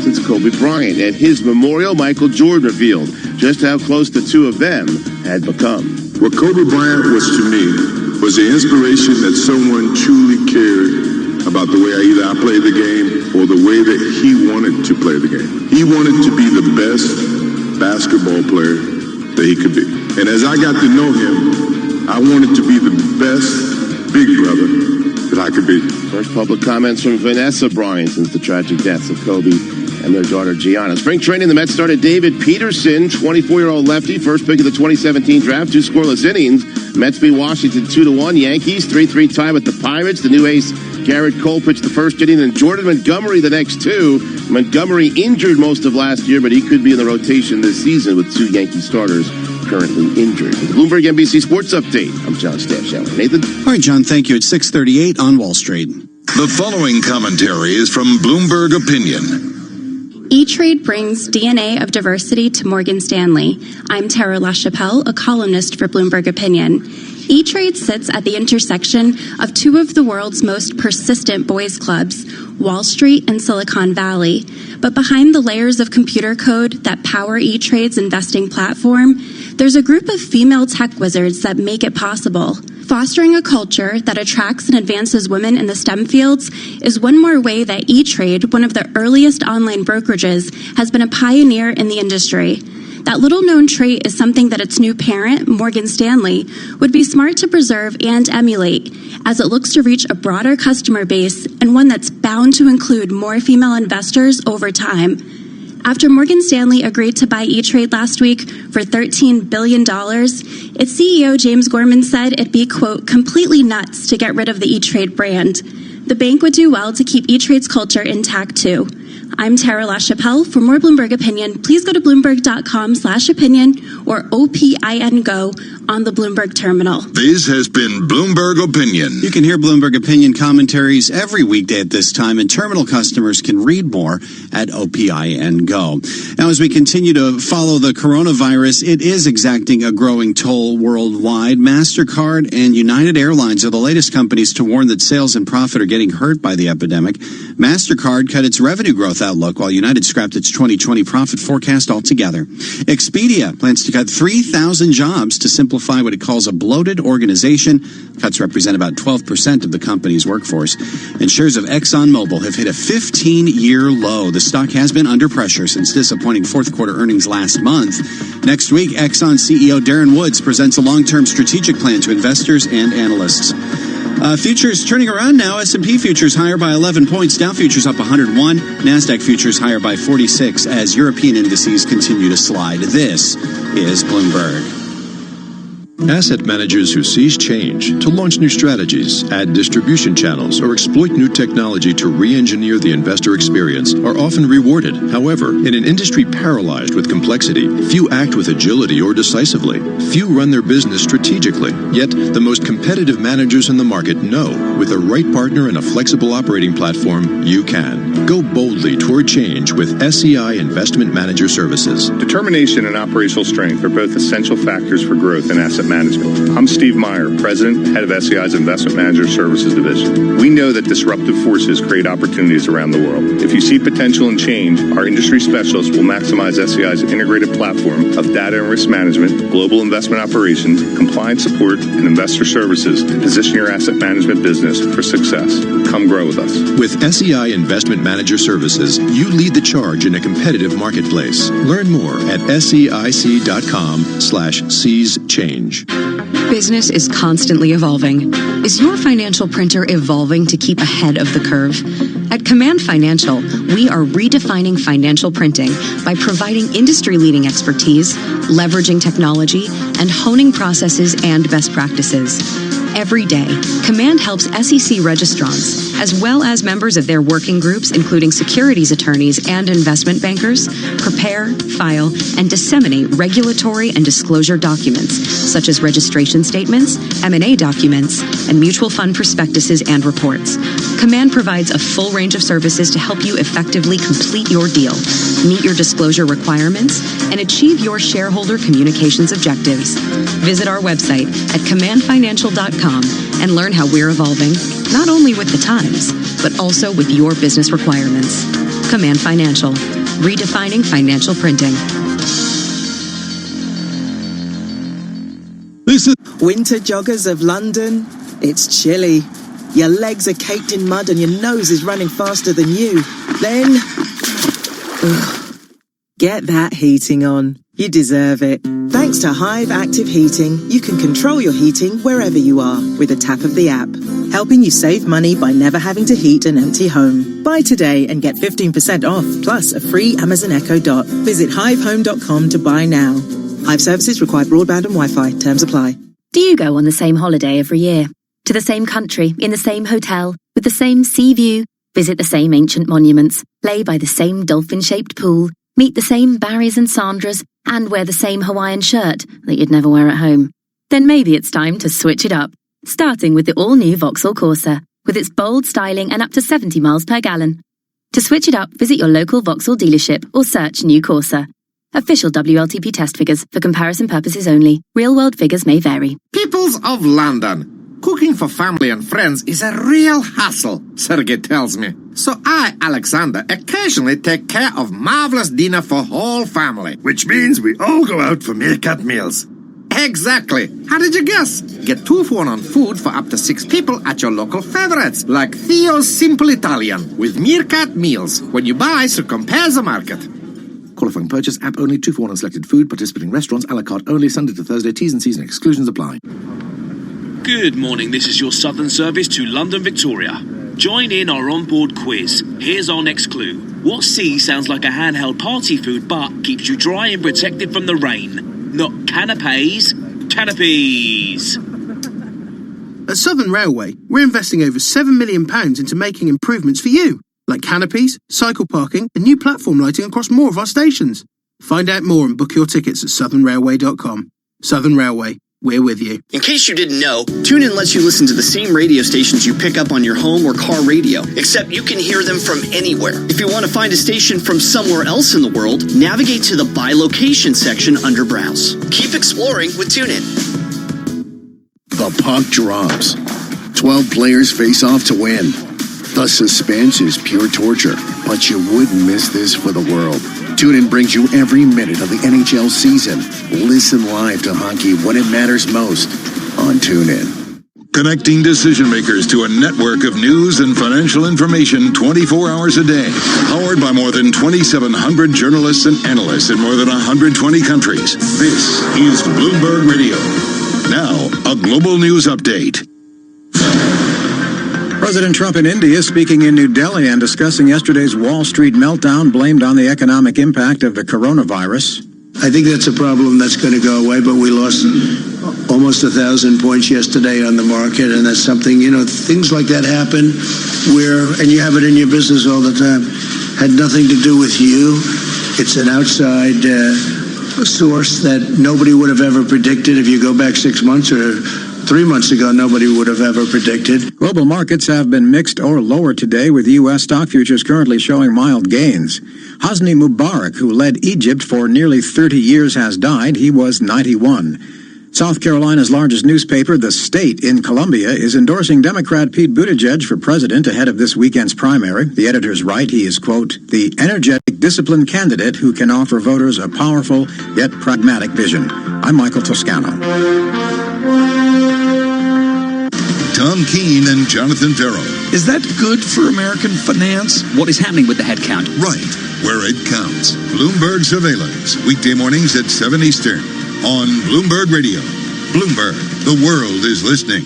since Kobe Bryant. At his memorial, Michael Jordan revealed just how close the two of them had become. What Kobe Bryant was to me was the inspiration that someone truly cared about the way I played the game or the way that he wanted to play the game. He wanted to be the best basketball player that he could be. And as I got to know him, I wanted to be the best big brother that I could be. First public comments from Vanessa Bryant since the tragic deaths of Kobe and their daughter Gianna. Spring training, the Mets started David Peterson, 24-year-old lefty, first pick of the 2017 draft, 2 scoreless innings. Mets beat Washington 2-1. Yankees 3-3 tie with the Pirates. The new ace Garrett Cole pitched the first inning, and Jordan Montgomery the next 2. Montgomery injured most of last year, but he could be in the rotation this season with 2 Yankee starters currently injured. With the Bloomberg NBC Sports Update, I'm John Staffshower. Nathan? All right, John, thank you. It's 6:38 on Wall Street. The following commentary is from Bloomberg Opinion. E-Trade brings DNA of diversity to Morgan Stanley. I'm Tara LaChapelle, a columnist for Bloomberg Opinion. E-Trade sits at the intersection of 2 of the world's most persistent boys clubs, Wall Street and Silicon Valley. But behind the layers of computer code that power E-Trade's investing platform, there's a group of female tech wizards that make it possible. Fostering a culture that attracts and advances women in the STEM fields is one more way that E-Trade, one of the earliest online brokerages, has been a pioneer in the industry. That little-known trait is something that its new parent, Morgan Stanley, would be smart to preserve and emulate, as it looks to reach a broader customer base and one that's bound to include more female investors over time. After Morgan Stanley agreed to buy E-Trade last week for $13 billion, its CEO James Gorman said it'd be, quote, completely nuts to get rid of the E-Trade brand. The bank would do well to keep E-Trade's culture intact, too. I'm Tara LaChapelle. For more Bloomberg Opinion, please go to Bloomberg.com/opinion or OPIN Go on the Bloomberg terminal. This has been Bloomberg Opinion. You can hear Bloomberg Opinion commentaries every weekday at this time, and terminal customers can read more at OPIN Go. Now, as we continue to follow the coronavirus, it is exacting a growing toll worldwide. MasterCard and United Airlines are the latest companies to warn that sales and profit are getting hurt by the epidemic. MasterCard cut its revenue growth outlook, while United scrapped its 2020 profit forecast altogether. Expedia plans to cut 3,000 jobs to simplify what it calls a bloated organization. Cuts represent about 12% of the company's workforce. And shares of ExxonMobil have hit a 15-year low. The stock has been under pressure since disappointing fourth-quarter earnings last month. Next week, Exxon CEO Darren Woods presents a long-term strategic plan to investors and analysts. Futures turning around now. S&P futures higher by 11 points. Dow futures up 101. NASDAQ futures higher by 46 as European indices continue to slide. This is Bloomberg. Asset managers who seize change to launch new strategies, add distribution channels, or exploit new technology to re-engineer the investor experience are often rewarded. However, in an industry paralyzed with complexity, few act with agility or decisively. Few run their business strategically. Yet, the most competitive managers in the market know with the right partner and a flexible operating platform, you can. Go boldly toward change with SEI Investment Manager Services. Determination and operational strength are both essential factors for growth in asset management. I'm Steve Meyer, President, Head of SEI's Investment Manager Services Division. We know that disruptive forces create opportunities around the world. If you see potential in change, our industry specialists will maximize SEI's integrated platform of data and risk management, global investment operations, compliance support, and investor services to position your asset management business for success. Come grow with us. With SEI Investment Manager Services, you lead the charge in a competitive marketplace. Learn more at SEIC.com/seize-change. Business is constantly evolving. Is your financial printer evolving to keep ahead of the curve? At Command Financial, we are redefining financial printing by providing industry-leading expertise, leveraging technology, and honing processes and best practices. Every day, Command helps SEC registrants, as well as members of their working groups, including securities attorneys and investment bankers, prepare, file, and disseminate regulatory and disclosure documents, such as registration statements, M&A documents, and mutual fund prospectuses and reports. Command provides a full range of services to help you effectively complete your deal, meet your disclosure requirements, and achieve your shareholder communications objectives. Visit our website at commandfinancial.com and learn how we're evolving, not only with the times, but also with your business requirements. Command Financial, redefining financial printing. Winter joggers of London, it's chilly. Your legs are caked in mud and your nose is running faster than you. Then, get that heating on. You deserve it. Thanks to Hive Active Heating, you can control your heating wherever you are with a tap of the app. helping you save money by never having to heat an empty home. Buy today and get 15% off, plus a free Amazon Echo Dot. Visit hivehome.com to buy now. Hive services require broadband and Wi-Fi. Terms apply. Do you go on the same holiday every year? To the same country, in the same hotel, with the same sea view, visit the same ancient monuments, play by the same dolphin-shaped pool, meet the same Barrys and Sandras, and wear the same Hawaiian shirt that you'd never wear at home? Then maybe it's time to switch it up. Starting with the all-new Vauxhall Corsa, with its bold styling and up to 70 miles per gallon. To switch it up, visit your local Vauxhall dealership or search New Corsa. Official WLTP test figures for comparison purposes only. Real-world figures may vary. Peoples of London, cooking for family and friends is a real hassle, Sergey tells me. So I, Alexander, occasionally take care of marvelous dinner for whole family. Which means we all go out for meerkat meals. Exactly. How did you guess? Get 2 for 1 on food for up to 6 people at your local favorites, like Theo's Simple Italian, with meerkat meals, when you buy through Compare the Market. Qualifying purchase, app only, 2 for 1 on selected food, participating restaurants, a la carte only, Sunday to Thursday, T's and C's and exclusions apply. Good morning, this is your Southern service to London Victoria. Join in our onboard quiz. Here's our next clue. What C sounds like a handheld party food but keeps you dry and protected from the rain? Not canapes, canopies. At Southern Railway, we're investing over £7 million into making improvements for you, like canopies, cycle parking and new platform lighting across more of our stations. Find out more and book your tickets at southernrailway.com. Southern Railway, we're with you. In case you didn't know, TuneIn lets you listen to the same radio stations you pick up on your home or car radio, except you can hear them from anywhere. If you want to find a station from somewhere else in the world, navigate to the By Location section under Browse. Keep exploring with TuneIn. The puck drops. 12 players face off to win. The suspense is pure torture, but you wouldn't miss this for the world. TuneIn brings you every minute of the NHL season. Listen live to hockey when it matters most on TuneIn. Connecting decision makers to a network of news and financial information 24 hours a day. Powered by more than 2,700 journalists and analysts in more than 120 countries. This is Bloomberg Radio. Now, a global news update. President Trump in India speaking in New Delhi and discussing yesterday's Wall Street meltdown blamed on the economic impact of the coronavirus. I think that's a problem that's going to go away, but we lost almost 1,000 points yesterday on the market, and that's something, things like that happen and you have it in your business all the time, had nothing to do with you. It's an outside source that nobody would have ever predicted. If you go back 6 months or 3 months ago, nobody would have ever predicted. Global markets have been mixed or lower today, with U.S. stock futures currently showing mild gains. Hosni Mubarak, who led Egypt for nearly 30 years, has died. He was 91. South Carolina's largest newspaper, The State in Columbia, is endorsing Democrat Pete Buttigieg for president ahead of this weekend's primary. The editors write he is, quote, the energetic, disciplined candidate who can offer voters a powerful yet pragmatic vision. I'm Michael Toscano. Tom Keene and Jonathan Farrow. Is that good for American finance? What is happening with the headcount? Right, where it counts. Bloomberg Surveillance, weekday mornings at 7 Eastern on Bloomberg Radio. Bloomberg, the world is listening.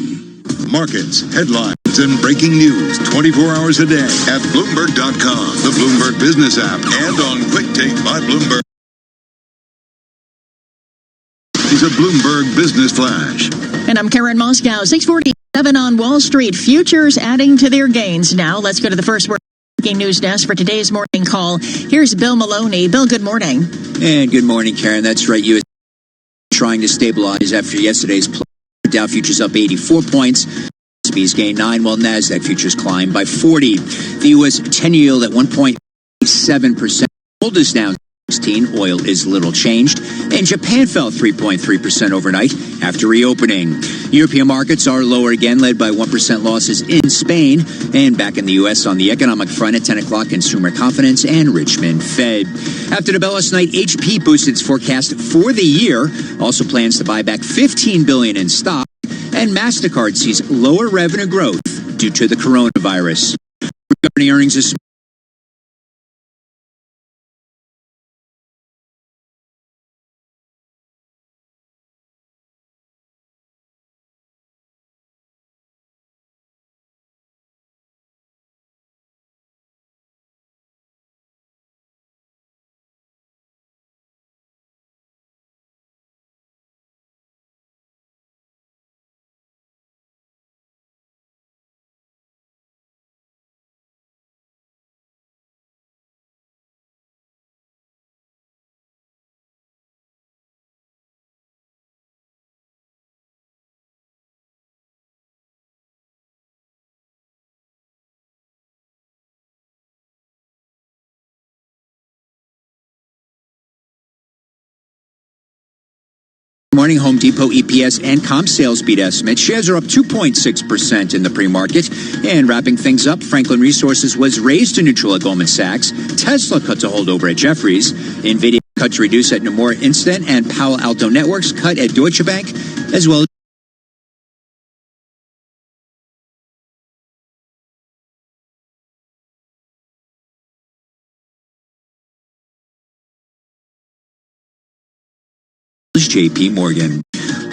Markets, headlines, and breaking news 24 hours a day at Bloomberg.com, the Bloomberg Business app, and on Quick Take by Bloomberg. Is a Bloomberg Business Flash. And I'm Karen Moscow, 647 on Wall Street. Futures adding to their gains. Now let's go to the first breaking news desk for today's morning call. Here's Bill Maloney. Bill, good morning. And good morning, Karen. That's right. U.S. trying to stabilize after yesterday's play. Dow futures up 84 points. S&P's gained 9, while NASDAQ futures climbed by 40. The U.S. 10-year yield at 1.7%. Gold is down 16. Oil is little changed. And Japan fell 3.3% overnight after reopening. European markets are lower again, led by 1% losses in Spain. And back in the U.S. on the economic front at 10 o'clock, consumer confidence and Richmond Fed. After the bell last night, HP boosted its forecast for the year. Also plans to buy back $15 billion in stock. And MasterCard sees lower revenue growth due to the coronavirus. Regarding earnings this morning. Home Depot EPS and comp sales beat estimates. Shares are up 2.6% in the pre-market. And wrapping things up, Franklin Resources was raised to neutral at Goldman Sachs. Tesla cut to hold over at Jefferies. NVIDIA cut to reduce at Nomura Instant, and Palo Alto Networks cut at Deutsche Bank, as well as J.P. Morgan.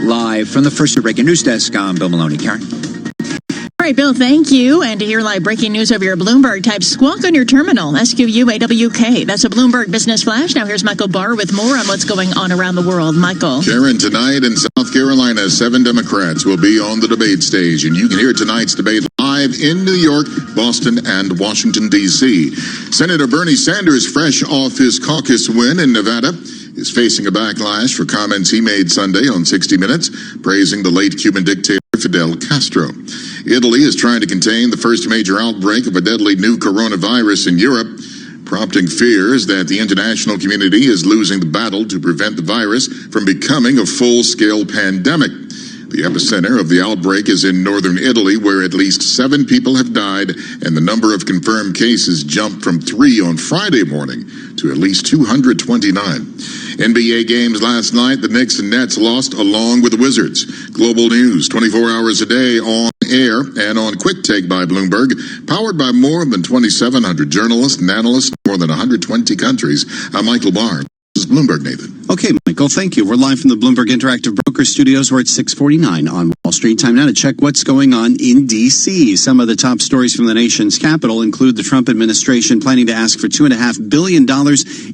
Live from the First American News Desk, I'm Bill Maloney. Karen. All right, Bill, thank you. And to hear live breaking news over your Bloomberg, type squawk on your terminal, SQUAWK. That's a Bloomberg Business Flash. Now here's Michael Barr with more on what's going on around the world. Michael. Karen, tonight in South Carolina, 7 Democrats will be on the debate stage, and you can hear tonight's debate live in New York, Boston, and Washington, D.C. Senator Bernie Sanders, fresh off his caucus win in Nevada, is facing a backlash for comments he made Sunday on 60 Minutes, praising the late Cuban dictator Fidel Castro. Italy is trying to contain the first major outbreak of a deadly new coronavirus in Europe, prompting fears that the international community is losing the battle to prevent the virus from becoming a full-scale pandemic. The epicenter of the outbreak is in northern Italy, where at least 7 people have died, and the number of confirmed cases jumped from 3 on Friday morning to at least 229. NBA games last night, the Knicks and Nets lost along with the Wizards. Global news, 24 hours a day on air and on Quick Take by Bloomberg, powered by more than 2,700 journalists and analysts in more than 120 countries. I'm Michael Barr. This is Bloomberg, Nathan. Okay, Michael, thank you. We're live from the Bloomberg Interactive Broker Studios. We're at 6:49 on Wall Street. Time now to check what's going on in D.C. Some of the top stories from the nation's capital include the Trump administration planning to ask for $2.5 billion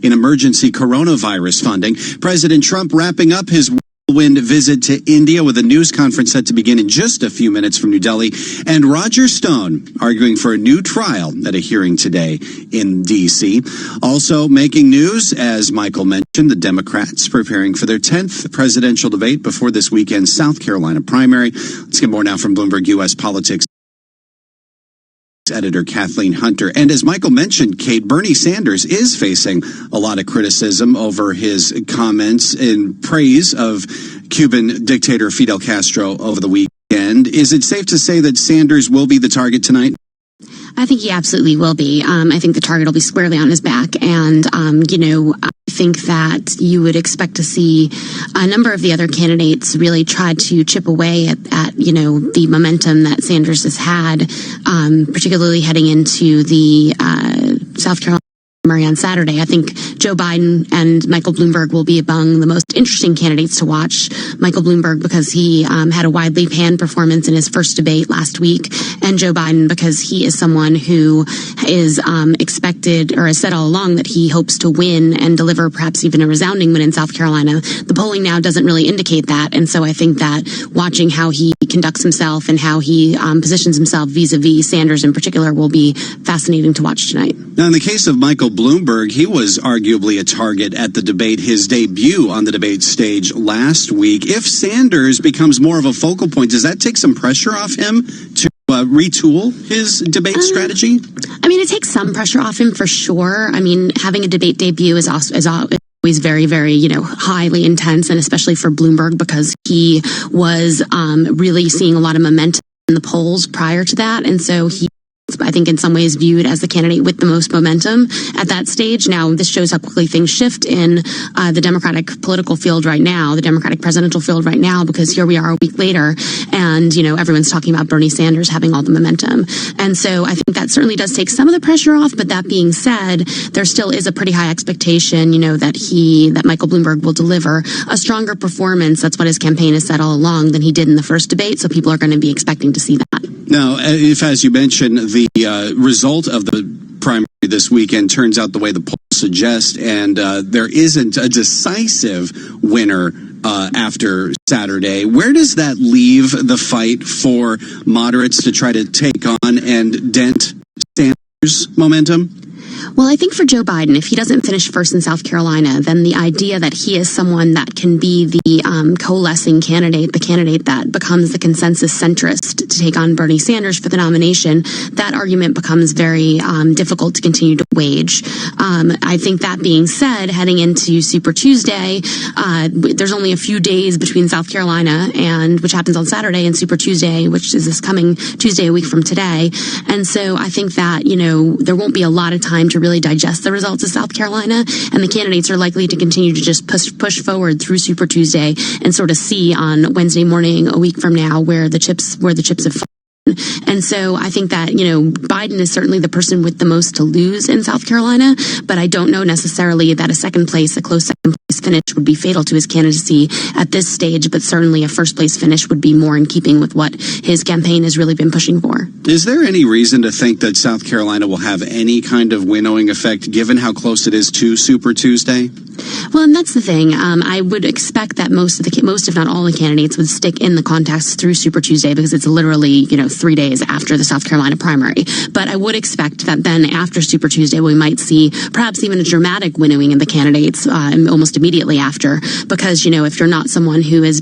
in emergency coronavirus funding. President Trump wrapping up his whirlwind visit to India with a news conference set to begin in just a few minutes from New Delhi. And Roger Stone arguing for a new trial at a hearing today in D.C. Also making news, as Michael mentioned, the Democrats preparing for their 10th presidential debate before this weekend's South Carolina primary. Let's get more now from Bloomberg U.S. Politics editor Kathleen Hunter. And as Michael mentioned, Kate, Bernie Sanders is facing a lot of criticism over his comments in praise of Cuban dictator Fidel Castro over the weekend. Is it safe to say that Sanders will be the target tonight? I think he absolutely will be. I think the target will be squarely on his back. And, I think that you would expect to see a number of the other candidates really try to chip away at the momentum that Sanders has had, particularly heading into the South Carolina primary on Saturday. I think Joe Biden and Michael Bloomberg will be among the most interesting candidates to watch. Michael Bloomberg because he had a widely panned performance in his first debate last week, and Joe Biden because he is someone who is expected or has said all along that he hopes to win and deliver perhaps even a resounding win in South Carolina. The polling now doesn't really indicate that, and so I think that watching how he conducts himself and how he positions himself vis-a-vis Sanders in particular will be fascinating to watch tonight. Now, in the case of Michael Bloomberg, he was arguably a target at the debate, his debut on the debate stage last week. If Sanders becomes more of a focal point, does that take some pressure off him to retool his debate strategy? It takes some pressure off him for sure. Having a debate debut is always very, very, highly intense, and especially for Bloomberg because he was really seeing a lot of momentum in the polls prior to that. And so he, I think, in some ways viewed as the candidate with the most momentum at that stage. Now, this shows how quickly things shift in the Democratic political field right now, the Democratic presidential field right now, because here we are a week later and, everyone's talking about Bernie Sanders having all the momentum. And so I think that certainly does take some of the pressure off. But that being said, there still is a pretty high expectation, that Michael Bloomberg will deliver a stronger performance. That's what his campaign has said all along than he did in the first debate. So people are going to be expecting to see that. Now, if, as you mentioned, the result of the primary this weekend turns out the way the polls suggest, and there isn't a decisive winner after Saturday, where does that leave the fight for moderates to try to take on and dent Sanders' momentum? Well, I think for Joe Biden, if he doesn't finish first in South Carolina, then the idea that he is someone that can be the coalescing candidate, the candidate that becomes the consensus centrist to take on Bernie Sanders for the nomination, that argument becomes very difficult to continue to wage. I think that being said, heading into Super Tuesday, there's only a few days between South Carolina which happens on Saturday, and Super Tuesday, which is this coming Tuesday, a week from today. And so I think that, there won't be a lot of time to really digest the results of South Carolina, and the candidates are likely to continue to just push forward through Super Tuesday and sort of see on Wednesday morning, a week from now, where the chips have fallen. And so I think that, Biden is certainly the person with the most to lose in South Carolina, but I don't know necessarily that a close second place finish would be fatal to his candidacy at this stage, but certainly a first place finish would be more in keeping with what his campaign has really been pushing for. Is there any reason to think that South Carolina will have any kind of winnowing effect given how close it is to Super Tuesday? Well, and that's the thing. I would expect that most, if not all, the candidates would stick in the contest through Super Tuesday because it's literally, 3 days after the South Carolina primary. But I would expect that then after Super Tuesday, we might see perhaps even a dramatic winnowing of the candidates almost immediately after, because, if you're not someone who is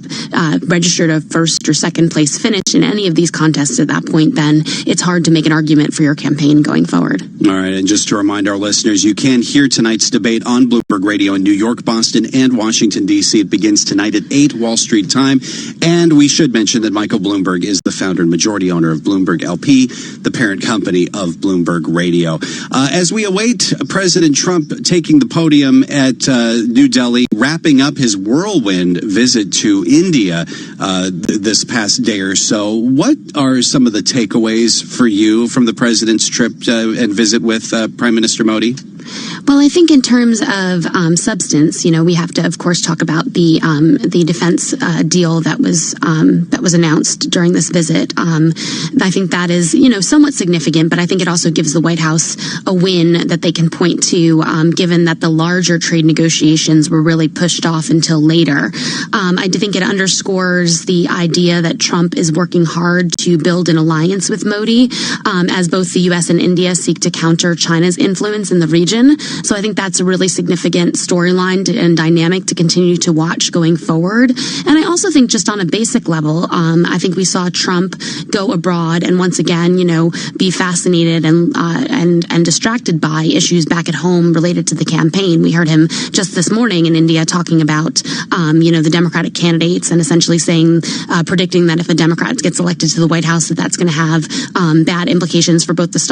registered a first or second place finish in any of these contests at that point, then it's hard to make an argument for your campaign going forward. All right. And just to remind our listeners, you can hear tonight's debate on Bloomberg Radio in New York, Boston, and Washington, D.C. It begins tonight at 8 Wall Street time. And we should mention that Michael Bloomberg is the founder and majority owner of Bloomberg LP, the parent company of Bloomberg Radio. As we await President Trump taking the podium at New Delhi, wrapping up his whirlwind visit to India this past day or so, what are some of the takeaways for you from the president's trip and visit with Prime Minister Modi? Well, I think in terms of substance, we have to, of course, talk about the defense deal that was announced during this visit. I think that is, somewhat significant, but I think it also gives the White House a win that they can point to, given that the larger trade negotiations were really pushed off until later. I do think it underscores the idea that Trump is working hard to build an alliance with Modi, as both the U.S. and India seek to counter China's influence in the region. So I think that's a really significant storyline and dynamic to continue to watch going forward. And I also think just on a basic level, I think we saw Trump go abroad and once again, be fascinated and distracted by issues back at home related to the campaign. We heard him just this morning in India talking about, the Democratic candidates and essentially saying, predicting that if a Democrat gets elected to the White House, that's going to have bad implications for both the stock